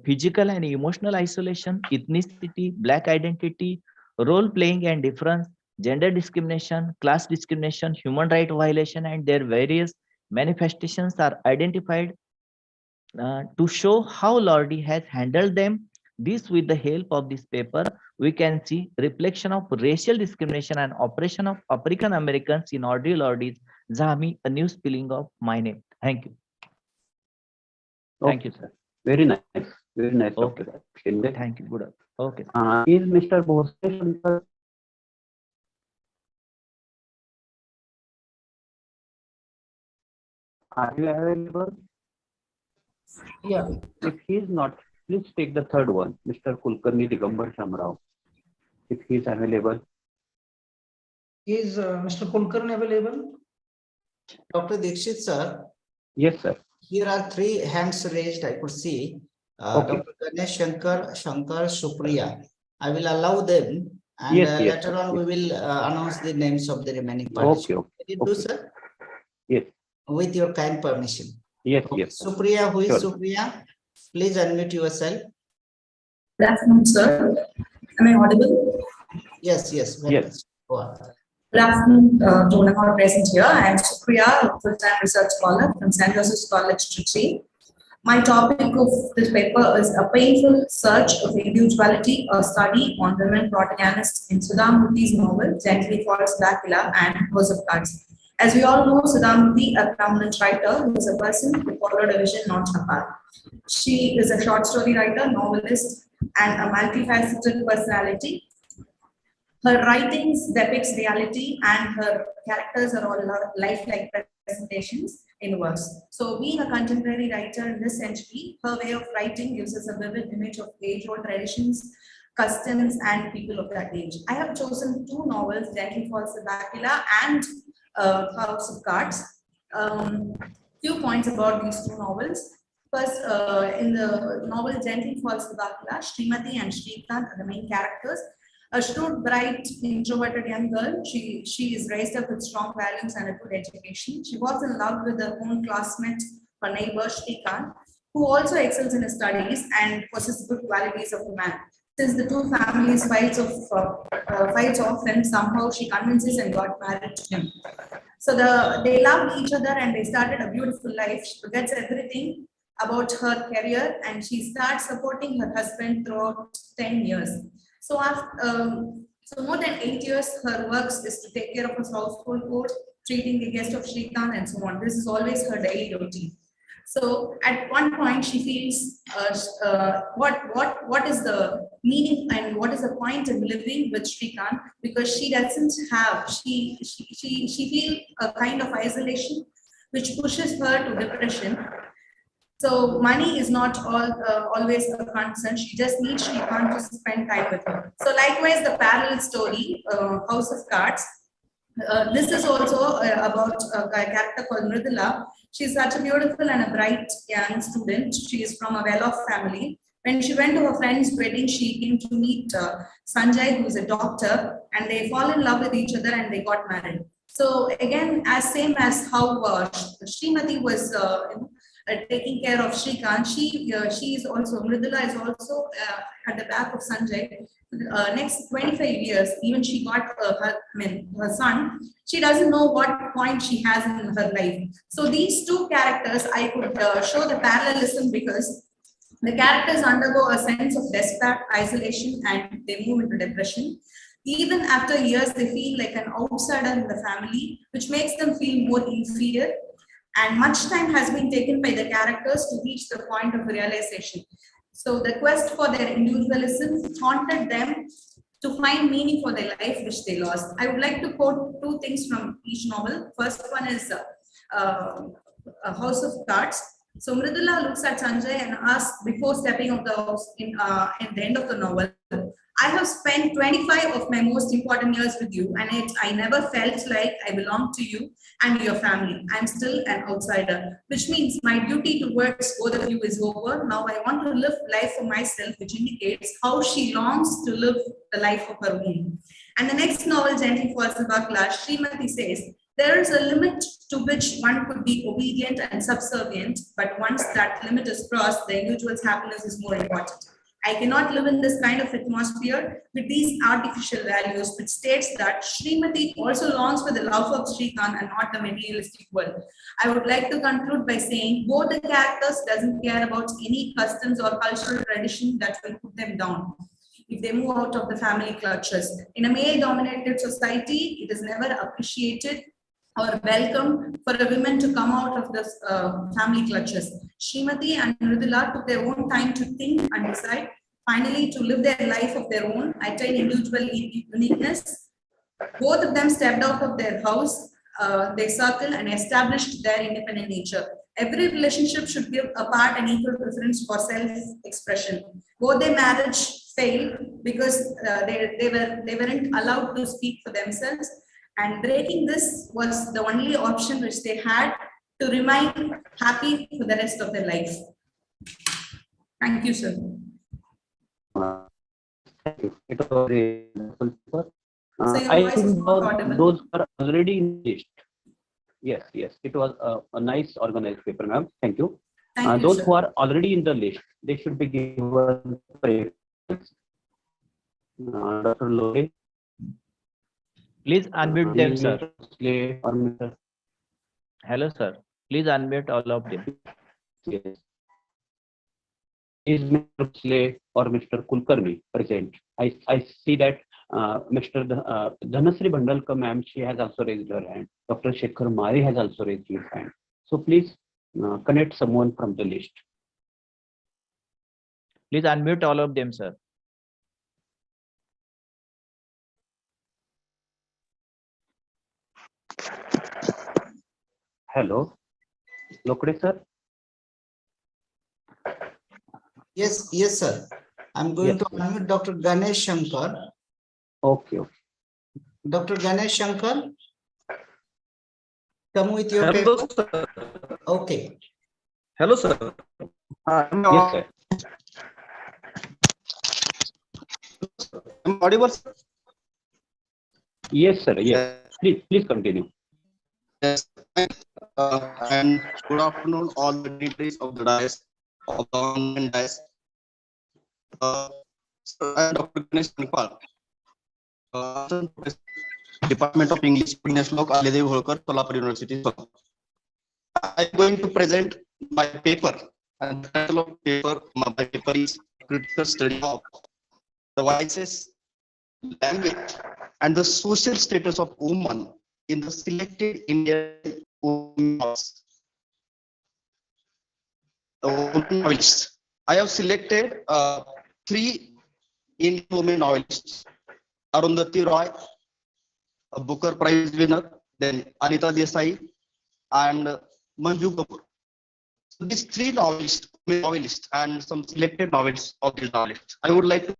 physical and emotional isolation, ethnicity, Black identity, role playing and difference, gender discrimination, class discrimination, human right violation, and their various manifestations are identified to show how Lordi has handled them. This, with the help of this paper, we can see reflection of racial discrimination and oppression of African Americans in Audre Lordi's Jami, a new spelling of my name. Thank you. Thank you, sir. Very nice. Very nice. Okay. Dr. Thank you. Good. Okay. Is Mr. Bose Shankar? Are you available? Yeah. If he is not, please take the third one, Mr. Kulkarni Digambar Shamrao. If he is available. Is Mr. Kulkarni available? Dr. Dixit, sir. Yes, sir. Here are 3 hands raised, I could see. Okay. Dr. Ganesh Shankar, Supriya. I will allow them, and Yes, later on we will announce the names of the remaining participants. Okay. Can you do, sir? Yes. With your kind permission. Yes, Okay. yes. Supriya, who is Sure. Supriya? Please unmute yourself. Good afternoon, sir. Am I audible? Yes, yes. Yes. Go on. Good afternoon to all present here. I am Supriya, full-time research scholar from St. Joseph's College, Trichy. My topic of this paper is A Painful Search of Individuality, a study on women protagonists in Sudha Murthy's novel, Gently Falls Dracula and House of Cards. As we all know, Sudha Murthy, a prominent writer, is a person who followed a vision, not a path. She is a short story writer, novelist, and a multifaceted personality. Her writings depicts reality, and her characters are all lifelike presentations in verse. So, being a contemporary writer in this century, her way of writing gives us a vivid image of age-old traditions, customs, and people of that age. I have chosen 2 novels, Gently Falls Dracula and House of Cards. Few points about these 2 novels. First, in the novel Gently Falls Dracula, Srimati and Shrikant are the main characters. A shrewd, bright, introverted young girl, she is raised up with strong values and a good education. She was in love with her own classmate, her neighbor Shrikant, who also excels in his studies and possesses good qualities of a man. Since the two families fights often, somehow she convinces and got married to him. So they loved each other and they started a beautiful life. She forgets everything about her career and she starts supporting her husband throughout 10 years. So so more than 8 years, her works is to take care of his household chores, treating the guest of Shrikant and so on. This is always her daily routine. So at one point, she feels what is the meaning and what is the point in living with Shrikant, because she doesn't have she feels a kind of isolation which pushes her to depression. So money is not always a concern. She just needs Shrikant to spend time with her. So likewise, the parallel story, House of Cards. This is also about a character called Mridula. She's such a beautiful and a bright young student. She is from a well-off family. When she went to her friend's wedding, she came to meet Sanjay, who is a doctor, and they fall in love with each other and they got married. So again, as same as how Srimati was taking care of Shrikant, she is also, Mridula is also at the back of Sanjay. Next 25 years, even she got her son, she doesn't know what point she has in her life. So these two characters, I could show the parallelism because the characters undergo a sense of despair, isolation, and they move into depression. Even after years, they feel like an outsider in the family, which makes them feel more inferior. And much time has been taken by the characters to reach the point of realization. So the quest for their individualism haunted them to find meaning for their life, which they lost. I would like to quote two things from each novel. First one is A House of Cards. So Mridula looks at Sanjay and asks before stepping out the house in the end of the novel, I have spent 25 of my most important years with you, and yet I never felt like I belonged to you and your family. I'm still an outsider, which means my duty towards both of you is over. Now I want to live life for myself, which indicates how she longs to live the life of her own. And the next novel, Gently Falls in Bakla, Srimati says, there is a limit to which one could be obedient and subservient, but once that limit is crossed, the individual's happiness is more important. I cannot live in this kind of atmosphere with these artificial values, which states that Srimati also longs for the love of Shrikant and not the materialistic world. I would like to conclude by saying both the characters doesn't care about any customs or cultural tradition that will put them down if they move out of the family clutches. In a male-dominated society, it is never appreciated or welcome for a woman to come out of this family clutches. Srimati and Mridula took their own time to think and decide, finally to live their life of their own, attain individual uniqueness. Both of them stepped out of their house, their circle, and established their independent nature. Every relationship should give a part and equal preference for self-expression. Both their marriage failed because they weren't allowed to speak for themselves. And breaking this was the only option which they had to remain happy for the rest of their life. Thank you, sir. Thank you. It was very helpful. So your I voice is think not audible. those are already in list. Yes, yes. It was a nice organized paper, ma'am. Thank you. Thank you, Those sir. who are already in the list, they should be given preference. Dr. Lore. Please unmute them, sir. Or Mr. Hello, sir. Please unmute all of them. Yes. Is Mr. Slay or Mr. Kulkarni present? I see that Mr. Dhanasri Bandalkar ma'am, she has also raised her hand. Dr. Shekhar Mari has also raised his hand. So please connect someone from the list. Please unmute all of them, sir. Hello, Lokde sir. Yes, yes, sir. I'm going to unmute Dr. Ganesh Shankar. Okay, okay. Dr. Ganesh Shankar, come with your Hello, paper. sir. Okay. Hello, sir. Yes, sir. Am Am I audible, sir? Yes, sir. Yes. Please continue. Yes. And good afternoon, all the dignitaries of the dais, of the online dais. Sir, I am Dr. Ganesh Kanpal, Department of English, Punyashlok, Alidev Holkar, Solapur University. I am going to present my paper, and the title of paper, my paper is Critical Study of the Voices, Language, and the Social Status of Women in the Selected Indian Women novelists. I have selected 3 Indian women novelists: Arundhati Roy, a Booker Prize winner, then Anita Desai, and Manju Kapoor. So these 3 novelists, and some selected novels of these novelists. I would like to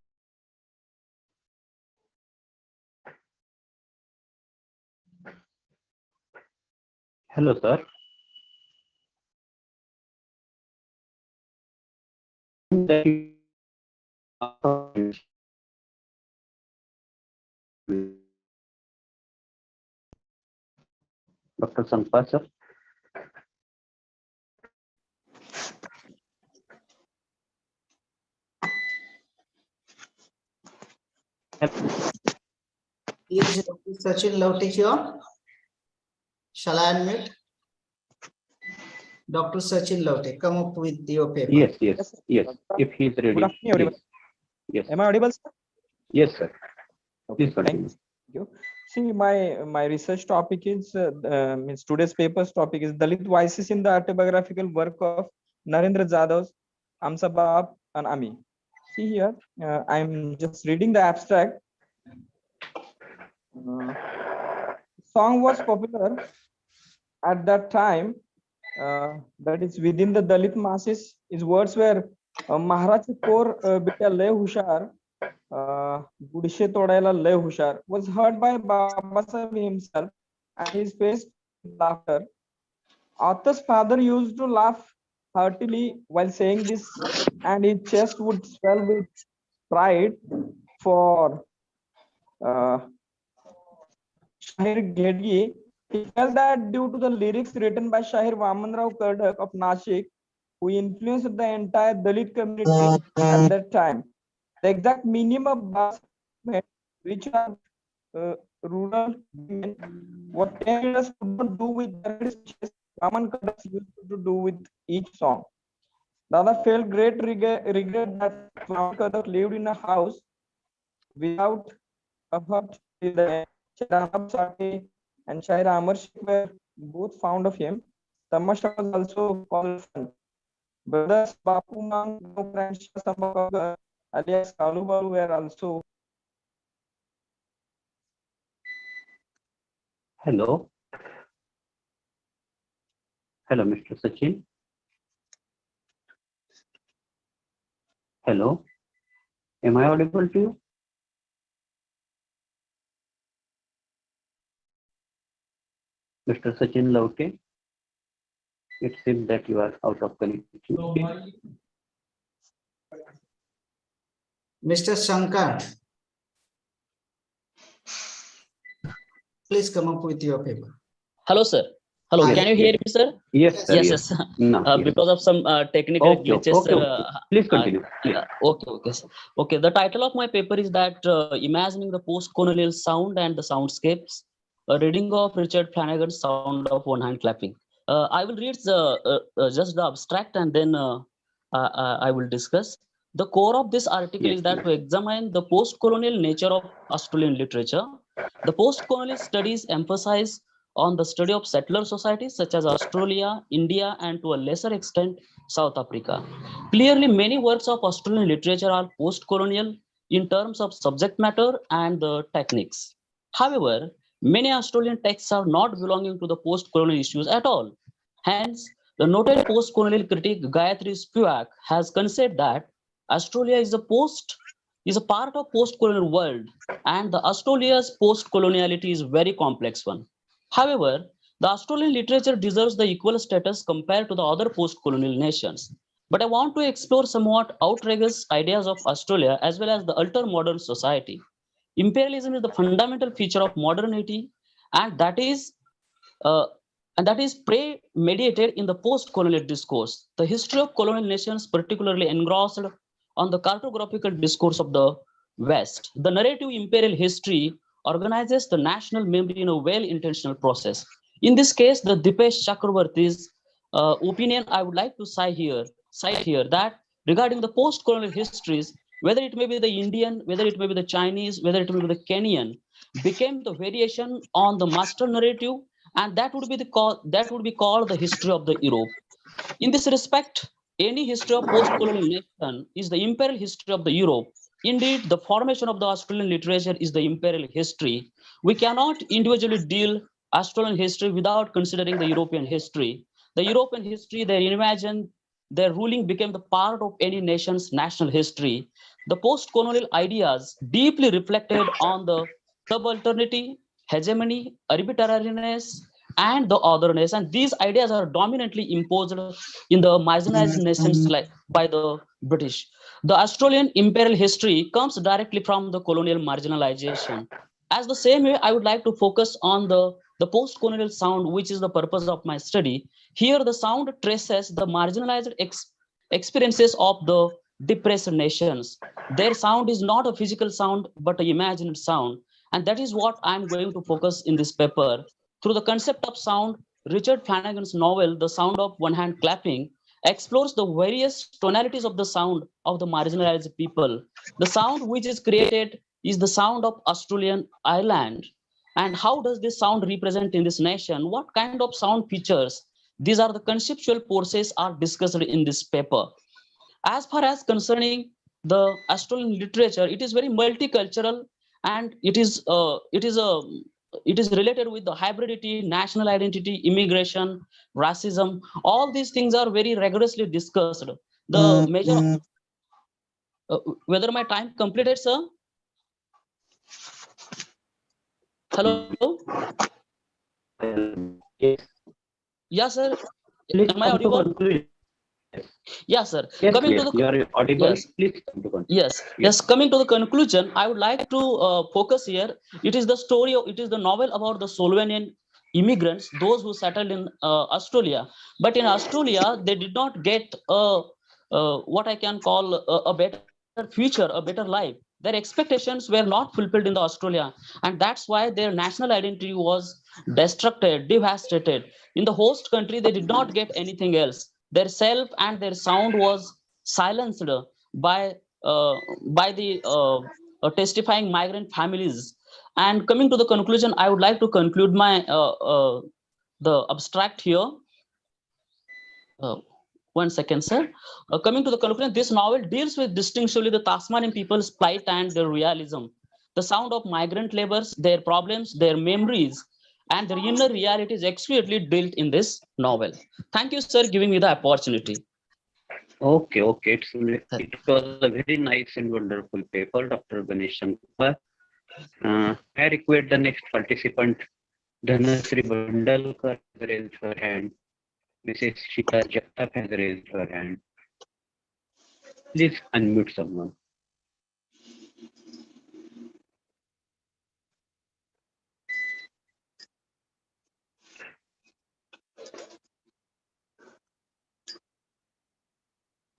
Hello, sir. Dr. Sankpa, sir. Is Dr. Sachin Lote here? Shall I unmute? Dr. Sachin Lote, come up with your paper. Yes. If he's ready. Good afternoon, everyone. Yes. Am I audible, sir? Yes, sir. Please continue. Thank you. See, my research topic is means today's paper's topic is Dalit Voices in the autobiographical work of Narendra Jadav's Amsa Baap and Ami. See here, I'm just reading the abstract. Song was popular at that time. That is within the Dalit masses. His words were Maharaj Kor Bita Lay Hushar. Gudishe Todaila Lay Hushar was heard by Babasaheb himself, and his face with laughter. Author's father used to laugh heartily while saying this, and his chest would swell with pride for Shahir Ghedgi. He felt that due to the lyrics written by Shahir Vamanrao Kardak of Nashik, who influenced the entire Dalit community at that time. The exact meaning of Bas, which are rural women, what teenagers could not do with their speeches, Raman Kadas used to do with each song. Dada felt great regret that Raman Kadak lived in a house without a hut till the end. Shahrab Sati and Shair Amar Sheikh were both fond of him. Tamasha was also called fun. Brothers Bapu Mang and Shah Sambhagagar alias Kalubalu were also. Hello. Hello, Mr. Sachin. Hello. Am I audible to you? Mr. Sachin Lote, it seems that you are out of connectivity. Mr. Shankar, please come up with your paper. Hello, sir. Hello, Hi. can you hear me, sir? Yes, sir. Yes. No, yes. Because of some technical glitches. Okay. Please continue. Okay, sir. Okay, the title of my paper is that Imagining the Post-Colonial Sound and the Soundscapes, a reading of Richard Flanagan's Sound of One Hand Clapping. I will read just the abstract and then I will discuss. The core of this article is that to examine the post-colonial nature of Australian literature. The post-colonial studies emphasize on the study of settler societies such as Australia, India, and to a lesser extent, South Africa. Clearly, many works of Australian literature are post-colonial in terms of subject matter and the techniques. However, many Australian texts are not belonging to the post-colonial issues at all. Hence, the noted post-colonial critic Gayatri Spivak has considered that Australia is a part of post-colonial world, and the Australia's post-coloniality is a very complex one. However, the Australian literature deserves the equal status compared to the other post-colonial nations. But I want to explore somewhat outrageous ideas of Australia as well as the ultra-modern society. imperialism is the fundamental feature of modernity, and that is premeditated in the post-colonial discourse. The history of colonial nations particularly engrossed on the cartographical discourse of the West. The narrative imperial history organizes the national memory in a well-intentional process. In this case, the Dipesh Chakravarti's opinion I would like to cite here that regarding the post-colonial histories, whether it may be the Indian, whether it may be the Chinese, whether it may be the Kenyan, became the variation on the master narrative, and that would be called the history of the Europe. In this respect, any history of post-colonial nation is the imperial history of the Europe. Indeed, the formation of the Australian literature is the imperial history. We cannot individually deal Australian history without considering the European history. The European history, their ruling became the part of any nation's national history. The post-colonial ideas deeply reflected on the subalternity, hegemony, arbitrariness, and the otherness, and these ideas are dominantly imposed in the marginalized nations like by the British. The Australian imperial history comes directly from the colonial marginalization. As the same way, I would like to focus on the post-colonial sound, which is the purpose of my study. Here, the sound traces the marginalized experiences of the depressed nations. Their sound is not a physical sound, but an imagined sound. And that is what I'm going to focus in this paper. Through the concept of sound, Richard Flanagan's novel, The Sound of One Hand Clapping, explores the various tonalities of the sound of the marginalized people. The sound which is created is the sound of Australian Ireland. And how does this sound represent in this nation? What kind of sound features? These are the conceptual forces are discussed in this paper. As far as concerning the Australian literature, it is very multicultural, and it is related with the hybridity, national identity, immigration, racism. All these things are very rigorously discussed. The major, whether my time completed, sir? Hello? Yes. Yes, sir. Please Am I come to audible? conclusion. Yes, sir. Yes, Coming yes, to the you are audible. yes. Please come to conclusion. Yes. Coming to the conclusion, I would like to focus here. It is the novel about the Slovenian immigrants, those who settled in Australia. But in Australia, they did not get what I can call a better future, a better life. Their expectations were not fulfilled in the Australia, and that's why their national identity was destructed, devastated. In the host country, they did not get anything else. Their self and their sound was silenced by the testifying migrant families. And coming to the conclusion, I would like to conclude my the abstract here. One second, sir. Coming to the conclusion, this novel deals with distinctively the Tasmanian people's plight and their realism. The sound of migrant laborers, their problems, their memories, and their inner reality is exquisitely dealt in this novel. Thank you, sir, giving me the opportunity. Okay. It was a very nice and wonderful paper, Dr. Ganesh Shankar. I request the next participant, Dhanasri Bandalkar, has raised her hand. Mrs. Shita Jagtap has raised her hand. Please unmute someone.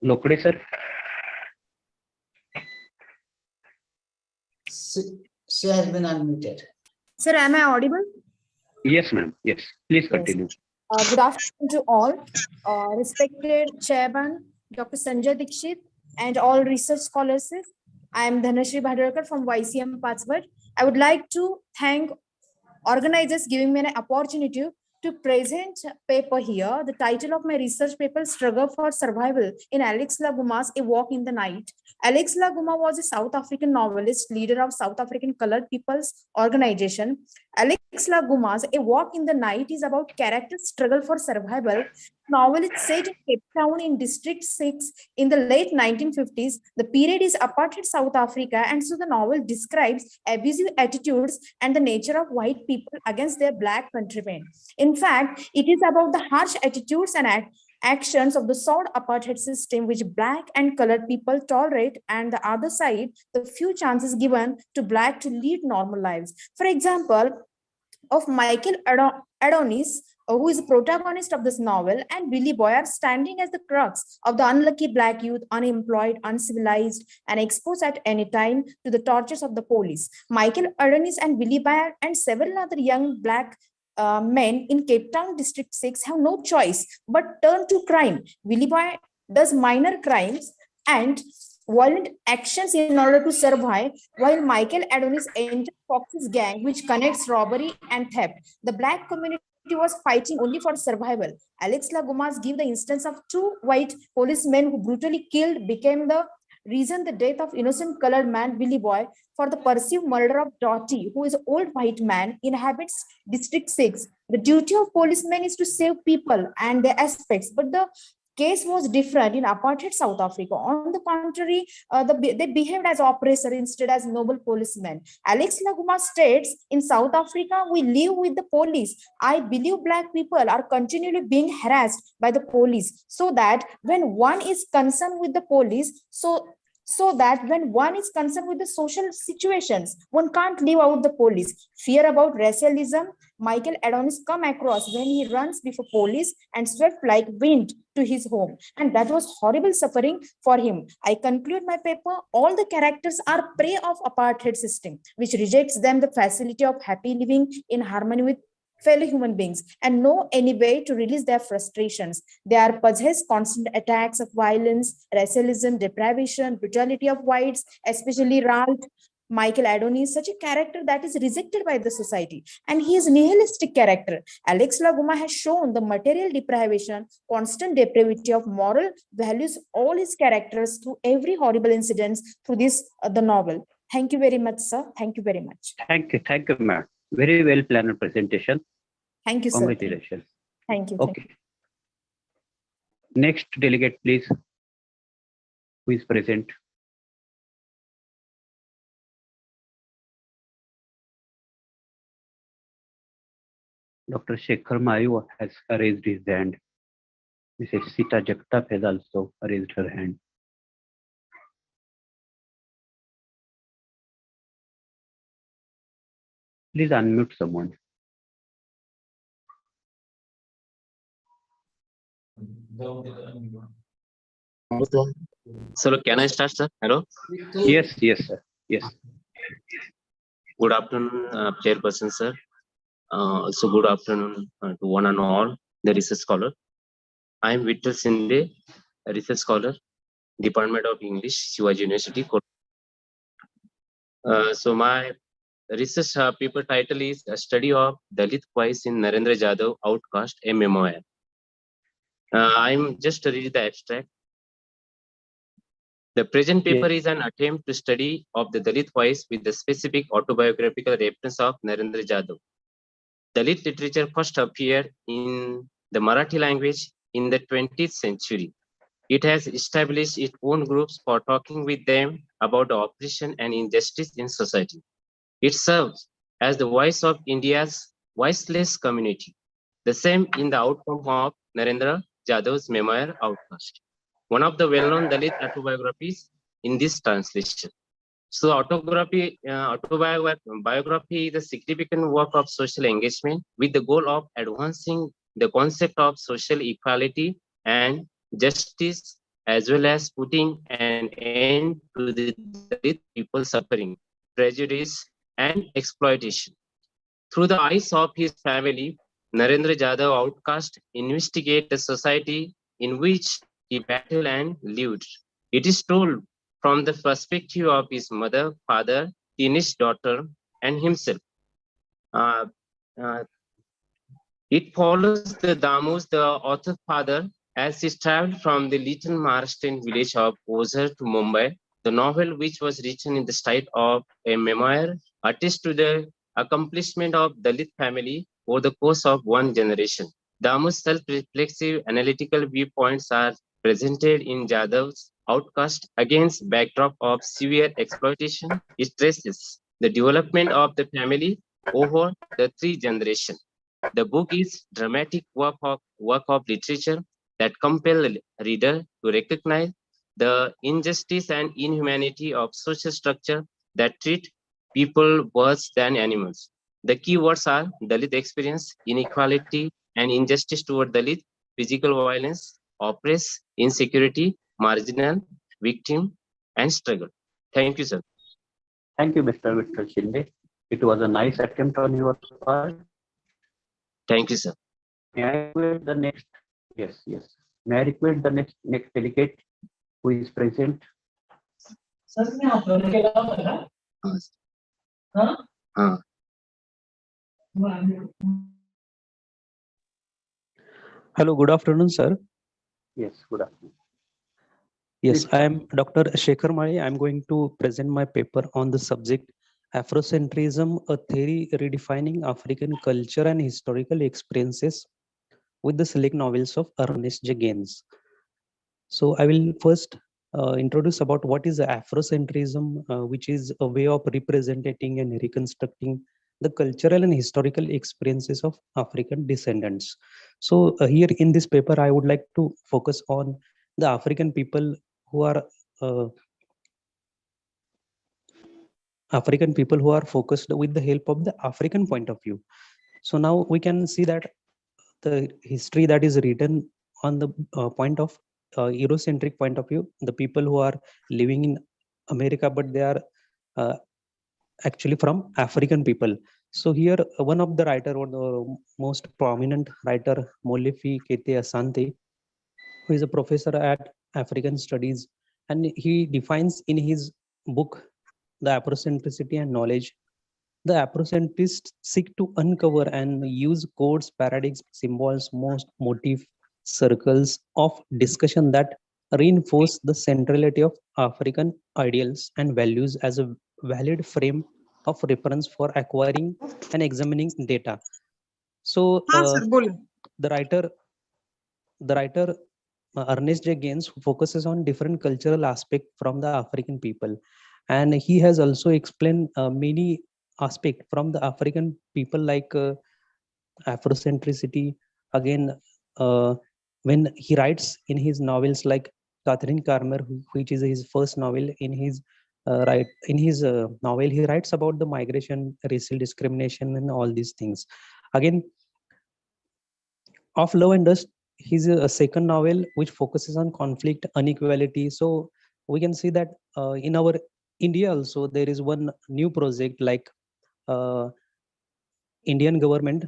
Lokde, sir. She has been unmuted. Sir, am I audible? Yes, ma'am. Yes. Please continue. Good afternoon to all. Respected Chairman, Dr. Sanjay Dikshit, and all research scholars. I am Dhanashree Bhadarkar from YCM Patsword. I would like to thank organizers giving me an opportunity to present paper here. The title of my research paper is Struggle for Survival in Alex Laguma's A Walk in the Night. Alex Laguma was a South African novelist, leader of South African Colored People's Organization. Alex Laguma's A Walk in the Night is about characters' struggle for survival. Novel is set in Cape Town in District 6 in the late 1950s. The period is apartheid South Africa, and so the novel describes abusive attitudes and the nature of white people against their black countrymen. In fact, it is about the harsh attitudes and actions of the sort apartheid system which black and colored people tolerate, and the other side, the few chances given to black to lead normal lives. For example, of Michael Adonis, who is the protagonist of this novel, and Billy Boy are standing as the crux of the unlucky black youth, unemployed, uncivilized, and exposed at any time to the tortures of the police. Michael Adonis and Billy Boy and several other young black men in Cape Town District 6 have no choice but turn to crime. Billy Boy does minor crimes and violent actions in order to survive, while Michael Adonis enters Fox's gang, which connects robbery and theft. The black community was fighting only for survival. Alex Lagumas give the instance of two white policemen who brutally killed became the reason the death of innocent colored man Billy Boy for the perceived murder of Dottie, who is an old white man, inhabits District 6. The duty of policemen is to save people and their aspects, but the case was different in apartheid South Africa. On the contrary, they behaved as oppressor instead as noble policemen. Alex Laguma states, in South Africa, we live with the police. I believe black people are continually being harassed by the police, so that when one is concerned with the police, so that when one is concerned with the social situations, one can't live out the police. Fear about racialism, Michael Adonis come across when he runs before police and swept like wind to his home. And that was horrible suffering for him. I conclude my paper, all the characters are prey of apartheid system, which rejects them the facility of happy living in harmony with fellow human beings and know any way to release their frustrations. They are possessed constant attacks of violence, racialism, deprivation, brutality of whites, especially Ralph. Michael Adonis is such a character that is rejected by the society, and he is nihilistic character. Alex Laguma has shown the material deprivation, constant depravity of moral values, all his characters through every horrible incident through this the novel. Thank you very much, sir. Thank you very much. Thank you, ma'am. Very well planned presentation. Thank you, sir. Congratulations. Thank you. Okay. Next delegate, please. Who is present? Dr. Shekhar Mayu has raised his hand. Mrs. Sita Jagtap has also raised her hand. Please unmute someone. So can I start, sir? Hello? Yes, sir. Yes. Good afternoon, Chairperson, sir. Also good afternoon to one and all, the research scholar. I am Vittal Sinde, a research scholar, Department of English, Shivaji University. So my research paper title is A Study of Dalit Voice in Narendra Jadhav Outcast, a Memoir. I'm just to read the abstract. The present paper is an attempt to study of the Dalit voice with the specific autobiographical reference of Narendra Jadhav. Dalit literature first appeared in the Marathi language in the 20th century. It has established its own groups for talking with them about the oppression and injustice in society. It serves as the voice of India's voiceless community. The same in the outcome of Narendra Jadhav's memoir Outcast, one of the well-known Dalit autobiographies in this translation. So autobiography is a significant work of social engagement with the goal of advancing the concept of social equality and justice, as well as putting an end to the Dalit people suffering, prejudice, and exploitation. Through the eyes of his family, Narendra Jadhav Outcast investigates the society in which he battled and lived. It is told from the perspective of his mother, father, teenage daughter, and himself. It follows the Damus, the author's father, as he traveled from the little Maharashtrian village of Ozar to Mumbai. The novel, which was written in the style of a memoir, attests to the accomplishment of Dalit family over the course of one generation. Damu's self-reflexive analytical viewpoints are presented in Jadhav's Outcast against backdrop of severe exploitation. It traces the development of the family over the 3 generations. The book is dramatic work of literature that compel the reader to recognize the injustice and inhumanity of social structure that treat people worse than animals. The key words are Dalit experience, inequality, and injustice toward Dalit, physical violence, oppress, insecurity, marginal, victim, and struggle. Thank you, sir. Thank you, Mr. Shinde. It was a nice attempt on your part. Thank you, sir. May I request the next? Yes, yes. May I request the next delegate who is present? Hello, good afternoon, sir. Yes, good afternoon. Yes, I am Dr. Shekhar Mali. I'm going to present my paper on the subject Afrocentrism, a theory redefining African culture and historical experiences with the select novels of Ernest J. Gaines. So I will first introduce about what is Afrocentrism, which is a way of representing and reconstructing the cultural and historical experiences of African descendants. So here in this paper, I would like to focus on the African people who are focused with the help of the African point of view. So now we can see that the history that is written on the point of Eurocentric point of view, the people who are living in America, but they are actually from African people. So here, one of the writer, one of the most prominent writer, Molefi Kete Asante, who is a professor at African Studies, and he defines in his book, The Afrocentricity and Knowledge, the Afrocentrists seek to uncover and use codes, paradigms, symbols, most motif, circles of discussion that reinforce the centrality of African ideals and values as a valid frame of reference for acquiring and examining data. So the writer Ernest J. Gaines focuses on different cultural aspects from the African people, and he has also explained many aspects from the African people, like Afrocentricity. Again, when he writes in his novels like Catherine Carmer, which is his first novel, in his novel he writes about the migration, racial discrimination, and all these things. Again, Of Love and Dust, his second novel, which focuses on conflict, inequality. So we can see that in our India also there is one new project, like Indian government,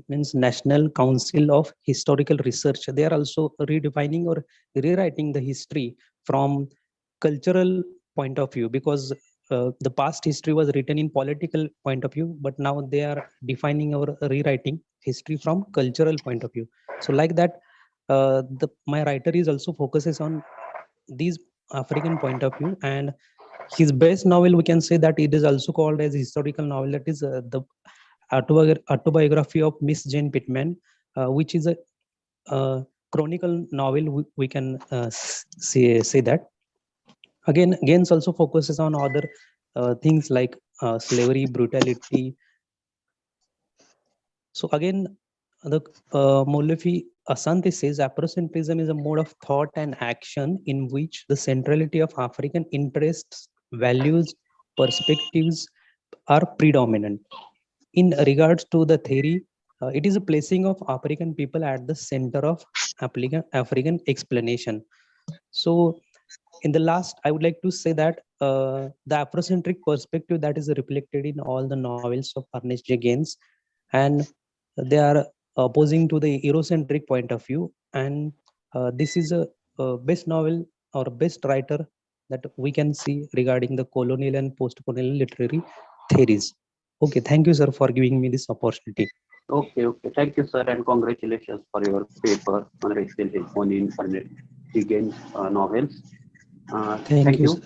means National Council of Historical Research. They are also redefining or rewriting the history from cultural point of view, because the past history was written in political point of view, but now they are defining or rewriting history from cultural point of view. So like that, my writer is also focuses on these African point of view, and his best novel, we can say that it is also called as historical novel, that is the autobiography of Miss Jane Pittman, which is a chronicle novel, we can say that. Again, Gaines also focuses on other things like slavery, brutality. So again, the Molefi Asante says Afrocentrism is a mode of thought and action in which the centrality of African interests, values, perspectives are predominant. In regards to the theory, it is a placing of African people at the center of African explanation. So in the last, I would like to say that the Afrocentric perspective that is reflected in all the novels of Ernest J. Gaines, and they are opposing to the Eurocentric point of view. And this is a best novel or best writer that we can see regarding the colonial and post-colonial literary theories. Okay, thank you, sir, for giving me this opportunity. Okay, okay. Thank you, sir, and congratulations for your paper on Ernest J. Gaines novels. Thank you, sir.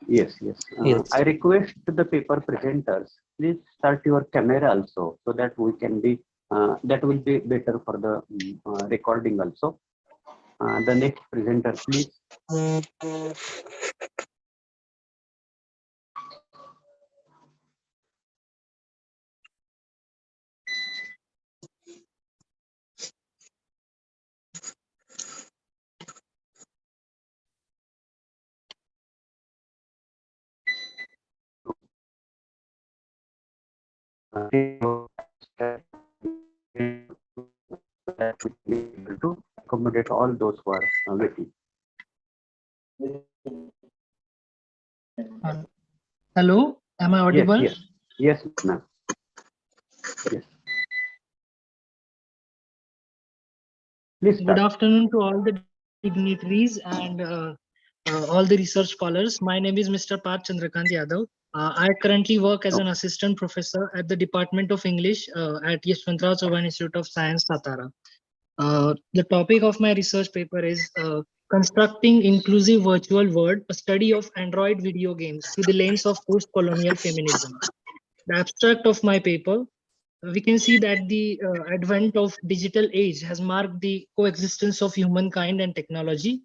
Yes, yes. Yes. I request the paper presenters, please start your camera also, so that we can be, that will be better for the recording also. The next presenter, please. that we will be able to accommodate all those who are waiting. Hello, am I audible? Yes, ma'am. Yes. Please Good start. afternoon to all the dignitaries and all the research scholars. My name is Mr. Parth Chandrakant Yadav. I currently work as an assistant professor at the Department of English at Yeshwantrao Chauhan Institute of Science, Satara. The topic of my research paper is Constructing Inclusive Virtual World, a study of Android video games through the lens of post-colonial feminism. The abstract of my paper, we can see that the advent of digital age has marked the coexistence of humankind and technology.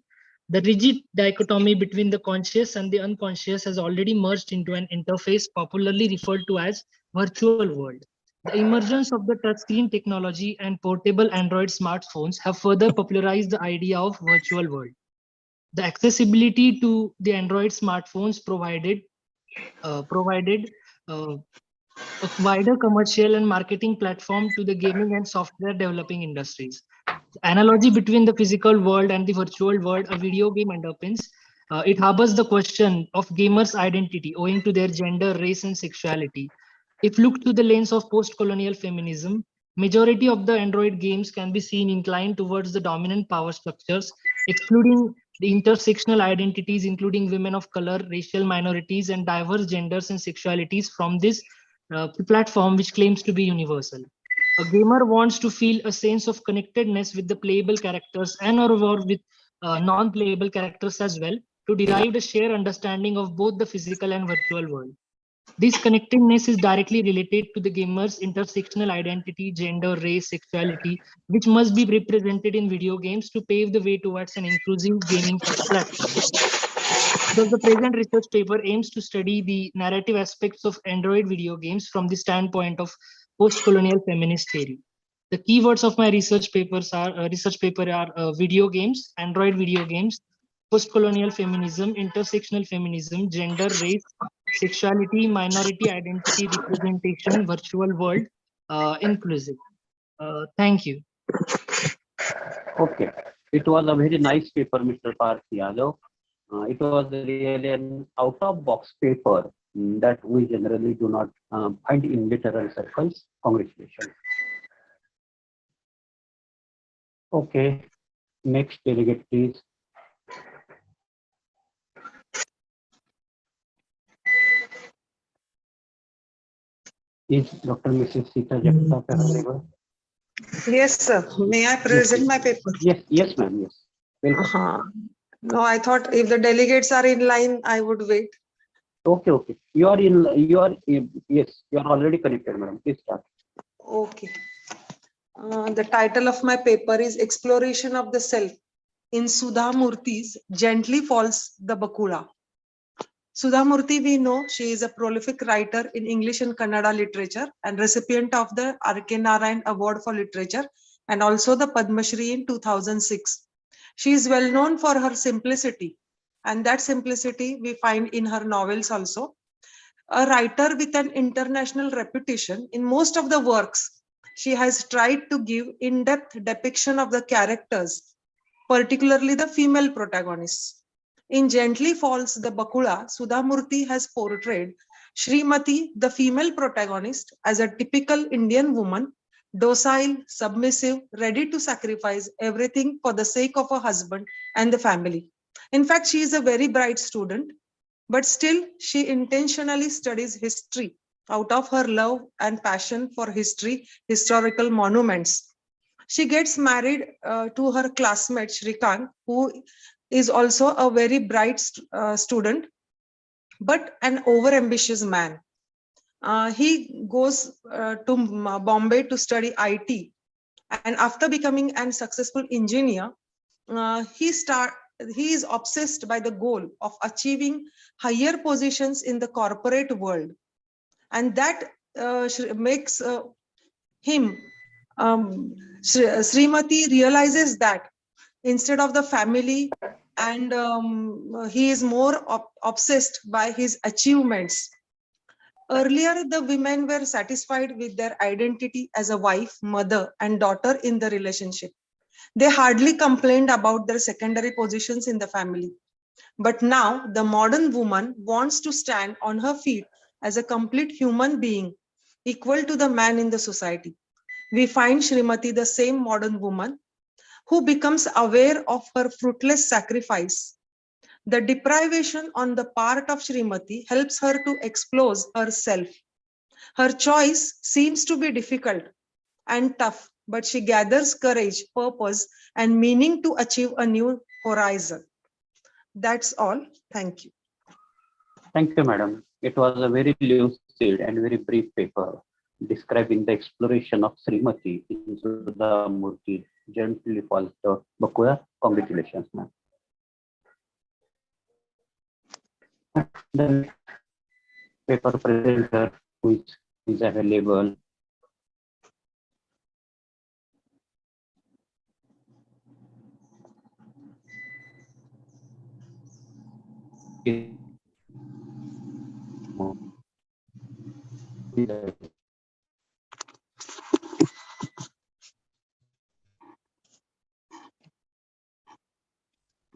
The rigid dichotomy between the conscious and the unconscious has already merged into an interface popularly referred to as virtual world. The emergence of the touchscreen technology and portable Android smartphones have further popularized the idea of virtual world. The accessibility to the Android smartphones provided a wider commercial and marketing platform to the gaming and software developing industries. The analogy between the physical world and the virtual world a video game underpins, it harbors the question of gamers' identity owing to their gender, race, and sexuality. If looked through the lens of post-colonial feminism, majority of the Android games can be seen inclined towards the dominant power structures, excluding the intersectional identities, including women of color, racial minorities, and diverse genders and sexualities from this platform, which claims to be universal. A gamer wants to feel a sense of connectedness with the playable characters and or with non-playable characters as well to derive a shared understanding of both the physical and virtual world. This connectedness is directly related to the gamer's intersectional identity, gender, race, sexuality, which must be represented in video games to pave the way towards an inclusive gaming platform. Thus, the present research paper aims to study the narrative aspects of Android video games from the standpoint of post-colonial feminist theory. The keywords of my research paper are video games, Android video games, post-colonial feminism, intersectional feminism, gender, race, sexuality, minority identity, representation, virtual world, inclusive. Thank you. Okay. It was a very nice paper, Mr. Parth Yadav. It was really an out-of-box paper that we generally do not find in literary circles. Congratulations. Okay. Next delegate, please. Is Dr. Mrs. Sita Jagtap available? Yes, sir. May I present my paper? Yes, ma'am. Yes. Welcome. No, I thought if the delegates are in line, I would wait. Okay. Yes, you are already connected, madam. Please start. Okay. The title of my paper is Exploration of the Self in Sudha Murthy's Gently Falls the Bakula. Sudha Murthy, we know she is a prolific writer in English and Kannada literature and recipient of the R.K. Narayan Award for Literature and also the Padma Shri in 2006. She is well known for her simplicity, and that simplicity we find in her novels also. A writer with an international reputation, in most of the works, she has tried to give in-depth depiction of the characters, particularly the female protagonists. In Gently Falls the Bakula, Sudha Murthy has portrayed Srimati, the female protagonist, as a typical Indian woman, docile, submissive, ready to sacrifice everything for the sake of her husband and the family. In fact, she is a very bright student, but still she intentionally studies history out of her love and passion for history, historical monuments. She gets married to her classmate Shrikant, who is also a very bright student, but an overambitious man. He goes to Bombay to study IT, and after becoming an successful engineer, he is obsessed by the goal of achieving higher positions in the corporate world, and that makes him. Srimati realizes that instead of the family, and he is more obsessed by his achievements. Earlier, the women were satisfied with their identity as a wife, mother, and daughter in the relationship. They hardly complained about their secondary positions in the family. But now, the modern woman wants to stand on her feet as a complete human being, equal to the man in the society. We find Srimati the same modern woman who becomes aware of her fruitless sacrifice. The deprivation on the part of Srimati helps her to expose herself. Her choice seems to be difficult and tough, but she gathers courage, purpose, and meaning to achieve a new horizon. That's all. Thank you. Thank you, madam. It was a very lucid and very brief paper describing the exploration of Srimati into the Murti gently falls the Bakuya. Congratulations, ma'am. The paper presenter which is available.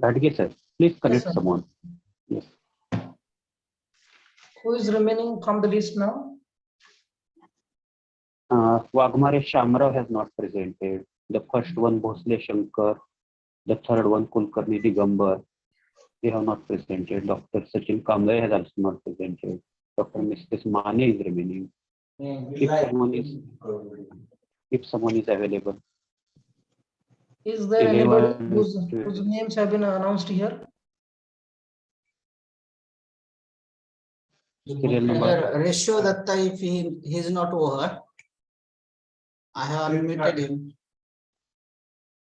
Radhike sir, please connect sir. someone. Yes. Who is remaining from the list now? Wagmare Shamrao has not presented. The first one, Bhosle Shankar. The third one, Kulkarni Digambar. They have not presented. Dr. Sachin Kamble has also not presented. Dr. Mrs. Mane is remaining. If someone is available. Is there anybody 11, whose names have been announced here? Serial number. Ratio Datta, if he is not over, I have unmuted him.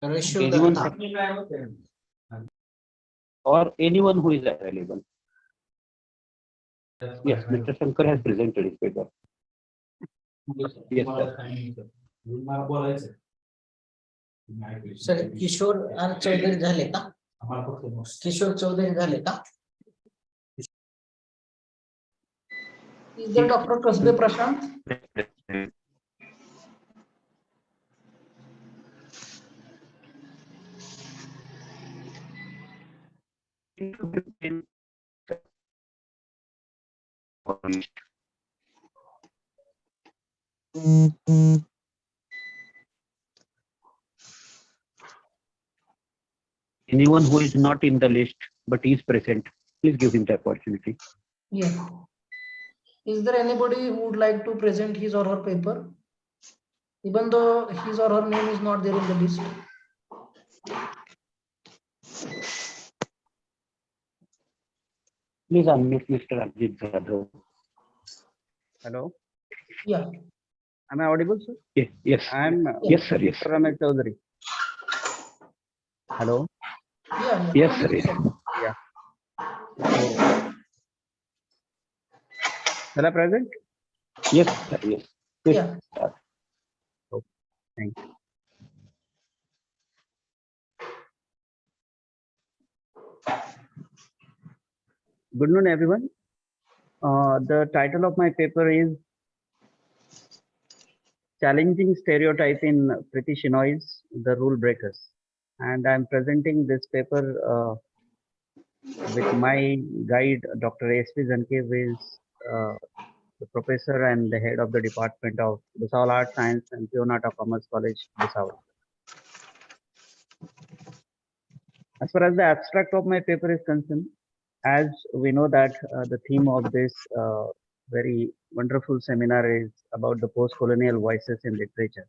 Ratio Anyone Datta. or anyone who is available. Yes, Mr. Shankar has presented his paper. Yes, sir. Sir Kishore Chaudhary झाले का किशोर चौधरी झाले का Is there Dr. Kasbe Prashant? Anyone who is not in the list but is present, please give him the opportunity. Yeah. Is there anybody who would like to present his or her paper, even though his or her name is not there in the list? Please unmute Mr. Ajit Jadhav. Hello. Yeah. Am I audible, sir? Yes. Yes. Yes, sir. Yes. Ramesh Chaudhary. Hello. Yeah. Yes, sir. Yes. Yeah. So, shall I present? Yes, sir. Yes. Please Yeah. start. Okay. Thank you. Good noon, everyone. The title of my paper is Challenging Stereotype in Pretty Shinois, The Rule Breakers. And I'm presenting this paper with my guide, Dr. S.P. Zanke, who is the professor and the head of the Department of Bhusawal Art Science and Pionata Commerce College, Bhusawal. As far as the abstract of my paper is concerned, as we know that the theme of this very wonderful seminar is about the post-colonial voices in literature.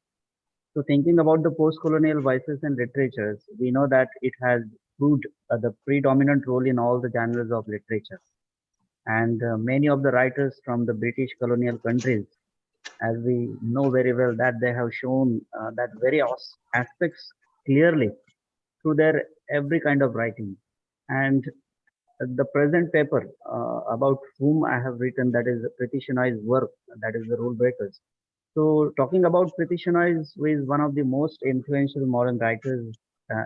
So thinking about the post-colonial voices in literatures, we know that it has proved the predominant role in all the genres of literature. And many of the writers from the British colonial countries, as we know very well, that they have shown that very aspects clearly through their every kind of writing. And the present paper about whom I have written, that is Preeti Shenoy's work, that is the Rule Breakers. So talking about Preeti Shenoy, who is one of the most influential modern writers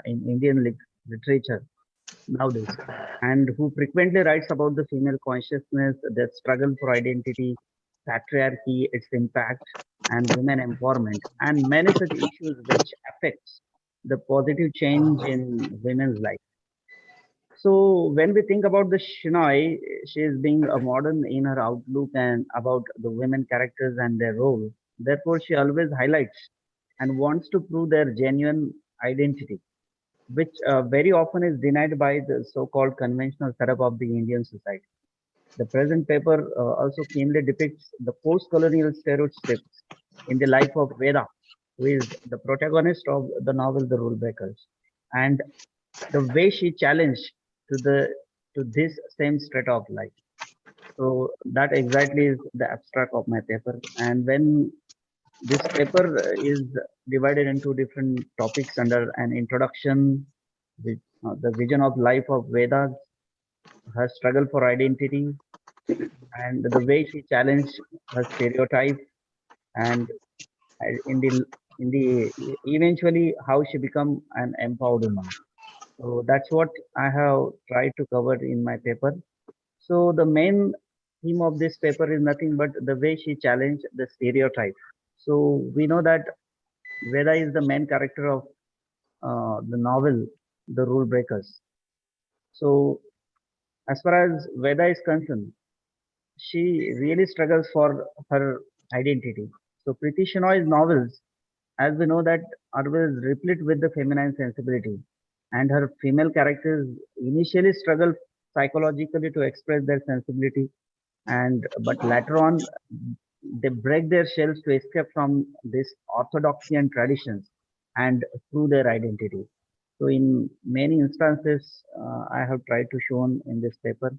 in Indian literature nowadays, and who frequently writes about the female consciousness, their struggle for identity, patriarchy, its impact, and women empowerment, and many such issues which affects the positive change in women's life. So when we think about the Shinoy, she is being a modern in her outlook and about the women characters and their role. Therefore, she always highlights and wants to prove their genuine identity, which very often is denied by the so-called conventional setup of the Indian society. The present paper also keenly depicts the post-colonial stereotypes in the life of Veda, who is the protagonist of the novel The Rule Breakers, and the way she challenged to this same strata of life. So that exactly is the abstract of my paper. And when this paper is divided into different topics under an introduction, the vision of life of Vedas, her struggle for identity, and the way she challenged her stereotype, and in the eventually how she become an empowered woman. So that's what I have tried to cover in my paper. So the main theme of this paper is nothing but the way she challenged the stereotype. So we know that Veda is the main character of the novel The Rule Breakers. So as far as Veda is concerned, she really struggles for her identity. So Priti Shenoy's novels, as we know that, are always replete with the feminine sensibility, and her female characters initially struggle psychologically to express their sensibility, and but later on they break their shells to escape from this orthodoxy and traditions and prove their identity. So in many instances, I have tried to show in this paper.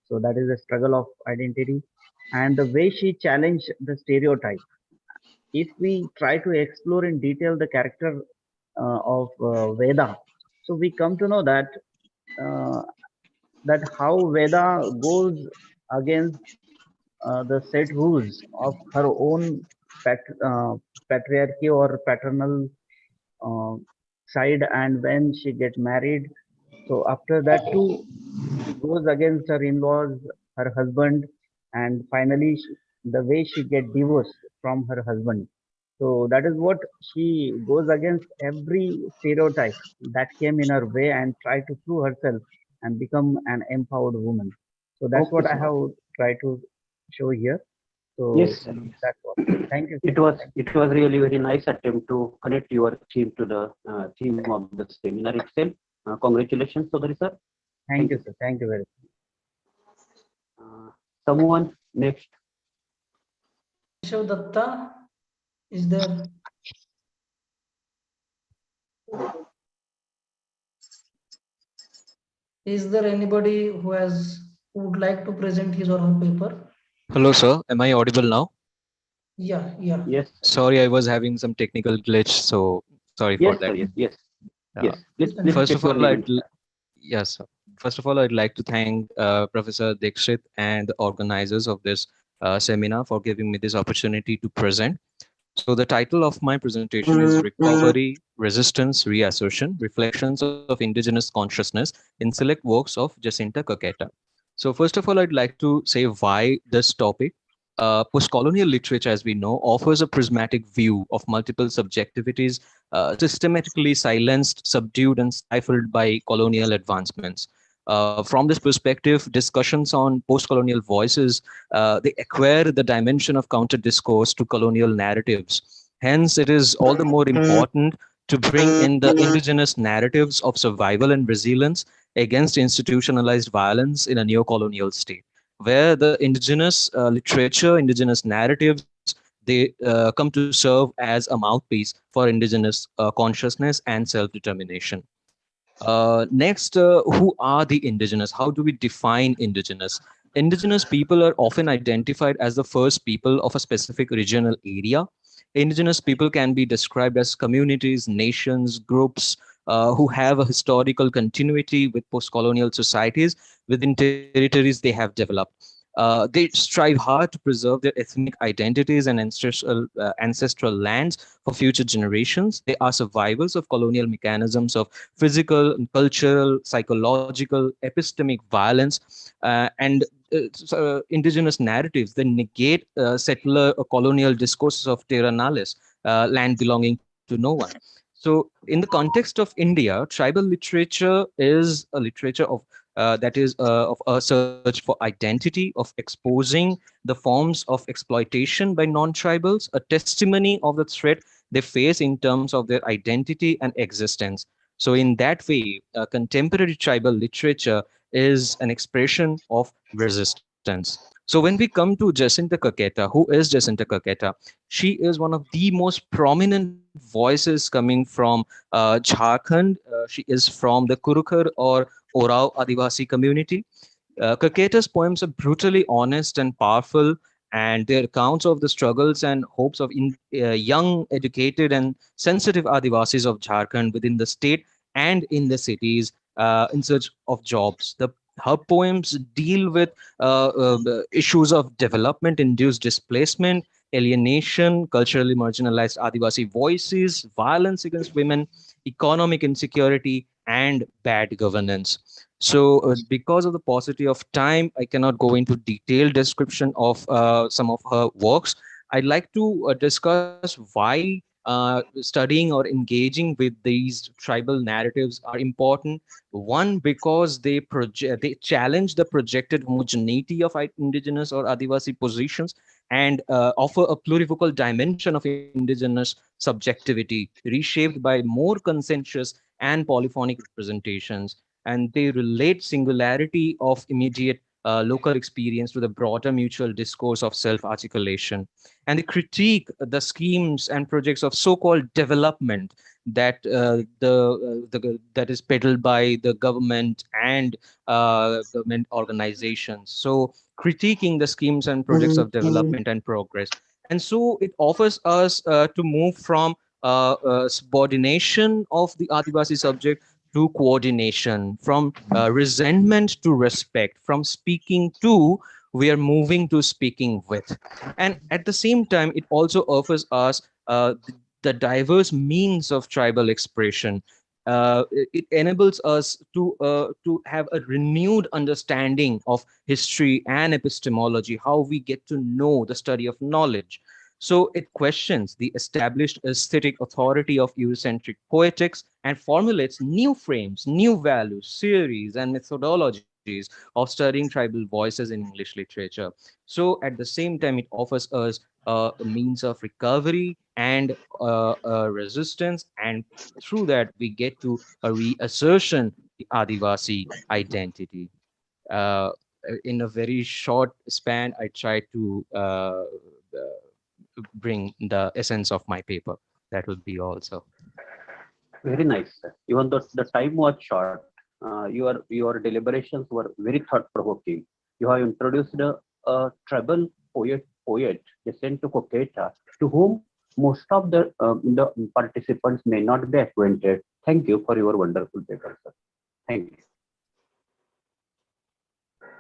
So that is the struggle of identity and the way she challenged the stereotype. If we try to explore in detail the character of Veda, so we come to know uh, that how Veda goes against the set rules of her own patriarchy or paternal uh, side, and when she get married, so after that too she goes against her in-laws, her husband, and finally the way she get divorced from her husband. So that is what she goes against every stereotype that came in her way and try to prove herself and become an empowered woman. So that's Okay, what I sir. have tried to show here. Yes, So sir. Yes. that's what. Thank you, sir. It was really very nice attempt to connect your theme to the theme of the seminar itself. Congratulations, Sodari sir. Thank you, sir. Thank you very much. Someone next. Keshav Datta is there. Is there anybody who would like to present his or her paper? Hello, sir. Am I audible now? Yeah, yeah. Yes. Sorry, I was having some technical glitch, so sorry for Yes, that. sir. Yes. Yes. First of all, yes, sir. First of all, I'd like to thank Professor Dikshit and the organizers of this seminar for giving me this opportunity to present. So the title of my presentation is Recovery, Resistance, Reassertion, Reflections of Indigenous Consciousness in Select Works of Jacinta Caqueta. So first of all, I'd like to say why this topic. Postcolonial literature, as we know, offers a prismatic view of multiple subjectivities, systematically silenced, subdued, and stifled by colonial advancements. From this perspective, discussions on post-colonial voices, they acquire the dimension of counter-discourse to colonial narratives. Hence, it is all the more important to bring in the indigenous narratives of survival and resilience against institutionalized violence in a neo-colonial state, where the indigenous literature, indigenous narratives, they come to serve as a mouthpiece for indigenous consciousness and self-determination. Next, who are the indigenous? How do we define indigenous? Indigenous people are often identified as the first people of a specific regional area. Indigenous people can be described as communities, nations, groups who have a historical continuity with post-colonial societies within territories they have developed. They strive hard to preserve their ethnic identities and ancestral lands for future generations. They are survivors of colonial mechanisms of physical, cultural, psychological, epistemic violence, and indigenous narratives that negate settler or colonial discourses of terra nullius, land belonging to no one. So, in the context of India, tribal literature is a literature of of a search for identity, of exposing the forms of exploitation by non-tribals, a testimony of the threat they face in terms of their identity and existence. So, in that way, contemporary tribal literature is an expression of resistance. So when we come to Jacinta Kaketa, who is Jacinta Kaketa? She is one of the most prominent voices coming from Jharkhand. She is from the Kurukar or Orao Adivasi community. Kaketa's poems are brutally honest and powerful, and their accounts of the struggles and hopes of young, educated, and sensitive Adivasis of Jharkhand within the state and in the cities in search of jobs. Her poems deal with issues of development-induced displacement, alienation, culturally marginalized Adivasi voices, violence against women, economic insecurity, and bad governance. So, because of the paucity of time, I cannot go into detailed description of some of her works. I'd like to discuss why studying or engaging with these tribal narratives are important. One, because they challenge the projected homogeneity of indigenous or Adivasi positions and offer a plurivocal dimension of indigenous subjectivity, reshaped by more consensus and polyphonic representations. And they relate singularity of immediate local experience to the broader mutual discourse of self-articulation. And they critique the schemes and projects of so-called development that that is peddled by the government and government organizations. So critiquing the schemes and projects of development and progress. And so it offers us to move from subordination of the Adivasi subject to coordination, from resentment to respect, from speaking to, we are moving to speaking with. And at the same time, it also offers us the diverse means of tribal expression. It enables us to have a renewed understanding of history and epistemology, how we get to know the study of knowledge. So it questions the established aesthetic authority of Eurocentric poetics and formulates new frames, new values, theories, and methodologies of studying tribal voices in English literature. So at the same time, it offers us a means of recovery and resistance, and through that, we get to a reassertion the Adivasi identity. Uh, in a very short span, I try to bring the essence of my paper. That would be also. Very nice, sir. Even though the time was short, your deliberations were very thought-provoking. You have introduced a tribal poet, Jacinta Kaketa, to whom most of the participants may not be acquainted. Thank you for your wonderful paper, sir. Thank you.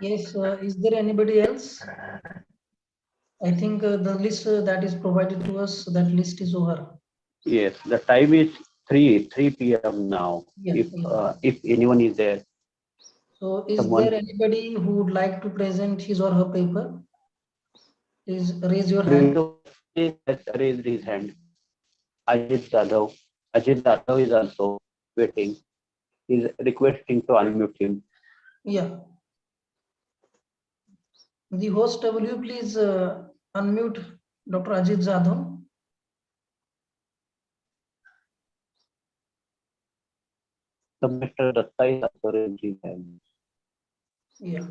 Yes, is there anybody else? I think the list that is provided to us, that list is over. Yes, the time is 3 p.m. now. Yeah, If anyone is there. So is Someone. there anybody who would like to present his or her paper? Please raise your hand. Has raised his hand. Ajit Jadhav. Ajit Jadhav is also waiting. He's requesting to unmute him. Yeah. The host, will you please unmute Dr. Ajit Jadhav? The Mr. Datta is also raised his hand. Yeah.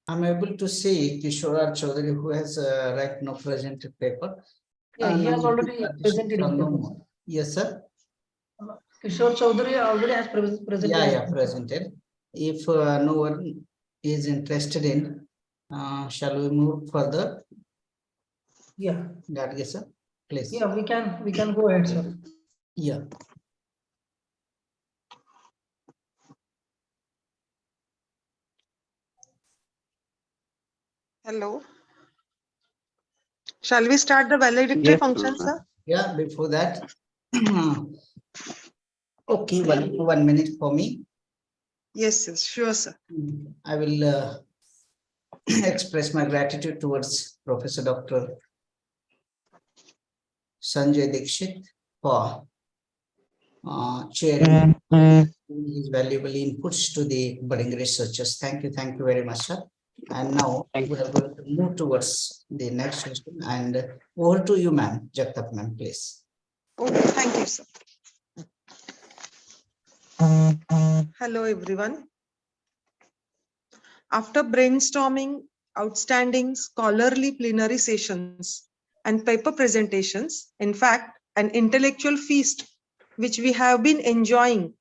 I'm able to see Kishore Chaudhary, who has right now presented paper. Yeah, he has already presented his paper. Yes, sir. Kishore Chaudhary already has presented. Yeah, presented. If no one is interested in, shall we move further? Yeah. Gargi sir. please. Yeah, we can go ahead, sir. Yeah. Hello. Shall we start the valedictory Yes, function, sir? Yeah, before that. Okay, one minute for me. Yes, yes, sure, sir. I will express my gratitude towards Professor Dr. Sanjay Dikshit for sharing his valuable inputs to the budding researchers. Thank you very much, sir. And now we are going to move towards the next session. And over to you, ma'am, Jagtap ma'am, please. Okay, thank you, sir. Hello, everyone. After brainstorming outstanding scholarly plenary sessions and paper presentations, in fact, an intellectual feast which we have been enjoying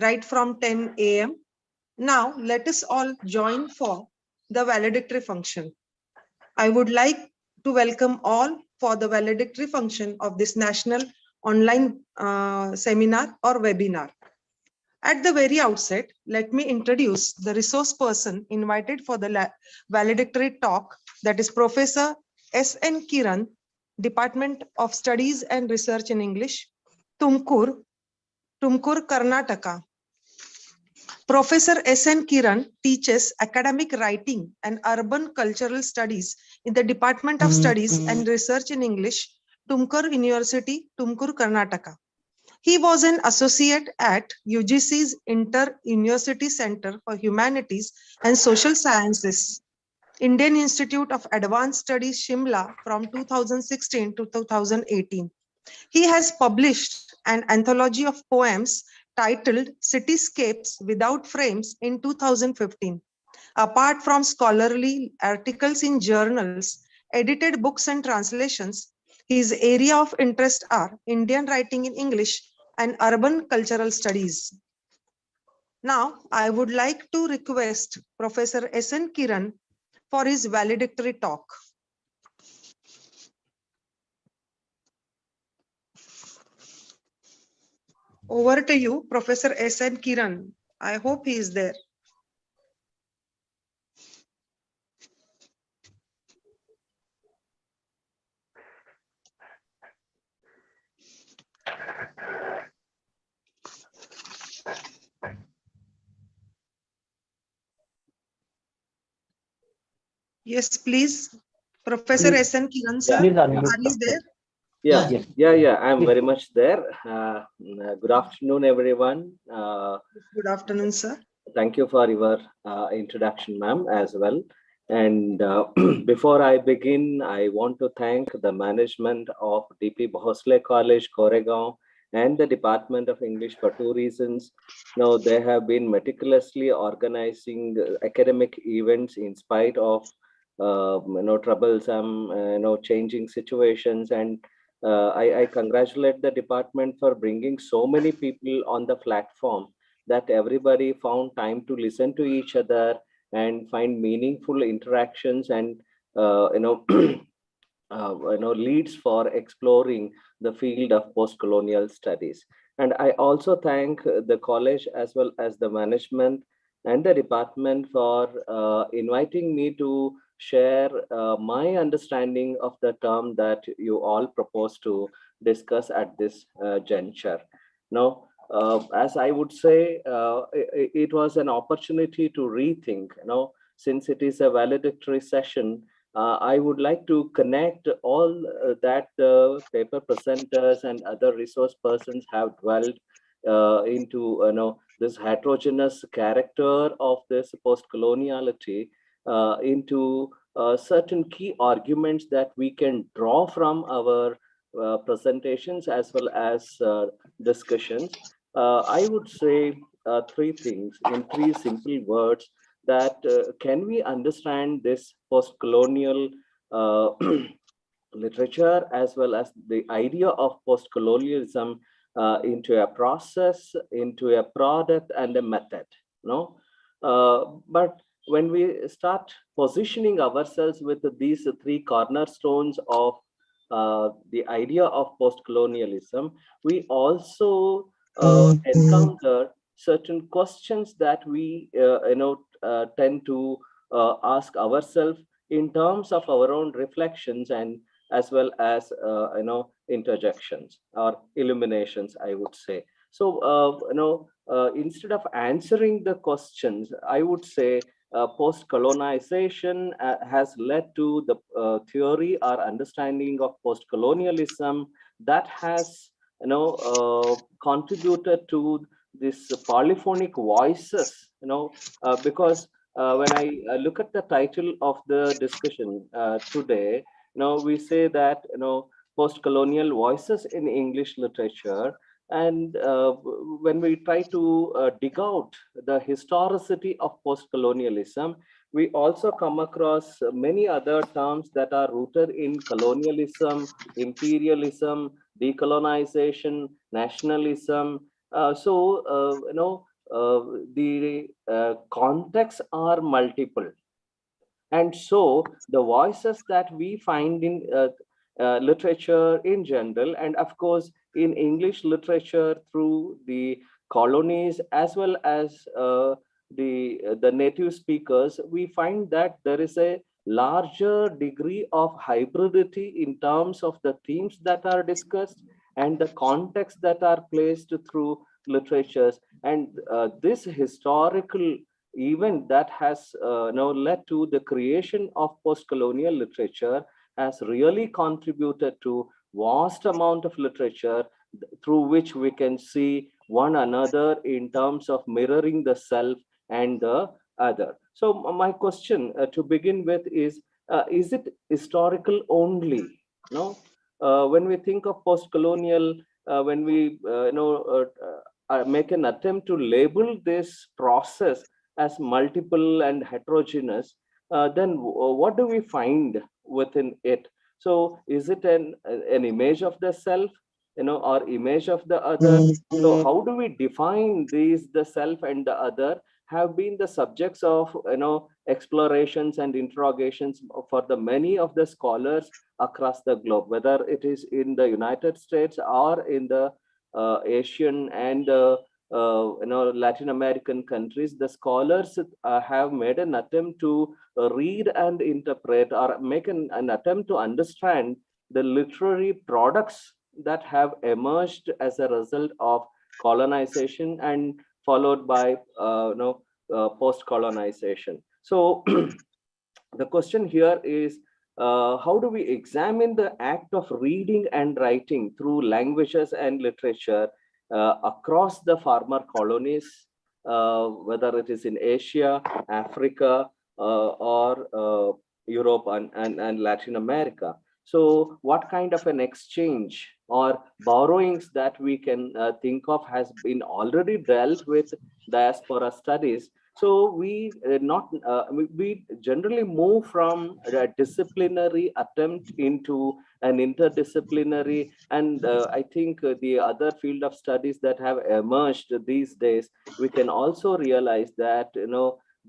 right from 10 a.m. Now, let us all join for the valedictory function. I would like to welcome all for the valedictory function of this national online seminar or webinar. At the very outset, let me introduce the resource person invited for the valedictory talk, that is Professor S.N. Kiran, Department of Studies and Research in English, Tumkur, Karnataka. Professor S.N. Kiran teaches academic writing and urban cultural studies in the Department of Studies and Research in English, Tumkur University, Tumkur, Karnataka. He was an associate at UGC's Inter-University Center for Humanities and Social Sciences, Indian Institute of Advanced Studies, Shimla from 2016 to 2018. He has published an anthology of poems titled Cityscapes Without Frames in 2015. Apart from scholarly articles in journals, edited books and translations, his area of interest are Indian writing in English and urban cultural studies. Now, I would like to request Professor S.N. Kiran for his valedictory talk. Over to you, Professor S.N. Kiran. I hope he is there. Yes, please. Professor S.N. Kiran, sir, are you there? Yeah, I'm very much there. Good afternoon, everyone. Good afternoon, sir. Thank you for your introduction, ma'am, as well. And before I begin, I want to thank the management of DP Bhosle College, Koregaon, and the Department of English for two reasons. Now, they have been meticulously organizing academic events in spite of troublesome, changing situations. And I congratulate the department for bringing so many people on the platform that everybody found time to listen to each other and find meaningful interactions and leads for exploring the field of post-colonial studies. And I also thank the college as well as the management and the department for inviting me to share my understanding of the term that you all propose to discuss at this juncture. Now, as I would say, it was an opportunity to rethink, since it is a valedictory session. I would like to connect all that the paper presenters and other resource persons have dwelled into this heterogeneous character of this post-coloniality into certain key arguments that we can draw from our presentations as well as discussions. I would say three things in three simple words: that can we understand this post-colonial literature as well as the idea of post-colonialism into a process, into a product and a method, but when we start positioning ourselves with these three cornerstones of the idea of post-colonialism, we also encounter certain questions that we tend to ask ourselves in terms of our own reflections, and as well as interjections or illuminations, I would say. So instead of answering the questions, I would say post-colonization has led to the theory or understanding of post-colonialism that has contributed to this polyphonic voices, because when I look at the title of the discussion today, we say that post-colonial voices in English literature. And when we try to dig out the historicity of post-colonialism, we also come across many other terms that are rooted in colonialism, imperialism, decolonization, nationalism. The contexts are multiple. And so the voices that we find in literature in general, and of course in English literature through the colonies as well as the native speakers, we find that there is a larger degree of hybridity in terms of the themes that are discussed and the context that are placed through literatures. And this historical event that has now led to the creation of post-colonial literature has really contributed to vast amount of literature through which we can see one another in terms of mirroring the self and the other. So my question to begin with is it historical only? No, when we think of post-colonial, when we make an attempt to label this process as multiple and heterogeneous, then what do we find within it? So is it an image of the self, or image of the other? So how do we define these, the self and the other, have been the subjects of explorations and interrogations for the many of the scholars across the globe, whether it is in the United States or in the Asian and Latin American countries. The scholars have made an attempt to read and interpret, or make an attempt to understand the literary products that have emerged as a result of colonization and followed by post-colonization. So the question here is, how do we examine the act of reading and writing through languages and literature across the former colonies, whether it is in Asia, Africa, or Europe and Latin America? So what kind of an exchange or borrowings that we can think of has been already dealt with diaspora studies? So we generally move from a disciplinary attempt into an interdisciplinary, and I think the other field of studies that have emerged these days, we can also realize that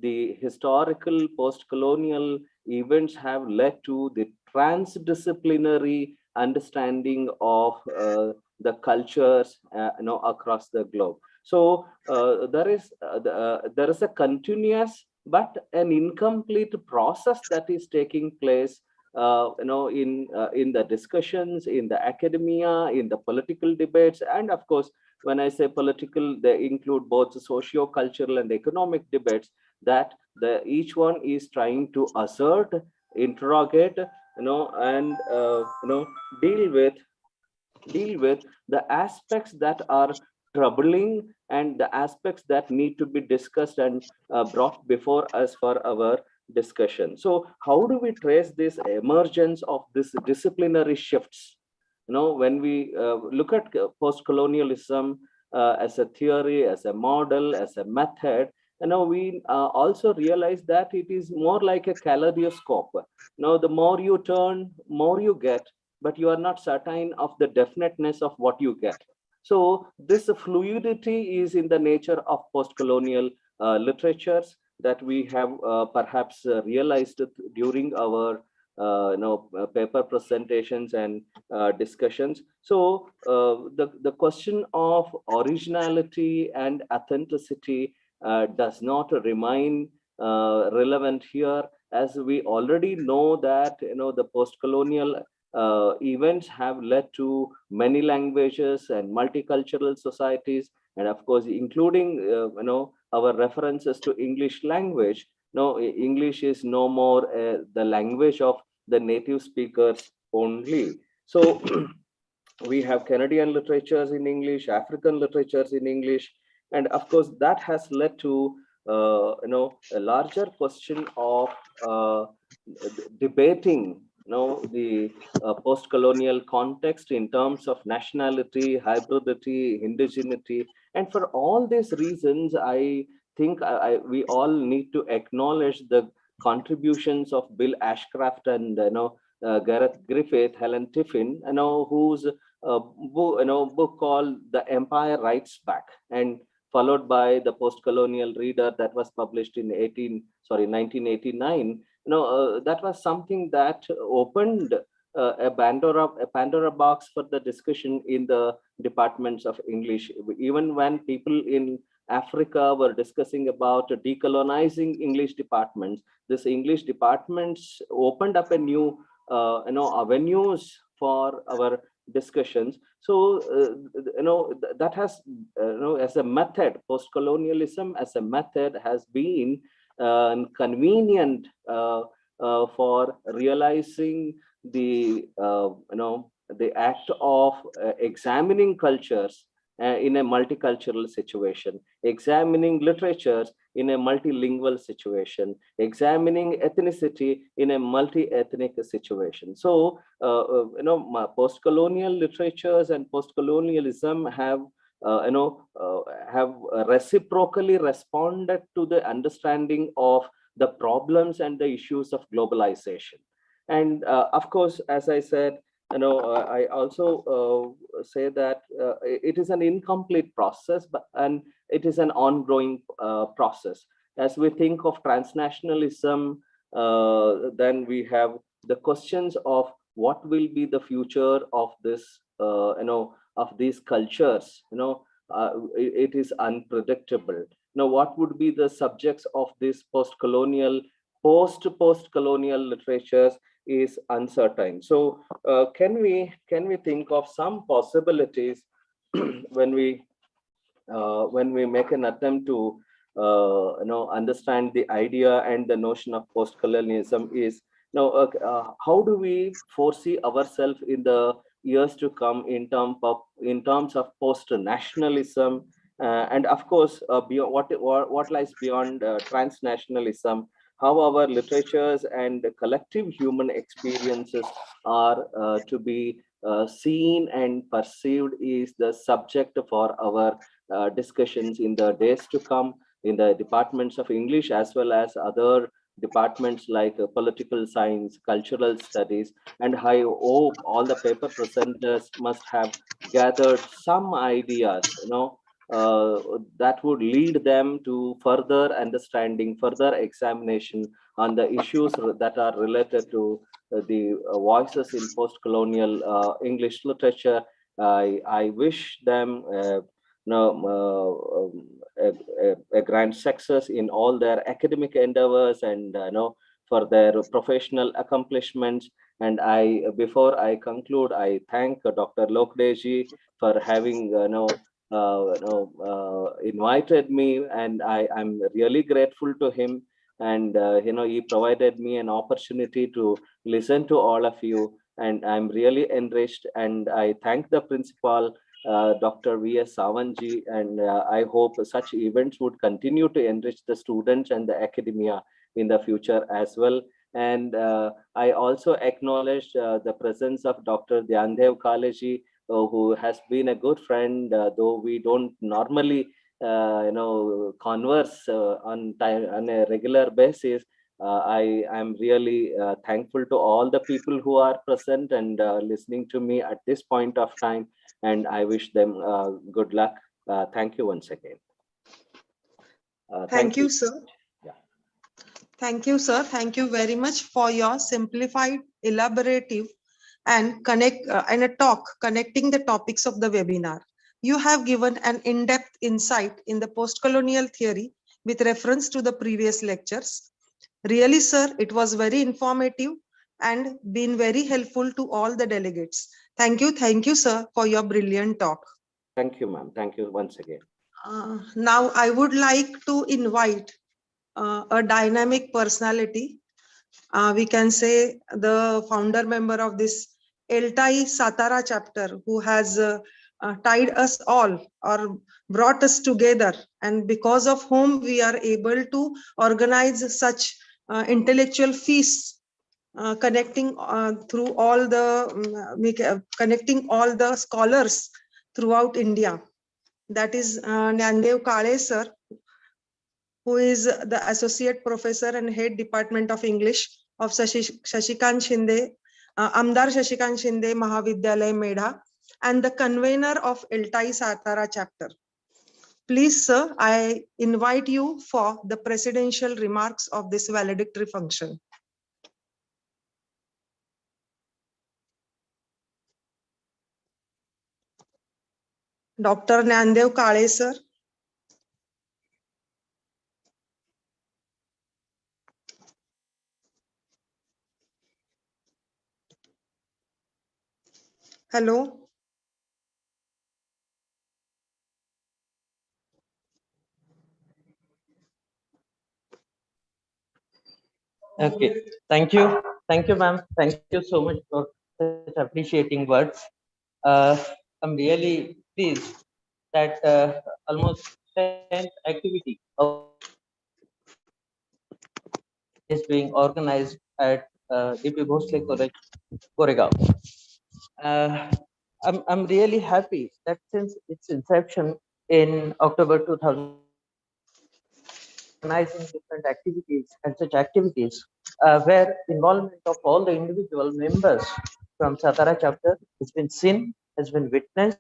the historical post-colonial events have led to the transdisciplinary understanding of the cultures across the globe. So there is a continuous but an incomplete process that is taking place in the discussions, in the academia, in the political debates, and of course, when I say political, they include both the socio-cultural and economic debates that each one is trying to assert, interrogate, and deal with the aspects that are troubling and the aspects that need to be discussed and brought before us for our discussion. So how do we trace this emergence of this disciplinary shifts? When we look at post-colonialism as a theory, as a model, as a method, we also realize that it is more like a kaleidoscope. The more you turn, more you get, but you are not certain of the definiteness of what you get. So this fluidity is in the nature of post-colonial literatures that we have perhaps realized during our paper presentations and discussions. So the question of originality and authenticity does not remain relevant here, as we already know that the post-colonial events have led to many languages and multicultural societies, and of course including our references to English language. No, English is no more the language of the native speakers only. So we have Canadian literatures in English, African literatures in English, and of course that has led to a larger question of debating the post-colonial context in terms of nationality, hybridity, indigeneity, and for all these reasons, I think we all need to acknowledge the contributions of Bill Ashcraft and Gareth Griffith, Helen Tiffin, whose book called The Empire Writes Back, and followed by the Post-Colonial Reader that was published in 1989. That was something that opened a Pandora box for the discussion in the departments of English. Even when people in Africa were discussing about decolonizing English departments, this English departments opened up a new avenues for our discussions. So that has as a method, post-colonialism as a method has been convenient for realizing the the act of examining cultures in a multicultural situation, examining literatures in a multilingual situation, examining ethnicity in a multi-ethnic situation. So, post-colonial literatures and post-colonialism have have reciprocally responded to the understanding of the problems and the issues of globalization. And of course, as I said, I also say that it is an incomplete process, and it is an ongoing process. As we think of transnationalism, then we have the questions of what will be the future of this, of these cultures. It is unpredictable. Now, what would be the subjects of this post-colonial, post-colonial literatures is uncertain. So can we think of some possibilities when we make an attempt to understand the idea and the notion of post-colonialism is how do we foresee ourselves in the years to come in terms of post-nationalism, and of course beyond what lies beyond transnationalism, how our literatures and collective human experiences are to be seen and perceived is the subject for our discussions in the days to come in the departments of English as well as other departments like political science, cultural studies, and I hope all the paper presenters must have gathered some ideas, that would lead them to further understanding, further examination on the issues that are related to the voices in post-colonial English literature. I wish them a grand success in all their academic endeavors and for their professional accomplishments. And before I conclude, I thank Dr. Lokdeji for having invited me, and I'm really grateful to him. And he provided me an opportunity to listen to all of you, and I'm really enriched. And I thank the principal, Dr. V.S. Savanji, and I hope such events would continue to enrich the students and the academia in the future as well. And I also acknowledge the presence of Dr. Dhyandev Kaleji, who has been a good friend, though we don't normally converse on a regular basis. I am really thankful to all the people who are present and listening to me at this point of time, and I wish them good luck. Thank you once again. Thank you, sir. Thank you, sir. Thank you very much for your simplified, elaborative, and a talk connecting the topics of the webinar. You have given an in-depth insight in the post-colonial theory with reference to the previous lectures. Really, sir, it was very informative and been very helpful to all the delegates. Thank you, sir, for your brilliant talk. Thank you, ma'am. Thank you once again. Now, I would like to invite a dynamic personality. We can say the founder member of this Eltai Satara chapter, who has tied us all or brought us together, and because of whom we are able to organize such intellectual feasts, connecting through all the connecting all the scholars throughout India. That is Nyandev Kale sir, who is the Associate Professor and Head Department of English of Shashikant Shinde, Amdar Shashikant Shinde Mahavidyalay Medha, and the convener of Eltai Satara chapter. Please, sir, I invite you for the presidential remarks of this valedictory function. Dr. Nyandev Kale, sir. Hello. Okay, thank you. Thank you, ma'am. Thank you so much for such appreciating words. I'm really pleased that almost 10th activity of is being organized at DP Bhosle College, Koregaon. I'm really happy that since its inception in October 2000, organizing different activities and such activities where involvement of all the individual members from Satara chapter has been seen, has been witnessed,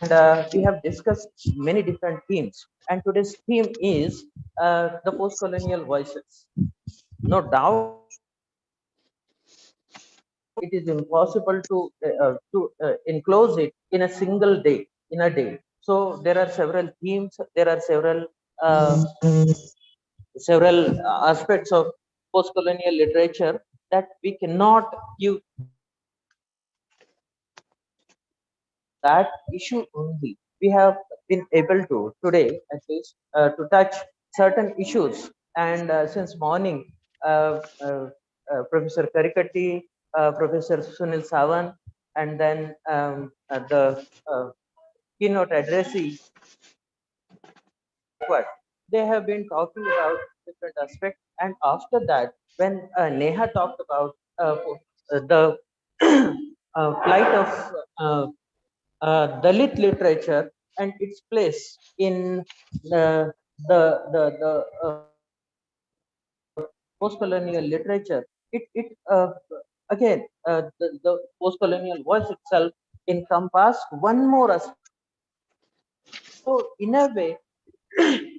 and we have discussed many different themes. And today's theme is the post-colonial voices. No doubt, it is impossible to enclose it in a single day, in a day. So there are several themes, there are several aspects of post-colonial literature that we cannot give that issue only. We have been able to today at least to touch certain issues, and since morning Professor Karikatti, Professor Sunil Sawan, and then the keynote addressee, what they have been talking about different aspects, and after that when Neha talked about the plight of Dalit literature and its place in the post-colonial literature, it again the post-colonial voice itself encompass one more aspect. So in a way,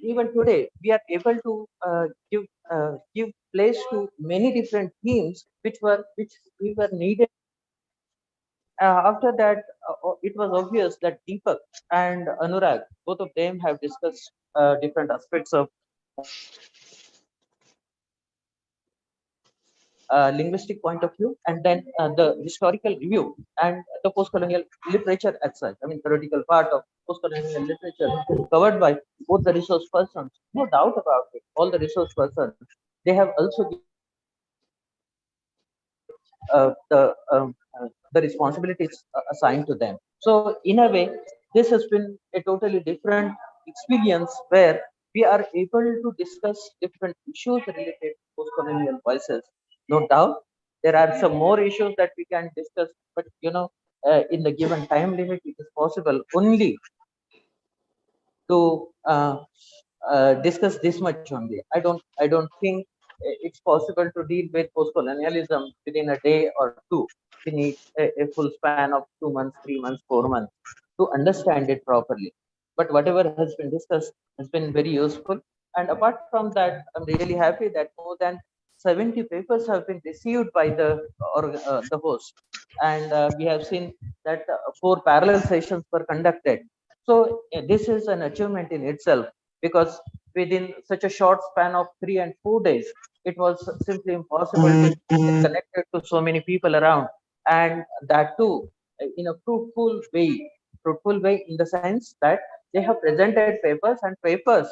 even today we are able to give place to many different themes which we were needed. After that, it was obvious that Deepak and Anurag, both of them have discussed different aspects of linguistic point of view, and then the historical review and the post-colonial literature as such. I mean, theoretical part of post-colonial literature has been covered by both the resource persons. No doubt about it. All the resource persons, they have also uh, the um, the responsibilities assigned to them. So in a way, this has been a totally different experience where we are able to discuss different issues related to post-colonial voices. No doubt, there are some more issues that we can discuss, but in the given time limit, it is possible only to discuss this much only. I don't think it's possible to deal with post-colonialism within a day or two. We need a full span of 2 months, 3 months, 4 months to understand it properly. But whatever has been discussed has been very useful. And apart from that, I'm really happy that more than 70 papers have been received by the host. And we have seen that 4 parallel sessions were conducted. So this is an achievement in itself, because within such a short span of 3 and 4 days, it was simply impossible to get connected to so many people around, and that too in a fruitful way in the sense that they have presented papers and papers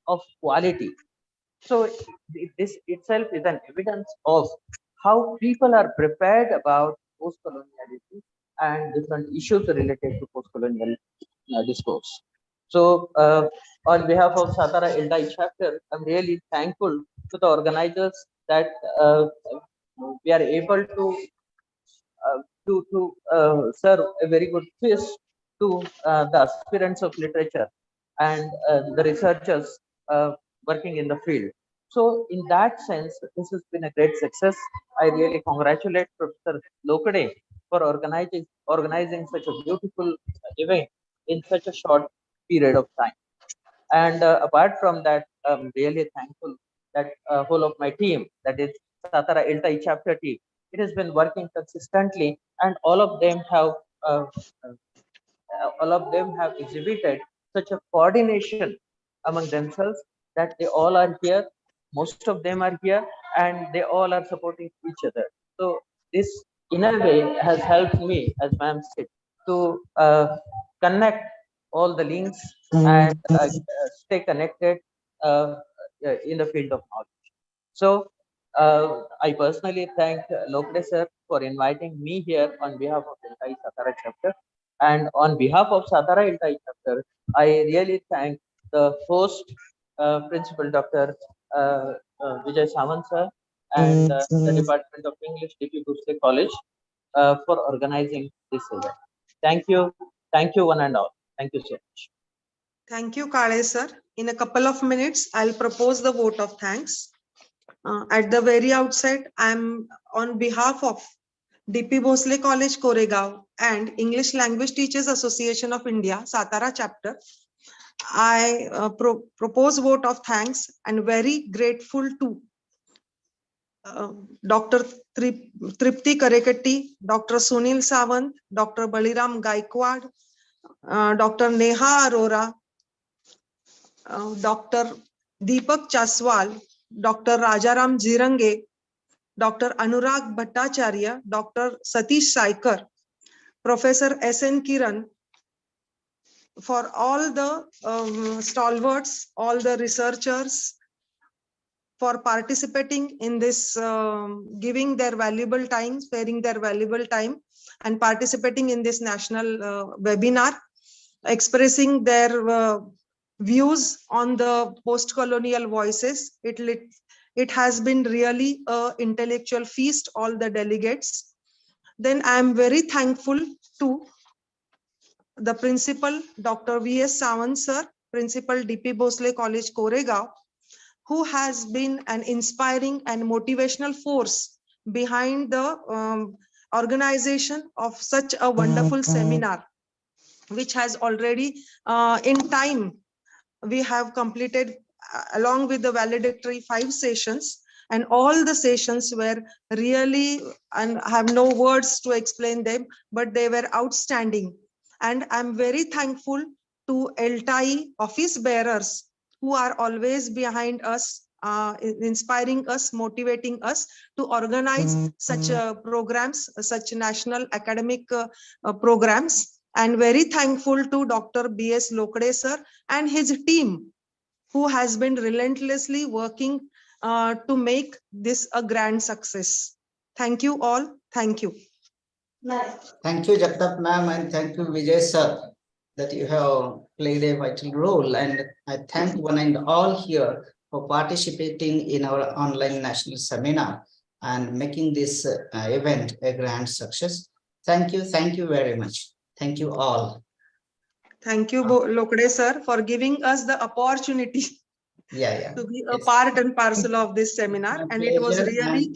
of quality. So this itself is an evidence of how people are prepared about post-coloniality and different issues related to post-colonial discourse. So on behalf of Satara Eldai chapter, I'm really thankful to the organizers that we are able to serve a very good feast to the aspirants of literature and the researchers working in the field. So in that sense, this has been a great success. I really congratulate Professor Lokade for organizing such a beautiful event in such a short period of time. And apart from that, I'm really thankful that whole of my team, that is Satara Iltai chapter team, it has been working consistently, and uh, all of them have exhibited such a coordination among themselves that they all are here. Most of them are here, and they all are supporting each other. So this, in a way, has helped me, as ma'am said, to connect all the links and stay connected in the field of knowledge. So I personally thank Lokde sir for inviting me here on behalf of the entire Satara chapter. And on behalf of Satara Iltai chapter, I really thank the host, Principal Dr. Vijay Samant sir, and the Department of English, DP Bhusle College, for organizing this event. Thank you. Thank you, one and all. Thank you so much. Thank you, Kale sir. In a couple of minutes, I'll propose the vote of thanks. At the very outset, I'm on behalf of DP Bhosle College, Koregaon and English Language Teachers Association of India, Satara chapter. I propose vote of thanks and very grateful to Dr. Tripti Karekatti, Dr. Sunil Sawant, Dr. Baliram Gaikwad, Dr. Neha Arora, Dr. Deepak Chaswal, Dr. Rajaram Jirange, Dr. Anurag Bhattacharya, Dr. Satish Saikar, Professor S.N. Kiran, for all the stalwarts, all the researchers, for participating in this, giving their valuable time, sparing their valuable time, and participating in this national webinar, expressing their views on the post-colonial voices. It has been really an intellectual feast, all the delegates. Then I am very thankful to the principal, Dr. V.S. Sawant sir, Principal DP Bhosle College, Koregaon, who has been an inspiring and motivational force behind the organization of such a wonderful seminar, which has already in time, we have completed along with the valedictory 5 sessions, and all the sessions were really, and I have no words to explain them, but they were outstanding. And I'm very thankful to LTI office bearers who are always behind us, inspiring us, motivating us to organize such programs, such national academic programs. And very thankful to Dr. B.S. Lokade sir and his team, who has been relentlessly working to make this a grand success. Thank you all. Thank you. Thank you, Jagtap ma'am, and thank you, Vijay sir, that you have played a vital role. And I thank one and all here for participating in our online national seminar and making this event a grand success. Thank you very much. Thank you all. Thank you, Lokade sir, for giving us the opportunity to be a part and parcel of this seminar. And it was really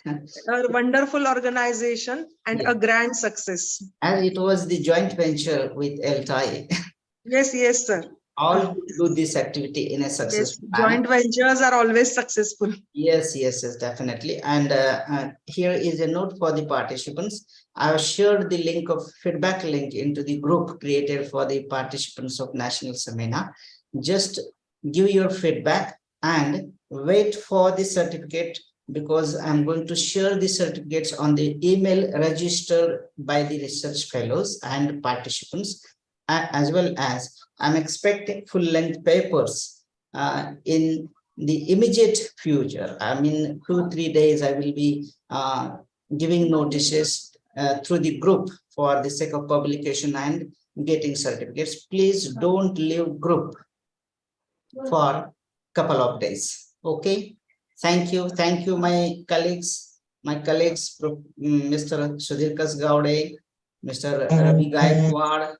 a wonderful organization and a grand success. And it was the joint venture with LTI. Yes, sir. all do this activity in a Yes, successful manner. joint ventures are always successful. Yes, yes, yes, definitely. And here is a note for the participants. I have shared the link of feedback link into the group created for the participants of National Seminar. Just give your feedback and wait for the certificate, because I'm going to share the certificates on the email registered by the research fellows and participants, as well as I'm expecting full-length papers in the immediate future. I mean, 2-3 days, I will be giving notices through the group for the sake of publication and getting certificates. Please don't leave group for a couple of days. Okay. Thank you. Thank you, my colleagues, Mr. Sudhir Kasgowde, Mr. Ravi Gaikwad,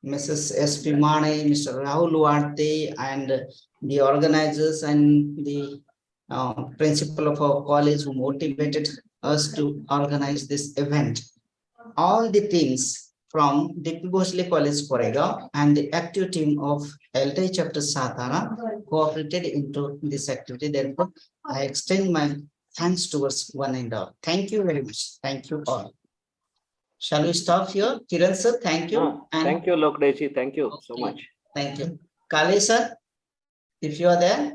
Mrs. S.P. Mane, Mr. Rahul Warte, and the organizers and the principal of our college who motivated us to organize this event. All the things from Dippi Bhosle College, Koregaon, and the active team of LTI chapter Satara cooperated into this activity. Therefore, I extend my thanks towards one and all. Thank you very much. Thank you all. Shall we stop here? Kiran sir, thank you. Thank you, Lokdeji. Thank you so much. Thank you. Kale sir, if you are there.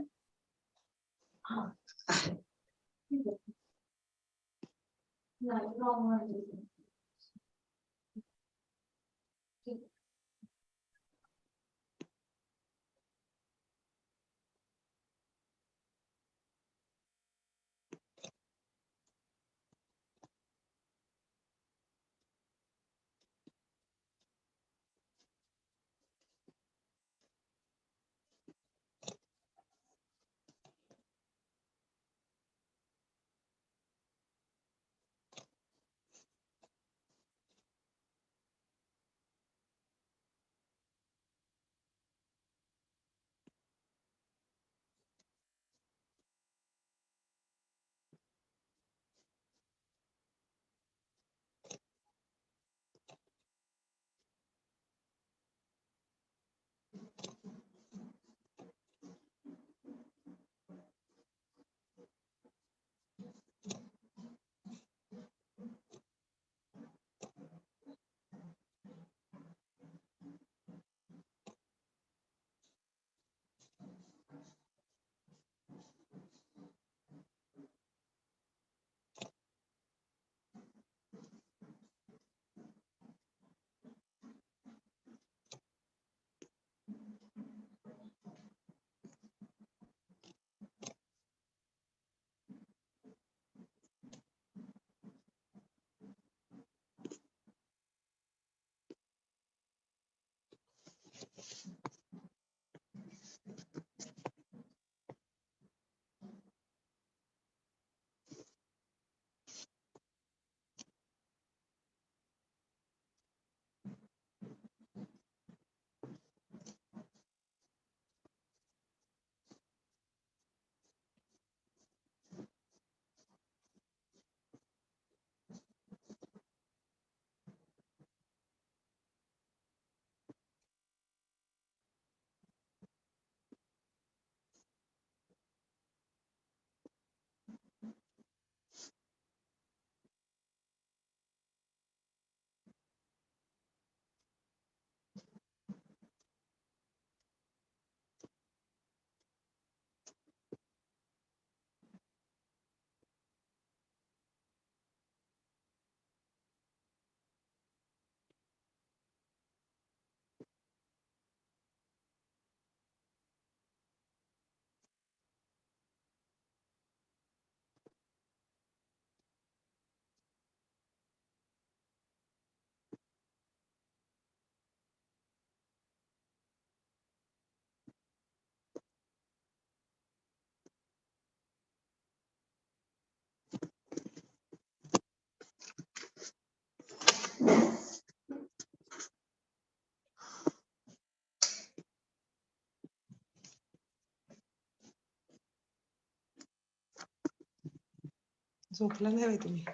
झोपला नाही होय तुम्ही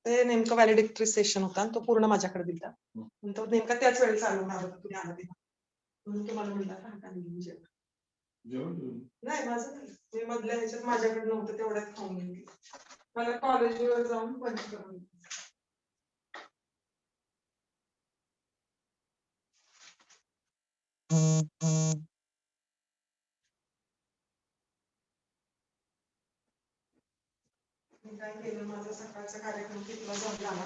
ते नेमकं व्हॅलिडिक्टरी session होता आणि तो पूर्ण माझ्याकडे दिला. तो नेमका त्याच वेळेस चालू होता तुम्ही आला तेव्हा. म्हणून तुम्हाला म्हणला नाही माझं नाही. मी मधल्या ह्याच्यात माझ्याकडे नव्हतं तेवढ्यात खाऊन गेली. मला कॉलेजवर जाऊन पंच करून मी काय केलं, माझा सकाळचा कार्यक्रम कितीला झाला ना,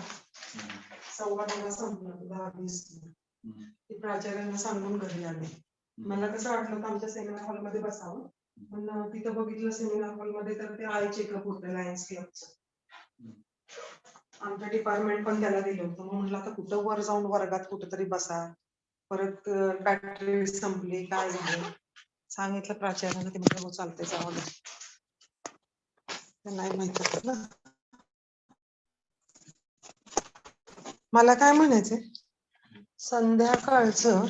9:15 संपला 10:20. ती प्राचार्यांना सांगून घरी आले. मला कसं वाटलं होतं आमच्या सेमिनार हॉलमध्ये बसावं, पण तिथं बघितलं सेमिनार हॉलमध्ये तर ते आय चेकअप होतं लायन्स क्लबचं. आमच्या डिपार्टमेंट पण त्याला दिलं होतं. मग म्हटलं आता कुठं वर जाऊन वर्गात कुठेतरी बसा, परत बॅटरी संपली काय झालं सांगितलं प्राचार्यांना. ते म्हणजे हो चालतंय जाऊ दे, नाही माहित होतं ना. मला काय म्हणायचंय, संध्याकाळचं